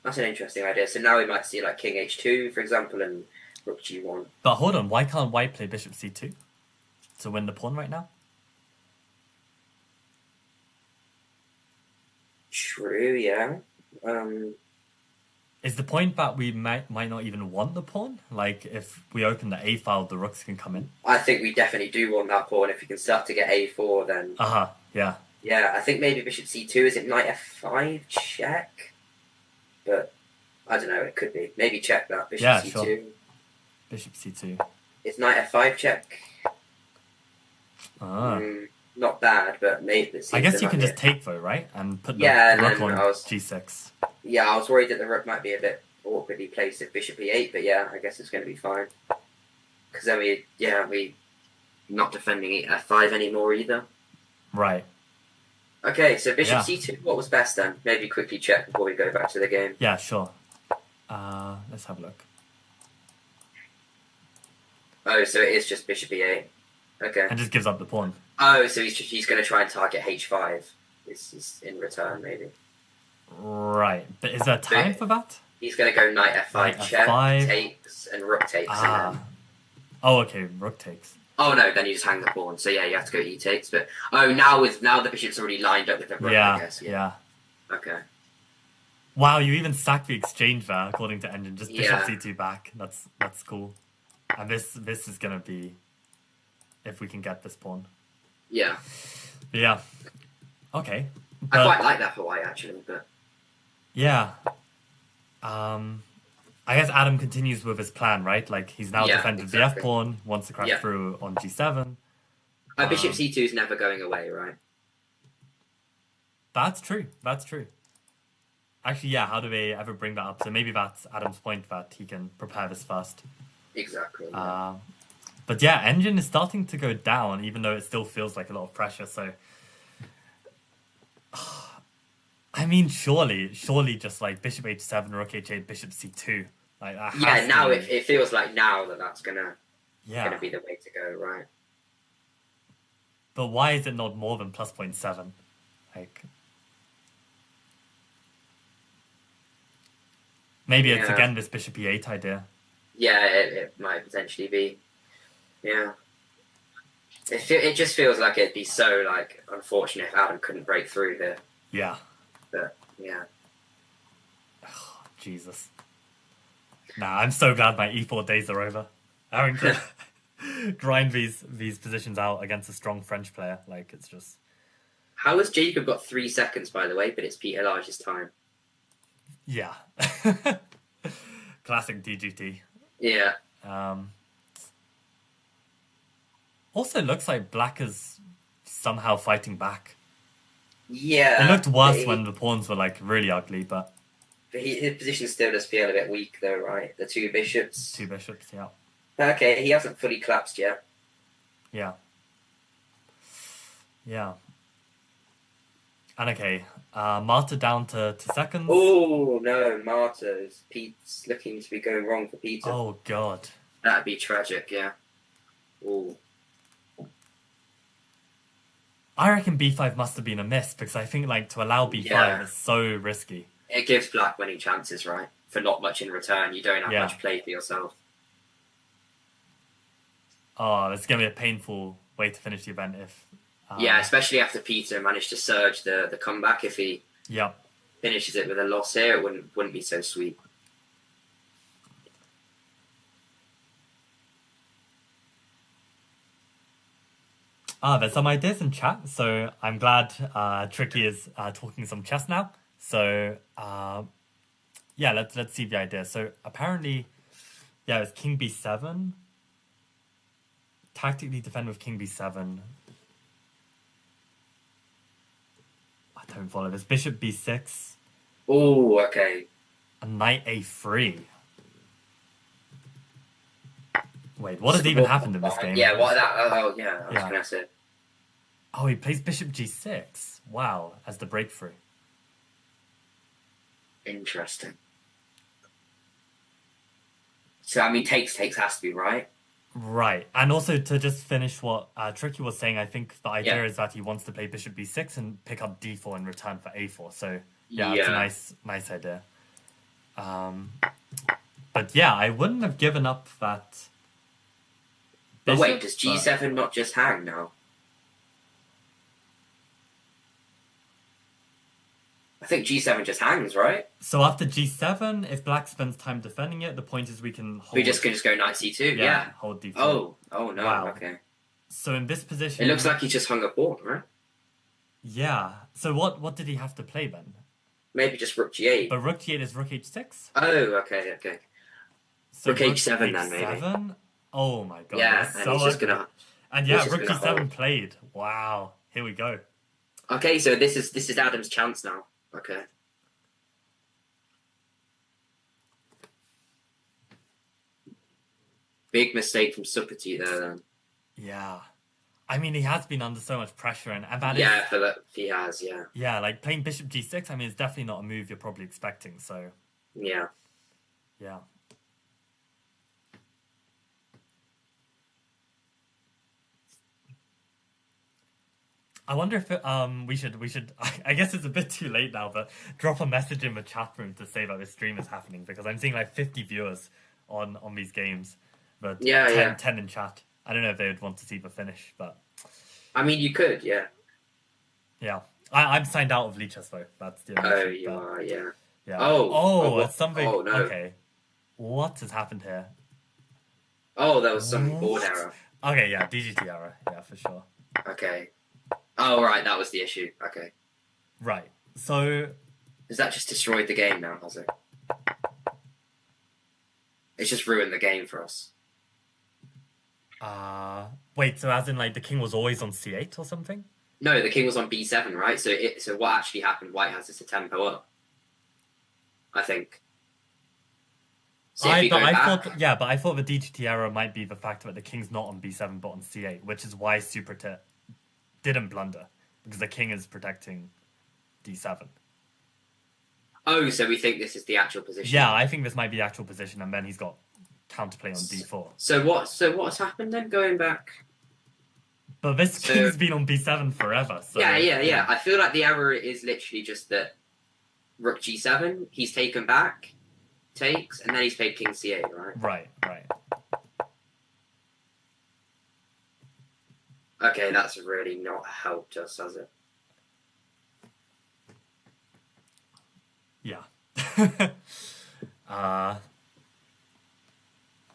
That's an interesting idea. So now we might see like king h2, for example, and rook g1. But hold on, why can't white play bishop c2 to win the pawn right now? True, yeah. Is the point that we might not even want the pawn? Like, if we open the a file, the rooks can come in? I think we definitely do want that pawn. If you can start to get a4, then... Yeah. Yeah, I think maybe bishop c2. Is it knight f5 check? But, I don't know, it could be. Maybe check that, bishop c2. Sure. Bishop c2. Is knight f5 check? Not bad, but maybe... I guess you can just take, though, right? And put the rook on g6. Yeah, I was worried that the rook might be a bit awkwardly placed at bishop e8, but yeah, I guess it's going to be fine. Because then we not defending f5 anymore either. Right. Okay, so bishop c2, what was best then? Maybe quickly check before we go back to the game. Yeah, sure. Let's have a look. Oh, so it is just bishop e8. Okay. And just gives up the pawn. Oh, so he's going to try and target h5. This is in return, maybe. Right, but is there time for that? He's going to go knight f5 check, f5. takes, and rook takes. And then... Oh, okay, rook takes. Oh no, then you just hang the pawn. So yeah, you have to go e takes. But now the bishop's already lined up with the rook. I guess. Yeah. Okay. Wow, you even sacked the exchange there, according to Engine. Just bishop c2 back. That's cool. And this is gonna be if we can get this pawn. Yeah. Yeah. Okay. I quite like that for white actually, but. Yeah. I guess Adam continues with his plan, right? Like, he's now defended the f pawn, wants to crack through on g7. Bishop c2 is never going away, right? That's true. Actually, yeah, how do they ever bring that up? So maybe that's Adam's point, that he can prepare this first. Exactly. But yeah, Engine is starting to go down, even though it still feels like a lot of pressure, so... I mean, surely just like bishop h7, rook h8, bishop c2. Like that. Yeah, now it feels like now that's gonna be the way to go, right? But why is it not more than plus 0.7? Like, maybe it's again this bishop e8 idea. Yeah, it might potentially be. Yeah. It just feels like it'd be so like unfortunate if Adam couldn't break through here. Yeah. But yeah. Oh, Jesus. Nah, I'm so glad my e4 days are over. Having to grind these positions out against a strong French player, like, it's just... How has Jacob got 3 seconds, by the way, but it's Peter Large's time? Yeah. Classic DGT. Yeah. Also looks like Black is somehow fighting back. Yeah. It looked worse when the pawns were like really ugly, but his position still does feel a bit weak though, right? The 2 bishops. 2 bishops, yeah. Okay, he hasn't fully collapsed yet. Yeah. Yeah. And okay, Marta down to seconds. Oh no, Marta's. Pete's looking to be going wrong for Peter. Oh god. That'd be tragic, yeah. Ooh. I reckon b5 must have been a miss, because I think like to allow b5 is so risky. It gives Black winning chances, right? For not much in return. You don't have much play for yourself. Oh, it's going to be a painful way to finish the event if... yeah, especially after Peter managed to surge the comeback. If he finishes it with a loss here, it wouldn't be so sweet. There's some ideas in chat, so I'm glad Tricky is talking some chess now. So, yeah, let's see the idea. So, apparently, it's king b7. Tactically defend with king b7. I don't follow this. Bishop b6. Oh, okay. And knight a3. Wait, what has even happened in this game? Yeah, what that? Oh, yeah, I was going to say. Oh, he plays bishop g6. Wow, as the breakthrough. Interesting. So, I mean, takes has to be right. Right. And also to just finish what Tricky was saying, I think the idea Yeah. is that he wants to play bishop b6 and pick up d4 in return for a4. So, yeah, it's a nice idea. But yeah, I wouldn't have given up that. But wait, does g7 not just hang now? I think g7 just hangs, right? So after g7, if black spends time defending it, the point is we can hold. We just can go knight c2. Yeah. Hold d4. Oh no. Wow. Okay. So in this position, it looks like he just hung a pawn, right? Yeah. So what did he have to play then? Maybe just rook g8. But rook g8 is rook h6. Oh, okay. So rook h7 then maybe. Oh my god. Yeah, and he's just gonna. And yeah, rook g7 played. Wow. Here we go. Okay, so this is Adam's chance now. Okay. Big mistake from Supati there then. Yeah. I mean, he has been under so much pressure, and that yeah, he has, yeah. Yeah, like playing bishop g6, I mean, it's definitely not a move you're probably expecting, so... Yeah. Yeah. I wonder if we should I guess it's a bit too late now, but drop a message in the chat room to say that this stream is happening, because I'm seeing like 50 viewers on these games, but 10 in chat. I don't know if they would want to see the finish, but I mean, you could, yeah. Yeah, I'm signed out of Chessable. That's the you are, yeah. Yeah. It's something. Oh no. Okay, what has happened here? Oh, there was some board error. Okay, yeah, DGT error. Yeah, for sure. Okay. Oh, right, that was the issue. Okay. Right. So has that just destroyed the game now? Has it? It's just ruined the game for us. Wait, so as in like the king was always on c8 or something? No, the king was on b7, right? So what actually happened? White has this a tempo up, I think. So I thought the DGT error might be the fact that the king's not on b7 but on c8, which is why Supertit didn't blunder, because the king is protecting d7. Oh, so we think this is the actual position? Yeah, I think this might be the actual position, and then he's got counterplay on d4. So what's happened then, going back? But this king's been on b7 forever. So, yeah. I feel like the error is literally just that rook g7, he's taken back, takes, and then he's played king c8, right? Right. Okay, that's really not helped us, has it? Yeah.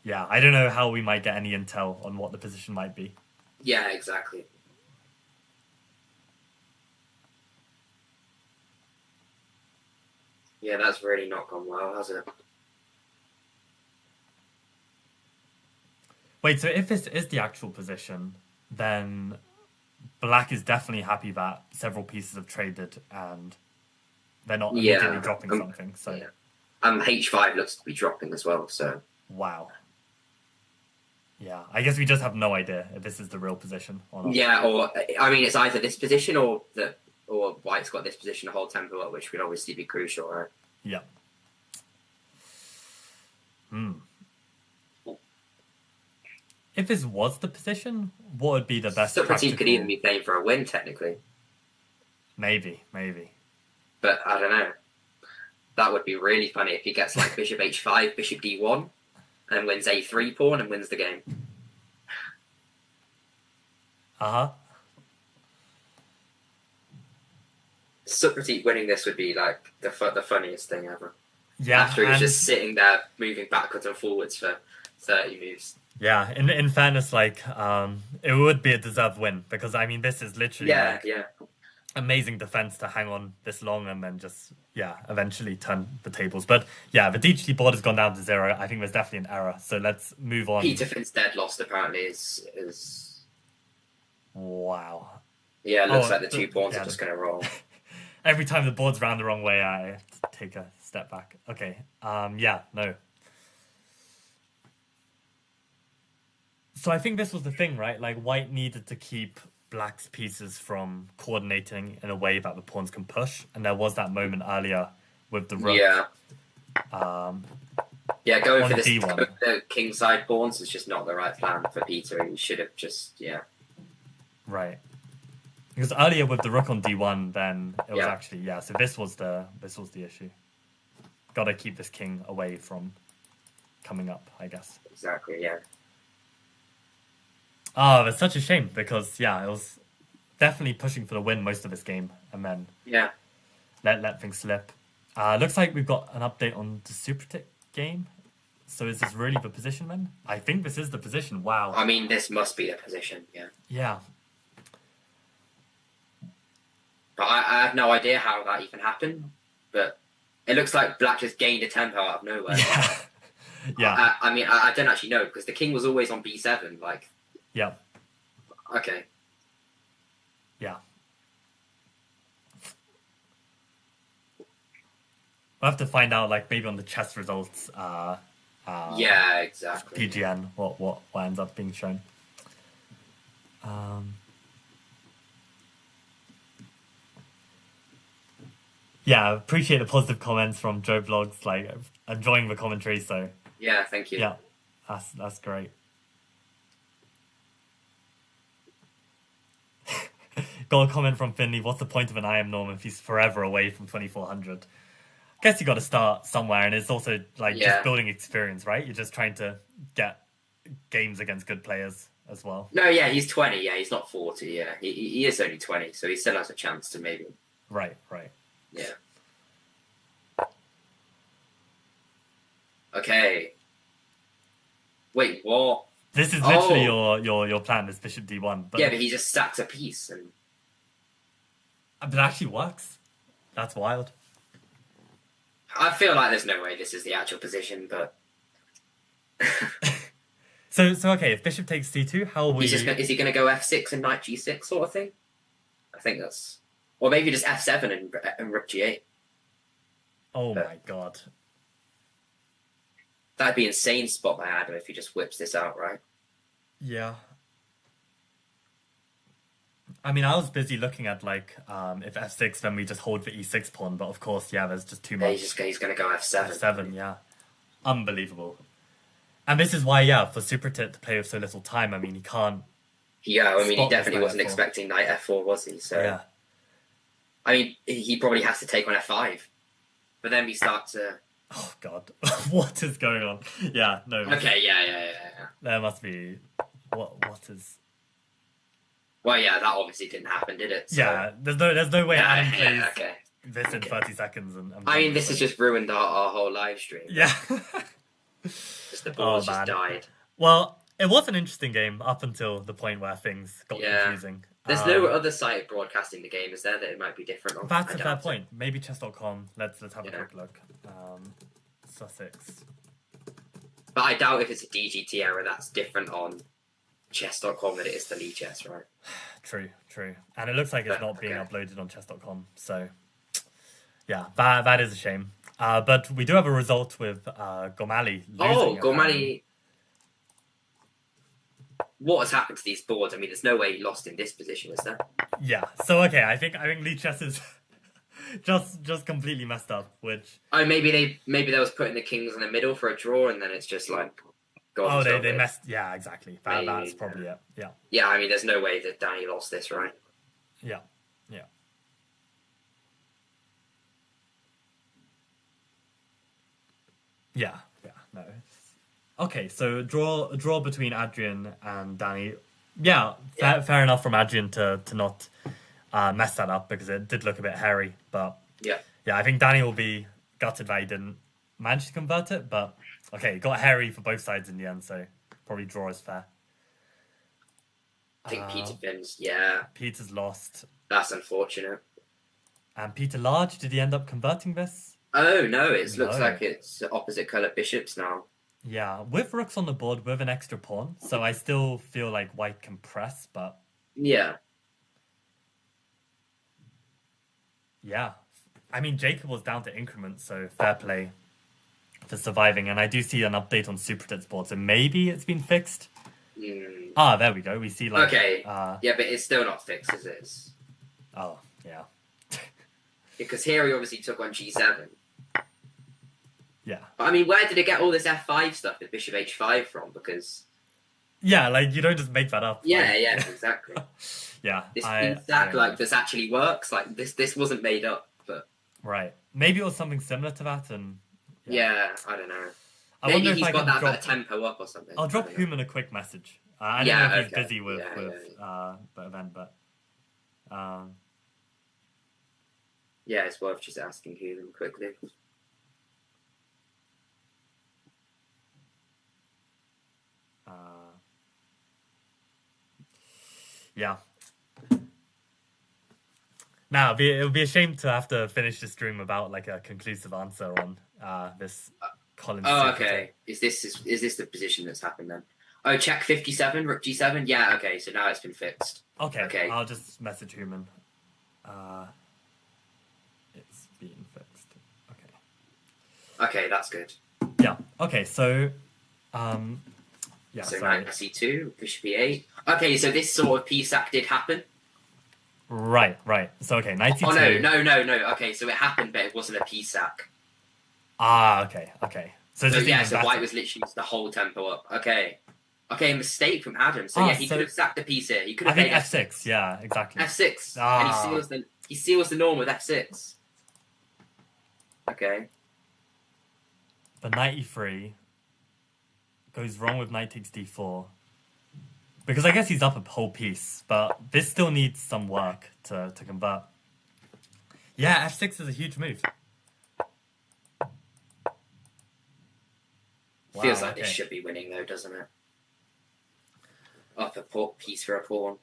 Yeah, I don't know how we might get any intel on what the position might be. Yeah, exactly. Yeah, that's really not gone well, has it? Wait, so if this is the actual position, then black is definitely happy that several pieces have traded and they're not immediately dropping something. So yeah. H5 looks to be dropping as well, so... Wow. Yeah, I guess we just have no idea if this is the real position or not. Yeah, or, I mean, it's either this position or White's got this position to hold tempo up, which would obviously be crucial, right? Yeah. If this was the position, what would be the best Supati could even be playing for a win, technically. Maybe. But, I don't know. That would be really funny if he gets, like, bishop h5, bishop d1, and then wins a3 pawn and wins the game. Uh-huh. Supati winning this would be, like, the funniest thing ever. Yeah. After he was just sitting there, moving backwards and forwards for 30 moves. Yeah, in fairness, like, it would be a deserved win, because, I mean, this is literally, amazing defense to hang on this long and then just, eventually turn the tables. But, yeah, the DGT board has gone down to 0. I think there's definitely an error, so let's move on. Peter Finn's dead lost, apparently, is... Wow. Yeah, it looks like the 2 pawns are just going to roll. Every time the board's round the wrong way, I have to take a step back. Okay, no. So I think this was the thing, right? Like, white needed to keep black's pieces from coordinating in a way that the pawns can push. And there was that moment earlier with the rook. Yeah. Yeah, going on for this D1. the kingside pawns is just not the right plan for Peter. He should have just Right. Because earlier with the rook on D1, then it was Yeah. actually So this was the issue. Got to keep this king away from coming up, I guess. Exactly. Yeah. Oh, it's such a shame because it was definitely pushing for the win most of this game, and then let things slip. Looks like we've got an update on the Super Tick game. So is this really the position then? I think this is the position. Wow. I mean, this must be the position. Yeah. Yeah. But I have no idea how that even happened. But it looks like Black just gained a tempo out of nowhere. Yeah. Yeah. I mean, I don't actually know because the king was always on B7. Like. Yeah. Okay. Yeah. We'll have to find out, like, maybe on the chess results. Yeah, exactly. PGN, what ends up being shown. Yeah, appreciate the positive comments from Joe Vlogs. Like, enjoying the commentary. So yeah, thank you. Yeah, that's great. Got a comment from Finley. What's the point of an IM norm if he's forever away from 2400? Guess you got to start somewhere, and it's also like just building experience, right? You're just trying to get games against good players as well. No, yeah, he's 20. Yeah, he's not 40. Yeah, he is only 20, so he still has a chance to maybe. Right. Yeah. Okay. Wait, what? This is literally your plan. This bishop d1. But yeah, but he just sacks a piece, and but it actually works. That's wild. I feel like there's no way this is the actual position, but. So okay. If bishop takes c2, how will is he going to go f6 and knight g6 sort of thing? I think that's, or maybe just f7 and rook g8. Oh my god. That'd be insane spot by Adam if he just whips this out, right? Yeah. I mean, I was busy looking at like if f6, then we just hold the e6 pawn. But of course, there's just too much. He's going to go f7. F7, yeah. Unbelievable. And this is why, for Super Tit to play with so little time, I mean, he can't. Yeah, I mean, he definitely wasn't F4. expecting knight f4, was he? So yeah. I mean, he probably has to take on f5, but then we start to. Oh god, what is going on? Yeah, no. Okay, yeah. There must be what is. Well, yeah, that obviously didn't happen, did it? So... Yeah, there's no way Adam plays okay. this in 30 seconds. And I mean, this has just ruined our whole live stream. Yeah. Just the balls just died. Well, it was an interesting game up until the point where things got confusing. There's no other site broadcasting the game, is there, that it might be different on? That's a fair point. Maybe chess.com. Let's have a quick look. Sussex. But I doubt if it's a DGT error that's different on chess.com than it is to Lee Chess, right? True. And it looks like it's not being uploaded on chess.com. So, yeah, that is a shame. But we do have a result with Gormali losing. Oh, Gormali. What has happened to these boards? I mean, there's no way he lost in this position, is there? Yeah. So okay, I think Lee Chess is just completely messed up. Which maybe they was putting the kings in the middle for a draw, and then it's just like. They messed. Yeah, exactly. That's probably it. Yeah. Yeah, I mean, there's no way that Danny lost this, right? Yeah. Yeah. No. Okay, so a draw between Adrian and Danny. Yeah, fair enough from Adrian to not mess that up because it did look a bit hairy. But yeah, I think Danny will be gutted that he didn't manage to convert it. But okay, it got hairy for both sides in the end, so probably draw is fair. I think Peter wins. Yeah, Peter's lost. That's unfortunate. And Peter Large, did he end up converting this? Oh no, it looks like it's opposite colour bishops now. Yeah, with rooks on the board with an extra pawn, so I still feel like white can press, but... Yeah. Yeah. I mean, Jacob was down to increments, so fair play for surviving. And I do see an update on Super Tit's board, so maybe it's been fixed? There we go. We see like... Okay, yeah, but it's still not fixed as it is. Oh, yeah. Because here he obviously took on G7. Yeah. But, I mean, where did it get all this f5 stuff with bishop h5 from? Because yeah, like you don't just make that up. Yeah, like... yeah, exactly. yeah, this like this actually works. Like this wasn't made up, but right. Maybe it was something similar to that, and I don't know. I Maybe wonder if he's I got can that drop... better tempo up or something. I'll drop Human a quick message. I don't know if he's busy with the event, but yeah, it's worth just asking Human quickly. Yeah. Now it'll be a shame to have to finish the stream without like a conclusive answer on this Collins. Oh, okay. Is this the position that's happened then? Oh, check 57, rook g7. Yeah, okay. So now it's been fixed. Okay. I'll just message Human. It's being fixed. Okay, that's good. Yeah. Okay. So, yeah. So knight c2, bishop e8. Okay, so this sort of p-sack did happen. Right. So okay, knight c2. Oh no. Okay, so it happened, but it wasn't a p-sack. Okay. So white was literally just the whole tempo up. Okay, mistake from Adam. So he could have sacked a piece here. He could have played f6. Yeah, exactly. f6, and he seals the norm with f6. Okay. But knight e3 goes wrong with knight takes d4. Because I guess he's up a whole piece, but this still needs some work to convert. Yeah, f6 is a huge move. Feels like this should be winning though, doesn't it? Up a piece for a pawn.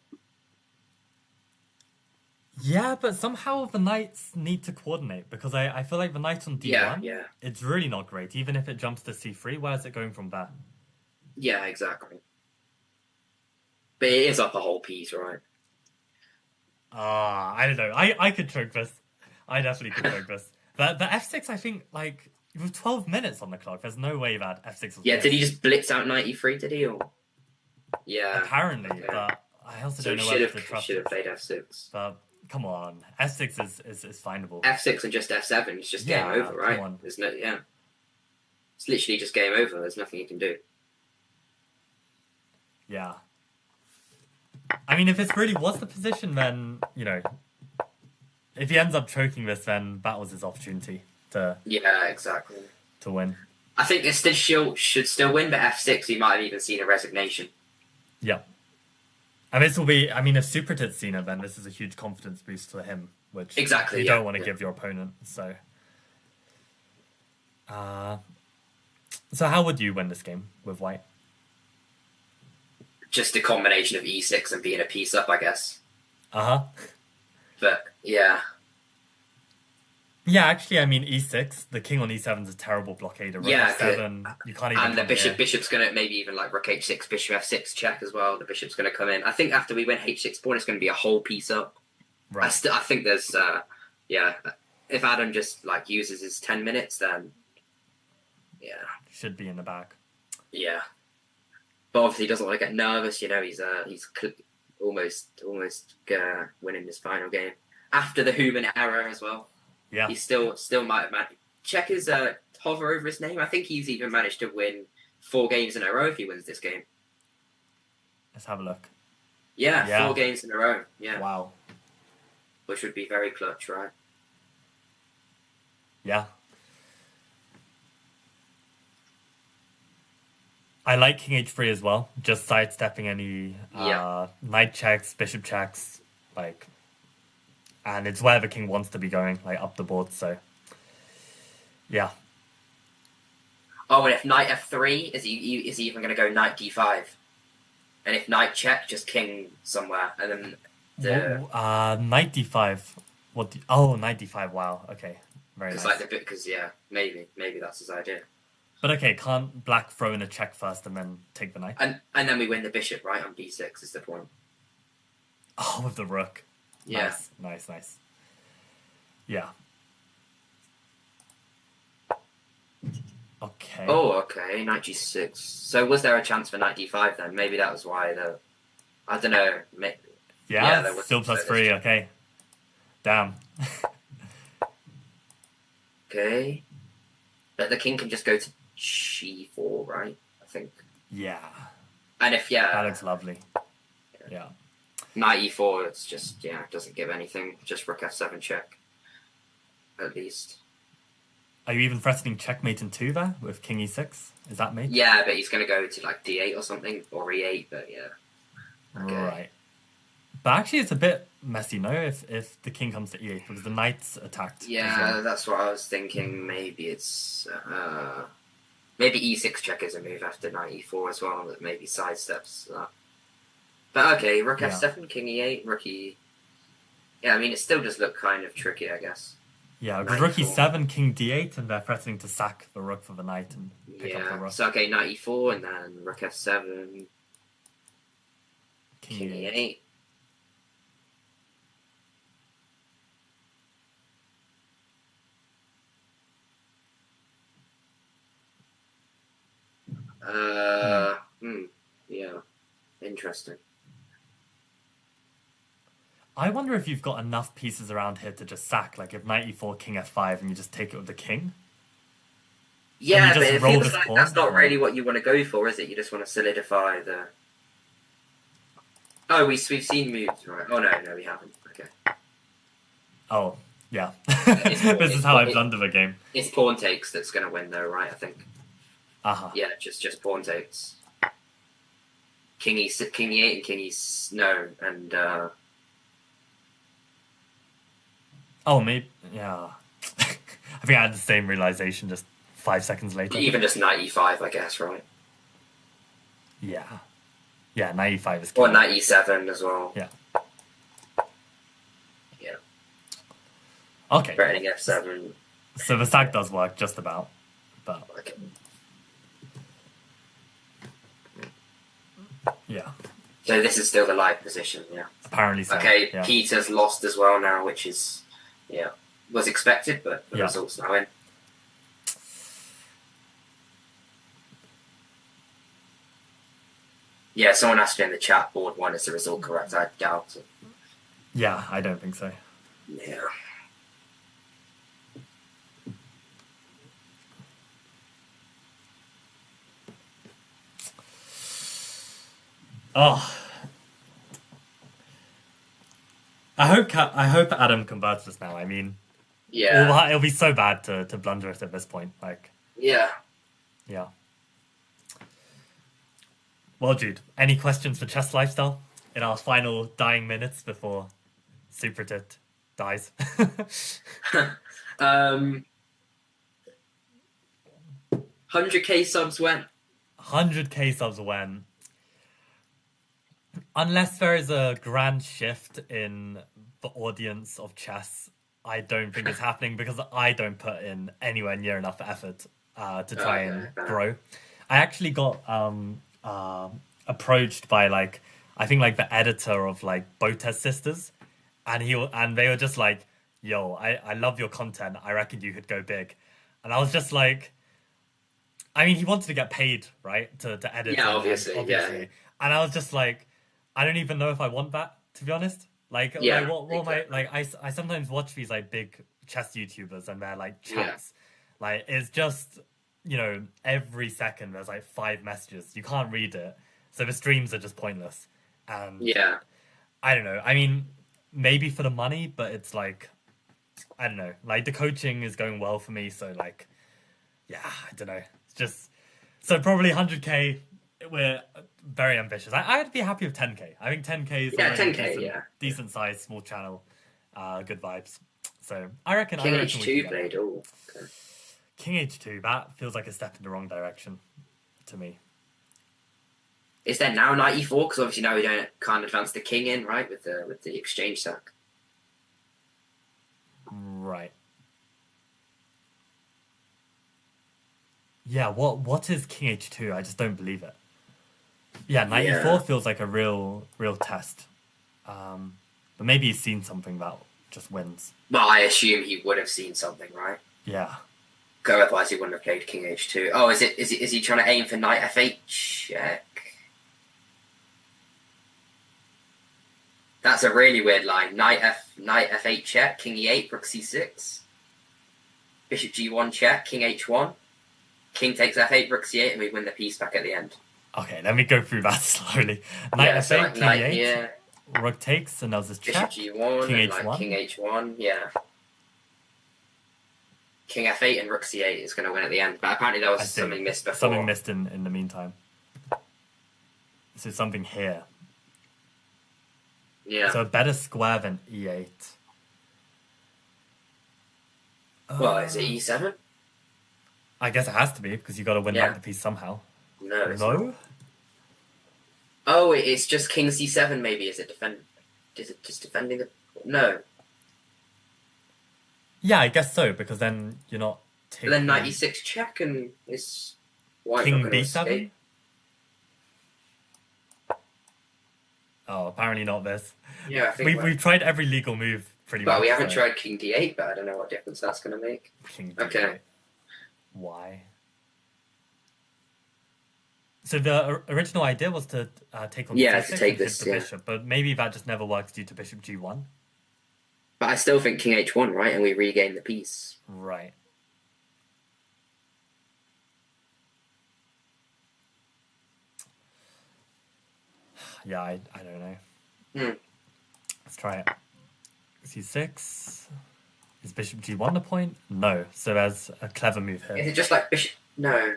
Yeah, but somehow the knights need to coordinate, because I feel like the knight on d1, it's really not great, even if it jumps to c3. Where is it going from there? Yeah, exactly. But it is up a whole piece, right? I don't know. I could choke this. I definitely could choke this. But f6, I think, like, with 12 minutes on the clock, there's no way that f6 was... Yeah, did he just blitz out knight e3, did he? Or... Yeah. Apparently, but I also don't know whether to trust should have played f6. But, come on. f6 is findable. f6 and just f7 is just game over, right? Come on. There's no... Yeah. It's literally just game over. There's nothing you can do. Yeah. I mean, if this really was the position, then, you know, if he ends up choking this, then that was his opportunity to... Yeah, exactly. To win. I think this should still win, but f6, he might have even seen a resignation. Yeah. And this will be... I mean, if Supratit's seen it, then this is a huge confidence boost for him, which you don't want to give your opponent, so... So how would you win this game with white? Just a combination of e6 and being a piece up, I guess. Uh-huh. But, yeah. Yeah, actually, I mean, e6, the king on e7 is a terrible blockade. Rook f7, you can't even... And the bishop's going to maybe even like rook h6, bishop f6 check as well. The bishop's going to come in. I think after we win h6 pawn, it's going to be a whole piece up. Right. I think there's... if Adam just like uses his 10 minutes, then... Yeah. Should be in the bag. Yeah. But obviously he doesn't want to get nervous, you know, he's almost winning this final game. After the Human error as well. Yeah. He still might have managed. Check his hover over his name. I think he's even managed to win 4 games in a row if he wins this game. Let's have a look. Yeah, 4 games in a row. Yeah. Wow. Which would be very clutch, right? Yeah. I like king h3 as well, just sidestepping any knight checks, bishop checks, like, and it's where the king wants to be going, like up the board, so, yeah. Oh, and if knight f3, is he even going to go knight d5? And if knight check, just king somewhere, and then knight d5, knight d5, wow, okay, very nice. Because maybe that's his idea. But okay, can't black throw in a check first and then take the knight? And then we win the bishop, right, on b6 is the point. Oh, with the rook. Yeah. Nice. Yeah. Okay. Oh, okay, knight g6. So was there a chance for knight d5 then? Maybe that was why I don't know. There was still +3, okay. Damn. Okay. But the king can just go to g4, right? I think. Yeah. And if that looks lovely. Yeah. Knight e4, it's just doesn't give anything. Just rook f7 check. At least. Are you even threatening checkmate in 2 there with king e6? Is that mate? Yeah, but he's going to go to like d8 or something, or e8. But yeah. Okay. Right. But actually, it's a bit messy, no? If the king comes to e8 because the knight's attacked. Yeah, that's what I was thinking. Maybe it's maybe e6 check is a move after knight e4 as well. That maybe sidesteps that. But okay, rook f7, king e8, rook e. Yeah, I mean it still does look kind of tricky, I guess. Yeah, because rook e7, king d8, and they're threatening to sack the rook for the knight and pick up the rook. So okay, knight e4 and then rook f7, king e8. Yeah, interesting. I wonder if you've got enough pieces around here to just sack, like if knight e4, king f5, and you just take it with the king. Yeah, but it feels like that's not really what you want to go for, is it? You just want to solidify the... Oh, we've seen moves, right? Oh, no, we haven't. Okay. Oh, yeah. This is how I blunder the game. It's pawn takes that's going to win, though, right, I think. Uh-huh. Yeah, just pawn takes. King e8 and king e... No, and... Oh, maybe... Yeah. I think I had the same realization just 5 seconds later. Even just knight e5, I guess, right? Yeah. Yeah, knight e5 is key. Or knight e7 as well. Yeah. Yeah. Okay. Threatening f7. So the sack does work, just about. But... Okay. Yeah. So this is still the live position, yeah. Apparently so. Okay, yeah. Peter's lost as well now, which is... Yeah, was expected, but the result's now in. Yeah, someone asked in the chat, board 1 is the result correct? I doubt it. Yeah, I don't think so. Yeah. Oh. I hope Adam converts this now. I mean, yeah, it'll be so bad to blunder it at this point. Like, yeah. Well, Jude, any questions for Chess Lifestyle in our final dying minutes before Super Tit dies? 100k subs when? 100k subs when? Unless there is a grand shift in the audience of chess, I don't think it's happening because I don't put in anywhere near enough effort to try and grow. I actually got approached by I think the editor of Botez Sisters, and they were just like, "Yo, I love your content. I reckon you could go big," and I was just like, I mean, he wanted to get paid, right, to edit. Yeah, obviously. Yeah. And I was just like, I don't even know if I want that, to be honest. What am I sometimes watch these big chess YouTubers and their chats. Yeah. It's just, every second there's 5 messages. You can't read it. So the streams are just pointless. And yeah. I don't know. I mean, maybe for the money, but it's I don't know. The coaching is going well for me, so yeah, I don't know. It's just so probably 100k. We're very ambitious. I'd be happy with 10k. I think 10k is 10k, decent size, small channel, good vibes. So I reckon King H2 played. Oh, okay. King H2. That feels like a step in the wrong direction to me. Is there now knight e4? Because obviously now we can't advance the king in, right, with the exchange sack. Right. Yeah. What is King H2? I just don't believe it. Yeah, knight e4 feels like a real test. But maybe he's seen something that just wins. Well, I assume he would have seen something, right? Yeah. Otherwise he wouldn't have played King H2. Oh, is he trying to aim for knight f8 check? That's a really weird line. Knight f8 check, king e8, rook c6. Bishop g1 check, king h1. king takes f8, rook c8, and we win the piece back at the end. Okay, let me go through that slowly. Knight f8, so like king knight e8, here, rook takes, and there's this bishop check. g1, King and h1. like king h1, yeah. King f8 and rook c8 is going to win at the end, but apparently there was something missed before. Something missed in the meantime. So something here. Yeah. So a better square than e8. Well, is it e7? I guess it has to be, because you got to win Yeah. back the piece somehow. No. It's No? not. Oh, it's just king c7 maybe. Is it just defending the... No. Yeah, I guess so, because then you're not taking... But then knight e6 check and it's... White King not gonna b7? escape. Oh, apparently not this. Yeah, I think We've tried every legal move pretty much. Well, we haven't so- tried king d8, but I don't know what difference that's going to make. King Okay. d8. Why? So the original idea was to take on Yeah, c6 to take and hit this, the yeah. bishop, but maybe that just never works due to bishop g1. But I still think king h1, right? And we regain the piece. Right. Yeah, I don't know. Hmm. Let's try it. c6. Is bishop g1 the point? No. So there's a clever move Is here. it just like bishop? No.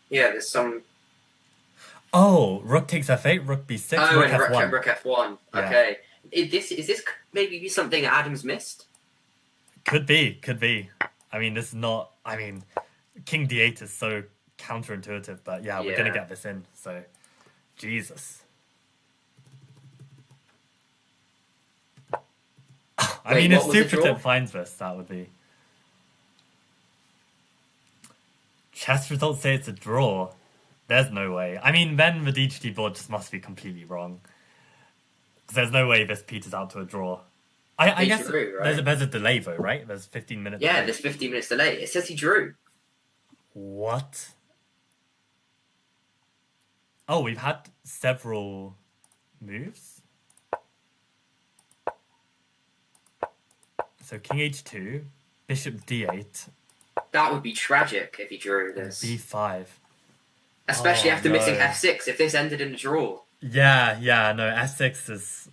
Yeah, there's some... Oh, rook takes f8, rook b6, Oh, rook and f1. rook f1. Yeah. Okay. Is this maybe something Adams missed? Could be. I mean, this is not... I mean, king d8 is so counterintuitive, but yeah, we're going to Yeah. get this in, so... Jesus. I Wait, mean, if what was the draw? Supertip finds this, that would be... Chess results say it's a draw. There's no way. I mean, then the DGT board just must be completely wrong. Because there's no way this peters out to a draw. I He guess drew, right? there's a delay, though, right? There's 15 minutes. Yeah, delay. there's 15 minutes delay. It says he drew. What? Oh, we've had several moves. So king h2, bishop d8, That would be tragic if he drew this. b5. Especially Oh, after no. missing f6, if this ended in a draw. Yeah, no, f6 is...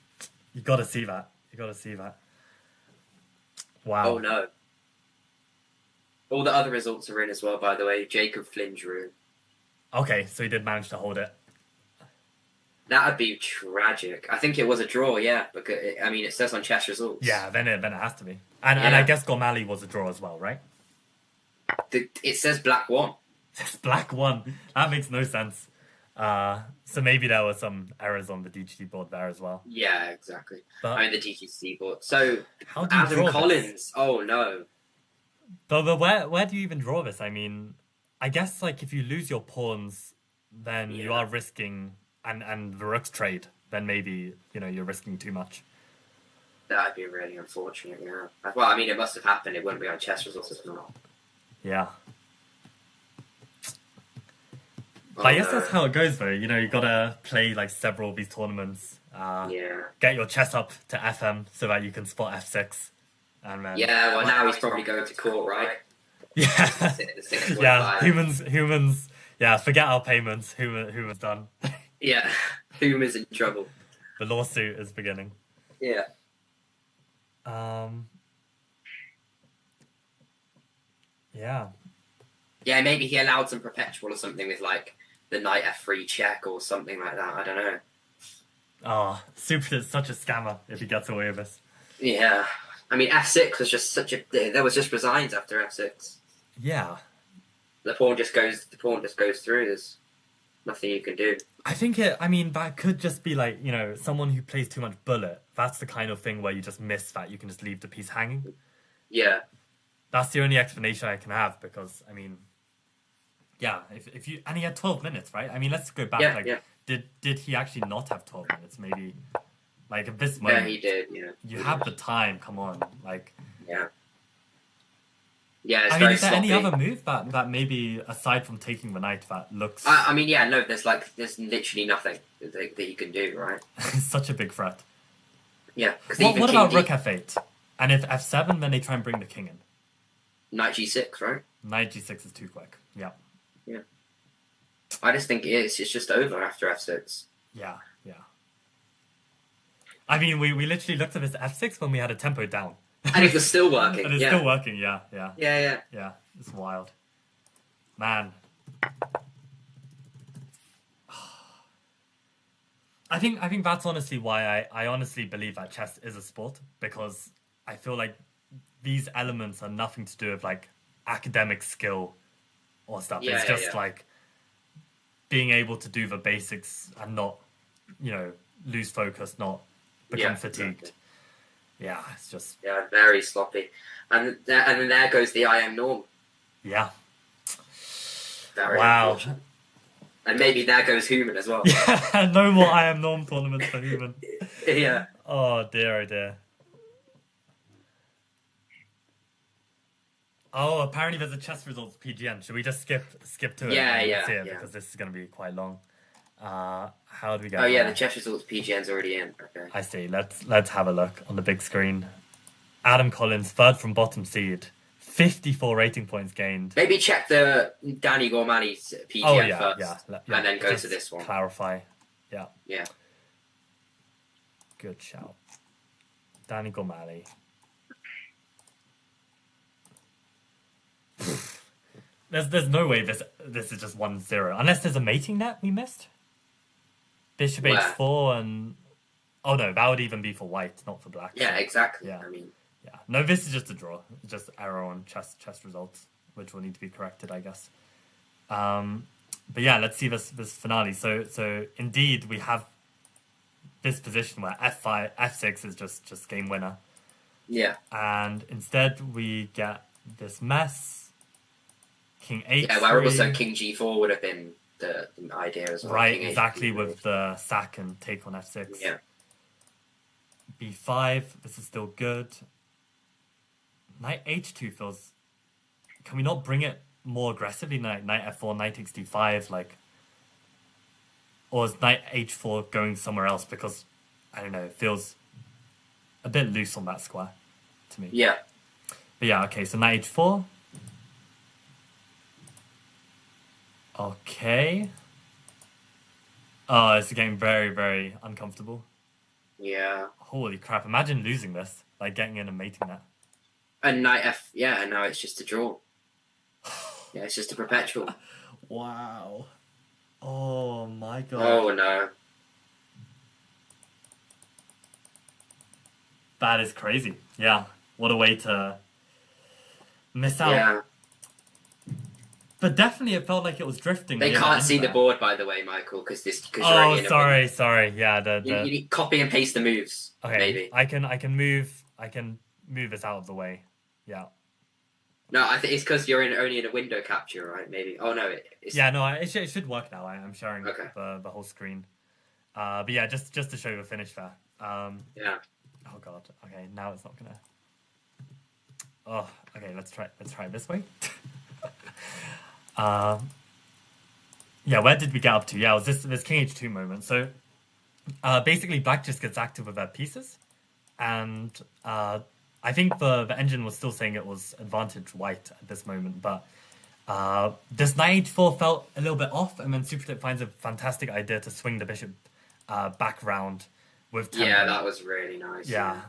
You gotta see that. Wow. Oh no. All the other results are in as well, by the way. Jacob Flynn drew. Okay, so he did manage to hold it. That would be tragic. I think it was a draw, yeah. Because I mean, it says on chess results. Yeah, then it has to be. And Yeah. I guess Gormali was a draw as well, right? It says black one. It's black one. That makes no sense. So maybe there were some errors on the DGT board there as well. Yeah, exactly. But I mean, the DTC board. So how do you Adam draw Collins. this? Oh no. But where do you even draw this? I mean, I guess like if you lose your pawns, then you Yeah. are risking, and the rooks trade, then maybe you're risking too much. That'd be really unfortunate. Yeah. Well, I mean, it must have happened. It wouldn't be on chess results if not. Yeah. Oh, But I guess no. that's how it goes, though. You gotta play like several of these tournaments. Yeah. Get your chess up to FM so that you can spot f6. And then Yeah. Well, now he's probably going to court, right? yeah, The 6.5. yeah. Humans. Yeah, forget our payments. Humans done. Yeah. Whom is in trouble? The lawsuit is beginning. Yeah. Yeah. Yeah, maybe he allowed some perpetual or something with like the knight f3 check or something like that. I don't know. Oh, Super is such a scammer if he gets away with this. Yeah. I mean, f6 was just such a... There was just resigns after f6. Yeah. The pawn just goes through. There's nothing you can do. I think that could just be like, someone who plays too much bullet. That's the kind of thing where you just miss that. You can just leave the piece hanging. Yeah. That's the only explanation I can have because, yeah, if you... And he had 12 minutes, right? I mean, let's go back. Yeah. Did he actually not have 12 minutes? Maybe, like, at this Yeah, moment... he did, yeah. You have the time, come on. Like... Yeah. Yeah, it's I mean, very is there sloppy. any other move that maybe, aside from taking the knight, that looks... I mean, yeah, no, there's literally nothing that you can do, right? such a big threat. Yeah. Because What about rook f8? And if f7, then they try and bring the king in. Knight g6, right? Knight g6 is too quick. Yeah. Yeah. I just think it's just over after f6. Yeah. I mean, we literally looked at this f6 when we had a tempo down. And it was still working. And it's still working, yeah. Yeah. Yeah, it's wild. Man. I think that's honestly why I honestly believe that chess is a sport, because I feel like these elements are nothing to do with like academic skill or stuff. Yeah, it's just like being able to do the basics and not, lose focus, not become fatigued. Exactly. Yeah, it's just... Yeah, very sloppy. And then there goes the IM norm. Yeah. Very wow. unfortunate. And maybe there goes Human as well. Yeah, no more IM norm tournaments for Human. Yeah. Oh dear. Oh, apparently there's a chess results PGN. Should we just skip to it? Yeah. Because this is going to be quite long. How do we get? Oh yeah, the chess results PGN's already in. Okay. I see. Let's have a look on the big screen. Adam Collins, third from bottom seed, 54 rating points gained. Maybe check the Danny Gormani's PGN first, and then go to this one. Clarify. Yeah. Yeah. Good shout. Danny Gormani. There's no way this is just 1-0 unless there's a mating net we missed. Bishop h4 and no, that would even be for white, not for black. Yeah, exactly. Yeah. I mean, no, this is just a draw. It's just error on chess results, which will need to be corrected, I guess. But yeah, let's see this finale. So indeed we have this position where f6 is just game winner. Yeah. And instead we get this mess. King h3. Yeah, where also King g4 would have been the idea as well. Right, King exactly, H3. with the sack and take on f6. Yeah. b5, this is still good. Knight h2 feels... Can we not bring it more aggressively? Knight f4, knight takes d5, like... Or is knight h4 going somewhere else? Because, I don't know, it feels a bit loose on that square to me. Yeah. But yeah, okay, so knight h4. Okay. Oh, it's getting very, very uncomfortable. Yeah. Holy crap, imagine losing this, like getting in a mating net. And knight f... Yeah, and now it's just a draw. Yeah, it's just a perpetual. Wow. Oh my god. Oh no. That is crazy. Yeah. What a way to miss out. Yeah. But definitely it felt like it was drifting. They can't see the board, by the way, Michael, because you're Oh, in sorry. Yeah, You need copy and paste the moves. Okay, maybe. I can move this out of the way. Yeah. No, I think it's because you're only in a window capture, right? Maybe. Oh no, it's... Yeah, no, it should work now. I'm sharing Okay. the whole screen. But yeah, just to show the finish there. Yeah. Oh god. Okay, now it's not gonna. Oh, okay. Let's try it this way. Yeah, where did we get up to? Yeah, it was this King H2 moment. So, basically, black just gets active with their pieces, and I think the engine was still saying it was advantage white at this moment, but this knight h4 felt a little bit off, and then Supertip finds a fantastic idea to swing the bishop back round with tempo. Yeah, that was really nice. Yeah,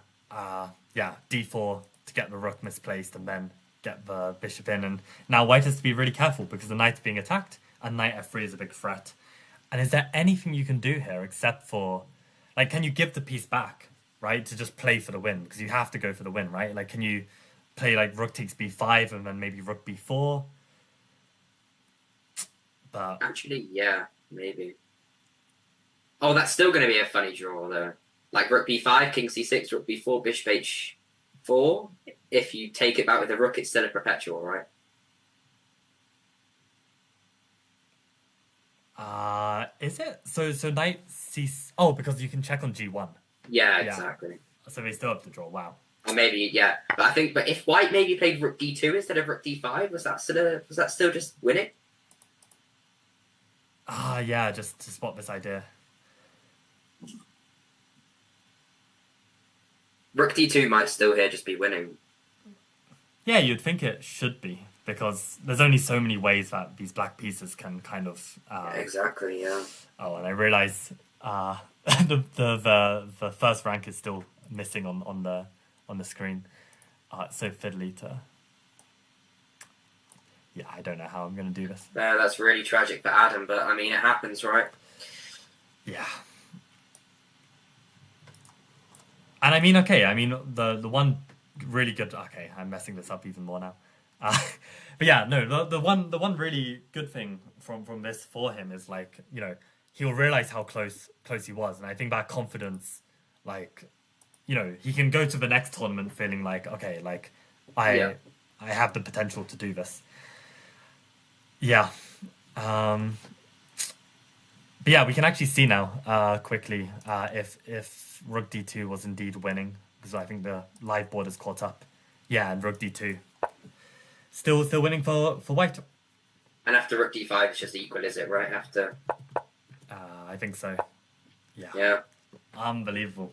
d4 to get the rook misplaced and then get the bishop in. And now white has to be really careful because the knight's being attacked and knight f3 is a big threat. And is there anything you can do here except for, like, can you give the piece back, right, to just play for the win? Because you have to go for the win, right? Like, can you play, like, rook takes b5 and then maybe rook b4? But Actually, yeah, maybe. Oh, that's still going to be a funny draw, though. Like, rook b5, king c6, rook b4, bishop h4. If you take it back with the rook, it's still a perpetual, right? Is it? So knight c... Oh, because you can check on g1. Yeah, exactly. So they still have to draw, wow. Or maybe, yeah. But if white maybe played rook d2 instead of rook d5, was that still just winning? Yeah, just to spot this idea. Rook d2 might still here just be winning. Yeah, you'd think it should be, because there's only so many ways that these black pieces can kind of. Exactly. Yeah. Oh, and I realize the first rank is still missing on the screen. It's so fiddly to. Yeah, I don't know how I'm gonna do this. That's really tragic for Adam, but I mean it happens, right? Yeah. And I mean, okay, I mean the one really good. Okay, I'm messing this up even more now. But yeah, no, the one really good thing from this for him is like, you know, he'll realize how close he was, and I think that confidence, like, you know, he can go to the next tournament feeling like, okay, like I have the potential to do this. Yeah. But yeah, we can actually see now quickly if Rook D2 was indeed winning, because I think the live board is caught up. Yeah, and Rook D2 still winning for White. And after Rook D5, it's just equal, is it? Right after. I think so. Yeah. Yeah. Unbelievable.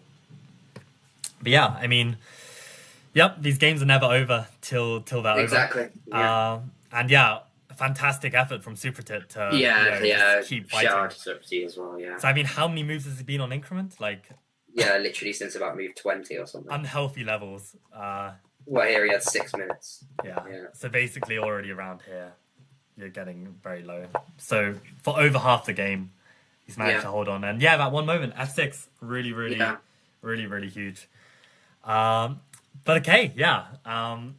But yeah, I mean, yep, these games are never over till they're over. Exactly. Yeah. And yeah, fantastic effort from Supertit to just keep fighting. Shout out to Supertit as well, yeah. So I mean, how many moves has he been on increment? Like, yeah, literally since about move 20 or something. Unhealthy levels. Well, here he had 6 minutes. Yeah. So basically, already around here, you're getting very low. So for over half the game, he's managed to hold on. And yeah, that one moment, F6, really huge. But okay, yeah.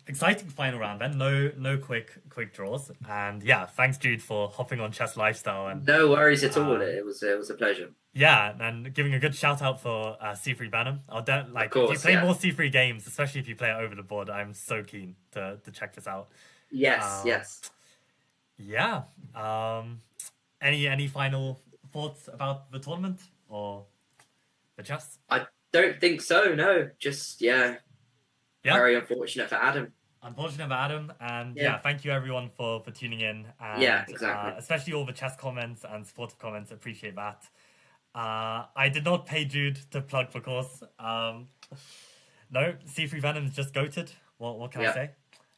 Exciting final round then. No quick draws. And yeah, thanks Jude for hopping on Chess Lifestyle. And no worries at all. It was a pleasure. Yeah, and giving a good shout out for C3 Venom. If you play more C3 games, especially if you play it over the board, I'm so keen to check this out. Yes. Yeah. Any final thoughts about the tournament or the chess? I don't think so. No, just very unfortunate for Adam. Unfortunate for Adam, and thank you everyone for tuning in. And, exactly. Especially all the chess comments and supportive comments. Appreciate that. I did not pay Jude to plug the course. No, C3 Venom is just goated. What can I say?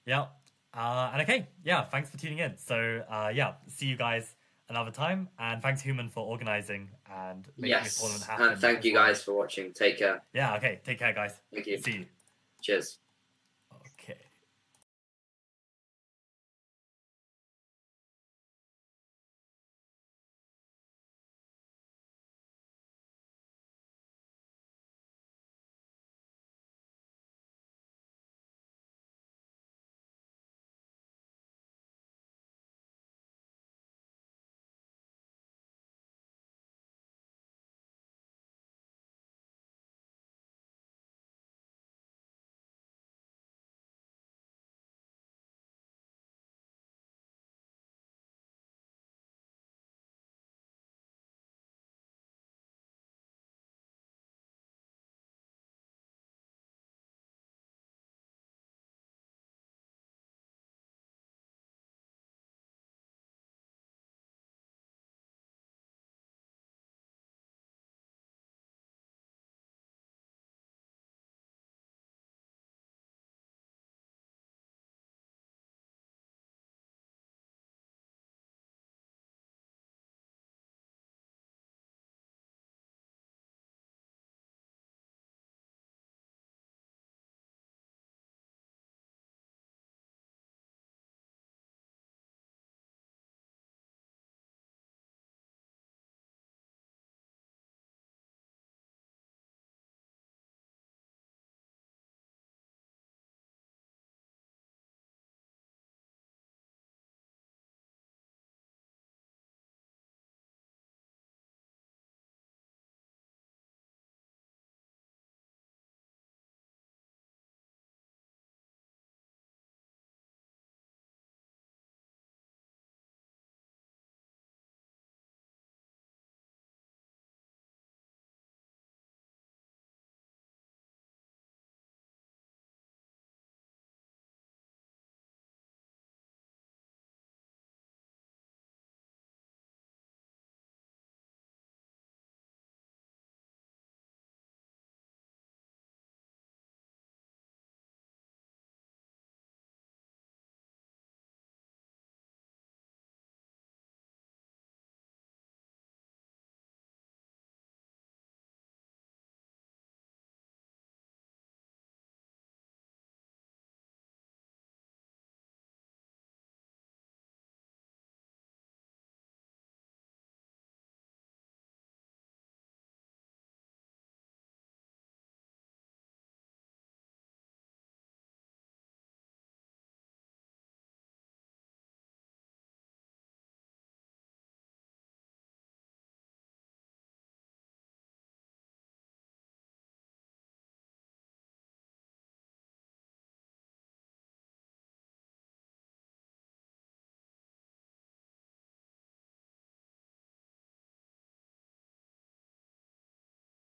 Yeah. And okay, thanks for tuning in. So see you guys another time, and thanks Human for organizing and making this tournament happen. And thank you guys for watching. Take care. Yeah, okay. Take care, guys. Thank you. See you. Cheers.